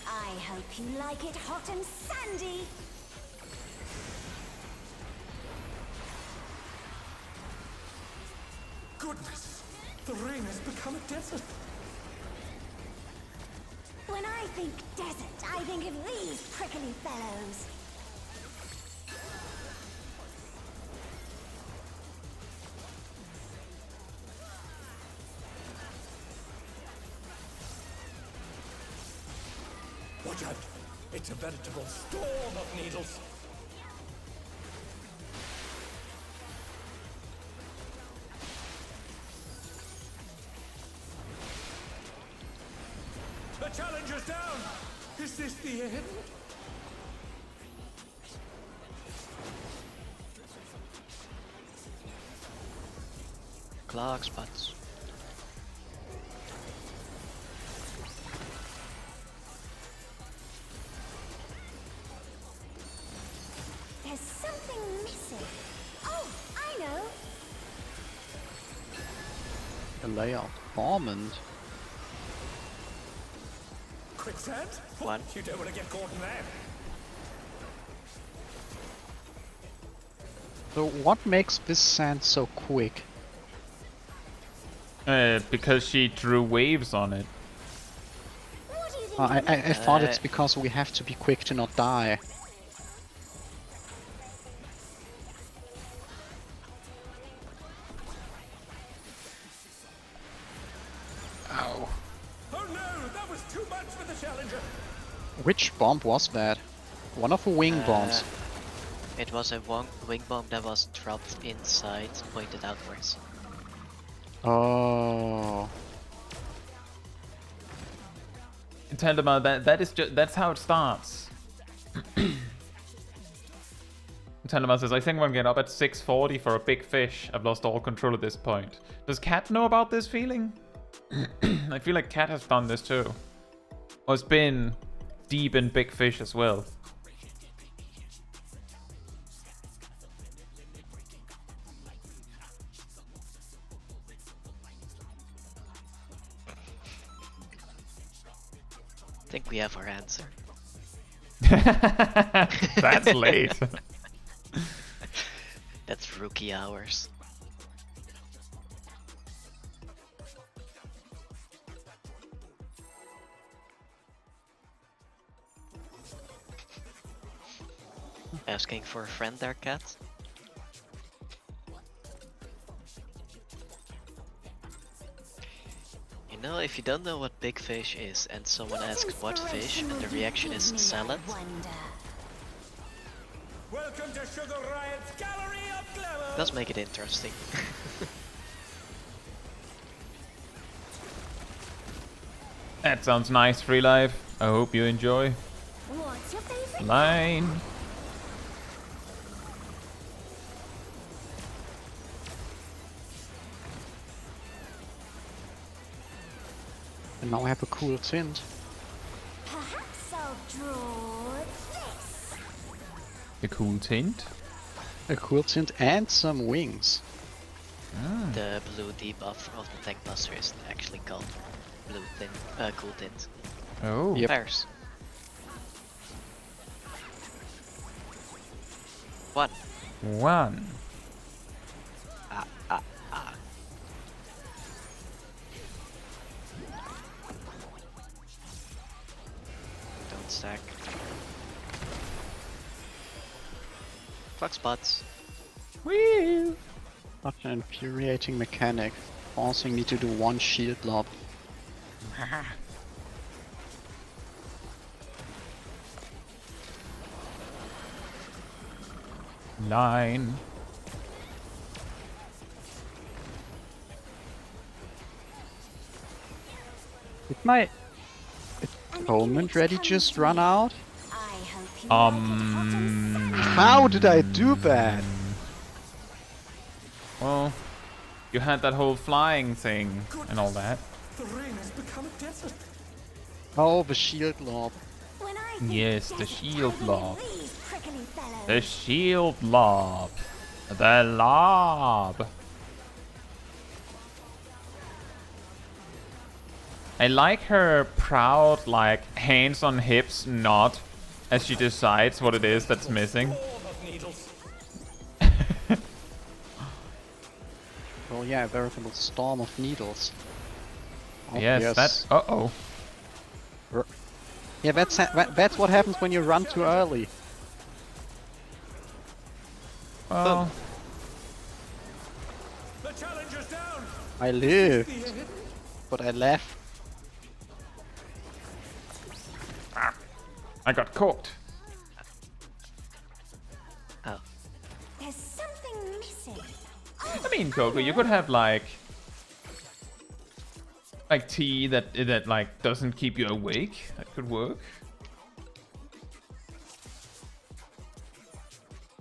I hope you like it hot and sandy. Goodness, the ring has become a desert. When I think desert, I think of these prickly fellows. Watch out! It's a veritable storm of needles. The challenger's down! Is this the end? Clock spots. There's something missing. Oh, I know. A layout formant. Quicksand? 1. You don't want to get caught in that. So what makes this sand so quick? Because she drew waves on it. What do you think? I thought it's because we have to be quick to not die. Ow. Oh no, that was too much for the challenger. Which bomb was that? One of the wing bombs. It was a wing bomb that was dropped inside, pointed outwards. Oh. Tendema, that's how it starts. Tendema says, I think I'm getting up at 6:40 for a big fish. I've lost all control at this point. Does Cat know about this feeling? I feel like Cat has done this too. Or has been deep in big fish as well. we have our answer. That's late. That's rookie hours. Asking for a friend there, Cat? You know, if you don't know what big fish is and someone asks what fish and the reaction is salad, Welcome to Sugar Riot's Gallery of Glamour. does make it interesting. That sounds nice, Free Life. I hope you enjoy. What's your favorite? Line. And now I have a cool tint. Perhaps I'll draw this. A cool tint. A cool tint and some wings. The blue debuff of the Tank Buster is actually called blue tint, cool tint. Oh. Yep. Pairs. 1. 1. Don't stack. Fuck spots. Whee! Such an infuriating mechanic, forcing me to do one shield lob. Line. Did my atonement ready just run out? I hope you like it hot and sandy. How did I do that? Well, you had that whole flying thing and all that. The rain has become a desert. Oh, the shield lob. When I think Yes, the death shield hiding in lob. these prickly fellows. The shield lob. The lob. I like her proud, like, hands on hips nod as she decides what it is that's missing. All of needles. Well, yeah, a veritable storm of needles. Oh, Yes, that's... Uh-oh. Yeah, that's what happens when you run too early. Well, The challenger's down. I lived, but I left. I got caught. Oh. There's something missing. I mean, Coco, you could have like tea that like doesn't keep you awake. That could work.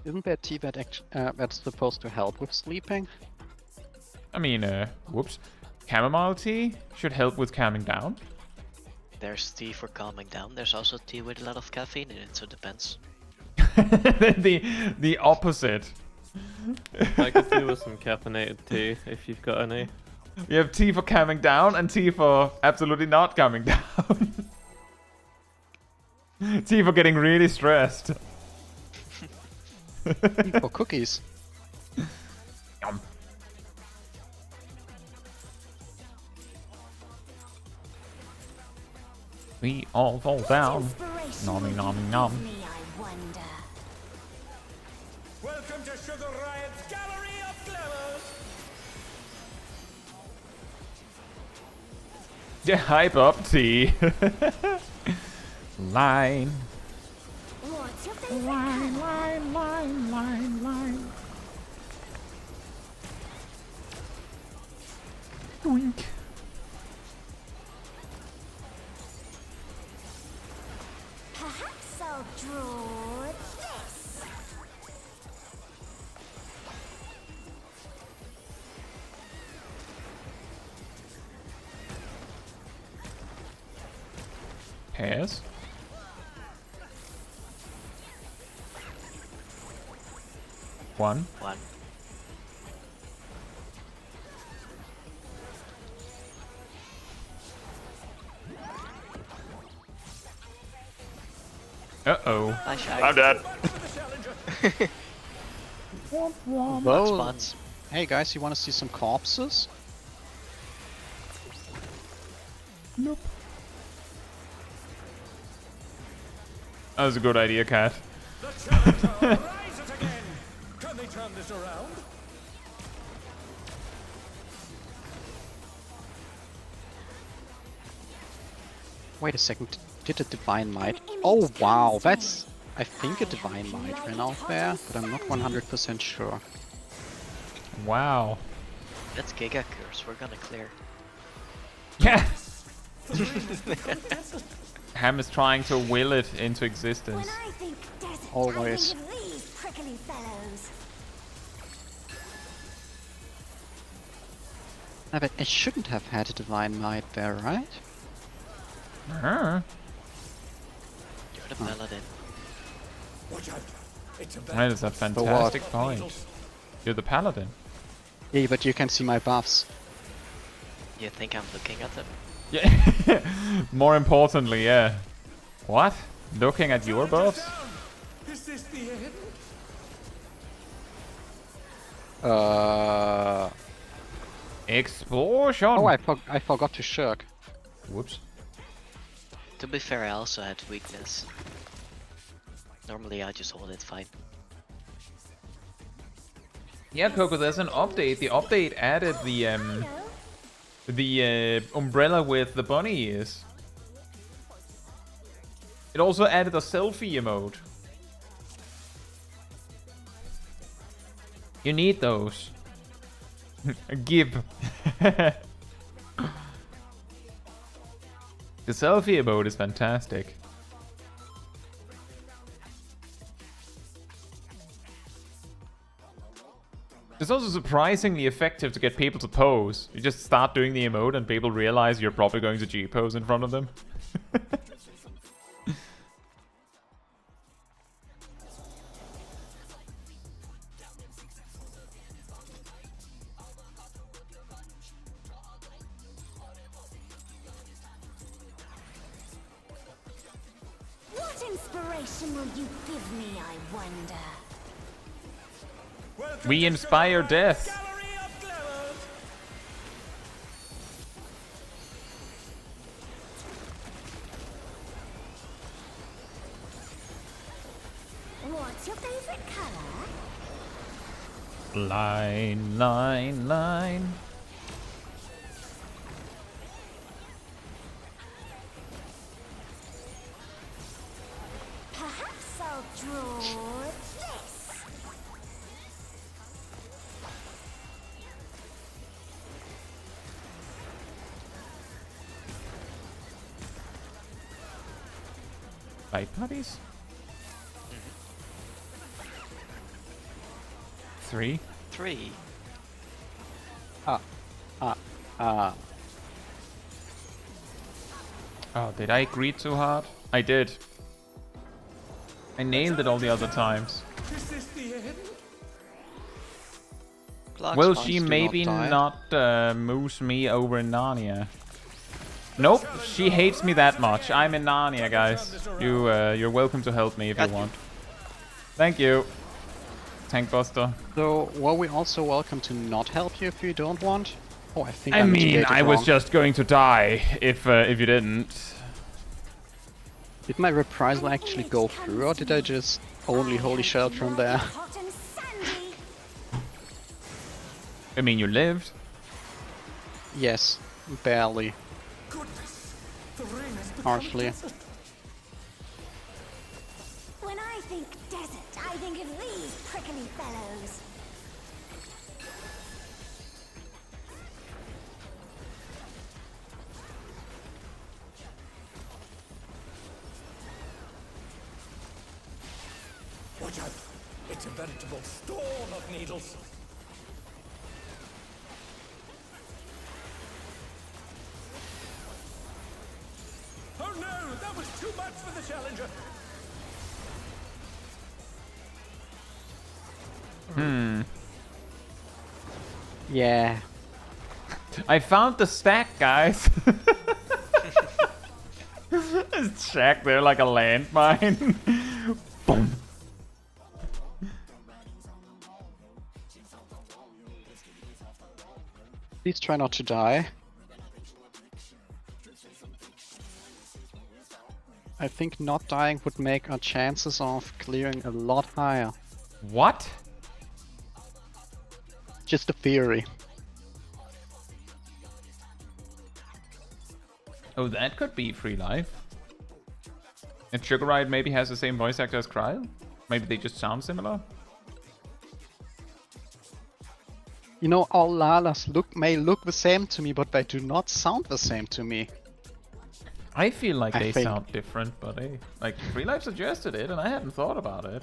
Isn't there tea that that's supposed to help with sleeping? I mean, whoops. Chamomile tea should help with calming down. There's tea for calming down. There's also tea with a lot of caffeine in it, so it depends. the opposite. I could do with some caffeinated tea if you've got any. We have tea for calming down and tea for absolutely not calming down. Tea for getting really stressed. For cookies. Yum. We all fall down. Inspiration Nommy, will nommy, you nom. give me, I wonder. Welcome to Sugar Riot's Gallery of Glamour. Yeah, hype up tea. Line. What's your favorite Line, color? line. Wink. Perhaps I'll draw this. Pairs. One. 1. Uh-oh. Hi, Shai. I'm dead. Well, Spots. hey guys, you want to see some corpses? Nope. That was a good idea, Cat. The challenger rises again. Can they turn this around? Wait a second, did a Divine Might? Oh wow, that's... I think a Divine Might ran out there, but I'm not 100% sure. Wow. That's Giga Curse. We're gonna clear. Yeah. Ham is trying to will it into existence. When I think desert, Always. I think of these prickly fellows. But I shouldn't have had a Divine Might there, right? Uh-huh. You're the paladin. Watch out. It's a That is a fantastic point. You're the paladin. Yeah, but you can see my buffs. You think I'm looking at them? Yeah. More importantly, yeah. What? Looking at your buffs? Is this the end? Explosion! Oh, I forgot to shirk. Whoops. To be fair, I also had weakness. Normally I just hold it fine. Yeah, Coco, there's an update. The update added the umbrella with the bunny ears. It also added a selfie emote. You need those. Give. The selfie emote is fantastic. It's also surprisingly effective to get people to pose. You just start doing the emote and people realize you're probably going to G-pose in front of them. What inspiration will you give me, I wonder? Welcome We to inspire Stromae's death. Gallery of Glamours. What's your favorite color? Line, line, line. Perhaps I'll draw this. Fight puppies? 3. 3. Oh, did I greet too hard? I did. I nailed it all the other times. Is this the end? Clock Will spots she do maybe not die. not moose me over in Narnia? Nope, she hates me that much. I'm in Narnia, guys. You're welcome to help me if you want. Thank you, Tank Buster. So, were we also welcome to not help you if you don't want? Oh, I think I mean, mitigated I was wrong. just going to die if you didn't. Did my reprisal actually go through, or did I just only holy shell from there? Hot and sandy. I mean, you lived. Yes, barely. Goodness. The rain has become Harshly. desert. When I think desert, I think of these prickly fellows. Watch out. It's a veritable storm of needles. Oh no, that was too much for the challenger. Yeah. I found the stack, guys. Just check there like a landmine. Boom. Please try not to die. I think not dying would make our chances of clearing a lot higher. What? Just a theory. Oh, that could be free life. And Sugar Ride maybe has the same voice actor as Kryle? Maybe they just sound similar? You know, all Lalas may look the same to me, but they do not sound the same to me. I feel like they think- sound different, but hey, like Free Life suggested it and I hadn't thought about it.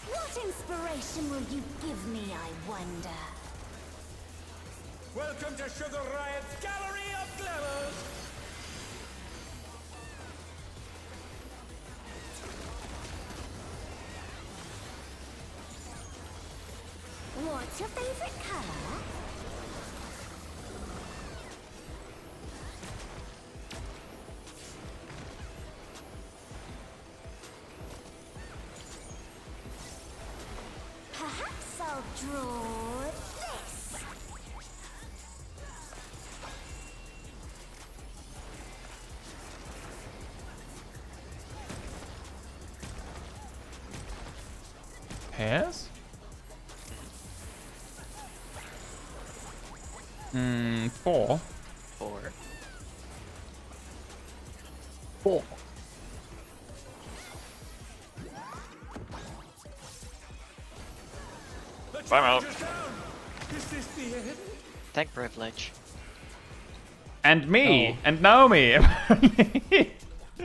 What inspiration will you give me, I wonder? Welcome to Sugar Riot's Gallery of Glamours! What's your favorite color? Perhaps I'll draw this. Pairs? 4. 4. 4. The Time out. challenger's down! Is this the end? Tank privilege. And me! Oh. And Naomi!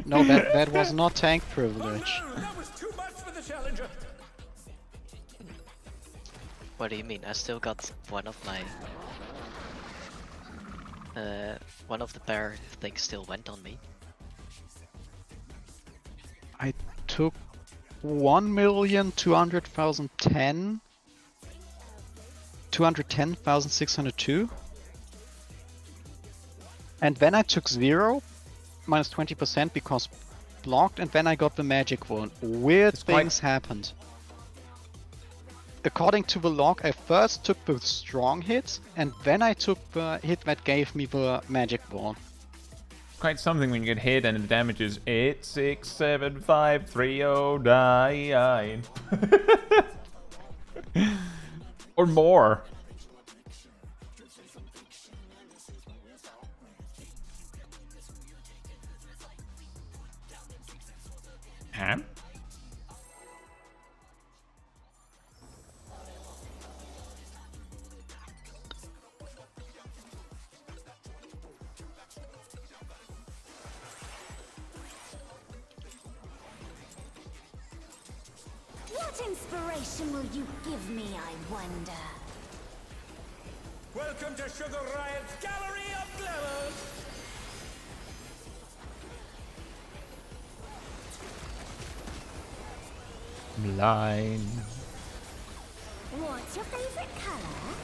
No, that was not tank Oh privilege. no! That was too much for the challenger! What do you mean? I still got one of my... one of the pair things still went on me. I took 1,200,010. 210,602. And then I took 0, minus 20% because blocked, and then I got the magic one. Weird It's quite- things happened. According to the log, I first took the strong hits, and then I took the hit that gave me the magic ball. Quite something when you get hit and the damage is 8, 6, 7, 5, 3, 0, 9. Or more. Huh? What inspiration will you give me, I wonder? Welcome to Sugar Riot's Gallery of Glamours! Line. What's your favorite color?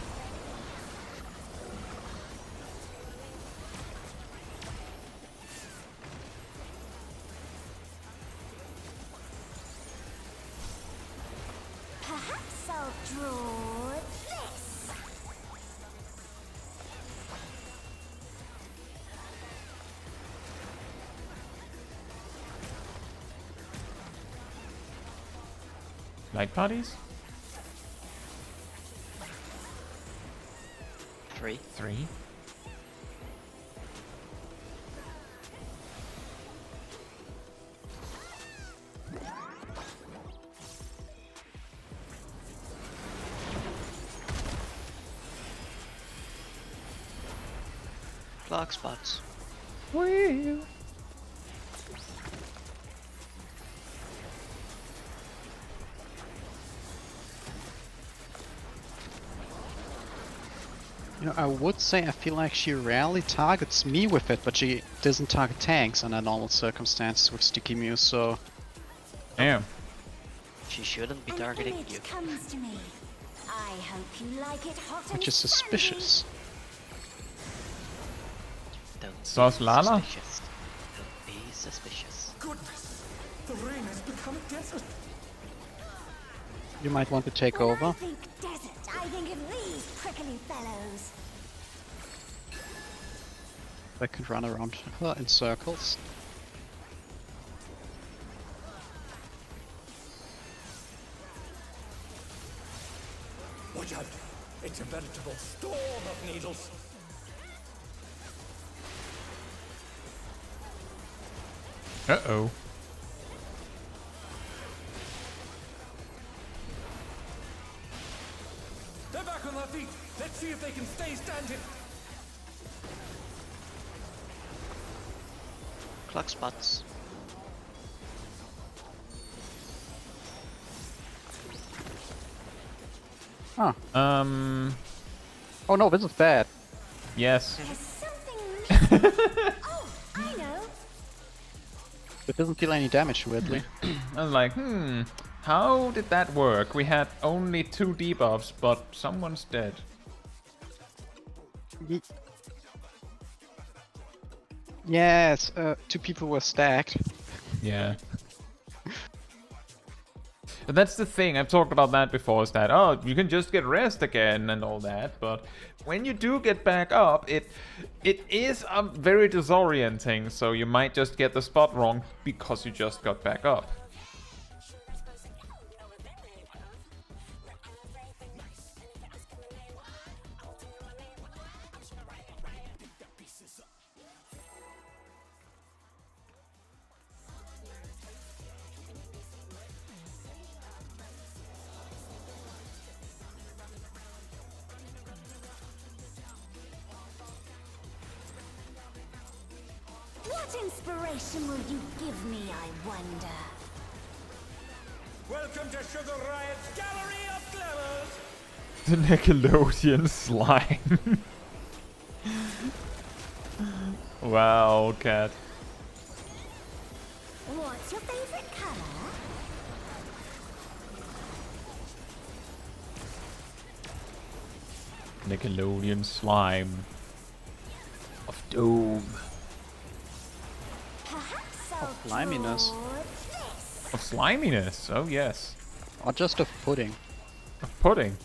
Perhaps I'll draw this. Light parties? 3. 3. Block spots. Wheel. You know, I would say I feel like she rarely targets me with it, but she doesn't target tanks under normal circumstances with Sticky Muse, so... Damn. She shouldn't be An targeting image you. comes to me. I hope you like it hot Which and is suspicious. Don't Sauce be Lala? suspicious. Don't be suspicious. Goodness, the rain has become a desert. You might want to take When over. I think desert, I think of these prickly fellows. I could run around her in circles. Watch out! It's a veritable storm of needles. Uh-oh. They're back on their feet. Let's see if they can stay standing. Clock spots. Huh. Oh no, this is bad. yes. There's something missing. Oh, I know. It doesn't deal any damage, weirdly. I was like, how did that work? We had only 2 debuffs, but someone's dead. Yes, 2 people were stacked. Yeah. But that's the thing, I've talked about that before, is that, oh, you can just get rest again and all that, but when you do get back up, it is very disorienting, so you might just get the spot wrong because you just got back up. What inspiration will you give me, I wonder? Welcome to Sugar Riot's Gallery of Glamours. The Nickelodeon slime. Wow, cat. What's your favorite color? Nickelodeon slime. Of doom. Perhaps I'll sliminess. draw this. Of sliminess, oh yes. Or just of pudding. Of pudding.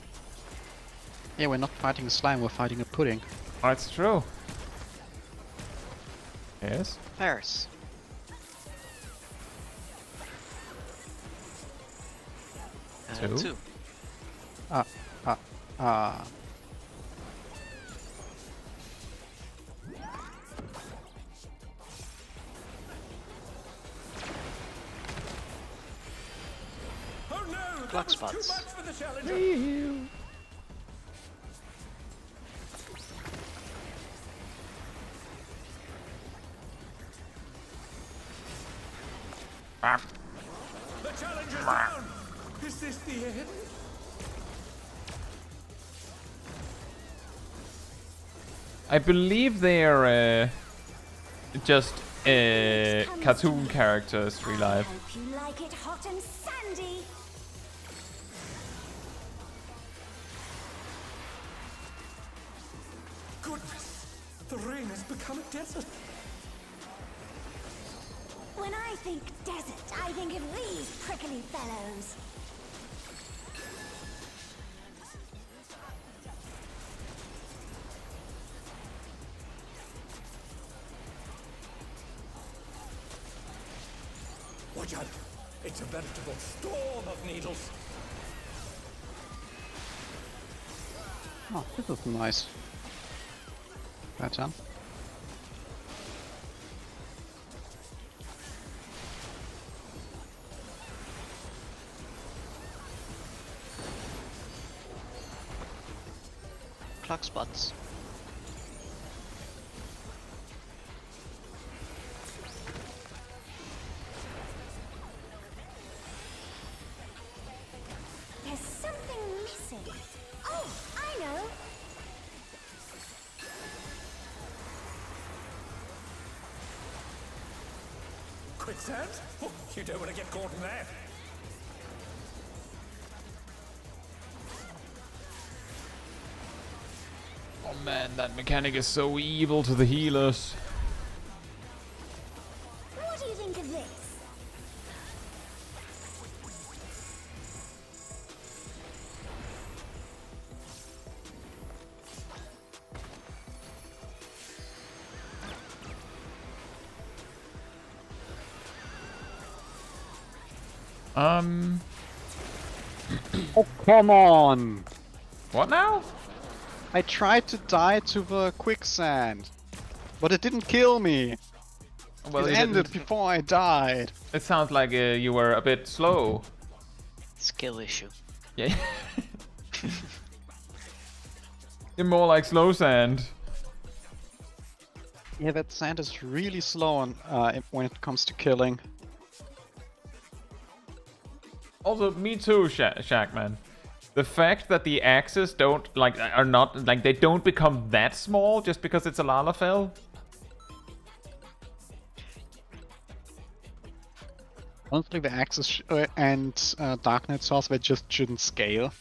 Yeah, we're not fighting a slime, we're fighting a pudding. Oh, it's true. Yes. Paris. Two. 2. Oh no, Clock that was too spots. much for the challenger. The challenger's down. Is this the end? I believe they're just cartoon characters, real I life. hope you like it hot and sandy. Goodness, the rain has become a desert. When I think desert, I think of these prickly fellows. Watch out. It's a veritable storm of needles. Oh, this is nice. Pattern. Clock spots. There's something missing. Oh, I know. quicksand? Oh, you don't want to get caught in that. Oh man, that mechanic is so evil to the healers. What do you think of this? Oh, come on! What now? I tried to die to the quicksand, but it didn't kill me. Well, it you ended didn't- before I died. It sounds like you were a bit slow. Skill issue. Yeah. You're more like slow sand. Yeah, that sand is really slow on, when it comes to killing. Also, me too, Shackman. The fact that the axes don't are not they don't become that small just because it's a Lalafell. Honestly, the Axis and Darknet Source, they just shouldn't scale.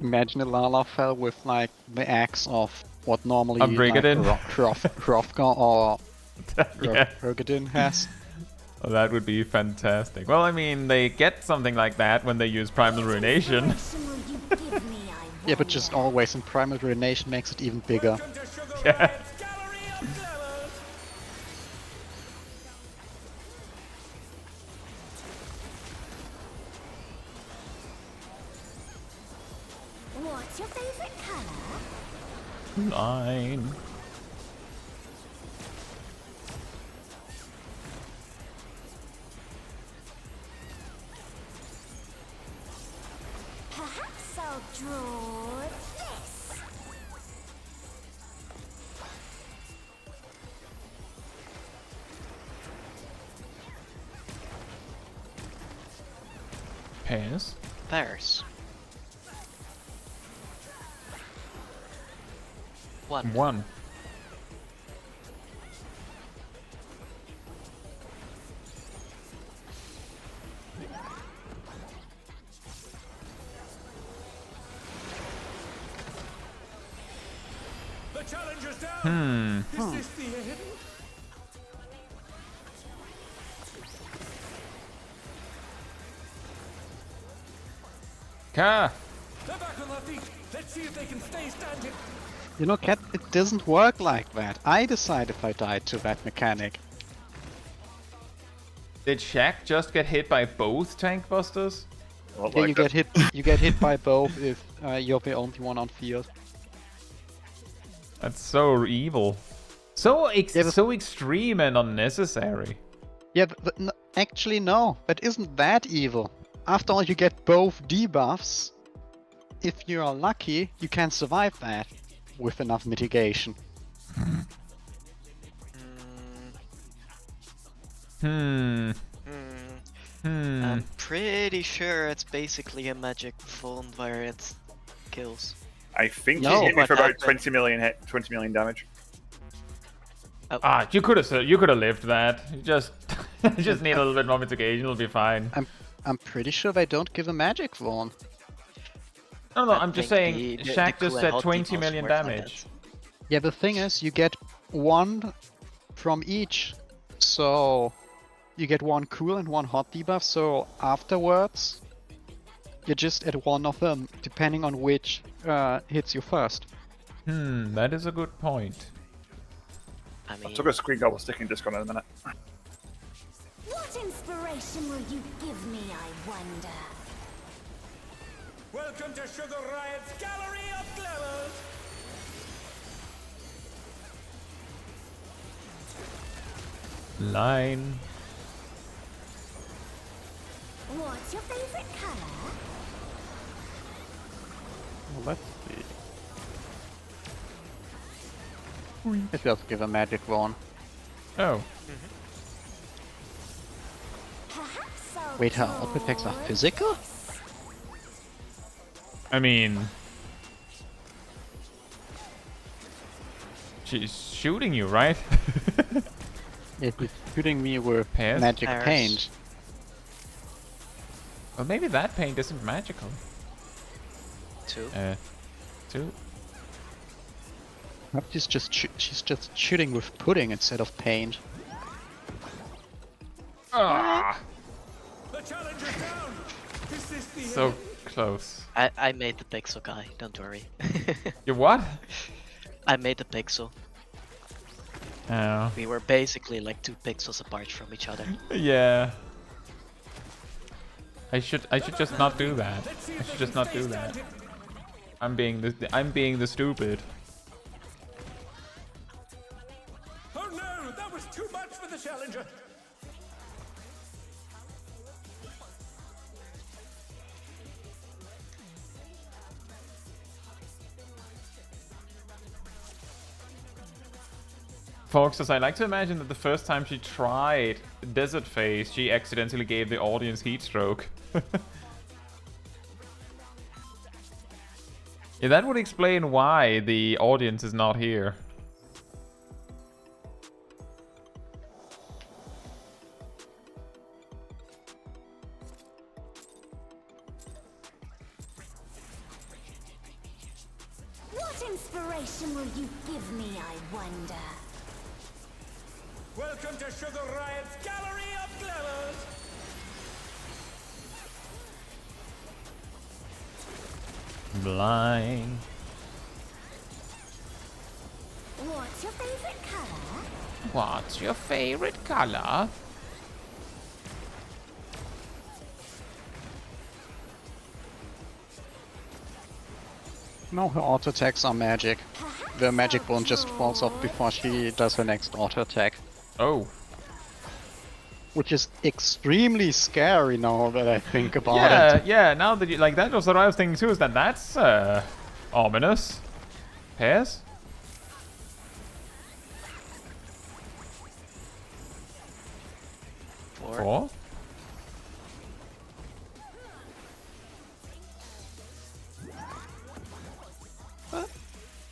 Imagine a Lalafell with like the axe of what normally A Brigadin? Hrofgar or Yeah. Arcadion has. Oh, that would be fantastic. Well, I mean, they get something like that when they use Primal Ruination. Inspiration will you give me, I Yeah, but just wonder? always, and Primal Ruination makes it even bigger. Welcome to Sugar Yeah. Riot's Gallery of Clevers. What's your favorite color? Line. Perhaps I'll draw this. Pass. Pairs. One. One. The challenger's down. Is this the end? Ka! They're back on their feet. Let's see if they can stay standing. You know, Cat, it doesn't work like that. I decide if I die to that mechanic. Did Shaq just get hit by both tank busters? Look Yeah, like you that. get hit. You get hit by both if you're the only one on field. That's so evil. So Yeah, but- so extreme and unnecessary. Yeah, but actually no, that isn't that evil. After all, you get both debuffs. If you are lucky, you can survive that with enough mitigation. Mm, Hmm. hmm. Hmm. I'm pretty sure it's basically a magic phone where it kills. I think No, he hit me but for about that- 20 million hit, 20 million damage. Ah, you could have lived that. You just just need a little bit more mitigation. It'll be fine. I'm pretty sure they don't give a magic wand. No, I I'm just think saying. the Shaq cool just and said hot 20 debuffs million work like damage. Yeah, the thing is, you get one from each, so you get one cool and one hot debuff. So afterwards, you're just at one of them, depending on which hits you first. That is a good point. I mean, I took a screen goal sticking disc on in a minute. What inspiration will you give me, I wonder? Welcome to Sugar Riot's Gallery of Clevers. Line. What's your favorite color? Well, let's see. Let's just give a magic wand. Oh. Perhaps I'll Wait, her output effects are draw physical? this. I mean, She's shooting you, right? It's shooting me with Pairs? magic Pairs. paint. Well, maybe that paint isn't magical. 2. 2. She's just shooting with pudding instead of paint. Ah, The challenger's down. Is this the so end? close. I made the pixel guy, don't worry. You what? I made the pixel. Oh, We were basically like 2 pixels apart from each other. yeah. I should just not do that. I should just not do that. I'm being the stupid. Oh no, that was too much for the challenger. Fox says, I like to imagine that the first time she tried Desert Phase, she accidentally gave the audience heat stroke. Yeah, that would explain why the audience is not here. What inspiration will you give me, I wonder? Welcome to Sugar Riot's Gallery of Glamours. Blind. What's your favorite color? What's your favorite color? No, her auto attacks are magic. The magic one just falls off before she does her next auto attack. Oh. Which is extremely scary now that I think about Yeah, it. yeah, now that you, like, that was what I was thinking too, is that's, ominous. Pairs? Four?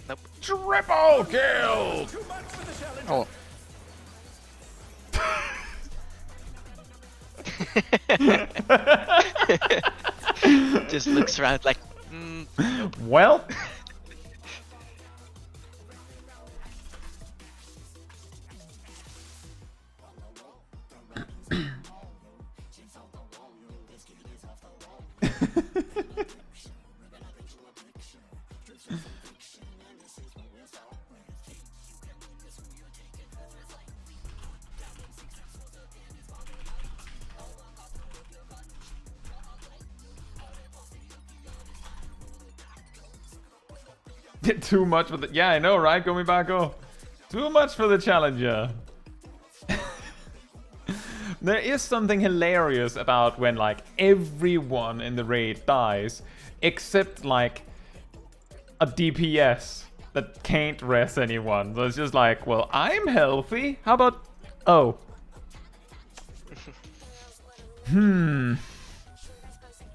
Nope. Triple kill! Too much for the challenger. Oh, Just looks around like, Well, too much for the. Yeah, I know, right? Gomibako? Too much for the challenger. There is something hilarious about when, like, everyone in the raid dies, except, like, a DPS that can't res anyone. So it's just like, well, I'm healthy. How about... Oh.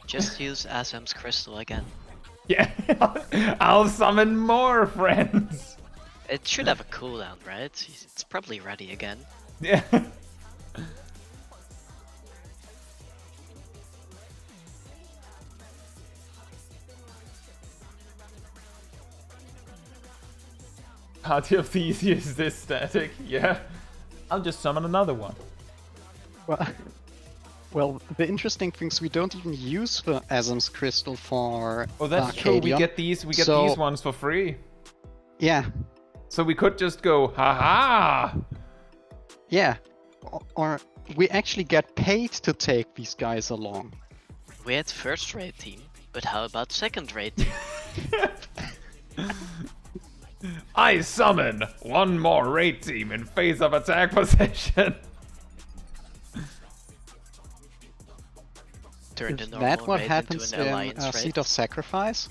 just use Asam's crystal again. Yeah, I'll summon more friends. It should have a cooldown, right? It's probably ready again. Yeah. Party of Theseus is this static? Yeah. I'll just summon another one. well, the interesting thing is we don't even use the Asam's crystal for Oh, that's true. We Arcadion. get these So- these ones for free. Yeah, So we could just go, haha! yeah. Or we actually get paid to take these guys along. We had first raid team, but how about second raid team? I summon one more raid team in face of attack possession. Turn the Is normal that what raid happens into an in alliance raid. Seat of Sacrifice?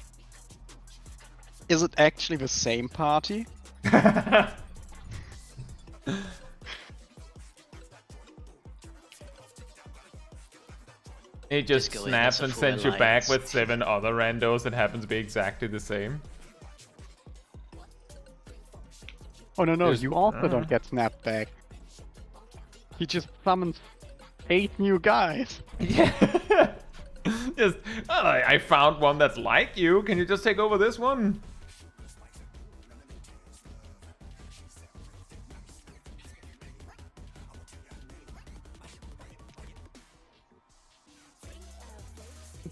Is it actually the same party? It just Just go in snaps as a and full sends you back alliance. with 7 other randos that happen to be exactly the same. Oh no, There's- you also don't get snapped back. He just summons 8 new guys. Yeah. Just, oh, I found one that's like you. Can you just take over this one?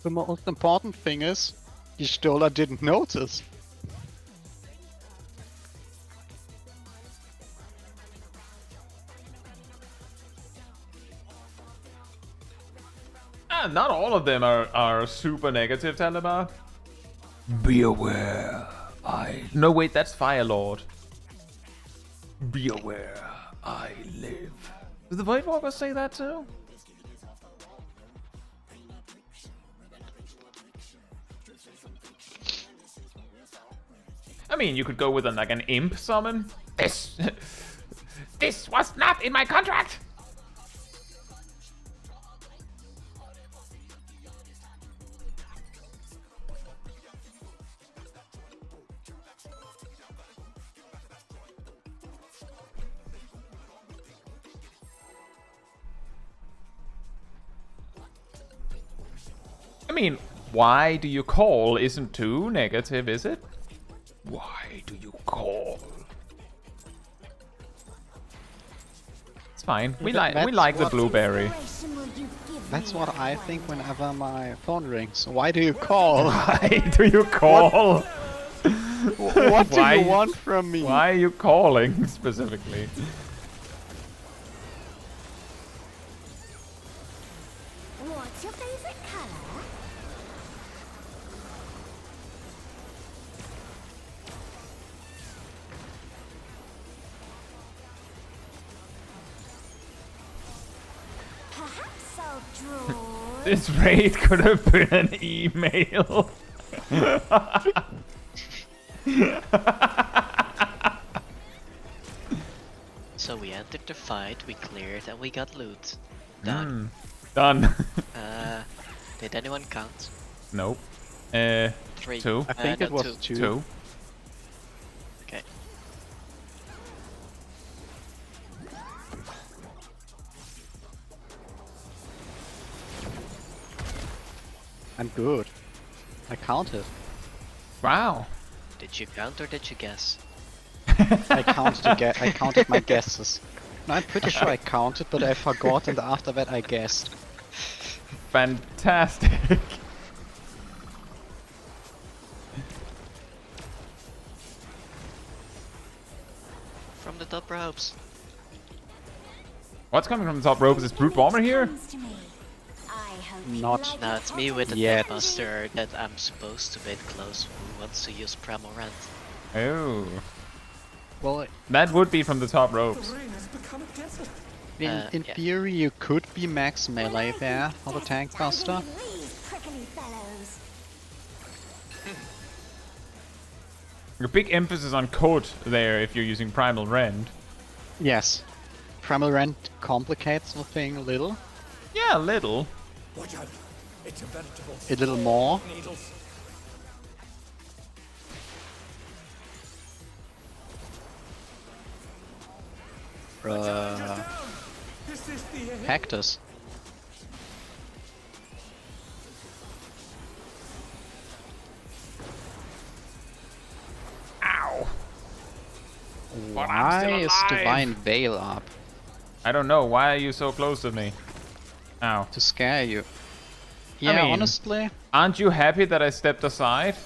The most important thing is, the Stola didn't notice. Not all of them are super negative, Talabar. Be aware, No, wait, that's Firelord. Be aware, I live. Did the Void Walker say that too? I mean, you could go with like an imp summon. This was not in my contract. I mean, why do you call isn't too negative, is it? Why do you call? It's fine. We like the blueberry. That's what I think whenever my phone rings. Why do you call? Why do you call? What do you want from me? Why are you calling specifically? What's your favorite color? Perhaps I'll draw. This raid could have been an email. So we entered the fight, we cleared, and we got loot. Done. Done. Did anyone count? Nope. 3. 2. I think No, it was 2. 2. Okay. I'm good. I counted. Wow. Did you count or did you guess? I counted my guesses. No, I'm pretty sure I counted, but I forgot, and after that I guessed. Fantastic. From the top ropes. What's coming from the top ropes? Is Brute Bomber here? Not. Now it's me with the Yet. Buster that I'm supposed to wait close who wants to use Primal Rant. Oh. Well, That would be from the top ropes. The rain has become a desert. in Yeah. theory you could be max melee there for the tank buster. A big emphasis on code there if you're using Primal Rend. Yes. Primal Rend complicates the thing a little. Yeah, a little. Watch out. It's a veritable A little more. needles. This is the end. Cactus. Ow. But I'm Why still is alive. Divine Veil up? I don't know. Why are you so close to me? Ow. To scare you. Yeah, mean- honestly. Aren't you happy that I stepped aside?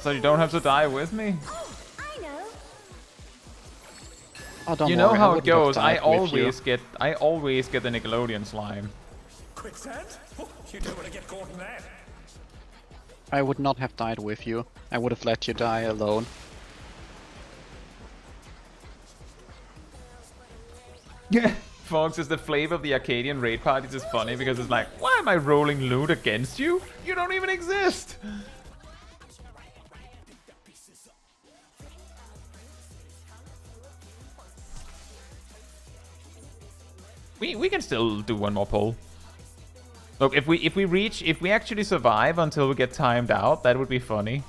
So you don't have to die with me? Oh, I know. Oh, don't You know worry, how it wouldn't have goes. I died with you. always get the Nickelodeon slime. Quicksand? Oh, you don't want to get caught in that. I would not have died with you. I would have let you die alone. Yeah. Fox says the flavor of the Arcadian raid parties is funny because it's like, why am I rolling loot against you? You don't even exist. We can still do one more pull. Look, if we actually survive until we get timed out, that would be funny.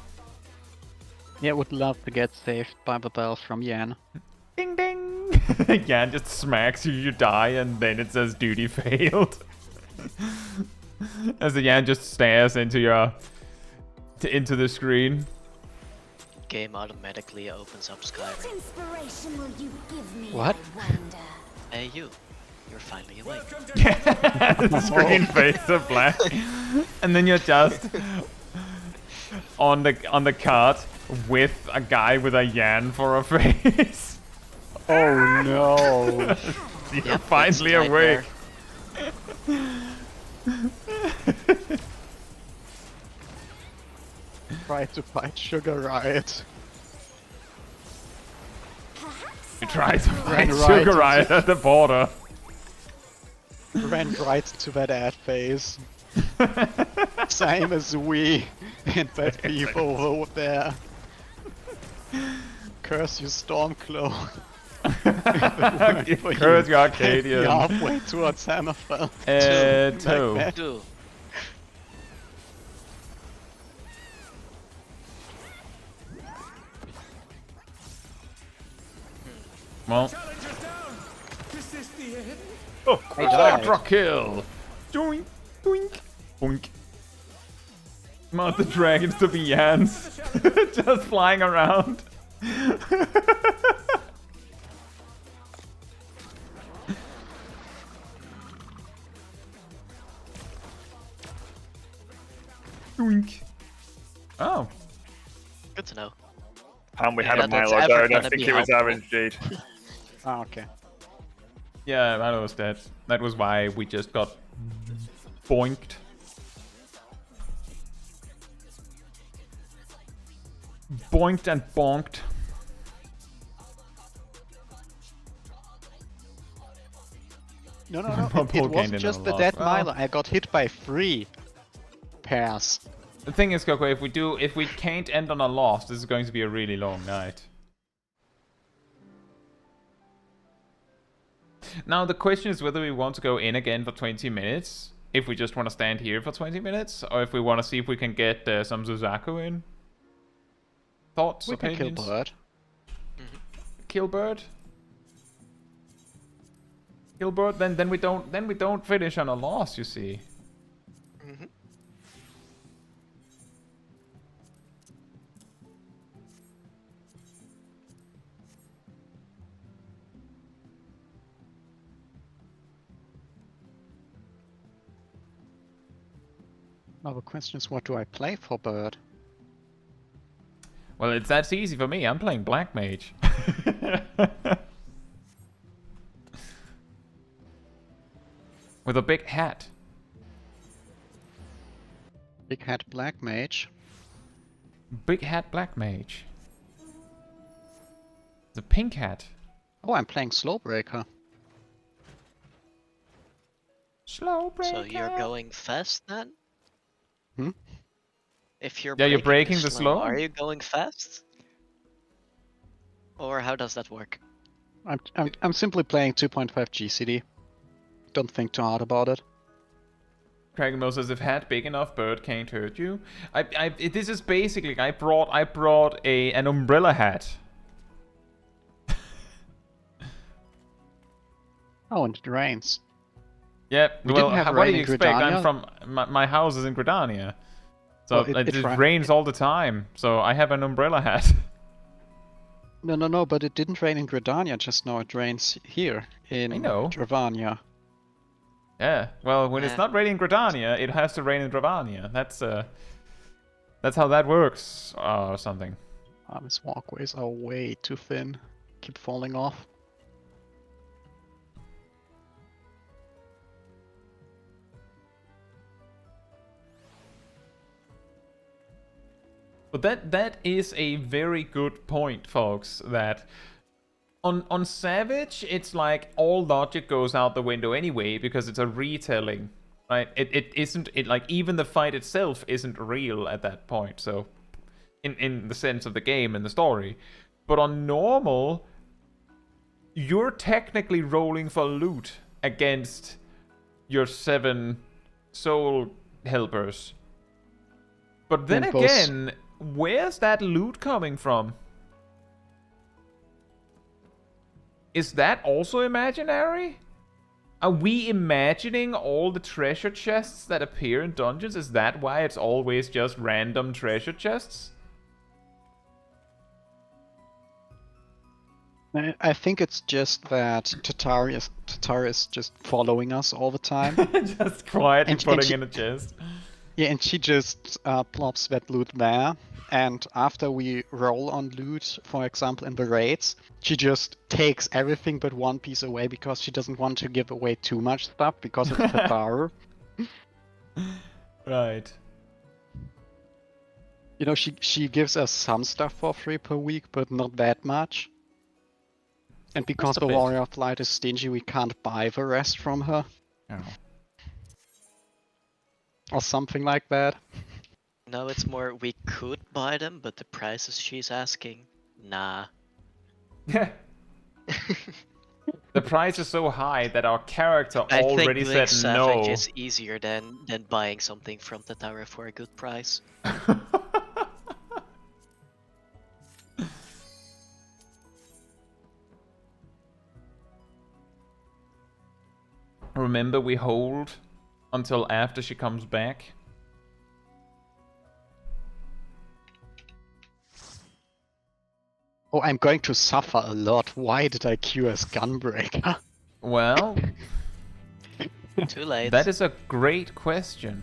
Yeah, would love to get saved by the bell from Yan. Ding ding! Yan just smacks you, you die, and then it says duty failed. As the Yan just stares into the screen. Game automatically opens up What Skyrim. inspiration will you give me? What? I wonder? Hey you, you're finally awake. The screen fades to black, and then you're just on the cart with a guy with a Yan for a face. Oh no! You're Yep, finally that's awake. Try to fight Sugar Riot. You tried to find right Sugar Riot at the border. Ran right to that ad phase. Same as we and that people over there. Curse you, Stormcloak. Curse your Arcadion. Halfway towards Hammerfell. Two. Like Do. Well, Challenge is down. Is this the end? oh, died. Ultra kill. Doink, doink, boink. Mount the dragons to be Yans. Just flying around. Doink. Oh. Good to know. And we Yeah, had a that's Milo ever down. I gonna think be it was helpful. Aaron's Jade. Ah, okay. Yeah, I know that. That was why we just got boinked. Boinked and bonked. No, My it Paul Kane wasn't didn't just the have a dead loss. Milo. I got hit by 3 pairs. The thing is, Coco, if we can't end on a loss, this is going to be a really long night. Now the question is whether we want to go in again for 20 minutes, if we just want to stand here for 20 minutes, or if we want to see if we can get some Suzaku in. Thoughts, We can opinions? kill Bird. Kill Bird. Kill Bird. Then we don't finish on a loss. You see. Mm-hmm. Now the question is, what do I play for Bird? Well, that's easy for me. I'm playing Black Mage. With a big hat. Big Hat Black Mage. Big hat Black Mage. The pink hat. Oh, I'm playing Slowbreaker. Slow breaker. So you're going fast then? Hmm? If you're Yeah, you're breaking the the slow? are you going fast? Or how does that work? I'm simply playing 2.5 GCD. Don't think too hard about it. Kragenmill says, if hat big enough, bird can't hurt you. This is basically, I brought an umbrella hat. Oh, and it rains. Yep. We Well, didn't have what do rain you in expect? I'm Gridania. from my house is in Gridania, so Well, it it just ra- rains all the time. So I have an umbrella hat. No, but it didn't rain in Gridania just now. It rains here in I know. Dravania. Yeah. Well, when it's Yeah. not raining in Gridania, it has to rain in Dravania. That's how that works, or something. These walkways are way too thin. Keep falling off. But that is a very good point, folks, that on Savage, it's like all logic goes out the window anyway, because it's a retelling, right? It isn't, like, even the fight itself isn't real at that point, so, in the sense of the game and the story. But on normal, you're technically rolling for loot against your 7 soul helpers. But then And both- again, where's that loot coming from? Is that also imaginary? Are we imagining all the treasure chests that appear in dungeons? Is that why it's always just random treasure chests? I think it's just that Tatari is just following us all the time. Just quietly And putting she- in a chest. Yeah, and she just plops that loot there. And after we roll on loot, for example in the raids, she just takes everything but one piece away because she doesn't want to give away too much stuff because it's Tatari. Right. You know, she gives us some stuff for free per week, but not that much. And because Just a the bit. Warrior of Light is stingy, we can't buy the rest from her. Oh. Or something like that. No, it's more we could buy them, but the prices she's asking, nah. The price is so high that our character I already think doing said no. Savage is easier than buying something from the tower for a good price. Remember, we hold until after she comes back. Oh, I'm going to suffer a lot. Why did I queue as Gunbreaker? Well, Too late. that is a great question.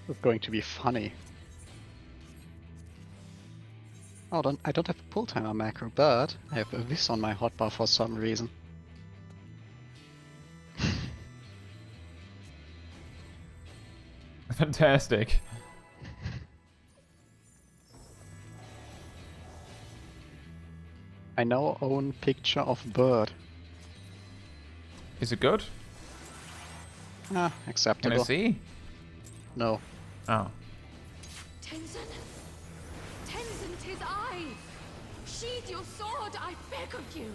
It's going to be funny. Oh, I don't have a pull timer macro, but I have this on my hotbar for some reason. Fantastic. I now own picture of bird. Is it good? Ah, Can acceptable. I see? No. Oh. Tenzin! Tenzin, 'tis I! Sheathe your sword, I beg of you!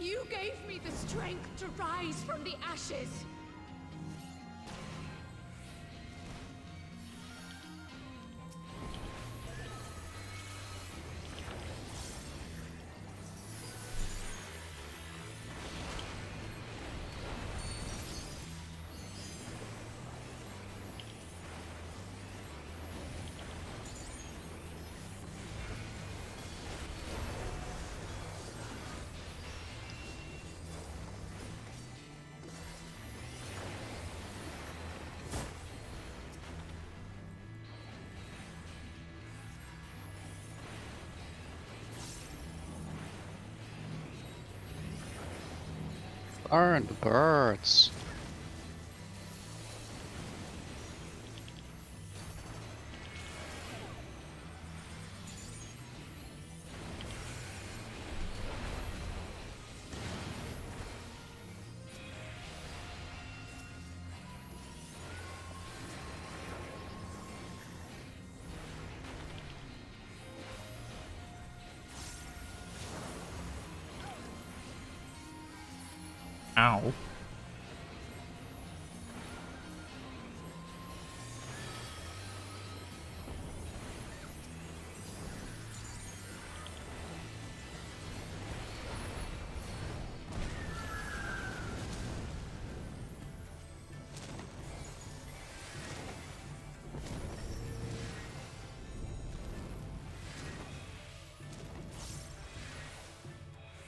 You gave me the strength to rise from the ashes! Burn the birds. Ow.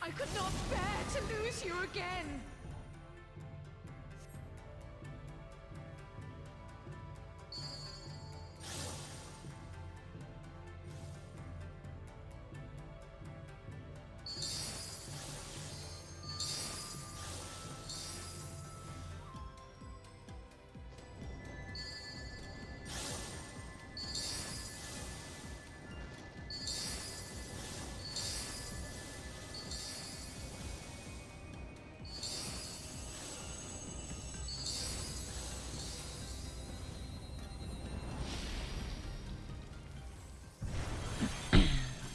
I could not bear to lose you again!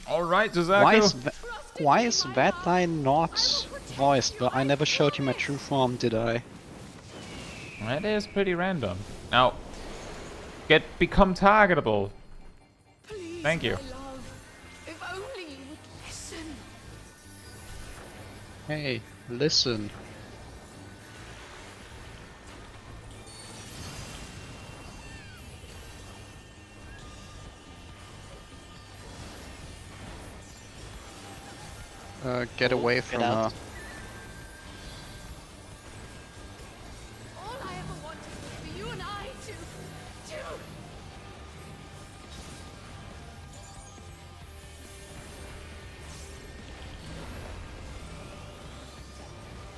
All right, Why is Suzaku. that? Why is that line not voiced? But I never showed you my true form, did I? That is pretty random. Now, become targetable. Please, Thank you. my love, if only you would listen. Hey, listen. Get away from her. out. All I ever wanted was for you and I to...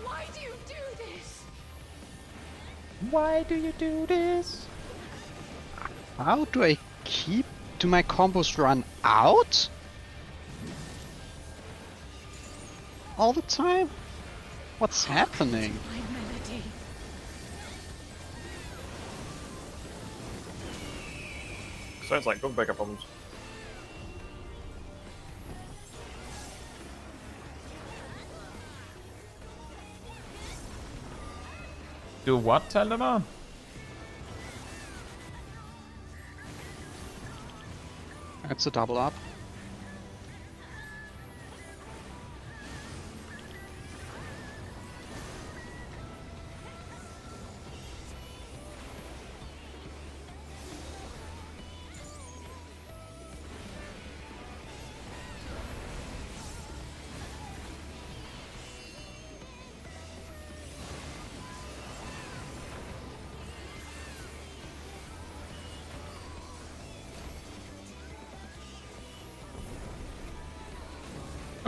Why do you do this? Why do you do this? How do I keep... Do my combos run out? All the time? What's happening? My melody. Sounds like gunbreaker problems. Do what, Teldemar? That's a double up.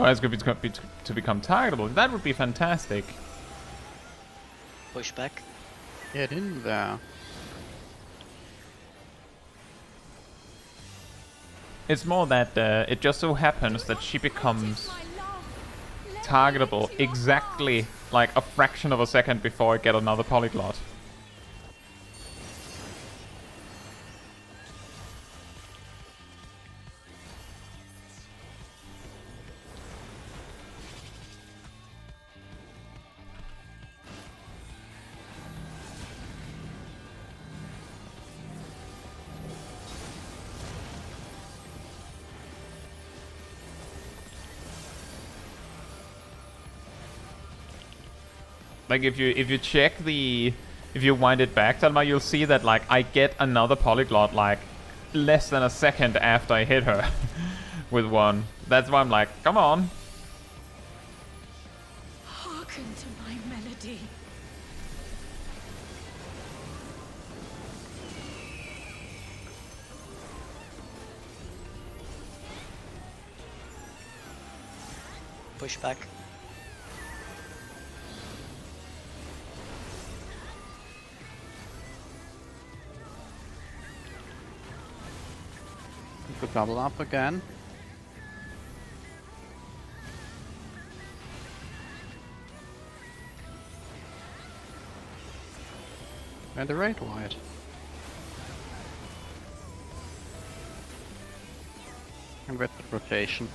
Oh, it's going to become targetable. That would be fantastic. Push back. Get in there. It's more that it just so happens that she becomes targetable exactly like a fraction of a second before I get another polyglot. Like if you wind it back, Telma, you'll see that like I get another polyglot like less than a second after I hit her with one. That's why I'm like, come on. Hearken to my melody. Push back. You could double up again. And the right wide. And with the rotation.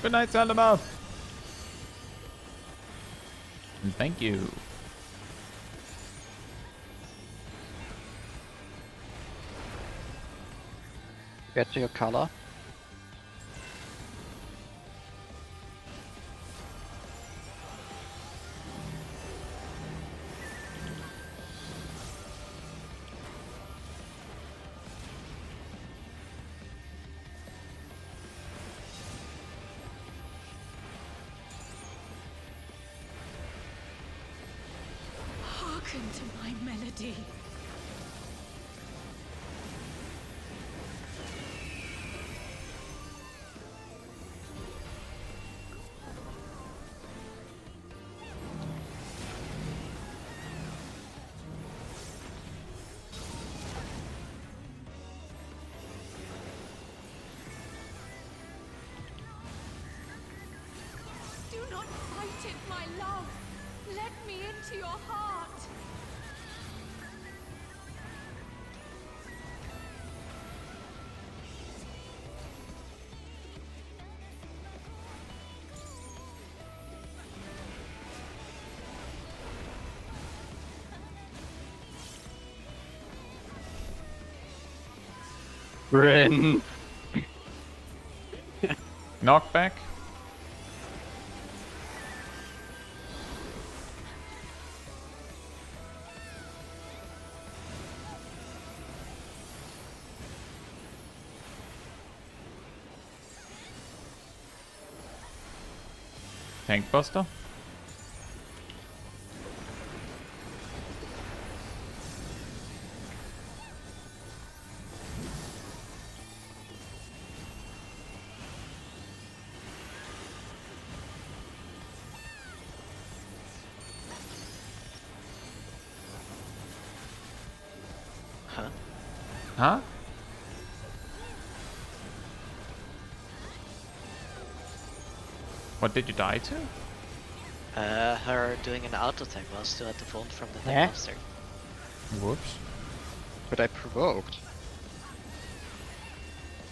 Good night, Teldemar. And thank you. Get your color. Listen to my melody. Do not fight it, my love. Let me into your heart. Bryn. Knockback. Tank Buster. Huh? Huh? What did you die to? Her doing an auto attack while still at the phone from the Eh? monster. Whoops. But I provoked.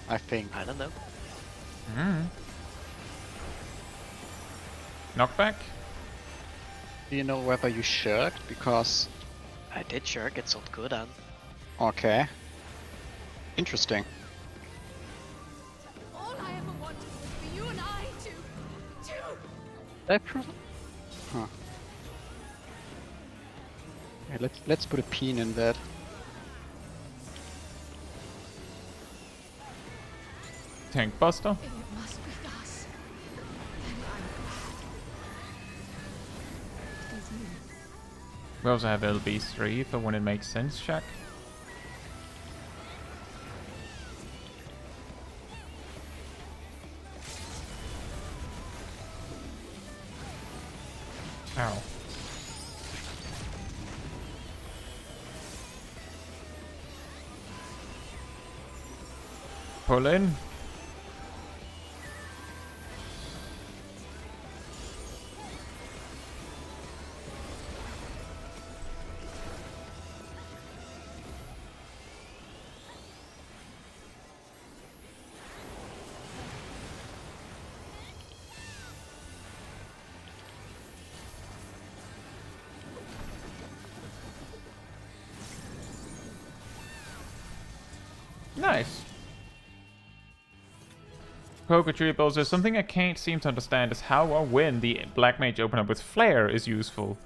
I think. I don't know. Hmm. Knockback? Do you know whether you shirked? Because. I did sure get some good on. Okay. Interesting. All I ever wanted was for you and I to... Huh. Okay, let's put a pin in that. Tank Buster? It must be thus. And I'm glad. It is you. We also have LB3 for when it makes sense check. Ow. Pull in. Nice. Poker Triples, there's something I can't seem to understand is how or when the Black Mage opener with Flare is useful.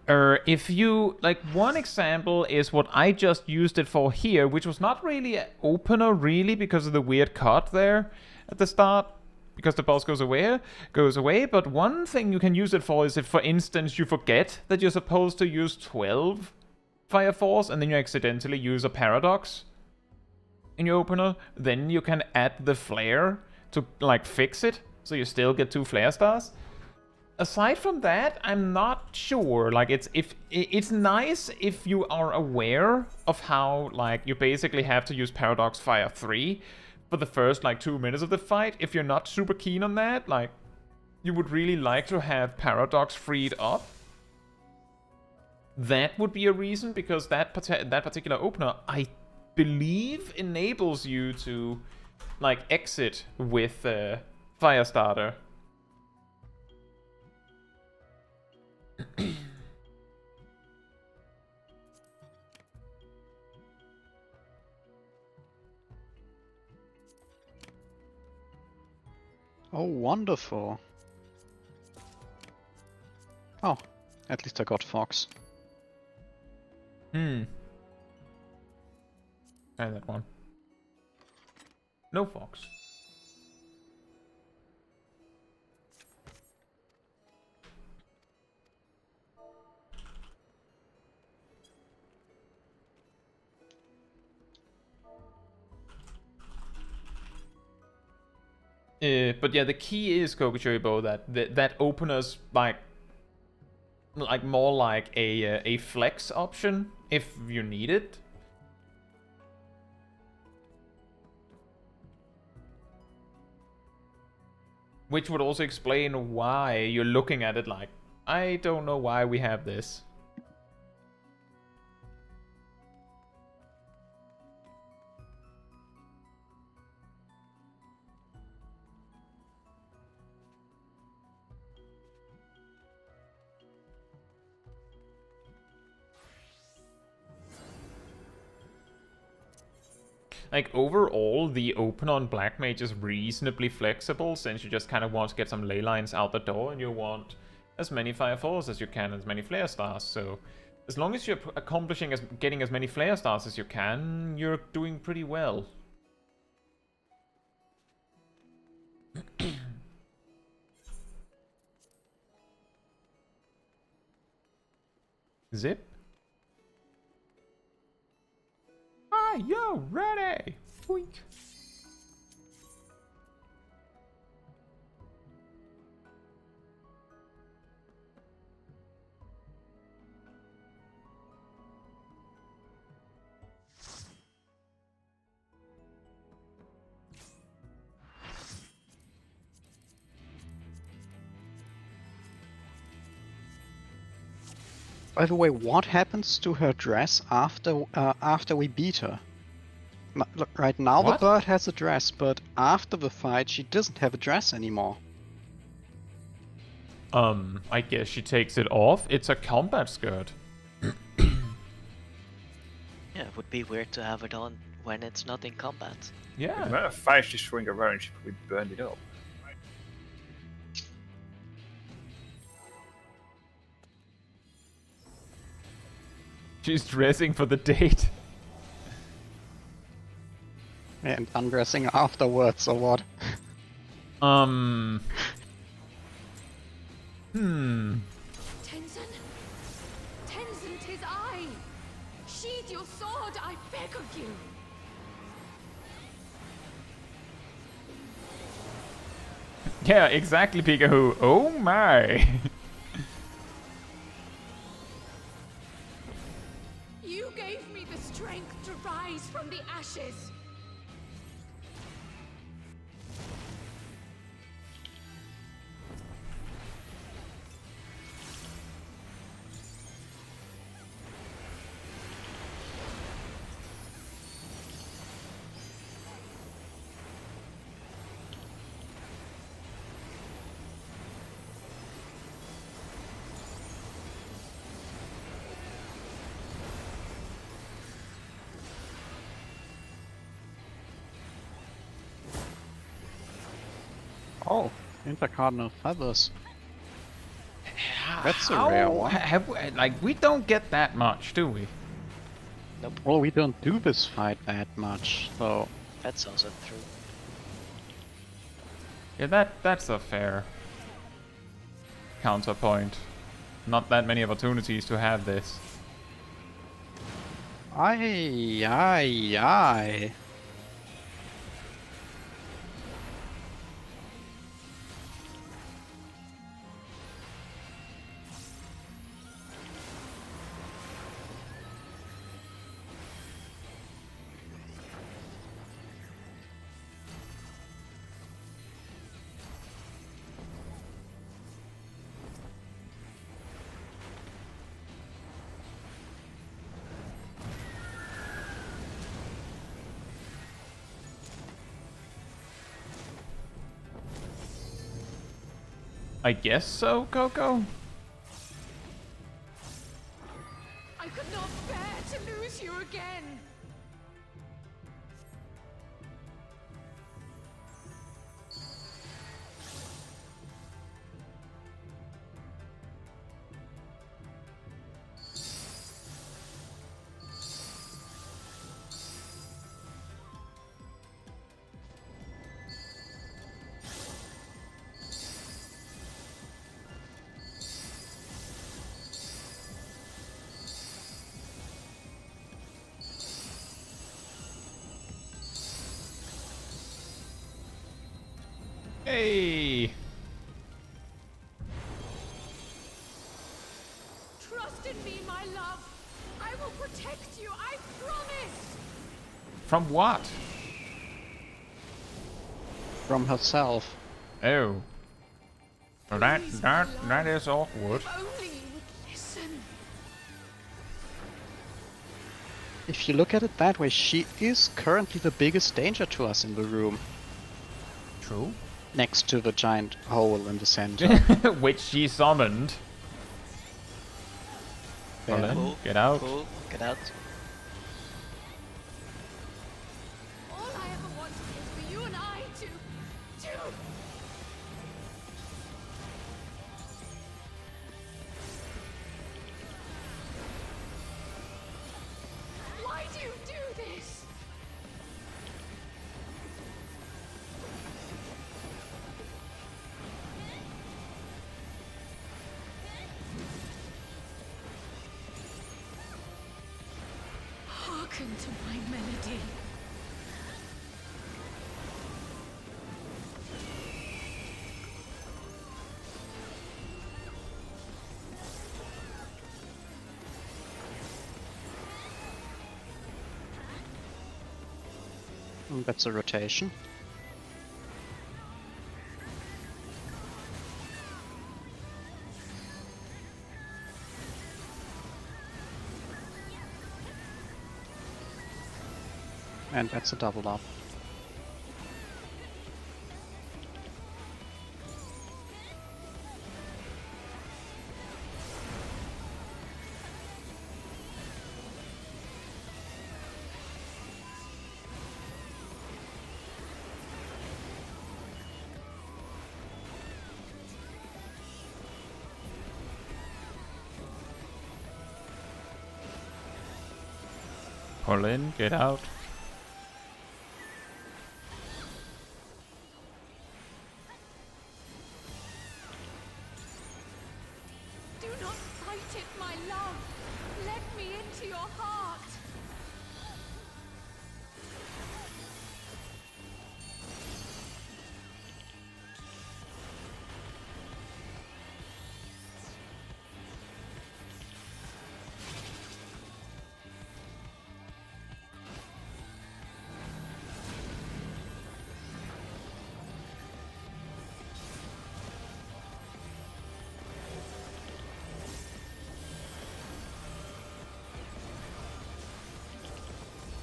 If you, like, one example is what I just used it for here, which was not really an opener, really, because of the weird cut there at the start, because the pulse goes away, but one thing you can use it for is if, for instance, you forget that you're supposed to use 12 Fire Force, and then you accidentally use a Paradox in your opener, then you can add the Flare to, like, fix it, so you still get 2 Flare stars. Aside from that, I'm not sure. Like, it's nice if you are aware of how, like, you basically have to use Paradox Fire 3 for the first, like, 2 minutes of the fight. If you're not super keen on that, like, you would really like to have Paradox freed up, that would be a reason, because that particular opener, I believe, enables you to, like, exit with Firestarter. Oh, wonderful. Oh, at least I got Fox. Try that one. No Fox. But yeah, the key is Kokuchoibo that openers like more like a flex option if you need it. Which would also explain why you're looking at it like, I don't know why we have this. Like, overall, the open on Black Mage is reasonably flexible, since you just kind of want to get some ley lines out the door, and you want as many Fire Falls as you can, as many Flare Stars, so as long as you're accomplishing getting as many Flare Stars as you can, you're doing pretty well. Zip? Are you ready? Boink. By the way, what happens to her dress after we beat her? Look, right now What? the bird has a dress, but after the fight she doesn't have a dress anymore. I guess she takes it off. It's a combat skirt. Yeah, it would be weird to have it on when it's not in combat. The Yeah. amount of fire she's throwing around, she probably burned it up. She's dressing for the date. And undressing afterwards, or what? Hmm. Tenzin? Tenzin, 'tis I! Sheathe your sword, I beg of you! Yeah, exactly, Pikachu. Oh my. You gave me the strength to rise from the ashes! Oh, intercardinal feathers. That's a rare one. Like, we don't get that much, do we? Well, we don't do this fight that much, so... That's also true. Yeah, that's a fair counterpoint. Not that many opportunities to have this. Aye. I guess so, Coco? I could not bear to lose you again! Hey! Trust in me, my love. I will protect you, I promise. From what? From herself. Oh. Well, that is awkward. If only you would listen. If you look at it that way, she is currently the biggest danger to us in the room. True. Next to the giant hole in the center. Which she summoned. Yeah. Colin, Cool, get out. Cool, get out. All I ever wanted is for you and I to... Why do you do this? Hearken to my melody. That's a rotation. And that's a double up. Colin, get out. Do not fight it, my love. Let me into your heart.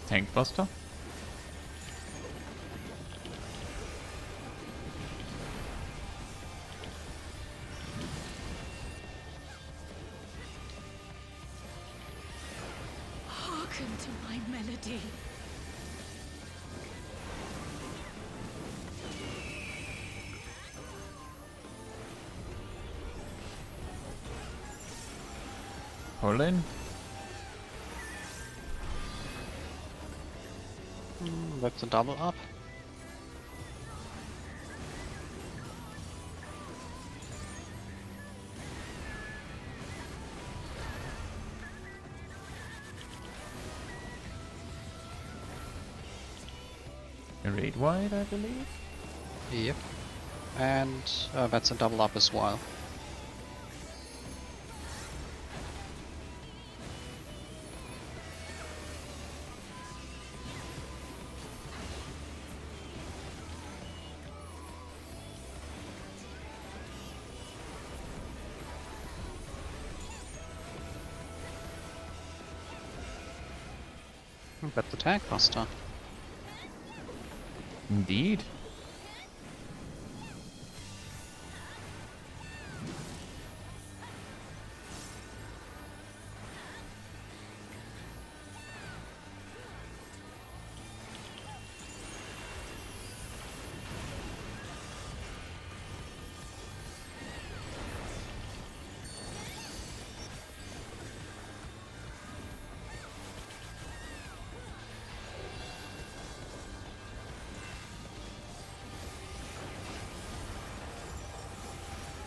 Tank Buster. Hearken to my melody. Colin. That's a double up. A raid wide, I believe. Yep. And that's a double up as well. That's the tank buster. Indeed.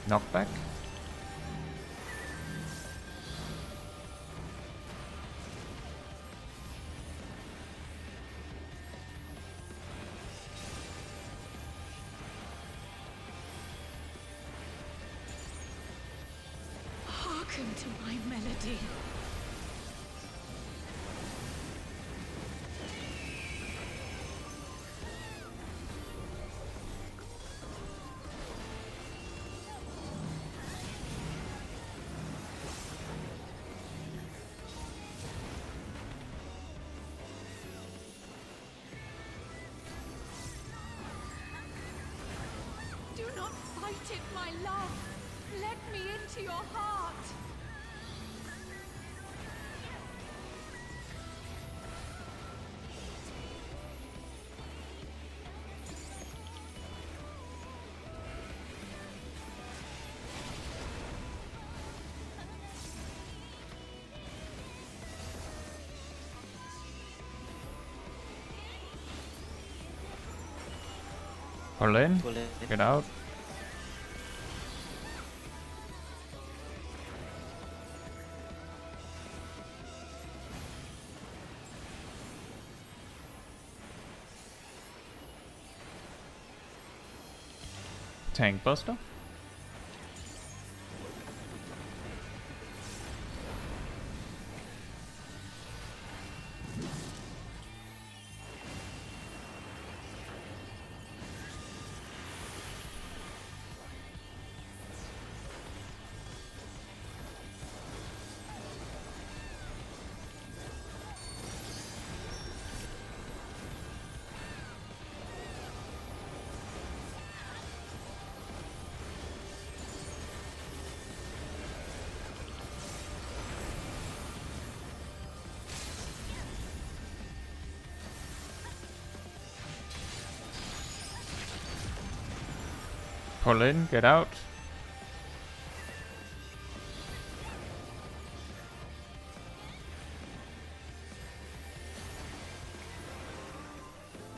Knockback. Welcome to my melody. Do not fight it, my love. Let me into your heart. Pull in. Pull in. Get out. Tank Buster. Pull in, get out.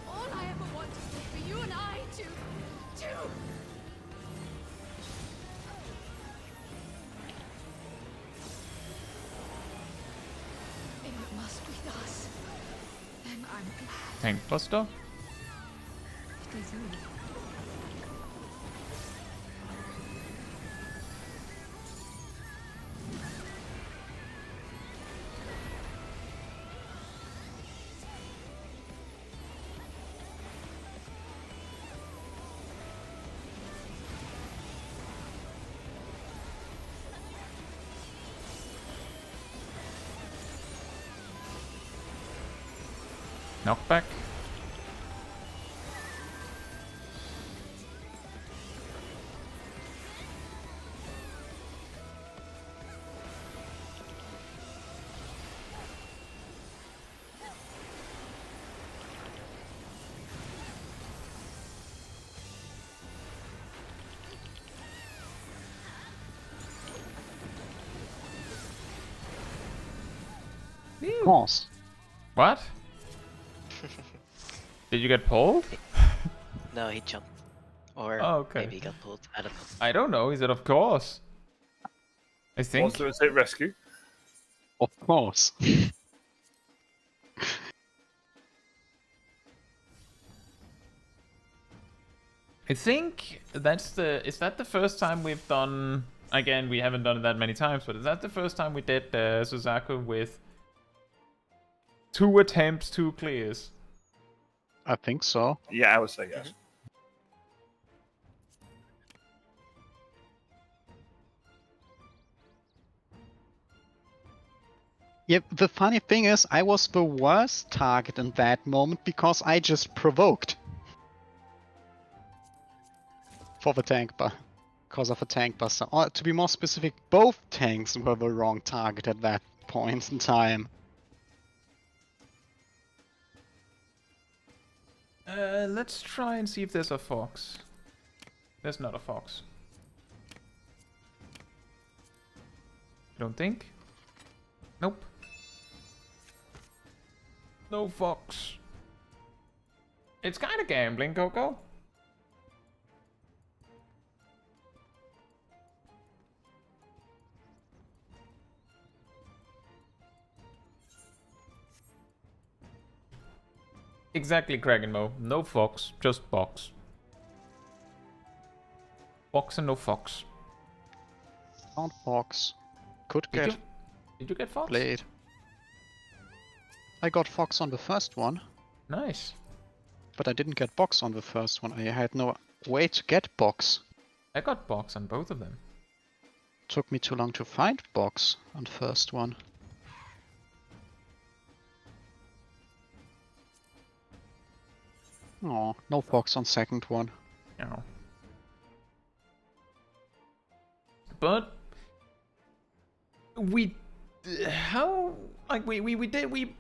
All I ever wanted was for you and I to... If it must be thus, then I'm glad. Tank Buster. It is you. Knockback. Pause. What? Did you get pulled? No, he jumped. Or Oh, okay. maybe he got pulled. I don't know. I don't know. He said, of course. I think. Wants to say rescue. Of course. I think that's the. Is that the first time we've done? Again, we haven't done it that many times, but is that the first time we did Suzaku with 2 attempts, 2 clears? I think so. Yeah, I would say yes. Yeah, the funny thing is, I was the worst target in that moment because I just provoked. For the tank because of a tank buster. Or to be more specific, both tanks were the wrong target at that point in time. Let's try and see if there's a fox. There's not a fox. Don't think? Nope. No fox. It's kind of gambling, Coco. Exactly, Craig and Mo. No fox, just box. Box and no fox. Found fox. could get Did you get Fox? played. I got Fox on the first one, Nice. but I didn't get Box on the first one. I had no way to get Box. I got Box on both of them. Took me too long to find Box on first one. Oh, no Box on second one. No. But we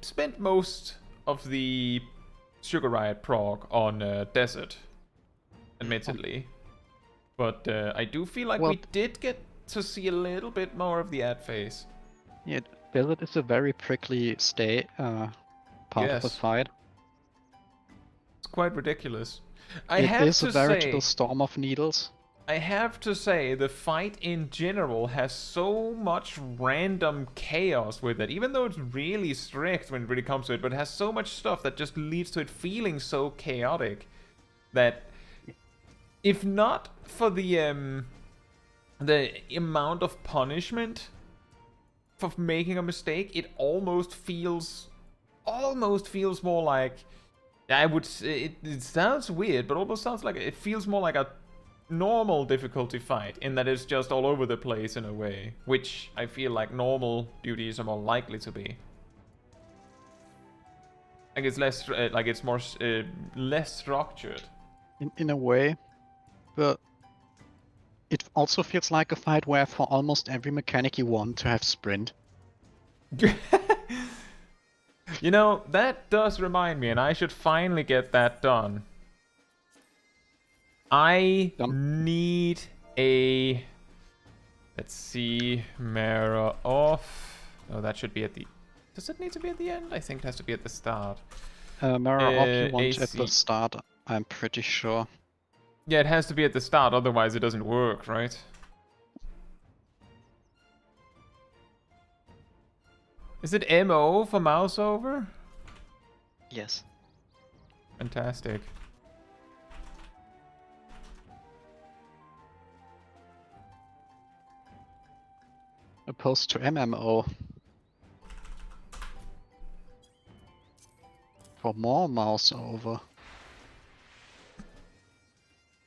spent most of the Sugar Riot Prog on Desert, admittedly. But I do feel like we did get to see a little bit more of the ad phase. Yeah, Desert is a very prickly part of the fight. It's quite ridiculous. It is a veritable storm of needles. I have to say, the fight in general has so much random chaos with it, even though it's really strict when it really comes to it, but it has so much stuff that just leads to it feeling so chaotic that if not for the amount of punishment for making a mistake, it almost feels more like, I would say, it sounds weird, but almost sounds like it feels more like a normal difficulty fight, in that it's just all over the place in a way, which I feel like normal duties are more likely to be. Like it's less, like it's more less structured. In a way, but it also feels like a fight where for almost every mechanic you want to have sprint. You know, that does remind me, and I should finally get that done. I need a... Let's see, Mara off. Oh, that should be at the... Does it need to be at the end? I think it has to be at the start. Mara off you want AC. at the start, I'm pretty sure. Yeah, it has to be at the start, otherwise it doesn't work, right? Is it MO for mouse over? Yes. Fantastic. Opposed to MMO. For more mouse over.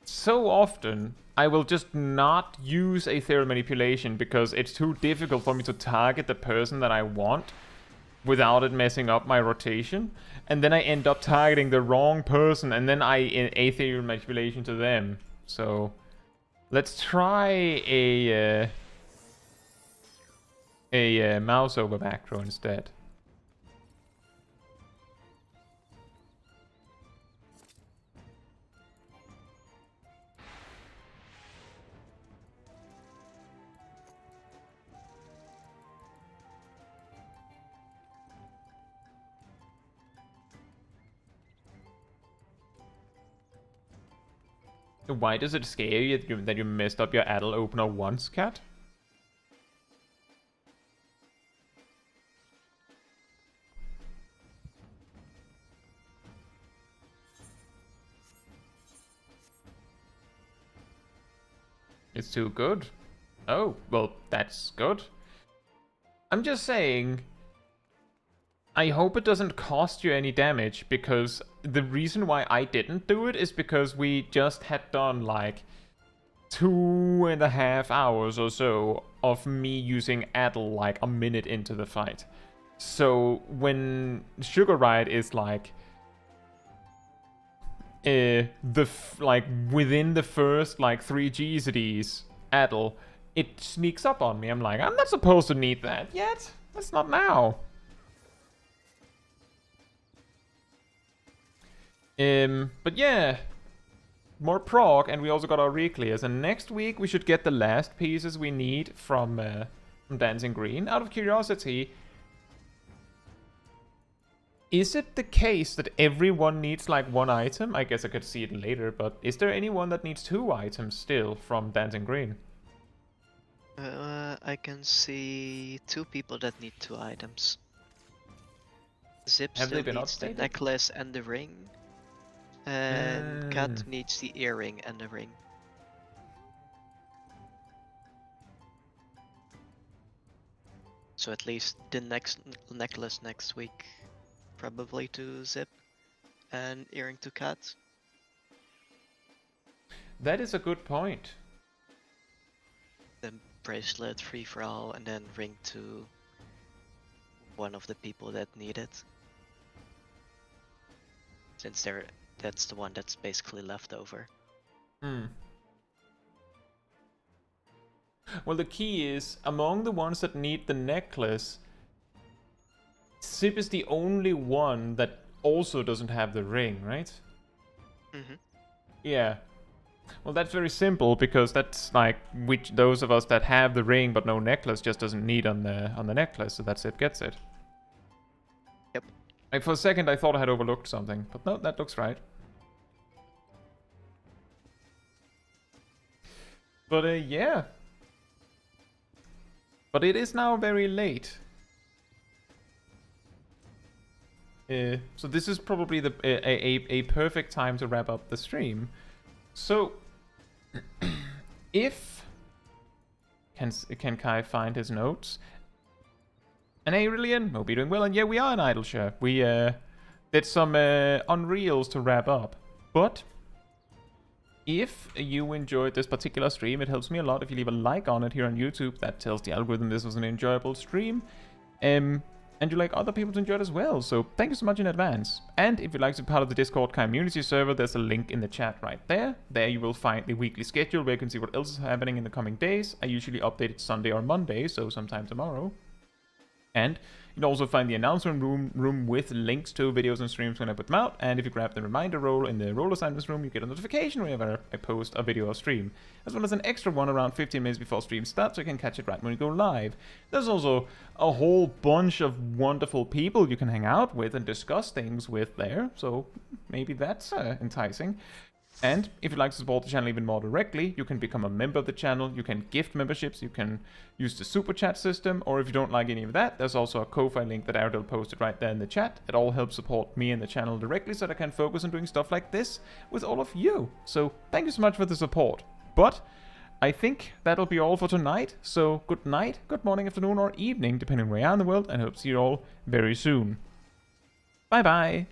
So often, I will just not use Aetherial Manipulation because it's too difficult for me to target the person that I want without it messing up my rotation. And then I end up targeting the wrong person, and then I Aetherial Manipulation to them. So, let's try a mouse over back throw instead. Why does it scare you that you messed up your Adel opener once, Cat? It's too good. Oh, well, that's good. I'm just saying, I hope it doesn't cost you any damage, because the reason why I didn't do it is because we just had done like 2.5 hours or so of me using Adel like a minute into the fight. So when Sugar Riot is like within the first like 3 Gs of these Adel, it sneaks up on me. I'm like, I'm not supposed to need that yet. That's not now. But yeah, more Prog, and we also got our re-clears, and next week we should get the last pieces we need from Dancing Green. Out of curiosity, is it the case that everyone needs like 1 item? I guess I could see it later, but is there anyone that needs 2 items still from Dancing Green? I can see 2 people that need 2 items. Zip Have they still been needs the updated? necklace and the ring. And Cat needs the earring and the ring. so at least the next necklace next week, probably to Zip, and earring to Cat. That is a good point. Then bracelet free for all, and then ring to one of the people that need it. Since that's the one that's basically left over. Well, the key is, among the ones that need the necklace, Zip is the only one that also doesn't have the ring, right? Yeah. Well, that's very simple, because that's like those of us that have the ring but no necklace just doesn't need on the necklace, so that Zip gets it. Yep. Like, for a second I thought I had overlooked something, but no, that looks right. But yeah. But it is now very late. So this is probably a perfect time to wrap up the stream. So, if can Kai find his notes? And Aurelian, hope you're doing well. And yeah, we are in Idleshire. We did some Unreals to wrap up. But if you enjoyed this particular stream, it helps me a lot if you leave a like on it here on YouTube. That tells the algorithm this was an enjoyable stream. And you like other people to enjoy it as well, so thank you so much in advance. And if you'd like to be part of the Discord community server, there's a link in the chat right there. There you will find the weekly schedule where you can see what else is happening in the coming days. I usually update it Sunday or Monday, so sometime tomorrow. And you'll also find the announcement room with links to videos and streams when I put them out. And if you grab the reminder role in the role assignments room, you get a notification whenever I post a video or stream. As well as an extra one around 15 minutes before stream starts, so you can catch it right when you go live. There's also a whole bunch of wonderful people you can hang out with and discuss things with there. So maybe that's enticing. And if you'd like to support the channel even more directly, you can become a member of the channel, you can gift memberships, you can use the super chat system, or if you don't like any of that, there's also a Ko-Fi link that Ardell posted right there in the chat. It all helps support me and the channel directly so that I can focus on doing stuff like this with all of you. So thank you so much for the support. But I think that'll be all for tonight, so good night, good morning, afternoon, or evening, depending on where you are in the world, and I hope to see you all very soon. Bye bye!